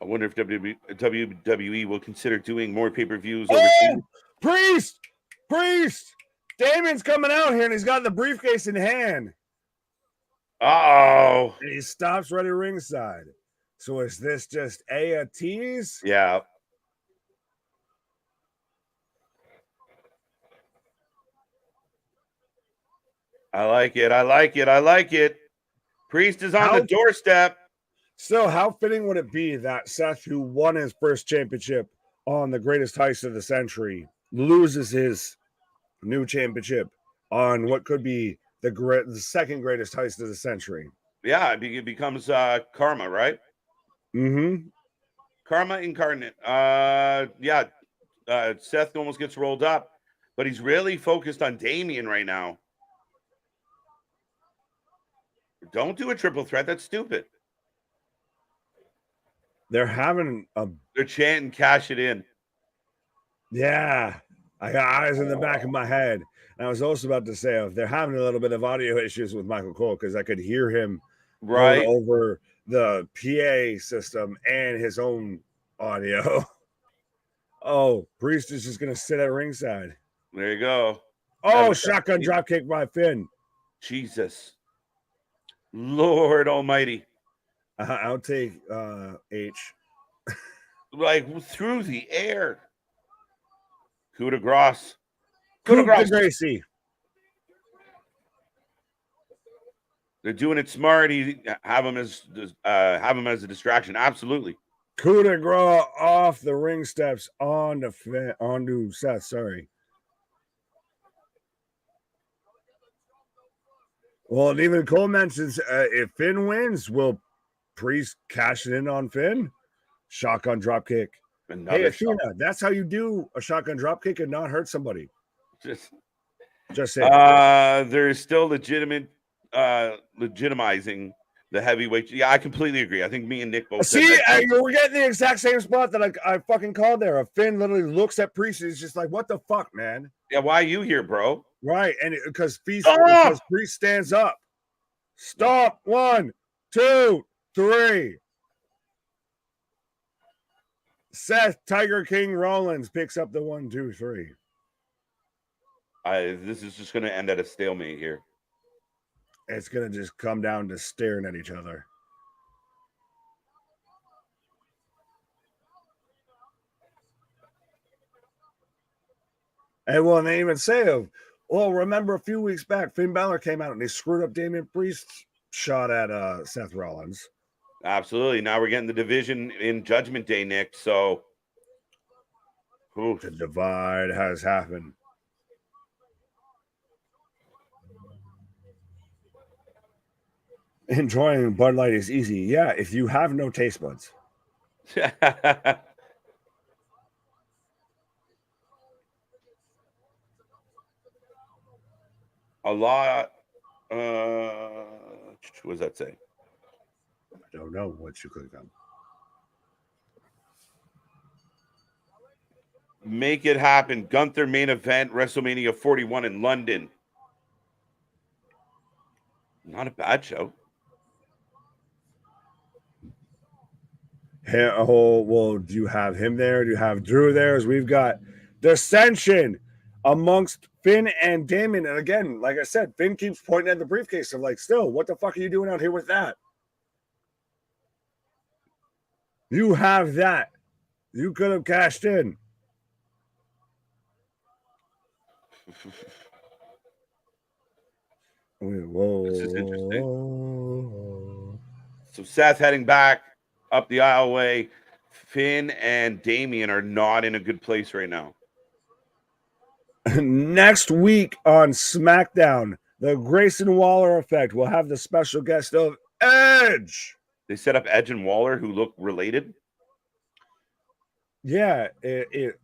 [SPEAKER 1] I wonder if WWE will consider doing more pay-per-views overseas.
[SPEAKER 2] Priest! Damon's coming out here and he's got the briefcase in hand.
[SPEAKER 1] Uh-oh.
[SPEAKER 2] And he stops right at ringside. So is this just a tease?
[SPEAKER 1] Yeah. I like it. Priest is on the doorstep.
[SPEAKER 2] So how fitting would it be that Seth, who won his first championship on the greatest heist of the century, loses his new championship on what could be the second greatest heist of the century?
[SPEAKER 1] Yeah, it becomes karma, right?
[SPEAKER 2] Mm-hmm.
[SPEAKER 1] Karma incarnate. Seth almost gets rolled up, but he's really focused on Damian right now. Don't do a triple threat. That's stupid.
[SPEAKER 2] They're having a
[SPEAKER 1] They're chanting, cash it in.
[SPEAKER 2] yeah. I got eyes in the back of my head. And I was also about to say if they're having a little bit of audio issues with Michael Cole because I could hear him
[SPEAKER 1] Right.
[SPEAKER 2] going over the PA system and his own audio. Oh, Priest is just gonna sit at ringside.
[SPEAKER 1] There you go.
[SPEAKER 2] Oh, shotgun dropkick by Finn.
[SPEAKER 1] Jesus. Lord almighty.
[SPEAKER 2] I'll take H.
[SPEAKER 1] Like through the air. Coup de grace.
[SPEAKER 2] Coup de Gracie.
[SPEAKER 1] They're doing it smart. Have him as a distraction. Absolutely.
[SPEAKER 2] Coup de grace off the ring steps onto Seth. Sorry. Well, and even Cole mentions if Finn wins, will Priest cash it in on Finn? Shotgun dropkick. Hey, Athena, that's how you do a shotgun dropkick and not hurt somebody. Just say.
[SPEAKER 1] There's still legitimizing the heavyweight. Yeah, I completely agree. I think me and Nick both.
[SPEAKER 2] See, we're getting the exact same spot that I fucking called there. A Finn literally looks at Priest and is just like, "What the fuck, man?"
[SPEAKER 1] Yeah, why are you here, bro?
[SPEAKER 2] Right, and because Priest stands up. Stop. 1, 2, 3. Seth Tiger King Rollins picks up the 1, 2, 3.
[SPEAKER 1] This is just going to end at a stalemate here.
[SPEAKER 2] It's going to just come down to staring at each other. And well, they even say, well, remember a few weeks back, Finn Balor came out and they screwed up Damian Priest's shot at Seth Rollins.
[SPEAKER 1] Absolutely. Now we're getting the division in Judgment Day, Nick. So
[SPEAKER 2] the divide has happened. Enjoying Bud Light is easy. Yeah, if you have no taste buds.
[SPEAKER 1] A lot. What does that say?
[SPEAKER 2] I don't know what you click on.
[SPEAKER 1] Make it happen. Gunther main event, WrestleMania 41 in London. Not a bad show.
[SPEAKER 2] Well, do you have him there? Do you have Drew there? As we've got dissension amongst Finn and Damon. And again, like I said, Finn keeps pointing at the briefcase. I'm like, still, what the fuck are you doing out here with that? You have that. You could have cashed in. Whoa.
[SPEAKER 1] This is interesting. So Seth heading back up the aisleway. Finn and Damian are not in a good place right now.
[SPEAKER 2] Next week on SmackDown, the Grayson Waller effect will have the special guest of Edge.
[SPEAKER 1] They set up Edge and Waller, who look related.
[SPEAKER 2] Yeah,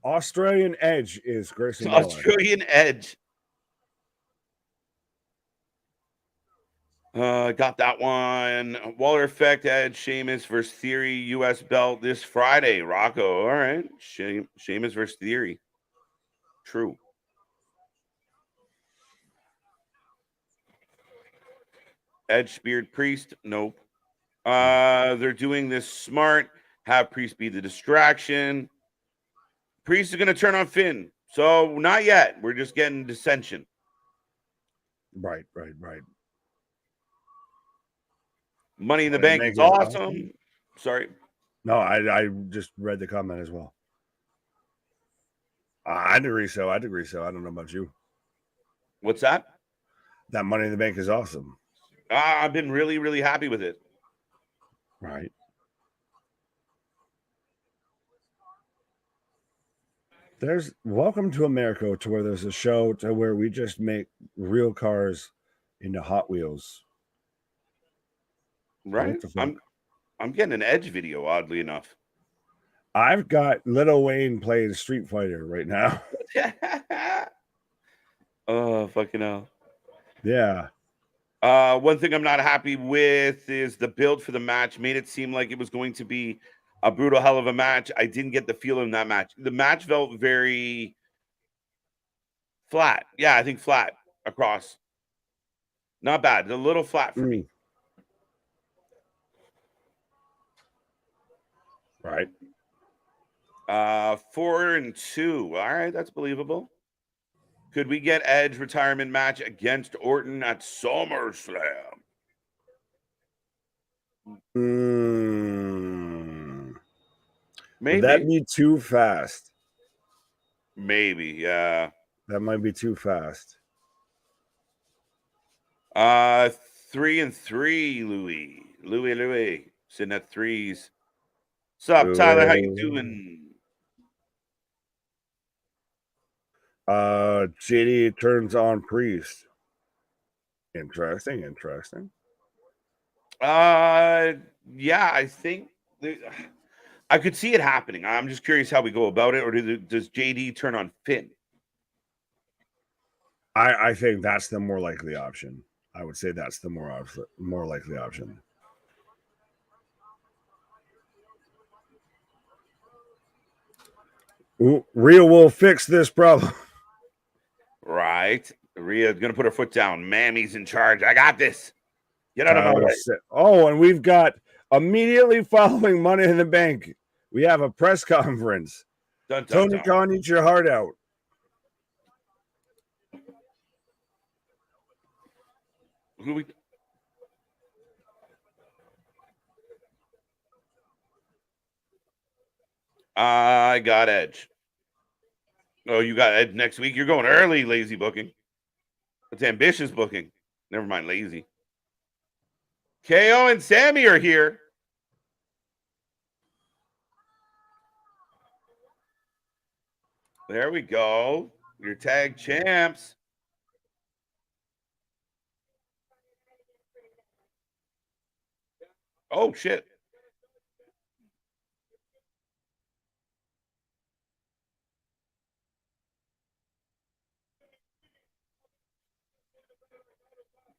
[SPEAKER 2] Australian Edge is Grayson Waller.
[SPEAKER 1] Australian Edge. Got that one. Waller effect, Edge, Sheamus versus Theory, U.S. belt this Friday. Rocco, all right. Sheamus versus Theory. True. Edge speared Priest. Nope. They're doing this smart. Have Priest be the distraction. Priest is going to turn on Finn. So not yet. We're just getting dissension.
[SPEAKER 2] Right.
[SPEAKER 1] Money in the Bank is awesome. Sorry.
[SPEAKER 2] No, I just read the comment as well. I agree so. I don't know about you.
[SPEAKER 1] What's that?
[SPEAKER 2] That Money in the Bank is awesome.
[SPEAKER 1] I've been really, really happy with it.
[SPEAKER 2] Right. There's Welcome to America, to where there's a show to where we just make real cars into Hot Wheels.
[SPEAKER 1] Right. I'm getting an Edge video, oddly enough.
[SPEAKER 2] I've got Lil Wayne playing Street Fighter right now.
[SPEAKER 1] Oh, fucking hell.
[SPEAKER 2] Yeah.
[SPEAKER 1] One thing I'm not happy with is the build for the match made it seem like it was going to be a brutal hell of a match. I didn't get the feel in that match. The match felt very flat. Yeah, I think flat across. Not bad. A little flat for me.
[SPEAKER 2] Right.
[SPEAKER 1] 4-2. All right, that's believable. Could we get Edge retirement match against Orton at SummerSlam?
[SPEAKER 2] Maybe. Would that be too fast?
[SPEAKER 1] Maybe, yeah.
[SPEAKER 2] That might be too fast.
[SPEAKER 1] 3-3, Louis. Sitting at threes. What's up, Tyler? How you doing?
[SPEAKER 2] JD turns on Priest. Interesting.
[SPEAKER 1] Yeah, I think I could see it happening. I'm just curious how we go about it, or does JD turn on Finn?
[SPEAKER 2] I think that's the more likely option. I would say that's the more likely option. Rhea will fix this problem.
[SPEAKER 1] Right. Rhea's going to put her foot down. Mammy's in charge. I got this. Get out of my way.
[SPEAKER 2] Oh, and we've got immediately following Money in the Bank, we have a press conference. Tony Khan, eat your heart out.
[SPEAKER 1] Who we? I got Edge. Oh, you got Edge next week? You're going early, lazy booking. It's ambitious booking. Never mind, lazy. KO and Sammy are here. There we go. Your tag champs. Oh, shit.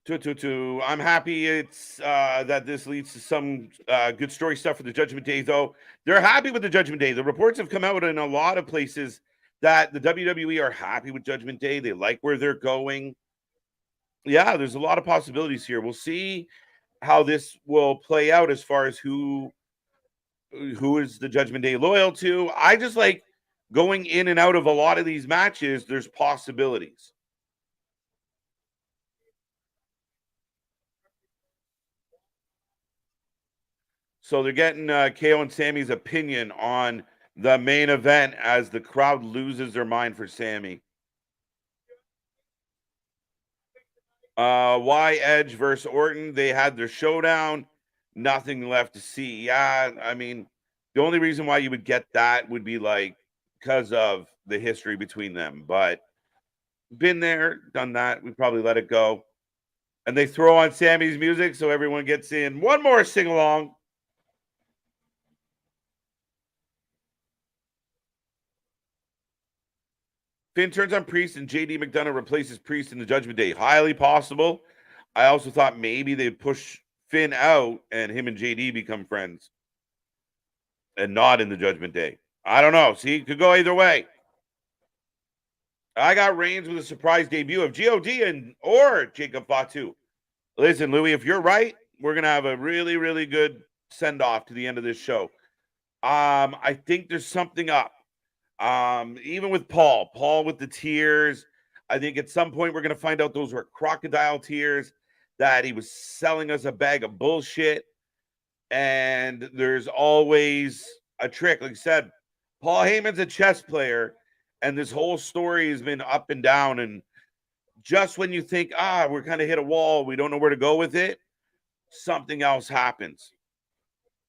[SPEAKER 1] I'm happy it's that this leads to some good story stuff for the Judgment Day, though. They're happy with the Judgment Day. The reports have come out in a lot of places that the WWE are happy with Judgment Day. They like where they're going. Yeah, there's a lot of possibilities here. We'll see how this will play out as far as who is the Judgment Day loyal to. I just like going in and out of a lot of these matches. There's possibilities. So they're getting KO and Sammy's opinion on the main event as the crowd loses their mind for Sammy. Why Edge versus Orton? They had their showdown. Nothing left to see. Yeah, I mean, the only reason why you would get that would be like because of the history between them. But been there, done that. We probably let it go. And they throw on Sammy's music so everyone gets in one more sing-along. Finn turns on Priest and JD McDonough replaces Priest in the Judgment Day. Highly possible. I also thought maybe they'd push Finn out and him and JD become friends. And not in the Judgment Day. I don't know. See, it could go either way. I got Reigns with a surprise debut of God or Jacob Fatu. Listen, Louis, if you're right, we're going to have a really, really good send-off to the end of this show. I think there's something up. Even with Paul with the tears, I think at some point we're going to find out those were crocodile tears, that he was selling us a bag of bullshit. And there's always a trick. Like I said, Paul Heyman's a chess player, and this whole story has been up and down. And just when you think, we're kind of hit a wall, we don't know where to go with it, something else happens.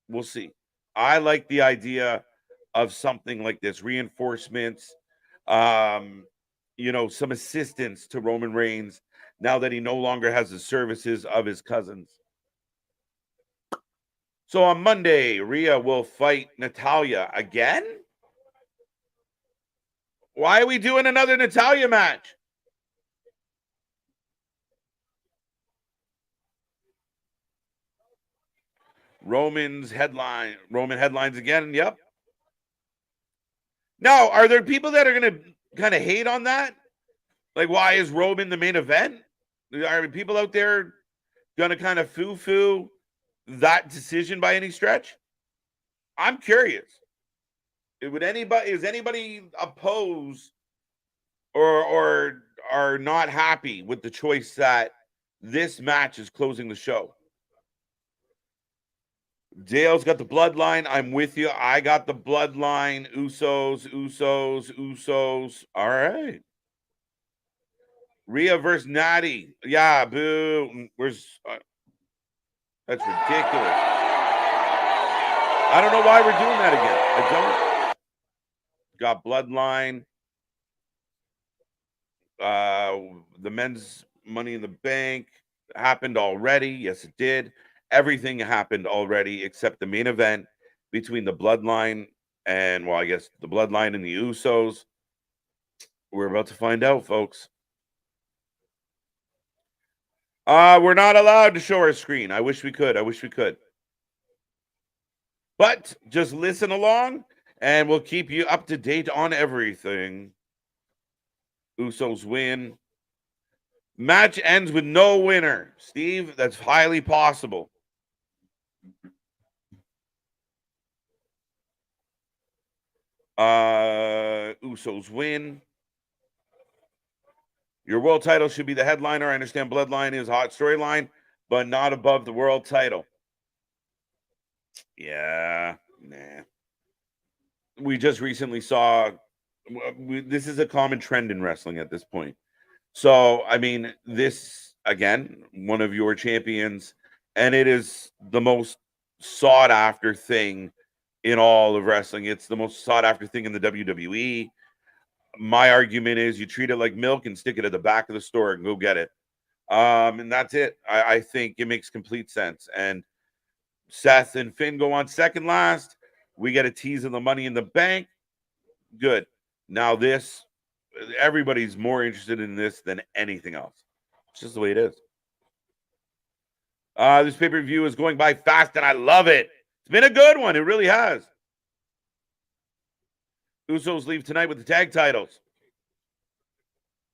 [SPEAKER 1] We'll see. I like the idea of something like this, reinforcements, some assistance to Roman Reigns now that he no longer has the services of his cousins. So on Monday, Rhea will fight Natalya again? Why are we doing another Natalya match? Roman headlines again. Yep. Now, are there people that are going to kind of hate on that? Like, why is Roman the main event? Are people out there going to kind of foo-foo that decision by any stretch? I'm curious. Is anybody opposed or are not happy with the choice that this match is closing the show? Dale's got the bloodline. I'm with you. I got the bloodline. Usos. All right. Rhea versus Natty. Yeah, boo. That's ridiculous. I don't know why we're doing that again. I don't. Got bloodline. The men's Money in the Bank happened already. Yes, it did. Everything happened already except the main event between the bloodline and, well, I guess the bloodline and the Usos. We're about to find out, folks. We're not allowed to show our screen. I wish we could. But just listen along and we'll keep you up to date on everything. Usos win. Match ends with no winner. Steve, that's highly possible. Usos win. Your world title should be the headliner. I understand Bloodline is hot storyline, but not above the world title. Yeah, nah. We just recently saw, this is a common trend in wrestling at this point. So, I mean, this, again, one of your champions, and it is the most sought-after thing in all of wrestling. It's the most sought-after thing in the WWE. My argument is you treat it like milk and stick it at the back of the store and go get it. And that's it. I think it makes complete sense. And Seth and Finn go on second last. We get a tease of the Money in the Bank. Good. Now this, everybody's more interested in this than anything else. It's just the way it is. This pay-per-view is going by fast, and I love it. It's been a good one. It really has. Usos leave tonight with the tag titles.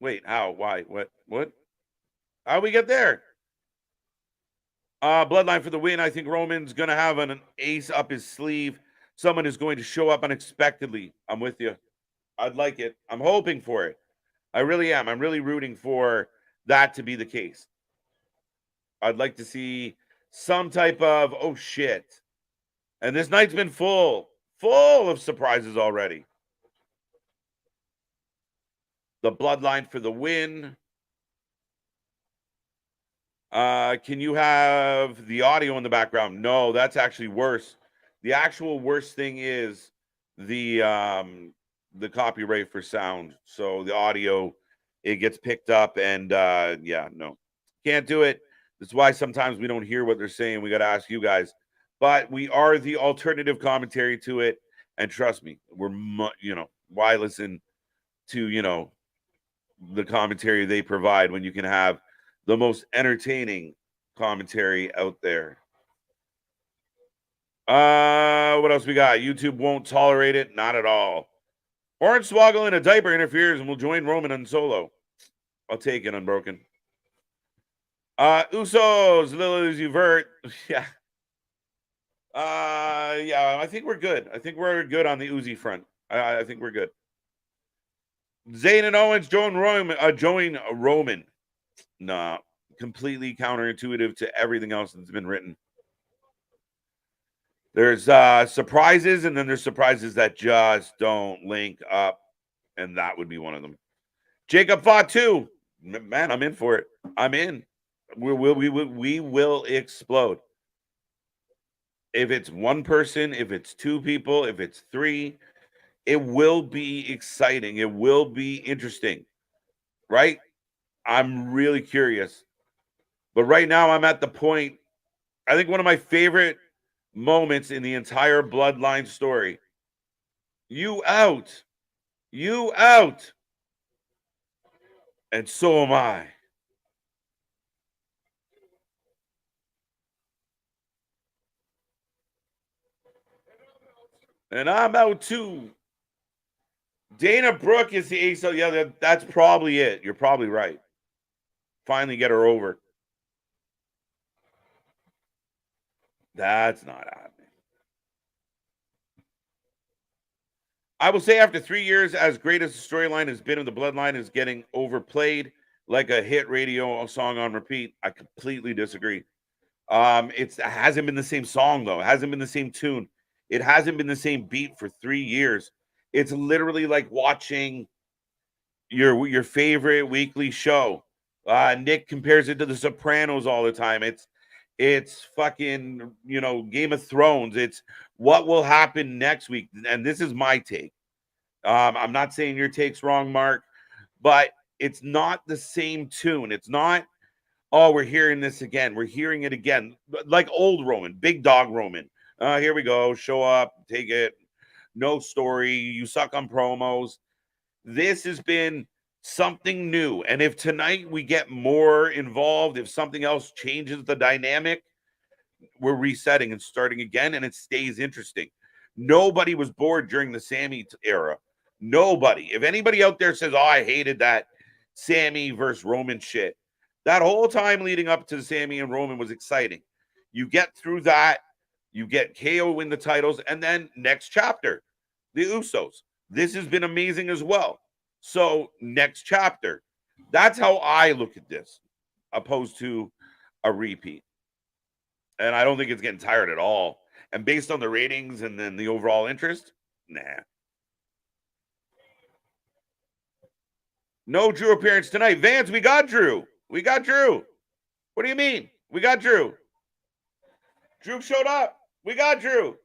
[SPEAKER 1] Wait, how? Why? What? How we get there? Bloodline for the win. I think Roman's going to have an ace up his sleeve. Someone is going to show up unexpectedly. I'm with you. I'd like it. I'm hoping for it. I really am. I'm really rooting for that to be the case. I'd like to see some type of, oh, shit. And this night's been full of surprises already. The Bloodline for the win. Can you have the audio in the background? No, that's actually worse. The actual worst thing is the copyright for sound. So the audio, it gets picked up, and yeah, no, can't do it. That's why sometimes we don't hear what they're saying. We got to ask you guys, but we are the alternative commentary to it, and trust me, we're why listen to the commentary they provide when you can have the most entertaining commentary out there. What else we got? YouTube won't tolerate it. Not at all. Orange Swoggle in a diaper interferes and will join Roman on solo. I'll take it, Unbroken. Usos, Lil Uzi Vert. Yeah. Yeah, I think we're good. I think we're good on the Uzi front. I think we're good. Zayn and Owens join Roman. Nah, completely counterintuitive to everything else that's been written. There's surprises, and then there's surprises that just don't link up, and that would be one of them. Jacob fought too. Man, I'm in for it. I'm in. We will explode. If it's one person, if it's two people, if it's three, it will be exciting. It will be interesting, right? I'm really curious. But right now I'm at the point, I think one of my favorite moments in the entire Bloodline story. You out. You out. And so am I. And I'm out too. Dana Brooke is the ace. Yeah, that's probably it. You're probably right. Finally get her over. That's not happening. I will say after 3 years, as great as the storyline has been of the Bloodline is getting overplayed like a hit radio song on repeat. I completely disagree. It hasn't been the same song, though. It hasn't been the same tune. It hasn't been the same beat for 3 years. It's literally like watching your favorite weekly show. Nick compares it to The Sopranos all the time. It's fucking, Game of Thrones. It's what will happen next week. And this is my take. I'm not saying your take's wrong, Mark, but it's not the same tune. It's not, oh, we're hearing this again. We're hearing it again. Like old Roman, big dog Roman. Here we go. Show up, take it. No story. You suck on promos. This has been something new. And if tonight we get more involved, if something else changes the dynamic, we're resetting and starting again, and it stays interesting. Nobody was bored during the Sammy era. Nobody. If anybody out there says, oh, I hated that Sammy versus Roman shit, that whole time leading up to Sammy and Roman was exciting. You get through that, you get KO win the titles, and then next chapter, the Usos. This has been amazing as well. So next chapter. That's how I look at this, opposed to a repeat. And I don't think it's getting tired at all. And based on the ratings and then the overall interest, nah. No Drew appearance tonight. Vance, we got Drew. We got Drew. What do you mean? We got Drew. Drew showed up. We got Drew.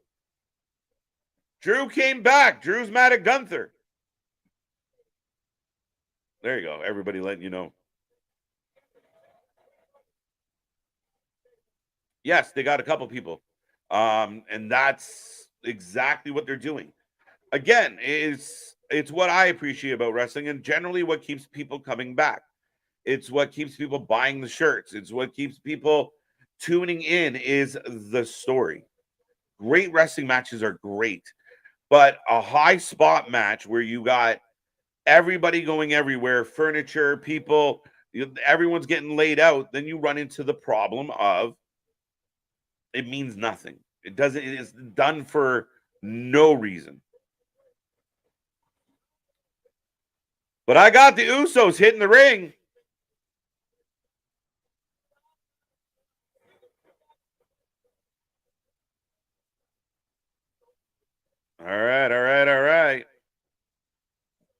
[SPEAKER 1] Drew came back. Drew's mad at Gunther. There you go. Everybody letting you know. Yes, they got a couple people. And that's exactly what they're doing. Again, it's what I appreciate about wrestling and generally what keeps people coming back. It's what keeps people buying the shirts. It's what keeps people tuning in is the story. Great wrestling matches are great, but a high spot match where you got everybody going everywhere, furniture, people, everyone's getting laid out, then you run into the problem of it means nothing. It is done for no reason. But I got the Usos hitting the ring. All right.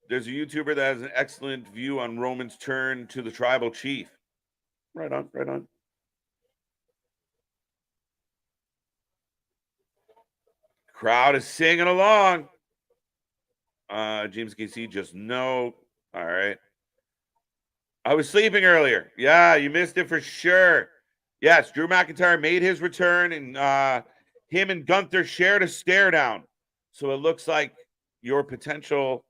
[SPEAKER 1] There's a YouTuber that has an excellent view on Roman's turn to the tribal chief. Right on. Crowd is singing along. James KC, just no. All right. I was sleeping earlier. Yeah, you missed it for sure. Yes, Drew McIntyre made his return, and him and Gunther shared a stare down. So it looks like your potential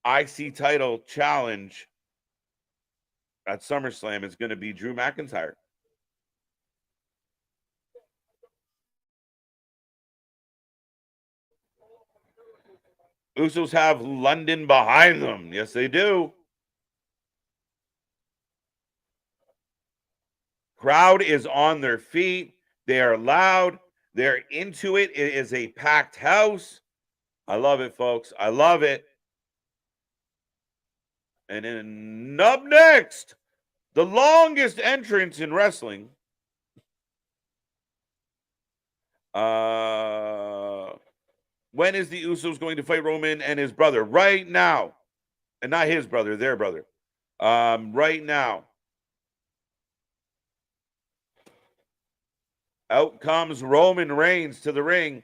[SPEAKER 1] IC title challenge at SummerSlam is going to be Drew McIntyre. Usos have London behind them. Yes, they do. Crowd is on their feet. They are loud. They're into it. It is a packed house. I love it, folks. I love it. And then up next, the longest entrance in wrestling. When is the Usos going to fight Roman and his brother? Right now. And not his brother, their brother. Right now. Out comes Roman Reigns to the ring.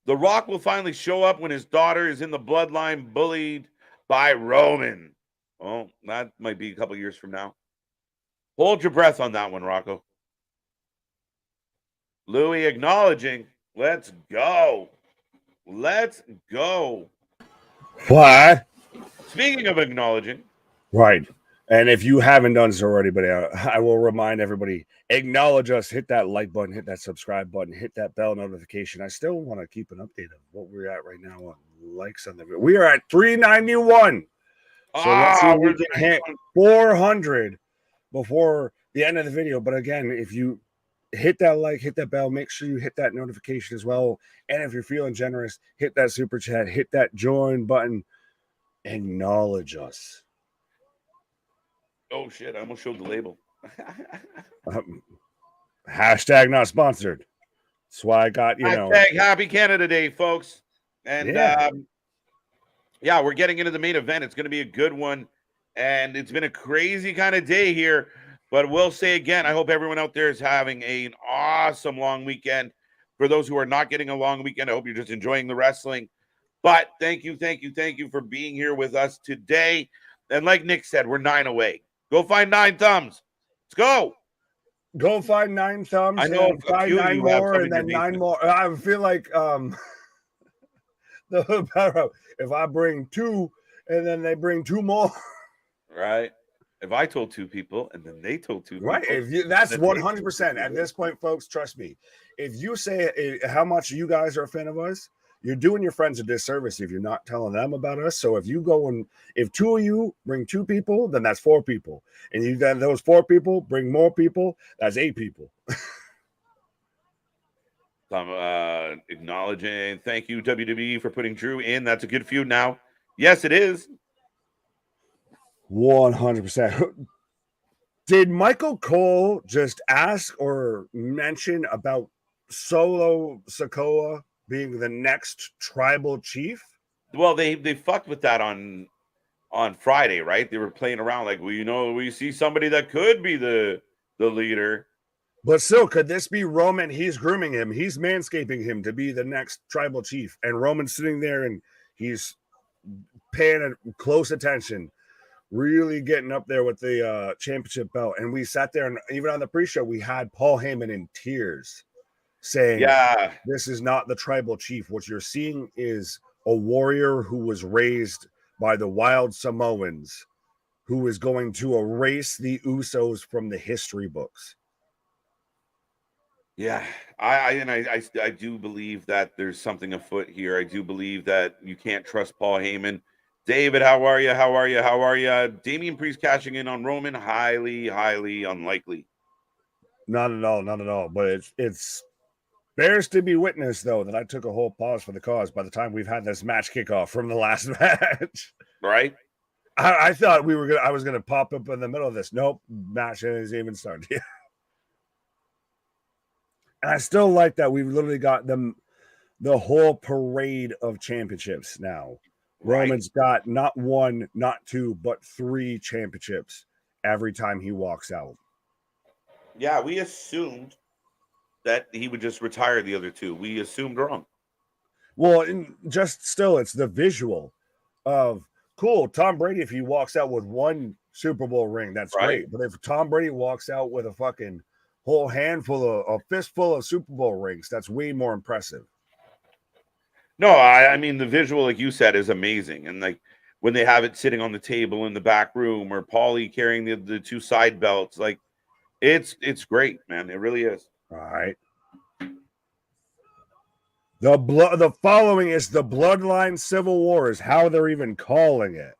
[SPEAKER 1] The Rock will finally show up when his daughter is in the bloodline bullied by Roman. Oh, that might be a couple years from now. Hold your breath on that one, Rocco. Louis acknowledging. Let's go. Let's go.
[SPEAKER 2] What?
[SPEAKER 1] Speaking of acknowledging.
[SPEAKER 2] Right. And if you haven't done so already, but I will remind everybody, acknowledge us, hit that like button, hit that subscribe button, hit that bell notification. I still want to keep an update of what we're at right now on likes on the video. We are at 391. So let's see if we can hit 400 before the end of the video. But again, if you hit that like, hit that bell, make sure you hit that notification as well. And if you're feeling generous, hit that super chat, hit that join button, acknowledge us.
[SPEAKER 1] Oh shit, I almost showed the label.
[SPEAKER 2] Hashtag not sponsored. That's why I got,
[SPEAKER 1] Hashtag Happy Canada Day, folks. And yeah, we're getting into the main event. It's going to be a good one. And it's been a crazy kind of day here. But we'll say again, I hope everyone out there is having an awesome long weekend. For those who are not getting a long weekend, I hope you're just enjoying the wrestling. But thank you for being here with us today. And like Nick said, we're 9 away. Go find 9 thumbs. Let's go.
[SPEAKER 2] Go find 9 thumbs.
[SPEAKER 1] I know.
[SPEAKER 2] Find 9 more and then 9 more. I feel like if I bring 2 and then they bring 2 more.
[SPEAKER 1] Right. If I told 2 people and then they told 2 people.
[SPEAKER 2] Right. That's 100%. At this point, folks, trust me. If you say how much you guys are a fan of us, you're doing your friends a disservice if you're not telling them about us. So if you go and if 2 of you bring 2 people, then that's 4 people. And you then those 4 people bring more people, that's 8 people.
[SPEAKER 1] I'm acknowledging. Thank you, WWE, for putting Drew in. That's a good feud now. Yes, it is.
[SPEAKER 2] 100%. Did Michael Cole just ask or mention about Solo Sikoa being the next tribal chief?
[SPEAKER 1] Well, they fucked with that on Friday, right? They were playing around like, well, we see somebody that could be the leader.
[SPEAKER 2] But still, could this be Roman? He's grooming him. He's manscaping him to be the next tribal chief. And Roman's sitting there and he's paying close attention, really getting up there with the championship belt. And we sat there and even on the pre-show, we had Paul Heyman in tears saying, yeah, this is not the tribal chief. What you're seeing is a warrior who was raised by the wild Samoans who is going to erase the Usos from the history books.
[SPEAKER 1] Yeah, I do believe that there's something afoot here. I do believe that you can't trust Paul Heyman. David, how are you? How are you? How are you? Damian Priest cashing in on Roman, highly, highly unlikely.
[SPEAKER 2] Not at all, not at all. But it's bears to be witnessed, though, that I took a whole pause for the cause by the time we've had this match kickoff from the last match.
[SPEAKER 1] Right?
[SPEAKER 2] I thought I was gonna pop up in the middle of this. Nope, match hasn't even started yet. And I still like that we've literally got them the whole parade of championships now. Right. Roman's got not 1, not 2, but 3 championships every time he walks out.
[SPEAKER 1] Yeah, we assumed that he would just retire the other 2. We assumed wrong.
[SPEAKER 2] Well, just still, it's the visual of cool. Tom Brady, if he walks out with 1 Super Bowl ring, that's great. But if Tom Brady walks out with a fucking whole handful a fistful of Super Bowl rings, that's way more impressive.
[SPEAKER 1] No, I mean, the visual, like you said, is amazing. And like when they have it sitting on the table in the back room or Paulie carrying the 2 side belts, like it's great, man. It really is.
[SPEAKER 2] All right. The following is the Bloodline Civil War is how they're even calling it.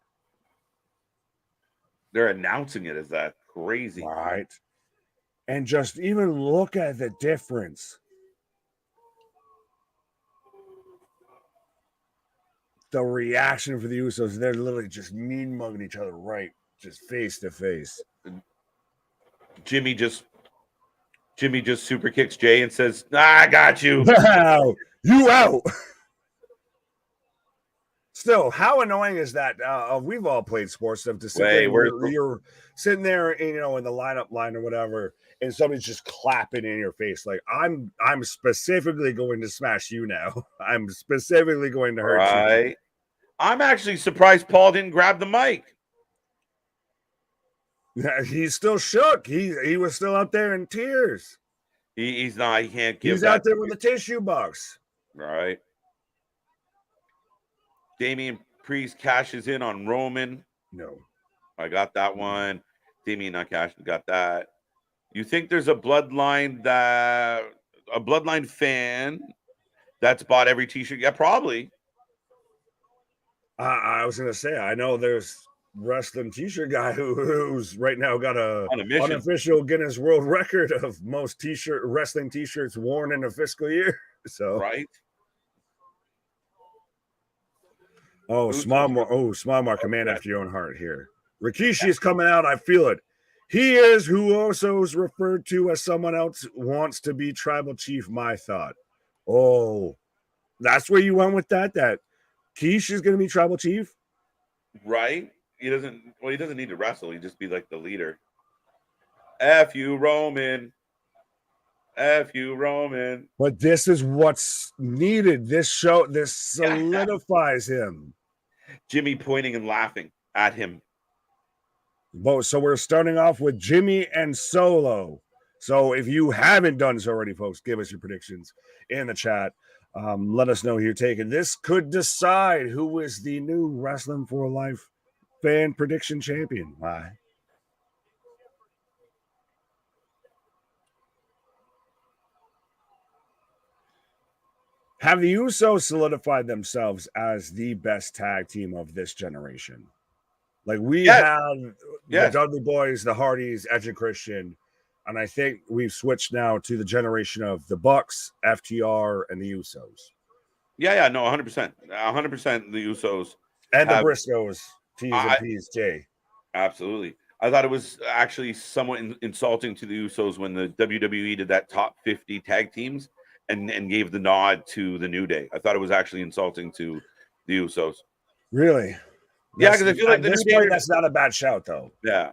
[SPEAKER 1] They're announcing it as that. Crazy.
[SPEAKER 2] All right. And just even look at the difference. The reaction for the Usos, they're literally just mean mugging each other right, just face to face.
[SPEAKER 1] Jimmy just super kicks Jay and says, I got you.
[SPEAKER 2] Wow, you out. Still, how annoying is that? We've all played sports stuff to sit there. You're sitting there, in the lineup line or whatever, and somebody's just clapping in your face. Like, I'm specifically going to smash you now. I'm specifically going to hurt you.
[SPEAKER 1] I'm actually surprised Paul didn't grab the mic.
[SPEAKER 2] He's still shook. He was still out there in tears.
[SPEAKER 1] He's not. He can't give.
[SPEAKER 2] He's out there with a tissue box.
[SPEAKER 1] Right. Damian Priest cashes in on Roman.
[SPEAKER 2] No.
[SPEAKER 1] I got that one. Damien Nakash got that. You think there's a bloodline fan that's bought every t-shirt? Yeah, probably.
[SPEAKER 2] I was gonna say, I know there's wrestling t-shirt guy who's right now got a unofficial Guinness World Record of most wrestling t-shirts worn in a fiscal year. So
[SPEAKER 1] right.
[SPEAKER 2] Small mark, a man after your own heart here. Rikishi is coming out. I feel it. He is who also is referred to as someone else wants to be tribal chief. My thought. Oh, that's where you went with that. That Keish is going to be tribal chief,
[SPEAKER 1] right? He doesn't need to wrestle. He just be like the leader. F you, Roman. F you, Roman.
[SPEAKER 2] But this is what's needed. This solidifies him.
[SPEAKER 1] Jimmy pointing and laughing at him.
[SPEAKER 2] So we're starting off with Jimmy and Solo. So if you haven't done so already, folks, give us your predictions in the chat. Let us know who you're taking. This could decide who is the new Wrestling for Life fan prediction champion. Why? Have the Usos solidified themselves as the best tag team of this generation? Like we have the Dudley Boys, the Hardys, Edge and Christian, and I think we've switched now to the generation of the Bucks, FTR, and the Usos.
[SPEAKER 1] Yeah, no, 100%. 100% the Usos.
[SPEAKER 2] And the Briscoes, T's and P's, J.
[SPEAKER 1] Absolutely. I thought it was actually somewhat insulting to the Usos when the WWE did that top 50 tag teams and gave the nod to the New Day. I thought it was actually insulting to the Usos.
[SPEAKER 2] Really?
[SPEAKER 1] Yeah, because I feel like
[SPEAKER 2] that's not a bad shout, though.
[SPEAKER 1] Yeah.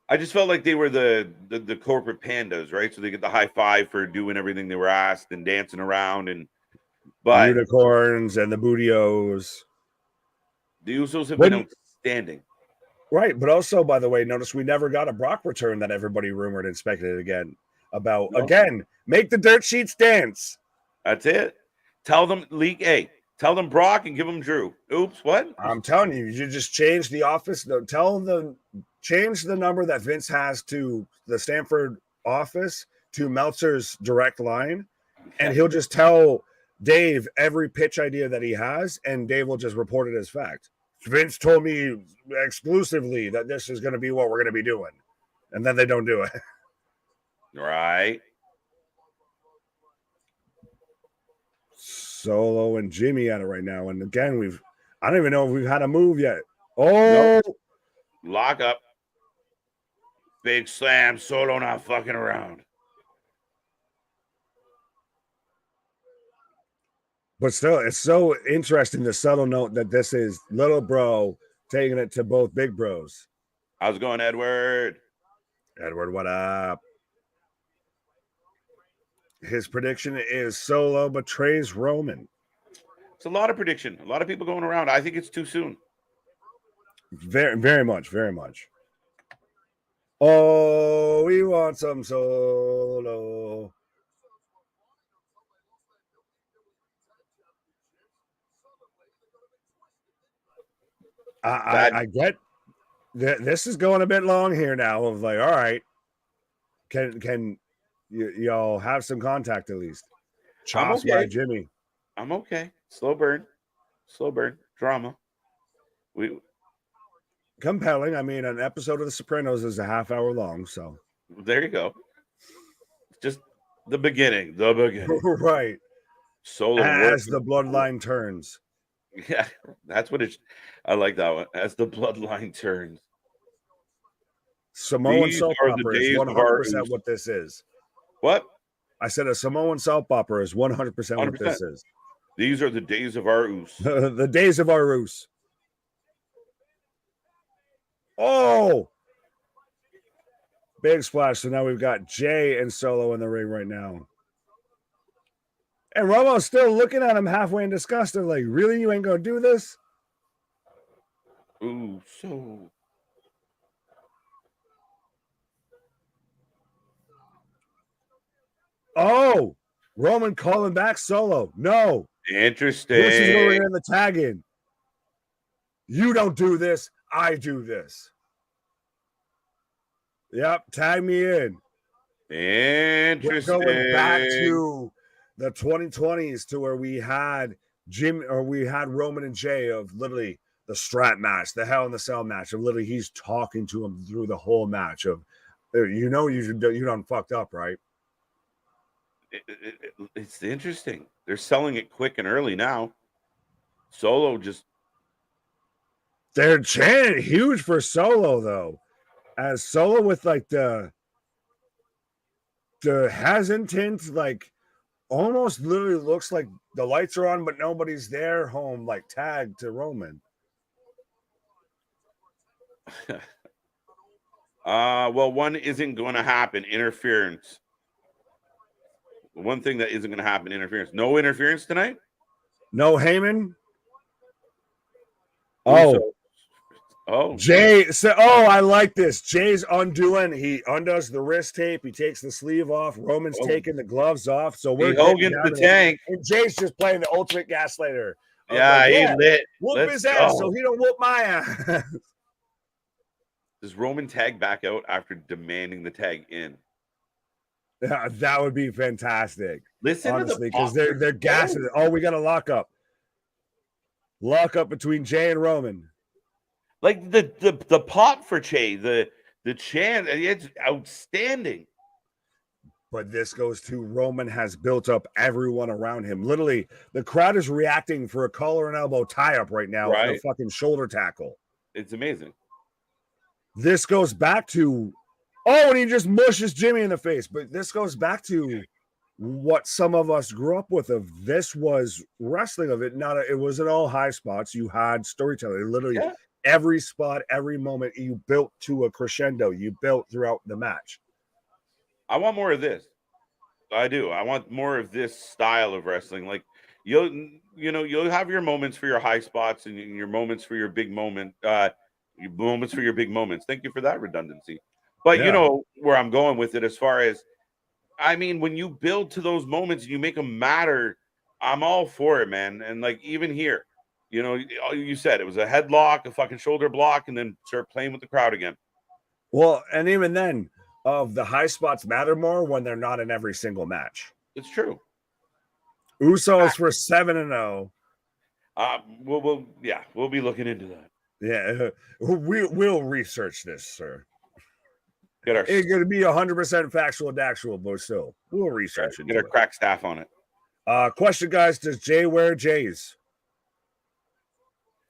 [SPEAKER 1] I just felt like they were the corporate pandas, right? So they get the high five for doing everything they were asked and dancing around but
[SPEAKER 2] unicorns and the bootios.
[SPEAKER 1] The Usos have been outstanding.
[SPEAKER 2] Right, but also, by the way, notice we never got a Brock return that everybody rumored and speculated again about. No. Again, make the dirt sheets dance.
[SPEAKER 1] That's it. Tell them tell them Brock and give them Drew. Oops, what?
[SPEAKER 2] I'm telling you, you just change the office. Change the number that Vince has to the Stanford office to Meltzer's direct line, and he'll just tell Dave every pitch idea that he has, and Dave will just report it as fact. Vince told me exclusively that this is going to be what we're going to be doing, and then they don't do it.
[SPEAKER 1] Right.
[SPEAKER 2] Solo and Jimmy at it right now, and again, I don't even know if we've had a move yet. Oh,
[SPEAKER 1] nope. Lock up. Big slam. Solo not fucking around.
[SPEAKER 2] But still, it's so interesting, the subtle note that this is little bro taking it to both big bros.
[SPEAKER 1] How's it going, Edward?
[SPEAKER 2] Edward, what up? His prediction is Solo betrays Roman.
[SPEAKER 1] It's a lot of prediction. A lot of people going around. I think it's too soon.
[SPEAKER 2] Very, very much, very much. Oh, we want some Solo. I get that this is going a bit long here now. Of like, all right, can y'all have some contact at least? Chops by Jimmy.
[SPEAKER 1] I'm okay. Slow burn, drama.
[SPEAKER 2] Compelling. I mean, an episode of The Sopranos is a half hour long, so
[SPEAKER 1] there you go. Just the beginning.
[SPEAKER 2] Right.
[SPEAKER 1] Solo
[SPEAKER 2] as the bloodline turns.
[SPEAKER 1] Yeah, that's what it's. I like that one. As the bloodline turns.
[SPEAKER 2] Samoan soap opera is 100% what this is.
[SPEAKER 1] What?
[SPEAKER 2] I said a Samoan soap opera is 100% what this is.
[SPEAKER 1] These are the days of our oos.
[SPEAKER 2] The days of our oos. Oh! Big splash. So now we've got Jay and Solo in the ring right now. And Romo's still looking at him halfway in disgust. They're like, really? You ain't going to do this?
[SPEAKER 1] Ooh, so.
[SPEAKER 2] Oh, Roman calling back Solo. No.
[SPEAKER 1] Interesting.
[SPEAKER 2] This is where we're in the tag in. You don't do this. I do this. Yep, tag me in.
[SPEAKER 1] Interesting.
[SPEAKER 2] We're going back to the 2020s to where we had Roman and Jay of literally the strap match, the Hell in the Cell match, of literally he's talking to him through the whole match of, you done fucked up, right?
[SPEAKER 1] It's interesting. They're selling it quick and early now. Solo just.
[SPEAKER 2] They're chanting huge for Solo though, as Solo with like the hesitant, like almost literally looks like the lights are on but nobody's there home, like tag to Roman.
[SPEAKER 1] Well, one isn't going to happen. Interference. One thing that isn't going to happen. Interference. No interference tonight.
[SPEAKER 2] No Heyman. Jay. So, I like this. Jay's undoing. He undoes the wrist tape. He takes the sleeve off. Roman's taking the gloves off. So we're
[SPEAKER 1] Hogan's the tank.
[SPEAKER 2] And Jay's just playing the ultimate gaslighter.
[SPEAKER 1] Yeah, he lit.
[SPEAKER 2] Whoop his ass so he don't whoop my ass.
[SPEAKER 1] Does Roman tag back out after demanding the tag in?
[SPEAKER 2] Yeah, that would be fantastic.
[SPEAKER 1] Listen,
[SPEAKER 2] honestly, because they're gassing it. Oh, we got a lockup. Lockup between Jay and Roman.
[SPEAKER 1] Like the pot for Jay, the chant, it's outstanding.
[SPEAKER 2] But this goes to Roman has built up everyone around him. Literally, the crowd is reacting for a collar and elbow tie-up right now. Right. A fucking shoulder tackle.
[SPEAKER 1] It's amazing.
[SPEAKER 2] This goes back to, and he just mushes Jimmy in the face. But this goes back to what some of us grew up with. Of this was wrestling of it. It wasn't all high spots. You had storytelling. Literally, every spot, every moment, you built to a crescendo. You built throughout the match.
[SPEAKER 1] I want more of this. I do. I want more of this style of wrestling. Like you'll have your moments for your high spots and your moments for your big moment. Your moments for your big moments. Thank you for that redundancy. But you know where I'm going with it. As far as, I mean, when you build to those moments and you make them matter, I'm all for it, man. And like even here, you said it was a headlock, a fucking shoulder block, and then start playing with the crowd again.
[SPEAKER 2] Well, and even then, the high spots matter more when they're not in every single match.
[SPEAKER 1] It's true.
[SPEAKER 2] Usos for 7-0.
[SPEAKER 1] We'll be looking into that.
[SPEAKER 2] Yeah, we'll research this, sir.
[SPEAKER 1] It's
[SPEAKER 2] going to be 100% factual and actual, but still, we'll research it.
[SPEAKER 1] Get our crack staff on it.
[SPEAKER 2] Question, guys: does Jay wear Jays?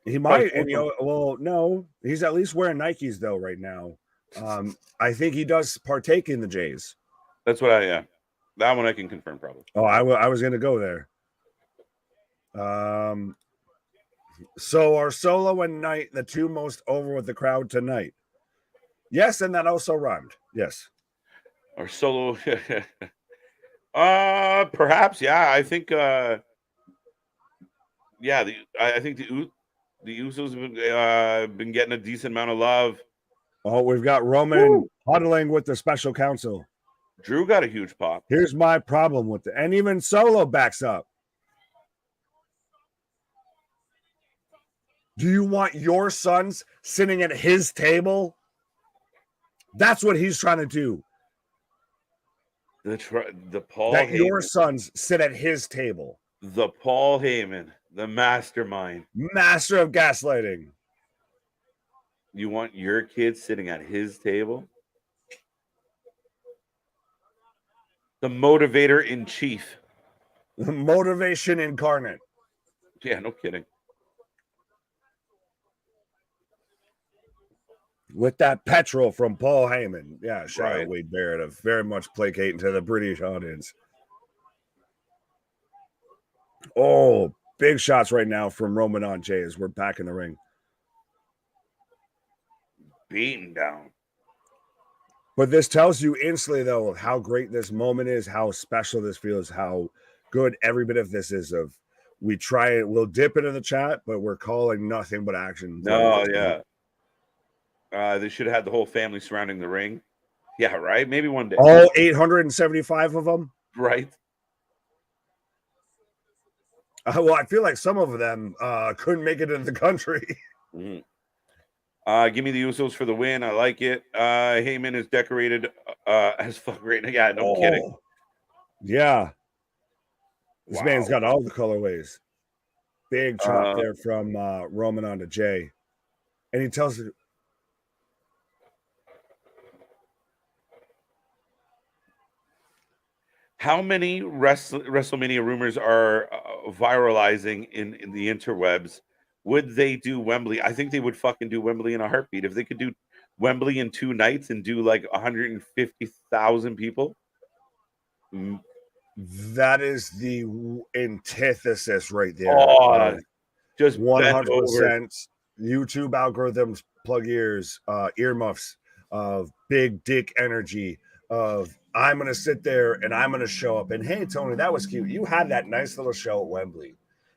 [SPEAKER 2] He might, and no, he's at least wearing Nikes though right now. I think he does partake in the Jays.
[SPEAKER 1] That's what that one I can confirm probably.
[SPEAKER 2] Oh, I was going to go there. So are Solo and Knight the two most over with the crowd tonight? Yes, and that also rhymed. Yes.
[SPEAKER 1] Or Solo. Perhaps, yeah. I think I think the Usos have been getting a decent amount of love.
[SPEAKER 2] Oh, we've got Roman huddling with the special counsel.
[SPEAKER 1] Drew got a huge pop.
[SPEAKER 2] Here's my problem with it. And even Solo backs up. Do you want your sons sitting at his table? That's what he's trying to do.
[SPEAKER 1] The Paul
[SPEAKER 2] that
[SPEAKER 1] Heyman.
[SPEAKER 2] Your sons sit at his table.
[SPEAKER 1] The Paul Heyman, the mastermind.
[SPEAKER 2] Master of gaslighting.
[SPEAKER 1] You want your kids sitting at his table? The motivator in chief.
[SPEAKER 2] The motivation incarnate.
[SPEAKER 1] Yeah, no kidding.
[SPEAKER 2] With that petrol from Paul Heyman. Yeah, shout out Wade Barrett of very much placating to the British audience. Oh, big shots right now from Roman on Jay as we're back in the ring.
[SPEAKER 1] Beaten down.
[SPEAKER 2] But this tells you instantly, though, how great this moment is, how special this feels, how good every bit of this is. Of we'll dip into the chat, but we're calling nothing but action.
[SPEAKER 1] No, yeah. They should have had the whole family surrounding the ring. Yeah, right? Maybe one day.
[SPEAKER 2] All 875 of them?
[SPEAKER 1] Right.
[SPEAKER 2] Well, I feel like some of them couldn't make it into the country.
[SPEAKER 1] Mm-hmm. Give me the Usos for the win. I like it. Heyman is decorated as fuck right now. Yeah, no kidding.
[SPEAKER 2] Yeah. This
[SPEAKER 1] Wow.
[SPEAKER 2] man's got all the colorways. Big chop there from Roman onto Jay. And he tells it.
[SPEAKER 1] How many WrestleMania rumors are viralizing in the interwebs? Would they do Wembley? I think they would fucking do Wembley in a heartbeat. If they could do Wembley in 2 nights and do like 150,000 people.
[SPEAKER 2] That is the antithesis right there.
[SPEAKER 1] Oh, just
[SPEAKER 2] 100%. YouTube algorithms, plug ears, earmuffs, of big dick energy, of I'm going to sit there and I'm going to show up. And hey, Tony, that was cute. You had that nice little show at Wembley.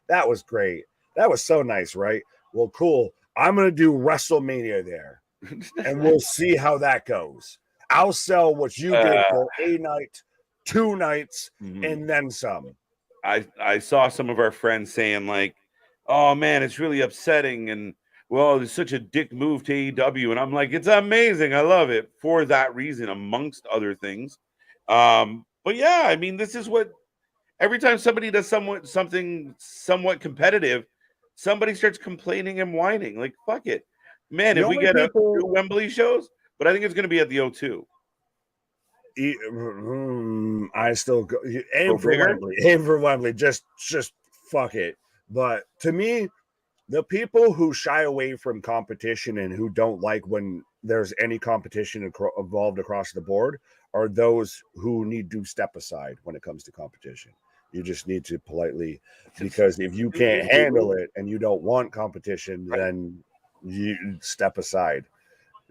[SPEAKER 2] That was great. That was so nice, right? Well, cool. I'm going to do WrestleMania there. And we'll see how that goes. I'll sell what you did for a night, 2 nights, and then some.
[SPEAKER 1] I saw some of our friends saying like, oh man, it's really upsetting. And well, it's such a dick move to AEW. And I'm like, it's amazing. I love it for that reason, amongst other things. But yeah, I mean, this is what every time somebody does something somewhat competitive, somebody starts complaining and whining. Like, fuck it. Man, if we get a Wembley shows, but I think it's going to be at the O2.
[SPEAKER 2] I still go aim for Wembley. Aim for Wembley. Just fuck it. But to me, the people who shy away from competition and who don't like when there's any competition involved across the board are those who need to step aside when it comes to competition. You just need to politely, because if you can't handle it and you don't want competition, then you step aside.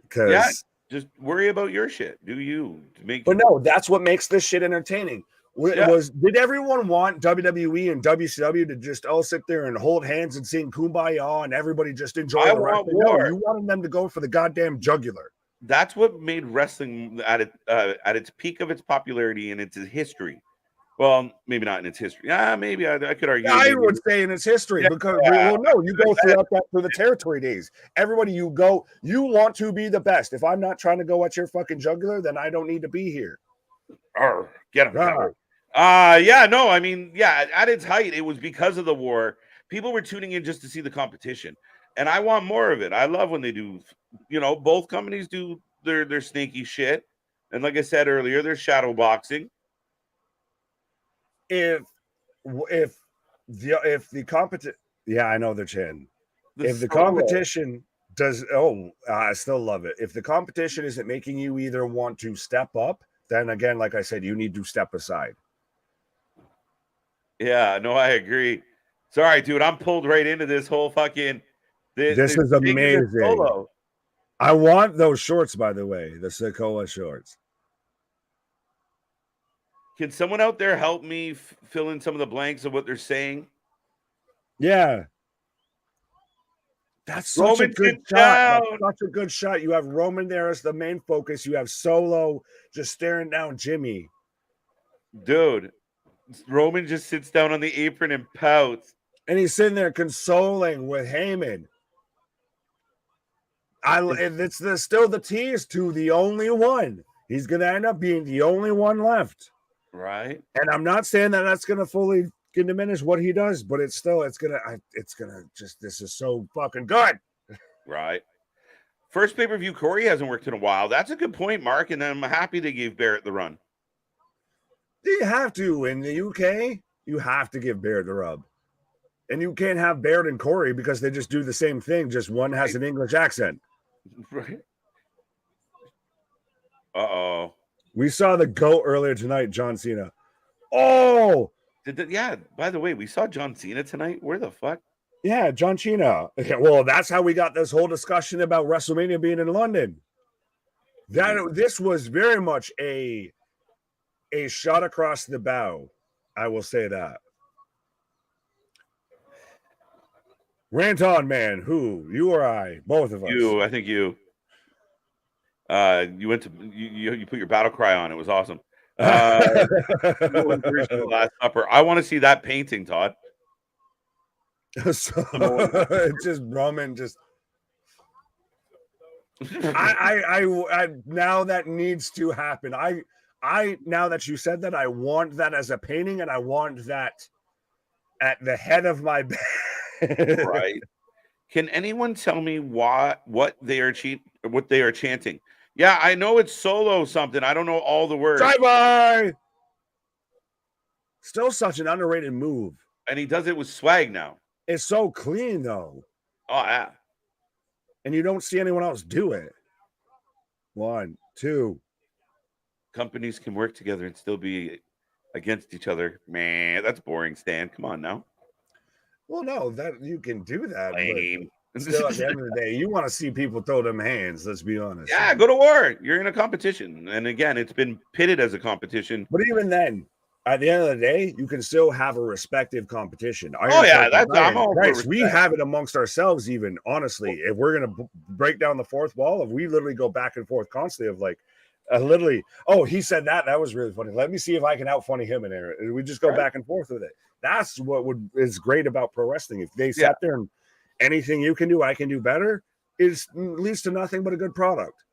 [SPEAKER 2] Because
[SPEAKER 1] just worry about your shit. Do you make?
[SPEAKER 2] But no, that's what makes this shit entertaining. Did everyone want WWE and WCW to just all sit there and hold hands and sing Kumbaya and everybody just enjoy the wrestling? No, you wanted them to go for the goddamn jugular.
[SPEAKER 1] That's what made wrestling at its peak of its popularity and its history. Well, maybe not in its history. Maybe I could argue.
[SPEAKER 2] I would say in its history because you go through the territory days. Everybody, you want to be the best. If I'm not trying to go at your fucking jugular, then I don't need to be here.
[SPEAKER 1] Get him. I mean, at its height, it was because of the war. People were tuning in just to see the competition. And I want more of it. I love when they do, both companies do their snaky shit. And like I said earlier, there's shadow boxing.
[SPEAKER 2] If the competition, I know they're chin. If the competition does, I still love it. If the competition isn't making you either want to step up, then again, like I said, you need to step aside.
[SPEAKER 1] Yeah, no, I agree. Sorry, dude, I'm pulled right into this whole fucking.
[SPEAKER 2] This is amazing. I want those shorts, by the way, the Sokoa shorts.
[SPEAKER 1] Can someone out there help me fill in some of the blanks of what they're saying?
[SPEAKER 2] Yeah. That's such a good shot. That's such a good shot. You have Roman there as the main focus. You have Solo just staring down Jimmy.
[SPEAKER 1] Dude, Roman just sits down on the apron and pouts.
[SPEAKER 2] And he's sitting there consoling with Heyman. It's still the tease to the only one. He's going to end up being the only one left.
[SPEAKER 1] Right.
[SPEAKER 2] And I'm not saying that that's going to fully diminish what he does, but it's going to just, this is so fucking good.
[SPEAKER 1] Right. First pay-per-view, Corey hasn't worked in a while. That's a good point, Mark. And I'm happy they gave Barrett the run.
[SPEAKER 2] You have to. In the UK, you have to give Barrett the rub. And you can't have Barrett and Corey because they just do the same thing. Just one has an English accent.
[SPEAKER 1] Right. Uh-oh.
[SPEAKER 2] We saw the GOAT earlier tonight, John Cena. Oh!
[SPEAKER 1] By the way, we saw John Cena tonight. Where the fuck?
[SPEAKER 2] Yeah, John Cena. Well, that's how we got this whole discussion about WrestleMania being in London. This was very much a shot across the bow. I will say that. Rant on, man. Who? You or I? Both of us.
[SPEAKER 1] You. I think you. You went to you put your battle cry on. It was awesome. Last Supper. I want to see that painting, Todd.
[SPEAKER 2] So it's just Roman just I now that needs to happen. I now that you said that, I want that as a painting, and I want that at the head of my bed.
[SPEAKER 1] Right. Can anyone tell me what they are chanting? Yeah, I know it's Solo something. I don't know all the words.
[SPEAKER 2] Drive-by! Still such an underrated move.
[SPEAKER 1] And he does it with swag now.
[SPEAKER 2] It's so clean, though.
[SPEAKER 1] Oh, yeah.
[SPEAKER 2] And you don't see anyone else do it. 1, 2.
[SPEAKER 1] Companies can work together and still be against each other. Man, that's boring, Stan. Come on now.
[SPEAKER 2] Well, no, that you can do that.
[SPEAKER 1] Lame.
[SPEAKER 2] But still, at the end of the day, you want to see people throw them hands. Let's be honest.
[SPEAKER 1] Yeah, go to war. You're in a competition. And again, it's been pitted as a competition.
[SPEAKER 2] But even then, at the end of the day, you can still have a respective competition.
[SPEAKER 1] Oh, yeah. I'm all for
[SPEAKER 2] respect. We have it amongst ourselves, even, honestly. If we're going to break down the fourth wall, if we literally go back and forth constantly of like, literally, oh, he said that. That was really funny. Let me see if I can out funny him in there. We just go back and forth with it. That's what is great about pro wrestling. If they sat there and anything you can do, I can do better, it leads to nothing but a good product.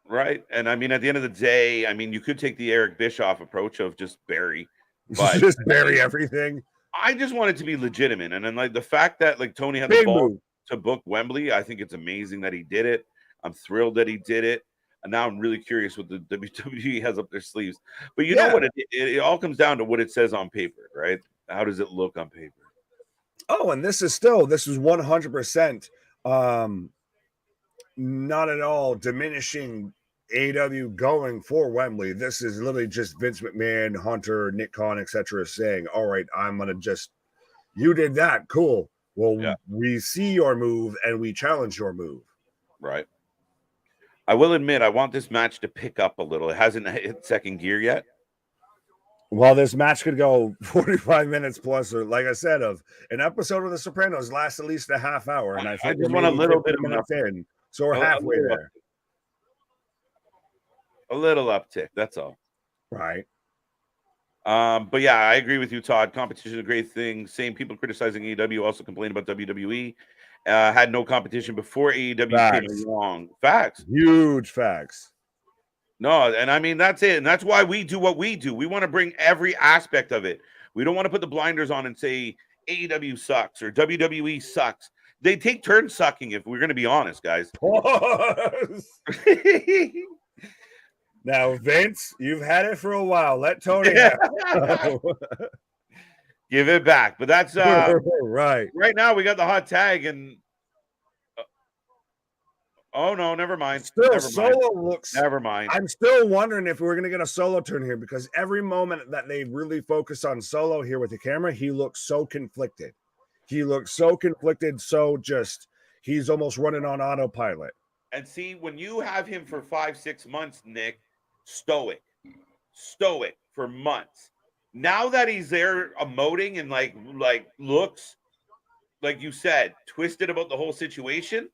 [SPEAKER 1] Right. And I mean, at the end of the day, I mean, you could take the Eric Bischoff approach of just bury. But
[SPEAKER 2] just bury everything.
[SPEAKER 1] I just want it to be legitimate. And then like the fact that like Tony had the ball to book Wembley, I think it's amazing that he did it. I'm thrilled that he did it. And now I'm really curious what the WWE has up their sleeves. But you know what? It all comes down to what it says on paper, right? How does it look on paper?
[SPEAKER 2] Oh, and this is 100% not at all diminishing AEW going for Wembley. This is literally just Vince McMahon, Hunter, Nick Khan, etc. saying, all right, I'm going to just, you did that. Cool. Well, we see your move and we challenge your move.
[SPEAKER 1] Right. I will admit, I want this match to pick up a little. It hasn't hit second gear yet.
[SPEAKER 2] Well, this match could go 45 minutes plus, or like I said, of an episode of The Sopranos lasts at least a half hour. And I think
[SPEAKER 1] just want a little bit of
[SPEAKER 2] minutes in. So we're halfway there.
[SPEAKER 1] A little uptick, that's all.
[SPEAKER 2] Right.
[SPEAKER 1] But yeah, I agree with you, Todd. Competition is a great thing. Same people criticizing AEW also complain about WWE. Had no competition before AEW came along. Facts.
[SPEAKER 2] Huge facts.
[SPEAKER 1] No, and I mean, that's it. And that's why we do what we do. We want to bring every aspect of it. We don't want to put the blinders on and say AEW sucks or WWE sucks. They take turns sucking, if we're going to be honest, guys.
[SPEAKER 2] Now, Vince, you've had it for a while. Let Tony have
[SPEAKER 1] give it back. But that's
[SPEAKER 2] right.
[SPEAKER 1] Right now, we got the hot tag, and oh no, never mind.
[SPEAKER 2] Still, Solo looks.
[SPEAKER 1] Never mind.
[SPEAKER 2] I'm still wondering if we're going to get a Solo turn here, because every moment that they really focus on Solo here with the camera, he looks so conflicted. He looks so conflicted. So just he's almost running on autopilot.
[SPEAKER 1] And see, when you have him for 5-6 months, Nick, stoic for months. Now that he's there emoting and like looks, like you said, twisted about the whole situation,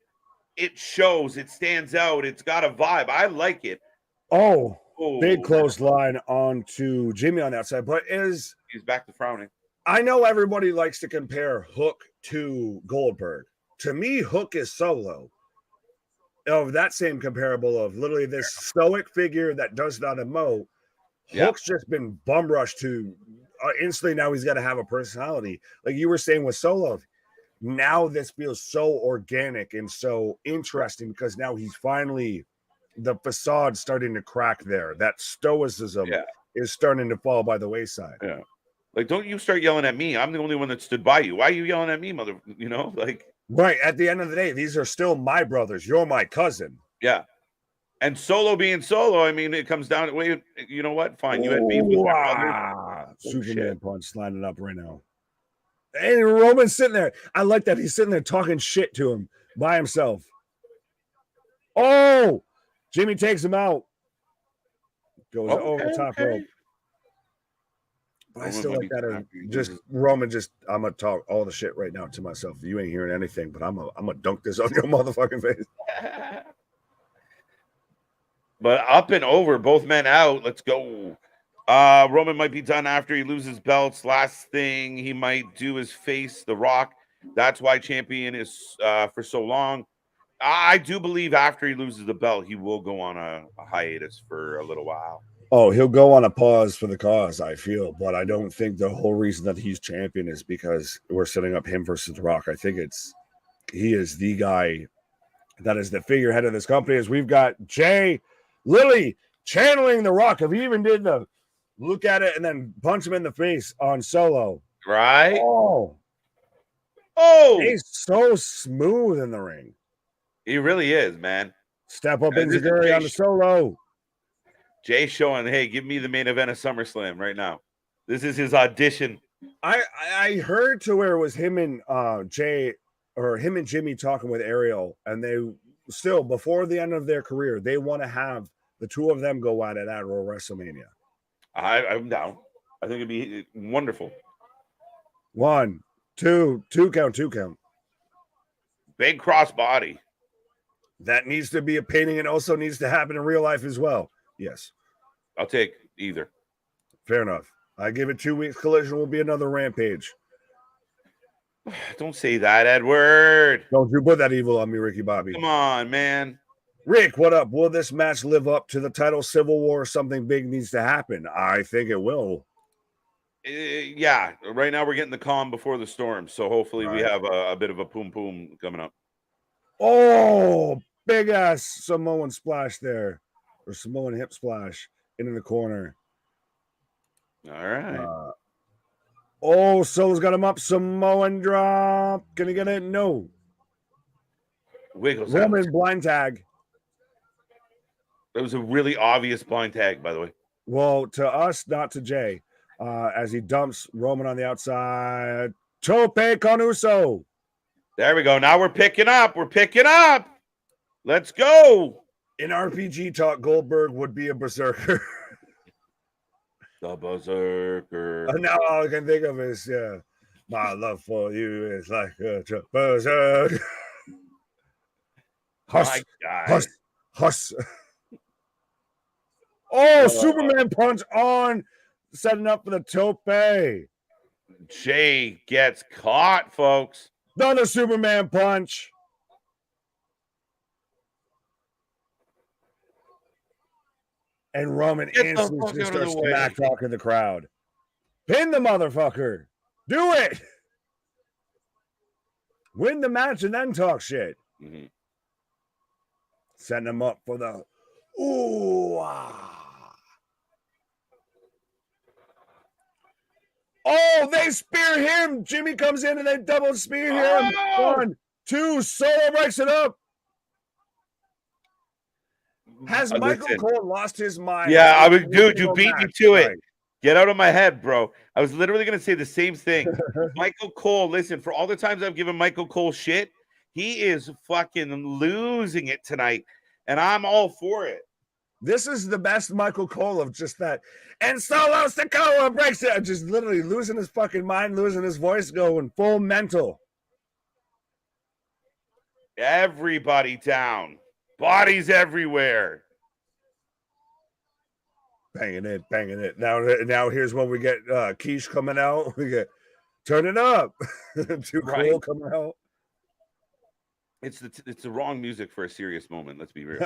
[SPEAKER 1] it shows, it stands out, it's got a vibe. I like it.
[SPEAKER 2] Oh, big clothesline onto Jimmy on that side, but he's
[SPEAKER 1] back to frowning.
[SPEAKER 2] I know everybody likes to compare Hook to Goldberg. To me, Hook is Solo. Of that same comparable of literally this stoic figure that does not emote. Hook's just been bum rushed to instantly. Now he's got to have a personality, like you were saying with Solo. Now this feels so organic and so interesting, because now he's finally, the facade starting to crack there. That stoicism is starting to fall by the wayside.
[SPEAKER 1] Yeah. Like, don't you start yelling at me. I'm the only one that stood by you. Why are you yelling at me, mother? You know, like.
[SPEAKER 2] Right. At the end of the day, these are still my brothers. You're my cousin.
[SPEAKER 1] Yeah. And Solo being Solo, I mean, it comes down to, wait, you know what? Fine. You had beef with my brother.
[SPEAKER 2] Superman punch lining up right now. And Roman's sitting there. I like that. He's sitting there talking shit to him by himself. Oh, Jimmy takes him out. Goes over the top rope. But I still like that. Roman I'm going to talk all the shit right now to myself. You ain't hearing anything, but I'm going to dunk this on your motherfucking face.
[SPEAKER 1] But up and over, both men out. Let's go. Roman might be done after he loses belts. Last thing he might do is face The Rock. That's why champion is for so long. I do believe after he loses the belt, he will go on a hiatus for a little while.
[SPEAKER 2] Oh, he'll go on a pause for the cause, I feel, but I don't think the whole reason that he's champion is because we're setting up him versus The Rock. I think he is the guy that is the figurehead of this company. As we've got Jay Lilly channeling The Rock. If he even did the look at it and then punch him in the face on Solo.
[SPEAKER 1] Right?
[SPEAKER 2] Oh, he's so smooth in the ring.
[SPEAKER 1] He really is, man.
[SPEAKER 2] Step up Enziguri on the Solo.
[SPEAKER 1] Jay showing, hey, give me the main event of SummerSlam right now. This is his audition.
[SPEAKER 2] I heard to where it was him and Jay, or him and Jimmy talking with Ariel, and they still, before the end of their career, they want to have the two of them go at it at Raw WrestleMania.
[SPEAKER 1] I'm down. I think it'd be wonderful.
[SPEAKER 2] 1, 2 count.
[SPEAKER 1] Big cross body.
[SPEAKER 2] That needs to be a painting and also needs to happen in real life as well. Yes.
[SPEAKER 1] I'll take either.
[SPEAKER 2] Fair enough. I give it 2 weeks. Collision will be another Rampage.
[SPEAKER 1] Don't say that, Edward.
[SPEAKER 2] Don't you put that evil on me, Ricky Bobby.
[SPEAKER 1] Come on, man.
[SPEAKER 2] Rick, what up? Will this match live up to the title Civil War? Something big needs to happen. I think it will.
[SPEAKER 1] Yeah. Right now we're getting the calm before the storm. So hopefully we have a bit of a poom coming up.
[SPEAKER 2] Oh, big ass Samoan splash there. Or Samoan hip splash into the corner.
[SPEAKER 1] All right.
[SPEAKER 2] Solo's got him up. Samoan drop. Can he get it? No.
[SPEAKER 1] Wiggles.
[SPEAKER 2] Roman blind tag.
[SPEAKER 1] That was a really obvious blind tag, by the way.
[SPEAKER 2] Well, to us, not to Jay. As he dumps Roman on the outside. Tope con Uso.
[SPEAKER 1] There we go. Now we're picking up. Let's go.
[SPEAKER 2] In RPG talk, Goldberg would be a berserker.
[SPEAKER 1] The berserker.
[SPEAKER 2] Now all I can think of is, my love for you is like a berserk. Huss. Superman punch on, setting up for the tope.
[SPEAKER 1] Jay gets caught, folks.
[SPEAKER 2] Done a Superman punch. And Roman instantly just starts smack talking the crowd. Pin the motherfucker. Do it. Win the match and then talk shit.
[SPEAKER 1] Mm-hmm.
[SPEAKER 2] Setting him up for the ooh. Oh, they spear him. Jimmy comes in and they double spear him. 1, 2, Solo breaks it up. Has Michael Cole lost his mind?
[SPEAKER 1] Yeah, dude, you beat me to it. Get out of my head, bro. I was literally going to say the same thing. Michael Cole, listen, for all the times I've given Michael Cole shit, he is fucking losing it tonight, and I'm all for it.
[SPEAKER 2] This is the best Michael Cole of just that. And Solo Sikoa breaks it. Just literally losing his fucking mind, losing his voice, going full mental.
[SPEAKER 1] Everybody down. Bodies everywhere.
[SPEAKER 2] Banging it. Now here's when we get Quiche coming out. We get turn it up. Too cool coming out.
[SPEAKER 1] It's the wrong music for a serious moment. Let's be real.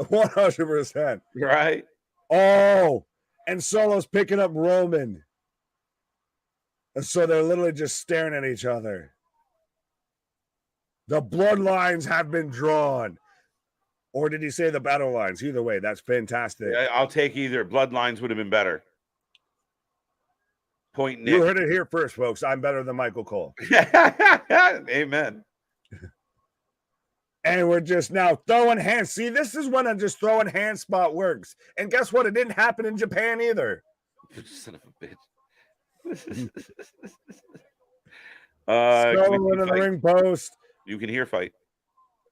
[SPEAKER 2] 100%.
[SPEAKER 1] Right?
[SPEAKER 2] Oh, and Solo's picking up Roman. And so they're literally just staring at each other. The bloodlines have been drawn. Or did he say the battle lines? Either way, that's fantastic.
[SPEAKER 1] I'll take either. Bloodlines would have been better. Point Nick.
[SPEAKER 2] You heard it here first, folks. I'm better than Michael Cole.
[SPEAKER 1] Amen.
[SPEAKER 2] And we're just now throwing hands. See, this is when a just throwing hand spot works. And guess what? It didn't happen in Japan either.
[SPEAKER 1] Son of a bitch.
[SPEAKER 2] Solo in the ring post.
[SPEAKER 1] You can hear fight.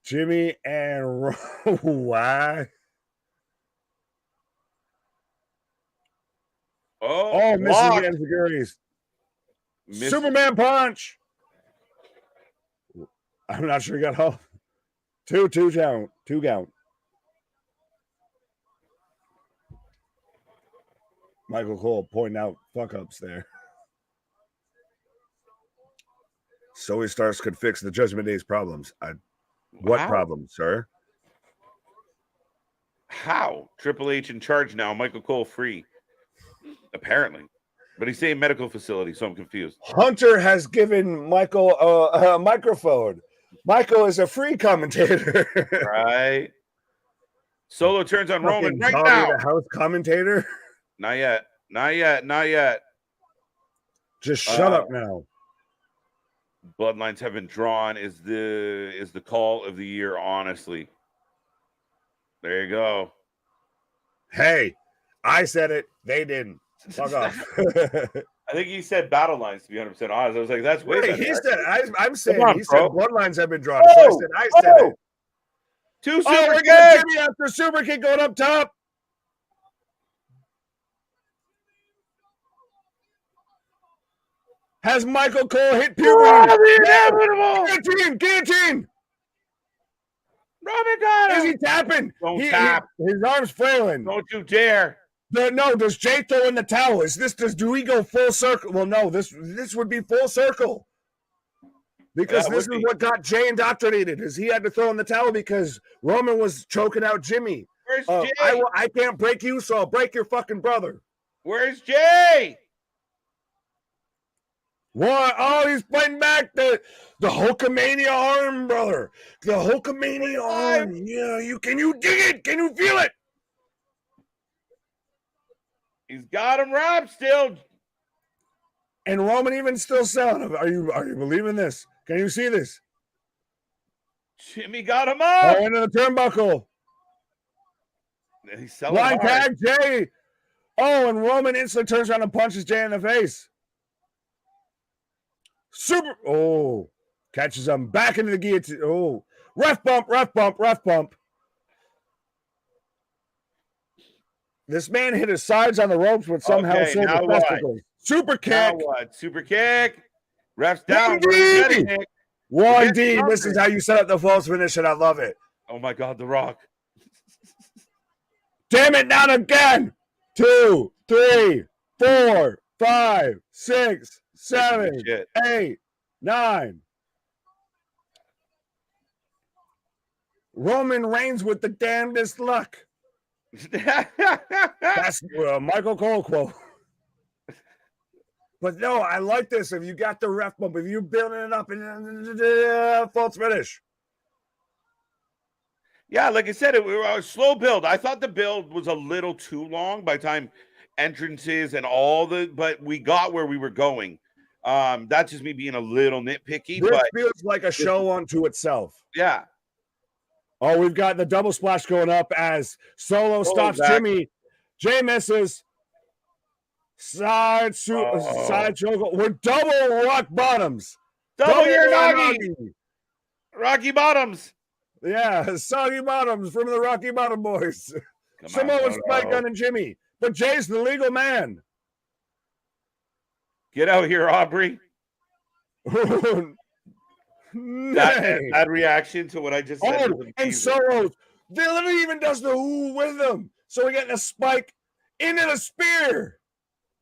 [SPEAKER 2] Jimmy and why? Oh, missing the Enziguris. Superman punch. I'm not sure he got off. Two count. Michael Cole pointing out fuck ups there. So he starts could fix the Judgment Day's problems. What
[SPEAKER 1] How?
[SPEAKER 2] problem, sir?
[SPEAKER 1] How? Triple H in charge now. Michael Cole free. Apparently. But he's saying medical facility, so I'm confused.
[SPEAKER 2] Hunter has given Michael a microphone. Michael is a free commentator.
[SPEAKER 1] Right. Solo turns on Roman right
[SPEAKER 2] Tommy
[SPEAKER 1] now.
[SPEAKER 2] the house commentator.
[SPEAKER 1] Not yet. Not yet. Not yet.
[SPEAKER 2] Just shut up now.
[SPEAKER 1] Bloodlines have been drawn is the call of the year, honestly. There you go.
[SPEAKER 2] Hey, I said it. They didn't. Fuck off.
[SPEAKER 1] I think he said battle lines, to be 100% honest. I was like, that's way better.
[SPEAKER 2] He said, I'm saying,
[SPEAKER 1] on,
[SPEAKER 2] he
[SPEAKER 1] bro.
[SPEAKER 2] said bloodlines have been drawn. So I said it.
[SPEAKER 1] Two super
[SPEAKER 2] We're
[SPEAKER 1] kicks.
[SPEAKER 2] getting Jimmy after super kick going up top. Has Michael Cole hit puberty? Guillotine.
[SPEAKER 1] Robin got him.
[SPEAKER 2] Is he tapping?
[SPEAKER 1] Don't tap.
[SPEAKER 2] His arm's flailing.
[SPEAKER 1] Don't you dare.
[SPEAKER 2] No, does Jay throw in the towel? Do we go full circle? Well, no, this would be full circle. Because this is what got Jay indoctrinated, is he had to throw in the towel because Roman was choking out Jimmy.
[SPEAKER 1] Where's Jay?
[SPEAKER 2] I can't break you, so I'll break your fucking brother.
[SPEAKER 1] Where's Jay?
[SPEAKER 2] What? Oh, he's fighting back the Hulkamania arm, brother. The Hulkamania arm. Yeah, can you dig it? Can you feel it?
[SPEAKER 1] He's got him wrapped still.
[SPEAKER 2] And Roman even still selling him. Are you believing this? Can you see this?
[SPEAKER 1] Jimmy got him up.
[SPEAKER 2] Oh, into the turnbuckle.
[SPEAKER 1] He's selling
[SPEAKER 2] Line
[SPEAKER 1] hard.
[SPEAKER 2] tag, Jay. Oh, and Roman instantly turns around and punches Jay in the face. Catches him back into the guillotine. Oh, ref bump. This man hit his sides on the ropes, but somehow sold the testicles. Super kick.
[SPEAKER 1] Now what? Super kick. Ref's down.
[SPEAKER 2] 1D. This is how you set up the false finish, and I love it.
[SPEAKER 1] Oh my God, The Rock.
[SPEAKER 2] Damn it, not again. 2, 3, 4, 5, 6, 7, 8, 9. Roman Reigns with the damnedest luck. That's Michael Cole quote. But no, I like this. If you got the ref bump, if you're building it up and false finish.
[SPEAKER 1] Yeah, like I said, it was a slow build. I thought the build was a little too long by the time entrances and but we got where we were going. That's just me being a little nitpicky.
[SPEAKER 2] This
[SPEAKER 1] but
[SPEAKER 2] feels like a show unto itself.
[SPEAKER 1] Yeah.
[SPEAKER 2] Oh, we've got the double splash going up as Solo stops back. Jimmy. Jay misses. Side choke. We're double rock bottoms.
[SPEAKER 1] Double your nagi. Rocky Bottoms.
[SPEAKER 2] Yeah, soggy bottoms from the Rocky Bottom Boys. Samoa Spike Gun and Jimmy. But Jay's the legal man.
[SPEAKER 1] Get out here, Aubrey. That reaction to what I just said.
[SPEAKER 2] And Solo, they literally even does the who with them. So we're getting a spike into the spear.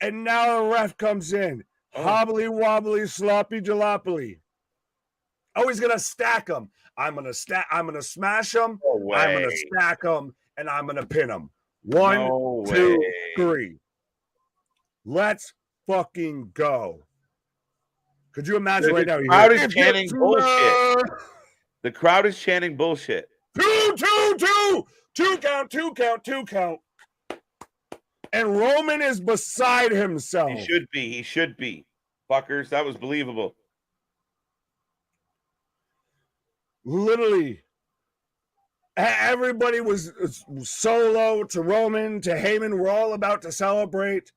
[SPEAKER 2] And now the ref comes in. Hobbly wobbly, sloppy jalopily. Oh, he's gonna stack them. I'm gonna smash them.
[SPEAKER 1] No
[SPEAKER 2] I'm gonna stack them, and I'm gonna pin them. 1, 2, 3. Let's fucking go. Could you imagine right now?
[SPEAKER 1] The crowd is chanting bullshit. The crowd is chanting bullshit.
[SPEAKER 2] 2, 2, 2. 2 count, 2 count, 2 count. And Roman is beside himself.
[SPEAKER 1] He should be. He should be. Fuckers, that was believable.
[SPEAKER 2] Literally, everybody was Solo to Roman to Heyman. We're all about to celebrate.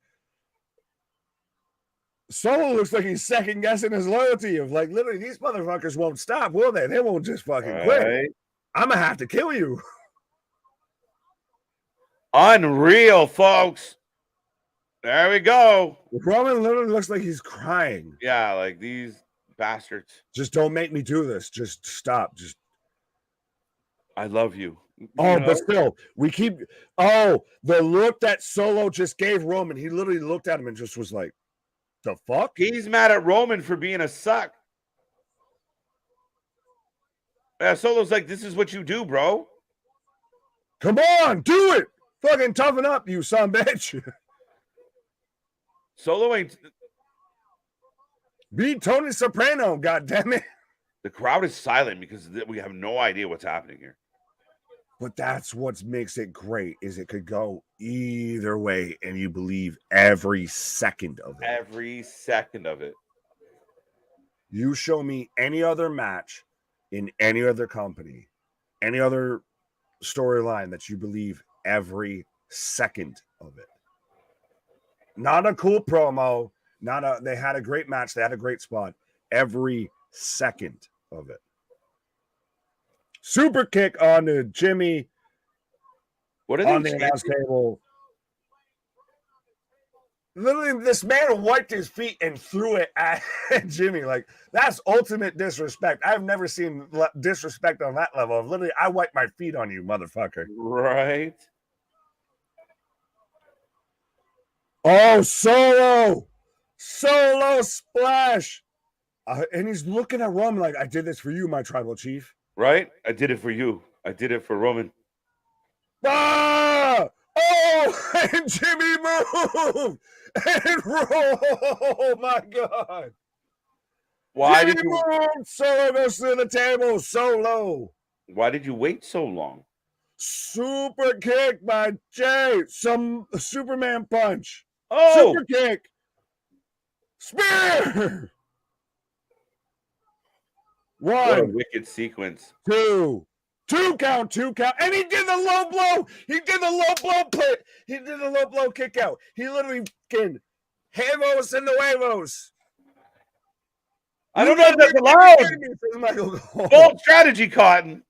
[SPEAKER 2] Solo looks like he's second guessing his loyalty of like, literally, these motherfuckers won't stop, will they? They won't just fucking quit. I'm going to have to kill you.
[SPEAKER 1] Unreal, folks. There we go.
[SPEAKER 2] Roman literally looks like he's crying.
[SPEAKER 1] Yeah, like these bastards.
[SPEAKER 2] Just don't make me do this. Just stop. Just.
[SPEAKER 1] I love you.
[SPEAKER 2] But still, we keep. Oh, the look that Solo just gave Roman. He literally looked at him and just was like, "The fuck?"
[SPEAKER 1] He's mad at Roman for being a suck. Solo's like, this is what you do, bro.
[SPEAKER 2] Come on, do it. Fucking toughen up, you son of a bitch.
[SPEAKER 1] Solo ain't.
[SPEAKER 2] Beat Tony Soprano, goddammit.
[SPEAKER 1] The crowd is silent because we have no idea what's happening here.
[SPEAKER 2] But that's what makes it great, is it could go either way, and you believe every second of it.
[SPEAKER 1] Every second of it.
[SPEAKER 2] You show me any other match in any other company, any other storyline that you believe every second of it. Not a cool promo, they had a great match, they had a great spot. Every second of it. Super kick on to Jimmy.
[SPEAKER 1] What are
[SPEAKER 2] on
[SPEAKER 1] they
[SPEAKER 2] the announce table? Literally, this man wiped his feet and threw it at Jimmy. Like, that's ultimate disrespect. I've never seen disrespect on that level. Literally, I wiped my feet on you, motherfucker.
[SPEAKER 1] Right.
[SPEAKER 2] Oh, Solo splash. And he's looking at Roman like, I did this for you, my tribal chief.
[SPEAKER 1] Right? I did it for you. I did it for Roman.
[SPEAKER 2] Ah! Oh, and Jimmy moved. And roll. Oh, my God.
[SPEAKER 1] Why
[SPEAKER 2] Jimmy
[SPEAKER 1] did you
[SPEAKER 2] moved. Solo goes to the table. Solo.
[SPEAKER 1] Why did you wait so long?
[SPEAKER 2] Super kick by Jay. Some Superman punch.
[SPEAKER 1] Oh,
[SPEAKER 2] Super kick. Spear.
[SPEAKER 1] what a
[SPEAKER 2] One,
[SPEAKER 1] wicked sequence.
[SPEAKER 2] two count. And he did the low blow. He did the low blow kick out. He literally can Havos and the Huevos.
[SPEAKER 1] I don't know if that's allowed. Bold strategy, Cotton.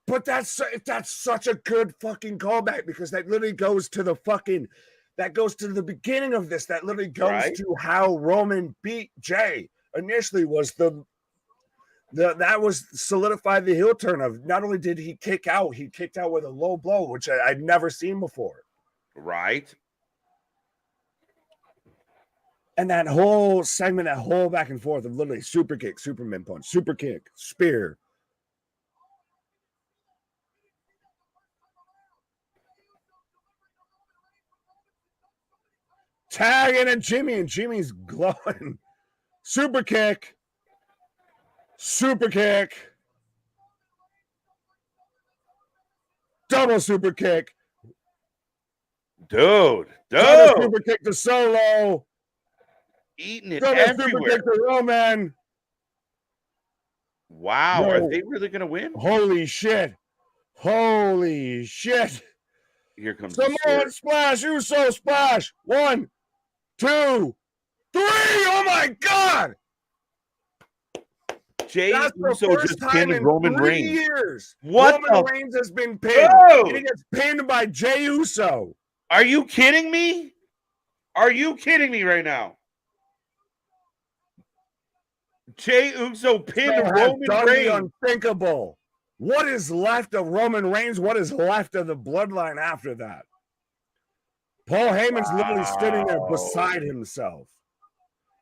[SPEAKER 2] But that's such a good fucking callback, because that literally goes to the beginning of this. That literally goes to how Roman beat Jay. Initially was that was solidified the heel turn of, not only did he kicked out with a low blow, which I'd never seen before.
[SPEAKER 1] Right.
[SPEAKER 2] And that whole segment, that whole back and forth of literally super kick, Superman punch, super kick, spear. Tagging at Jimmy, and Jimmy's glowing. Super kick. Double super kick.
[SPEAKER 1] Dude.
[SPEAKER 2] Double super kick to Solo.
[SPEAKER 1] Eating it
[SPEAKER 2] Double
[SPEAKER 1] everywhere.
[SPEAKER 2] super kick to Roman.
[SPEAKER 1] Wow.
[SPEAKER 2] Whoa.
[SPEAKER 1] Are they really going to win?
[SPEAKER 2] Holy shit.
[SPEAKER 1] Here comes
[SPEAKER 2] Samoan splash. Uso splash. 1, 2, 3. Oh my God.
[SPEAKER 1] Jay Uso just pinned Roman Reigns.
[SPEAKER 2] Years.
[SPEAKER 1] What?
[SPEAKER 2] Roman Reigns has been pinned.
[SPEAKER 1] Oh!
[SPEAKER 2] He gets pinned by Jay Uso.
[SPEAKER 1] Are you kidding me? Are you kidding me right now? Jay Uso pinned Roman Reigns.
[SPEAKER 2] Unthinkable. What is left of Roman Reigns? What is left of the bloodline after that? Paul Heyman's literally sitting there beside himself.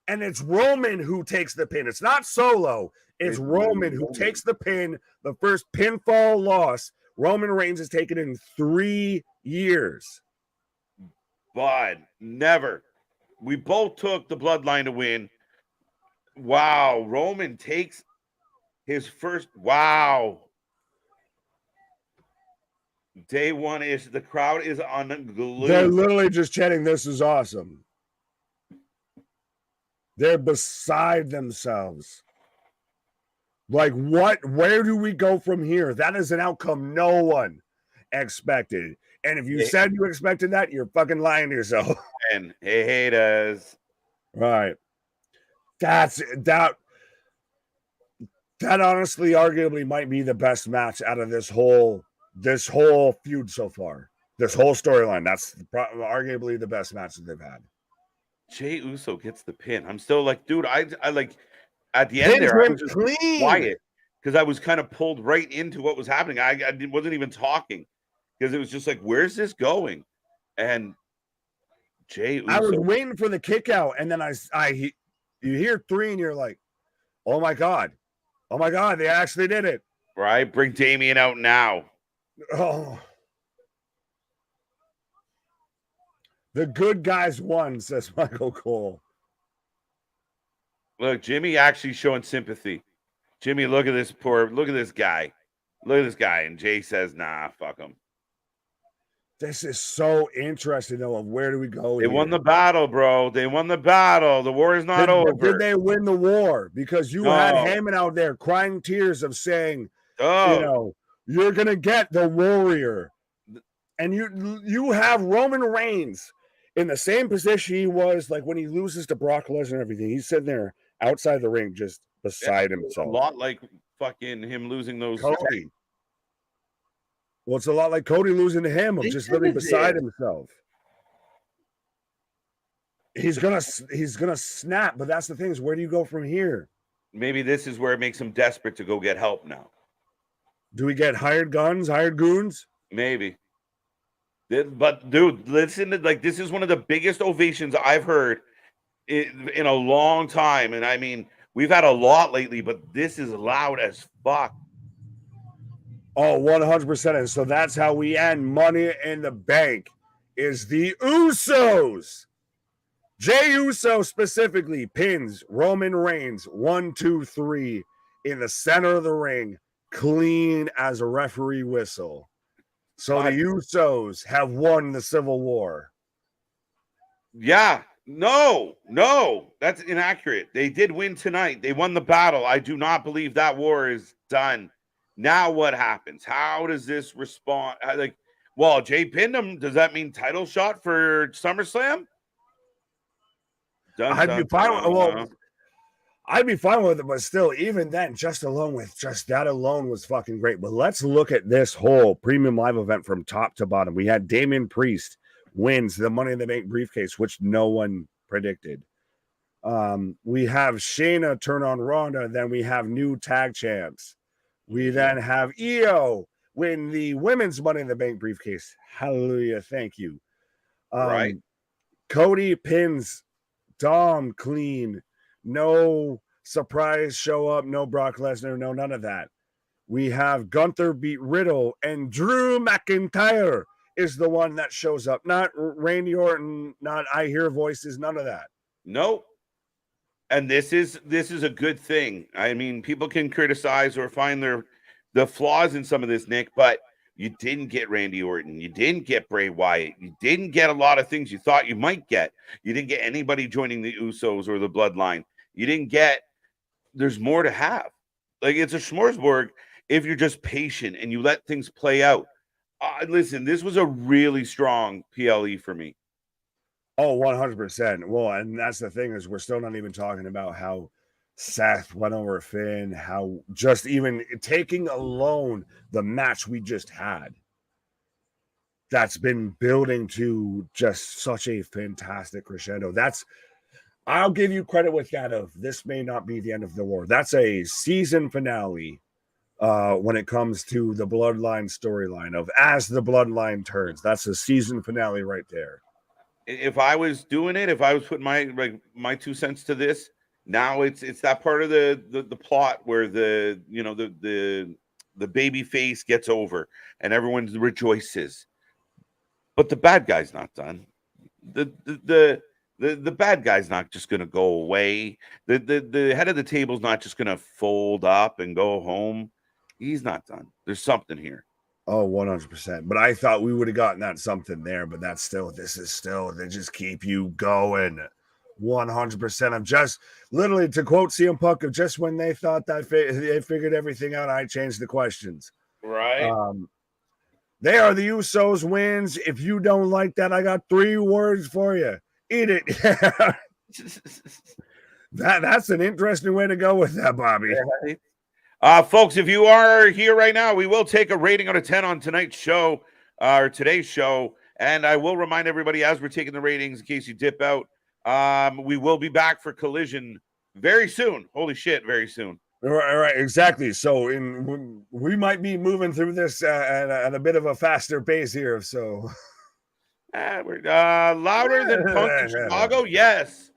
[SPEAKER 2] And it's Roman who takes the pin. It's not Solo. It's Roman who takes the pin. The first pinfall loss Roman Reigns has taken in 3 years.
[SPEAKER 1] But never. We both took the bloodline to win. Wow. Roman takes his first. Wow. Day one is the crowd is unglued.
[SPEAKER 2] They're literally just chanting, "This is awesome." They're beside themselves. Like, what? Where do we go from here? That is an outcome no one expected. And if you said you expected that, you're fucking lying to yourself.
[SPEAKER 1] And hey, haters.
[SPEAKER 2] Right. That honestly arguably might be the best match out of this whole feud so far. This whole storyline. That's arguably the best match that they've had.
[SPEAKER 1] Jay Uso gets the pin. I'm still like, dude, I like at the end there, I was just quiet because I was kind of pulled right into what was happening. I wasn't even talking because it was just like, where's this going? And Jay Uso.
[SPEAKER 2] I was waiting for the kick out, and then you hear 3 and you're like, oh my God. Oh my God, they actually did it.
[SPEAKER 1] Right? Bring Damian out now.
[SPEAKER 2] Oh. The good guys won, says Michael Cole.
[SPEAKER 1] Look, Jimmy actually showing sympathy. Jimmy, look at this guy. Look at this guy. And Jay says, nah, fuck him.
[SPEAKER 2] This is so interesting, though, of where do we go
[SPEAKER 1] They
[SPEAKER 2] here?
[SPEAKER 1] won the battle, bro. They won the battle. The war is not over.
[SPEAKER 2] Did they win the war? Because you had Heyman out there crying tears of saying, you know, you're going to get the warrior. And you have Roman Reigns in the same position he was like when he loses to Brock Lesnar and everything. He's sitting there outside the ring just beside himself.
[SPEAKER 1] A lot like fucking him losing those.
[SPEAKER 2] Cody. Well, it's a lot like Cody losing to him, of just literally beside himself. He's gonna snap, but that's the thing, is where do you go from here?
[SPEAKER 1] Maybe this is where it makes him desperate to go get help now.
[SPEAKER 2] Do we get hired guns, hired goons?
[SPEAKER 1] Maybe. But dude, listen to, like, this is one of the biggest ovations I've heard in a long time. And I mean, we've had a lot lately, but this is loud as fuck.
[SPEAKER 2] Oh, 100%. And so that's how we end Money in the Bank, is the Usos. Jey Uso specifically pins Roman Reigns 1, 2, 3 in the center of the ring, clean as a referee whistle. So the Usos have won the Civil War.
[SPEAKER 1] Yeah. No, that's inaccurate. They did win tonight. They won the battle. I do not believe that war is done. Now what happens? How does this respond? Like, well, Jay pinned him. Does that mean title shot for SummerSlam?
[SPEAKER 2] I'd be fine with it, but still, even then, just that alone was fucking great. But let's look at this whole premium live event from top to bottom. We had Damian Priest wins the Money in the Bank briefcase, which no one predicted. We have Shayna turn on Ronda. Then we have new tag champs. We then have Io win the women's Money in the Bank briefcase. Hallelujah. Thank you.
[SPEAKER 1] Right.
[SPEAKER 2] Cody pins Dom clean. No surprise show up. No Brock Lesnar. No, none of that. We have Gunther beat Riddle, and Drew McIntyre is the one that shows up. Not Randy Orton, not I Hear Voices, none of that.
[SPEAKER 1] Nope. And this is a good thing. I mean, people can criticize or find the flaws in some of this, Nick, but you didn't get Randy Orton. You didn't get Bray Wyatt. You didn't get a lot of things you thought you might get. You didn't get anybody joining the Usos or the Bloodline. You didn't get, there's more to have. Like, it's a smorgasbord if you're just patient and you let things play out. Listen, this was a really strong PLE for me.
[SPEAKER 2] Oh, 100%. Well, and that's the thing, is we're still not even talking about how Seth went over Finn, how just even taking alone the match we just had, that's been building to just such a fantastic crescendo. I'll give you credit with that, of this may not be the end of the war. That's a season finale when it comes to the Bloodline storyline of as the Bloodline turns. That's a season finale right there.
[SPEAKER 1] If I was doing it, if I was putting my 2 cents to this, now it's that part of the plot where the baby face gets over and everyone rejoices, but the bad guy's not done. The bad guy's not just gonna go away. The head of the table's not just gonna fold up and go home. He's not done. There's something here.
[SPEAKER 2] Oh, 100%. But I thought we would have gotten that something there, but they just keep you going. 100%. I'm just literally, to quote CM Punk, of just when they thought that they figured everything out, I changed the questions.
[SPEAKER 1] Right.
[SPEAKER 2] They are the Usos wins. If you don't like that, I got 3 words for you. Eat it. That's an interesting way to go with that, Bobby.
[SPEAKER 1] Right. Folks, if you are here right now, we will take a rating out of 10 on tonight's show, or today's show. And I will remind everybody, as we're taking the ratings, in case you dip out, we will be back for Collision very soon. Holy shit, very soon.
[SPEAKER 2] All right, exactly. So we might be moving through this at a bit of a faster pace here. So
[SPEAKER 1] we're louder than Punk in Chicago. Yes,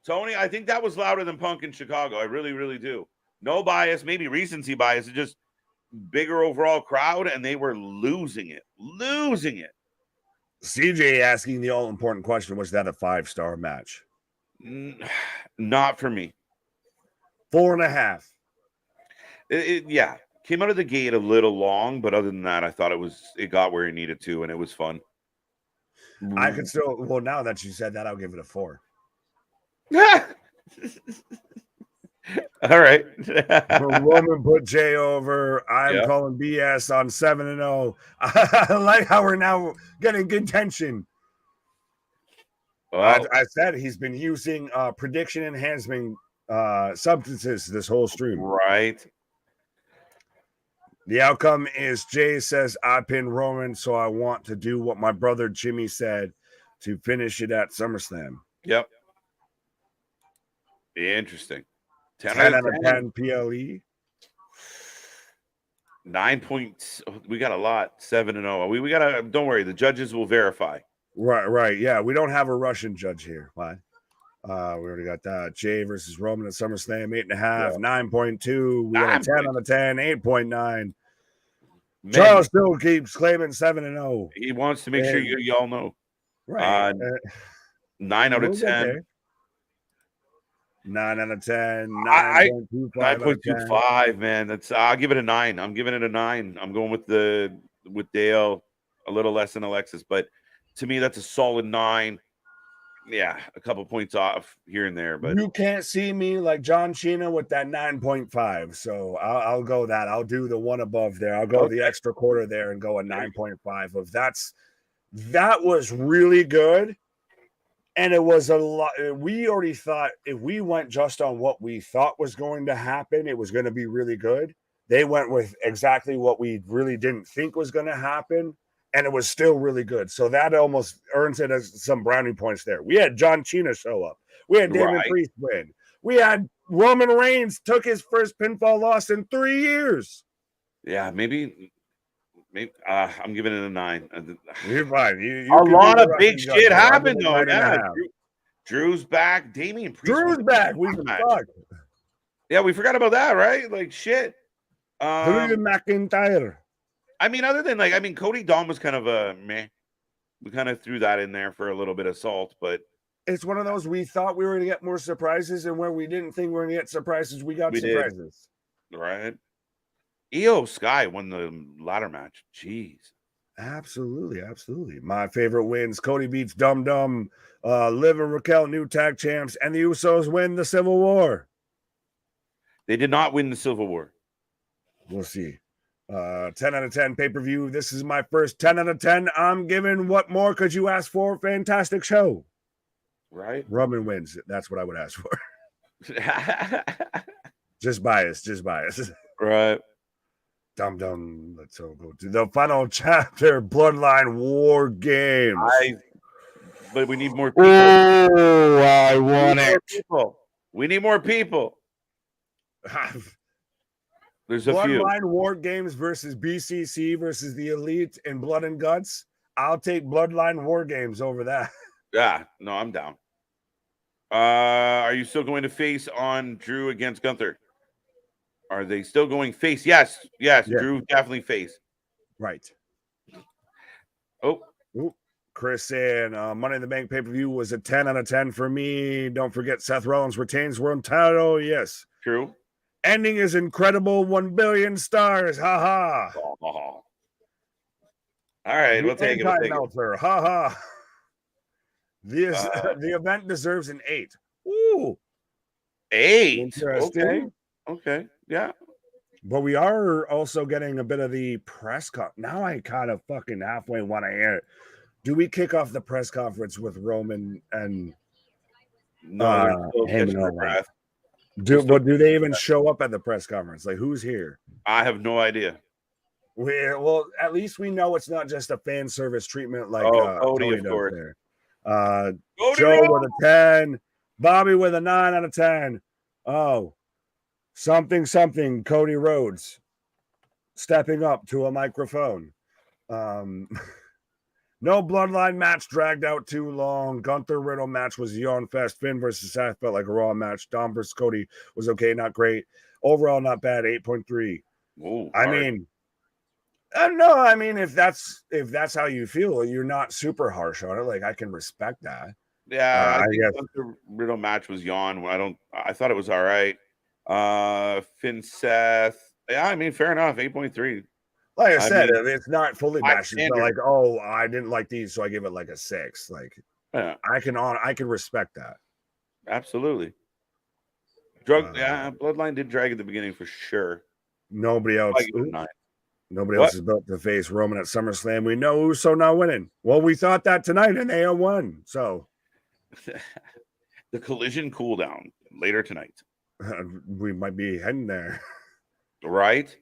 [SPEAKER 1] Tony, I think that was louder than Punk in Chicago. I really, really do. No bias, maybe recency bias. It's just bigger overall crowd, and they were losing it.
[SPEAKER 2] CJ asking the all-important question, was that a 5-star match?
[SPEAKER 1] Not for me.
[SPEAKER 2] 4.5.
[SPEAKER 1] Yeah. Came out of the gate a little long, but other than that, I thought it got where it needed to, and it was fun.
[SPEAKER 2] I could still, well, now that you said that, I'll give it a 4.
[SPEAKER 1] All right.
[SPEAKER 2] Roman put Jay over. I'm calling BS on 7-0. I like how we're now getting good tension. Well, I said he's been using prediction enhancing substances this whole stream.
[SPEAKER 1] Right.
[SPEAKER 2] The outcome is Jay says, I pinned Roman, so I want to do what my brother Jimmy said to finish it at SummerSlam.
[SPEAKER 1] Yep. Interesting.
[SPEAKER 2] 10 out of 10 PLE.
[SPEAKER 1] 9 points. We got a lot. 7-0. We got to, don't worry. The judges will verify.
[SPEAKER 2] Right. Yeah. We don't have a Russian judge here. Why? We already got that. Jay versus Roman at SummerSlam, 8.5, 9.2. We got a 10 out of 10, 8.9. Charles still keeps claiming 7-0.
[SPEAKER 1] He wants to make sure you all know.
[SPEAKER 2] Right.
[SPEAKER 1] 9 out of 10.
[SPEAKER 2] Okay. 9 out of 10.
[SPEAKER 1] 9.25, man. That's I'll give it a 9. I'm giving it a 9. I'm going with Dale, a little less than Alexis, but to me, that's a solid 9. Yeah, a couple points off here and there, but
[SPEAKER 2] you can't see me like John Cena with that 9.5. So I'll go that. I'll do the one above there. I'll go the extra quarter there and go a 9.5 of that was really good. And it was a lot. We already thought if we went just on what we thought was going to happen, it was going to be really good. They went with exactly what we really didn't think was going to happen. And it was still really good. So that almost earns it as some brownie points there. We had John Cena show up. We had Damon Priest win. We had Roman Reigns took his first pinfall loss in 3 years.
[SPEAKER 1] Yeah, maybe I'm giving it a 9.
[SPEAKER 2] You're fine. You
[SPEAKER 1] a lot of big shit happened, though. Yeah, Drew's back. Damian Priest.
[SPEAKER 2] Drew's back. We fucked.
[SPEAKER 1] Yeah, we forgot about that, right? Like, shit.
[SPEAKER 2] Drew McIntyre.
[SPEAKER 1] I mean, other than Cody Dom was kind of a meh. We kind of threw that in there for a little bit of salt, but
[SPEAKER 2] it's one of those we thought we were going to get more surprises, and where we didn't think we were going to get surprises, we got surprises.
[SPEAKER 1] Right. Io Sky won the ladder match. Jeez.
[SPEAKER 2] Absolutely. My favorite wins. Cody beats Dum Dum. Liv and Raquel, new tag champs, and the Usos win the Civil War.
[SPEAKER 1] They did not win the Civil War.
[SPEAKER 2] We'll see. 10 out of 10 pay-per-view. This is my first 10 out of 10. I'm giving what more could you ask for? Fantastic show.
[SPEAKER 1] Right.
[SPEAKER 2] Roman wins. That's what I would ask for. Just bias.
[SPEAKER 1] Right.
[SPEAKER 2] Dum. Let's all go to the final chapter. Bloodline War Games.
[SPEAKER 1] But we need more people.
[SPEAKER 2] Oh, I want it.
[SPEAKER 1] We need more people. There's a few.
[SPEAKER 2] Bloodline War Games versus BCC versus the Elite in Blood and Guts. I'll take Bloodline War Games over that.
[SPEAKER 1] Yeah, no, I'm down. Are you still going to face on Drew against Gunther? Are they still going face? Yes. Yeah. Drew definitely face.
[SPEAKER 2] Right.
[SPEAKER 1] Oh.
[SPEAKER 2] Chris saying Money in the Bank pay-per-view was a 10 out of 10 for me. Don't forget Seth Rollins retains world title. Yes.
[SPEAKER 1] True.
[SPEAKER 2] Ending is incredible. 1 billion stars. Ha ha.
[SPEAKER 1] All right, we'll take it.
[SPEAKER 2] Ha ha. The event deserves an 8. Ooh.
[SPEAKER 1] 8.
[SPEAKER 2] Interesting.
[SPEAKER 1] Okay. Yeah.
[SPEAKER 2] But we are also getting a bit of the press now I kind of fucking halfway want to hear it. Do we kick off the press conference with Roman and Heyman? Do they even show up at the press conference? Like, who's here?
[SPEAKER 1] I have no idea.
[SPEAKER 2] Well, at least we know it's not just a fan service treatment like
[SPEAKER 1] Cody, of course.
[SPEAKER 2] There. Joe with a 10, Bobby with a 9 out of 10. Oh, something, Cody Rhodes stepping up to a microphone. No Bloodline match dragged out too long. Gunther Riddle match was yawn fest. Finn versus Seth felt like a Raw match. Dom versus Cody was okay, not great. Overall, not bad. 8.3.
[SPEAKER 1] Ooh,
[SPEAKER 2] I mean, I don't know. I mean, if that's how you feel, you're not super harsh on it. Like, I can respect that.
[SPEAKER 1] yeah, I think
[SPEAKER 2] guess.
[SPEAKER 1] the Riddle match was yawn. I thought it was all right. Finn Seth. Yeah, I mean, fair enough. 8.3.
[SPEAKER 2] Like I said,
[SPEAKER 1] mean,
[SPEAKER 2] it's not fully
[SPEAKER 1] high
[SPEAKER 2] matched. It's not
[SPEAKER 1] standard.
[SPEAKER 2] like, oh, I didn't like these, so I give it like a 6. Like,
[SPEAKER 1] Yeah,
[SPEAKER 2] I can respect that.
[SPEAKER 1] absolutely. Bloodline did drag at the beginning for sure.
[SPEAKER 2] Nobody else.
[SPEAKER 1] I give it a 9.
[SPEAKER 2] Nobody
[SPEAKER 1] What?
[SPEAKER 2] else is about to face Roman at SummerSlam. We know Uso not winning. Well, we thought that tonight, and they won. So
[SPEAKER 1] the Collision cooldown later tonight.
[SPEAKER 2] We might be heading there.
[SPEAKER 1] Right?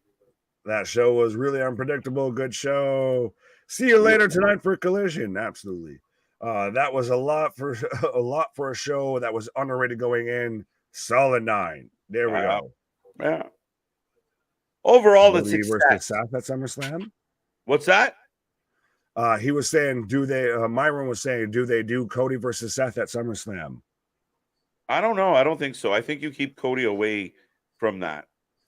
[SPEAKER 2] That show was really unpredictable. Good show. See you later tonight for Collision. Absolutely. That was a lot for a show that was underrated going in. Solid 9. There we go.
[SPEAKER 1] Yeah. Overall, it's
[SPEAKER 2] Cody
[SPEAKER 1] success.
[SPEAKER 2] versus Seth at SummerSlam.
[SPEAKER 1] What's that?
[SPEAKER 2] He was saying, Myron was saying, do they do Cody versus Seth at SummerSlam?
[SPEAKER 1] I don't know. I don't think so. I think you keep Cody away from that.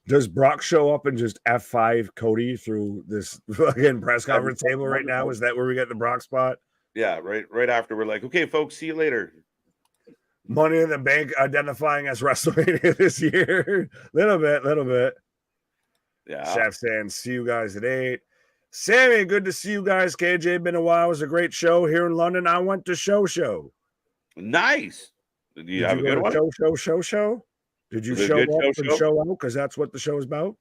[SPEAKER 2] Does Brock show up and just F5 Cody through this fucking press conference table right now? Is that where we get the Brock spot?
[SPEAKER 1] Yeah, right after we're like, okay, folks, see you later.
[SPEAKER 2] Money in the Bank identifying as WrestleMania this year. Little bit.
[SPEAKER 1] Yeah.
[SPEAKER 2] Chef saying, see you guys at 8. Sammy, good to see you guys. KJ, been a while. It was a great show here in London. I went to show.
[SPEAKER 1] Nice. Did you have a good one?
[SPEAKER 2] Show? Did you show up and show out? Because that's what the show is about.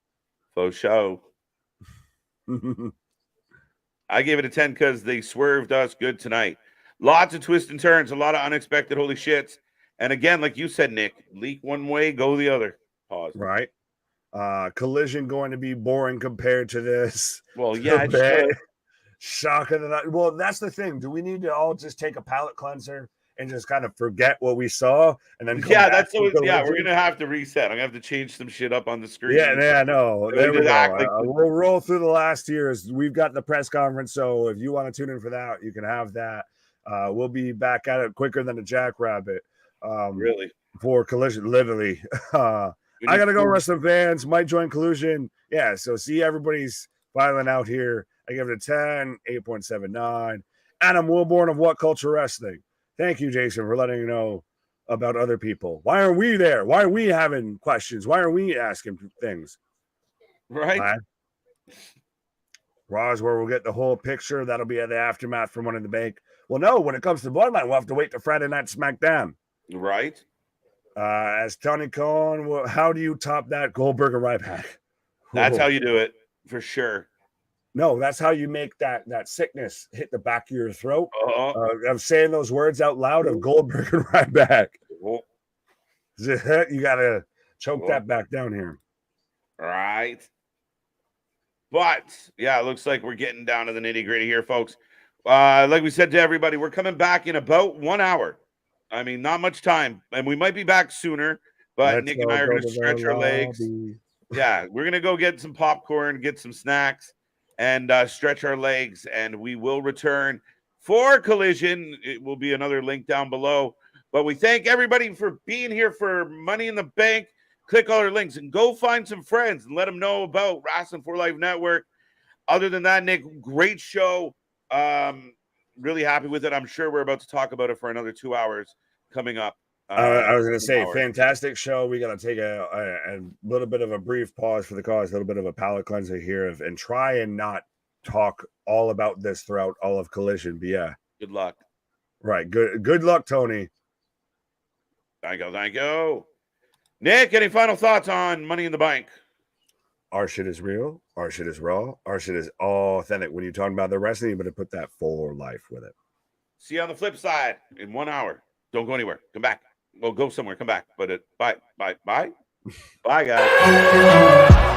[SPEAKER 1] Faux show. I gave it a 10 because they swerved us good tonight. Lots of twists and turns, a lot of unexpected holy shits. And again, like you said, Nick, leak one way, go the other. Pause.
[SPEAKER 2] Right. Collision going to be boring compared to this.
[SPEAKER 1] Well, yeah.
[SPEAKER 2] Shocking. Well, that's the thing. Do we need to all just take a palate cleanser and just kind of forget what we saw and then
[SPEAKER 1] that's always, we're gonna have to reset. I'm gonna have to change some shit up on the screen.
[SPEAKER 2] No, there we go. We'll roll through the last years. We've got the press conference, so if you want to tune in for that, you can have that. We'll be back at it quicker than a jackrabbit.
[SPEAKER 1] Really,
[SPEAKER 2] for Collision, literally. I gotta go, wrestling fans. Might join Collision. Yeah, so see everybody's filing out here. I give it a 10, 8.79. Adam Wilborn of What Culture Wrestling. Thank you, Jason, for letting you know about other people. Why are we there? Why are we having questions? Why are we asking things?
[SPEAKER 1] Right.
[SPEAKER 2] Raw is where we'll get the whole picture. That'll be at the aftermath from Money in the Bank. Well, no, when it comes to Bloodline, we'll have to wait till Friday Night SmackDown.
[SPEAKER 1] Right.
[SPEAKER 2] As Tony Khan, how do you top that Goldberg and Ryback?
[SPEAKER 1] That's how you do it, for sure.
[SPEAKER 2] No, that's how you make that sickness hit the back of your throat. Of saying those words out loud of Goldberg and Ryback. You got to choke that back down here.
[SPEAKER 1] Right. But, yeah, it looks like we're getting down to the nitty-gritty here, folks. Like we said to everybody, we're coming back in about 1 hour. I mean, not much time. And we might be back sooner, but Nick and I are going to stretch our legs. Yeah, we're going to go get some popcorn, get some snacks, and stretch our legs, and we will return for Collision. It will be another link down below. But we thank everybody for being here for Money in the Bank. Click all our links and go find some friends and let them know about Wrasslin for Life Network. Other than that, Nick, great show. Really happy with it. I'm sure we're about to talk about it for another 2 hours coming up.
[SPEAKER 2] I was going to say, fantastic show. We got to take a little bit of a brief pause for the cause, a little bit of a palate cleanser here, and try and not talk all about this throughout all of Collision. But yeah,
[SPEAKER 1] good luck.
[SPEAKER 2] Right, good luck, Tony.
[SPEAKER 1] Thank you. Nick, any final thoughts on Money in the Bank?
[SPEAKER 2] Our shit is real. Our shit is raw. Our shit is authentic. When you're talking about the wrestling, you better put that for life with it.
[SPEAKER 1] See you on the flip side in 1 hour. Don't go anywhere. Come back. Well, go somewhere. Come back. But bye, guys.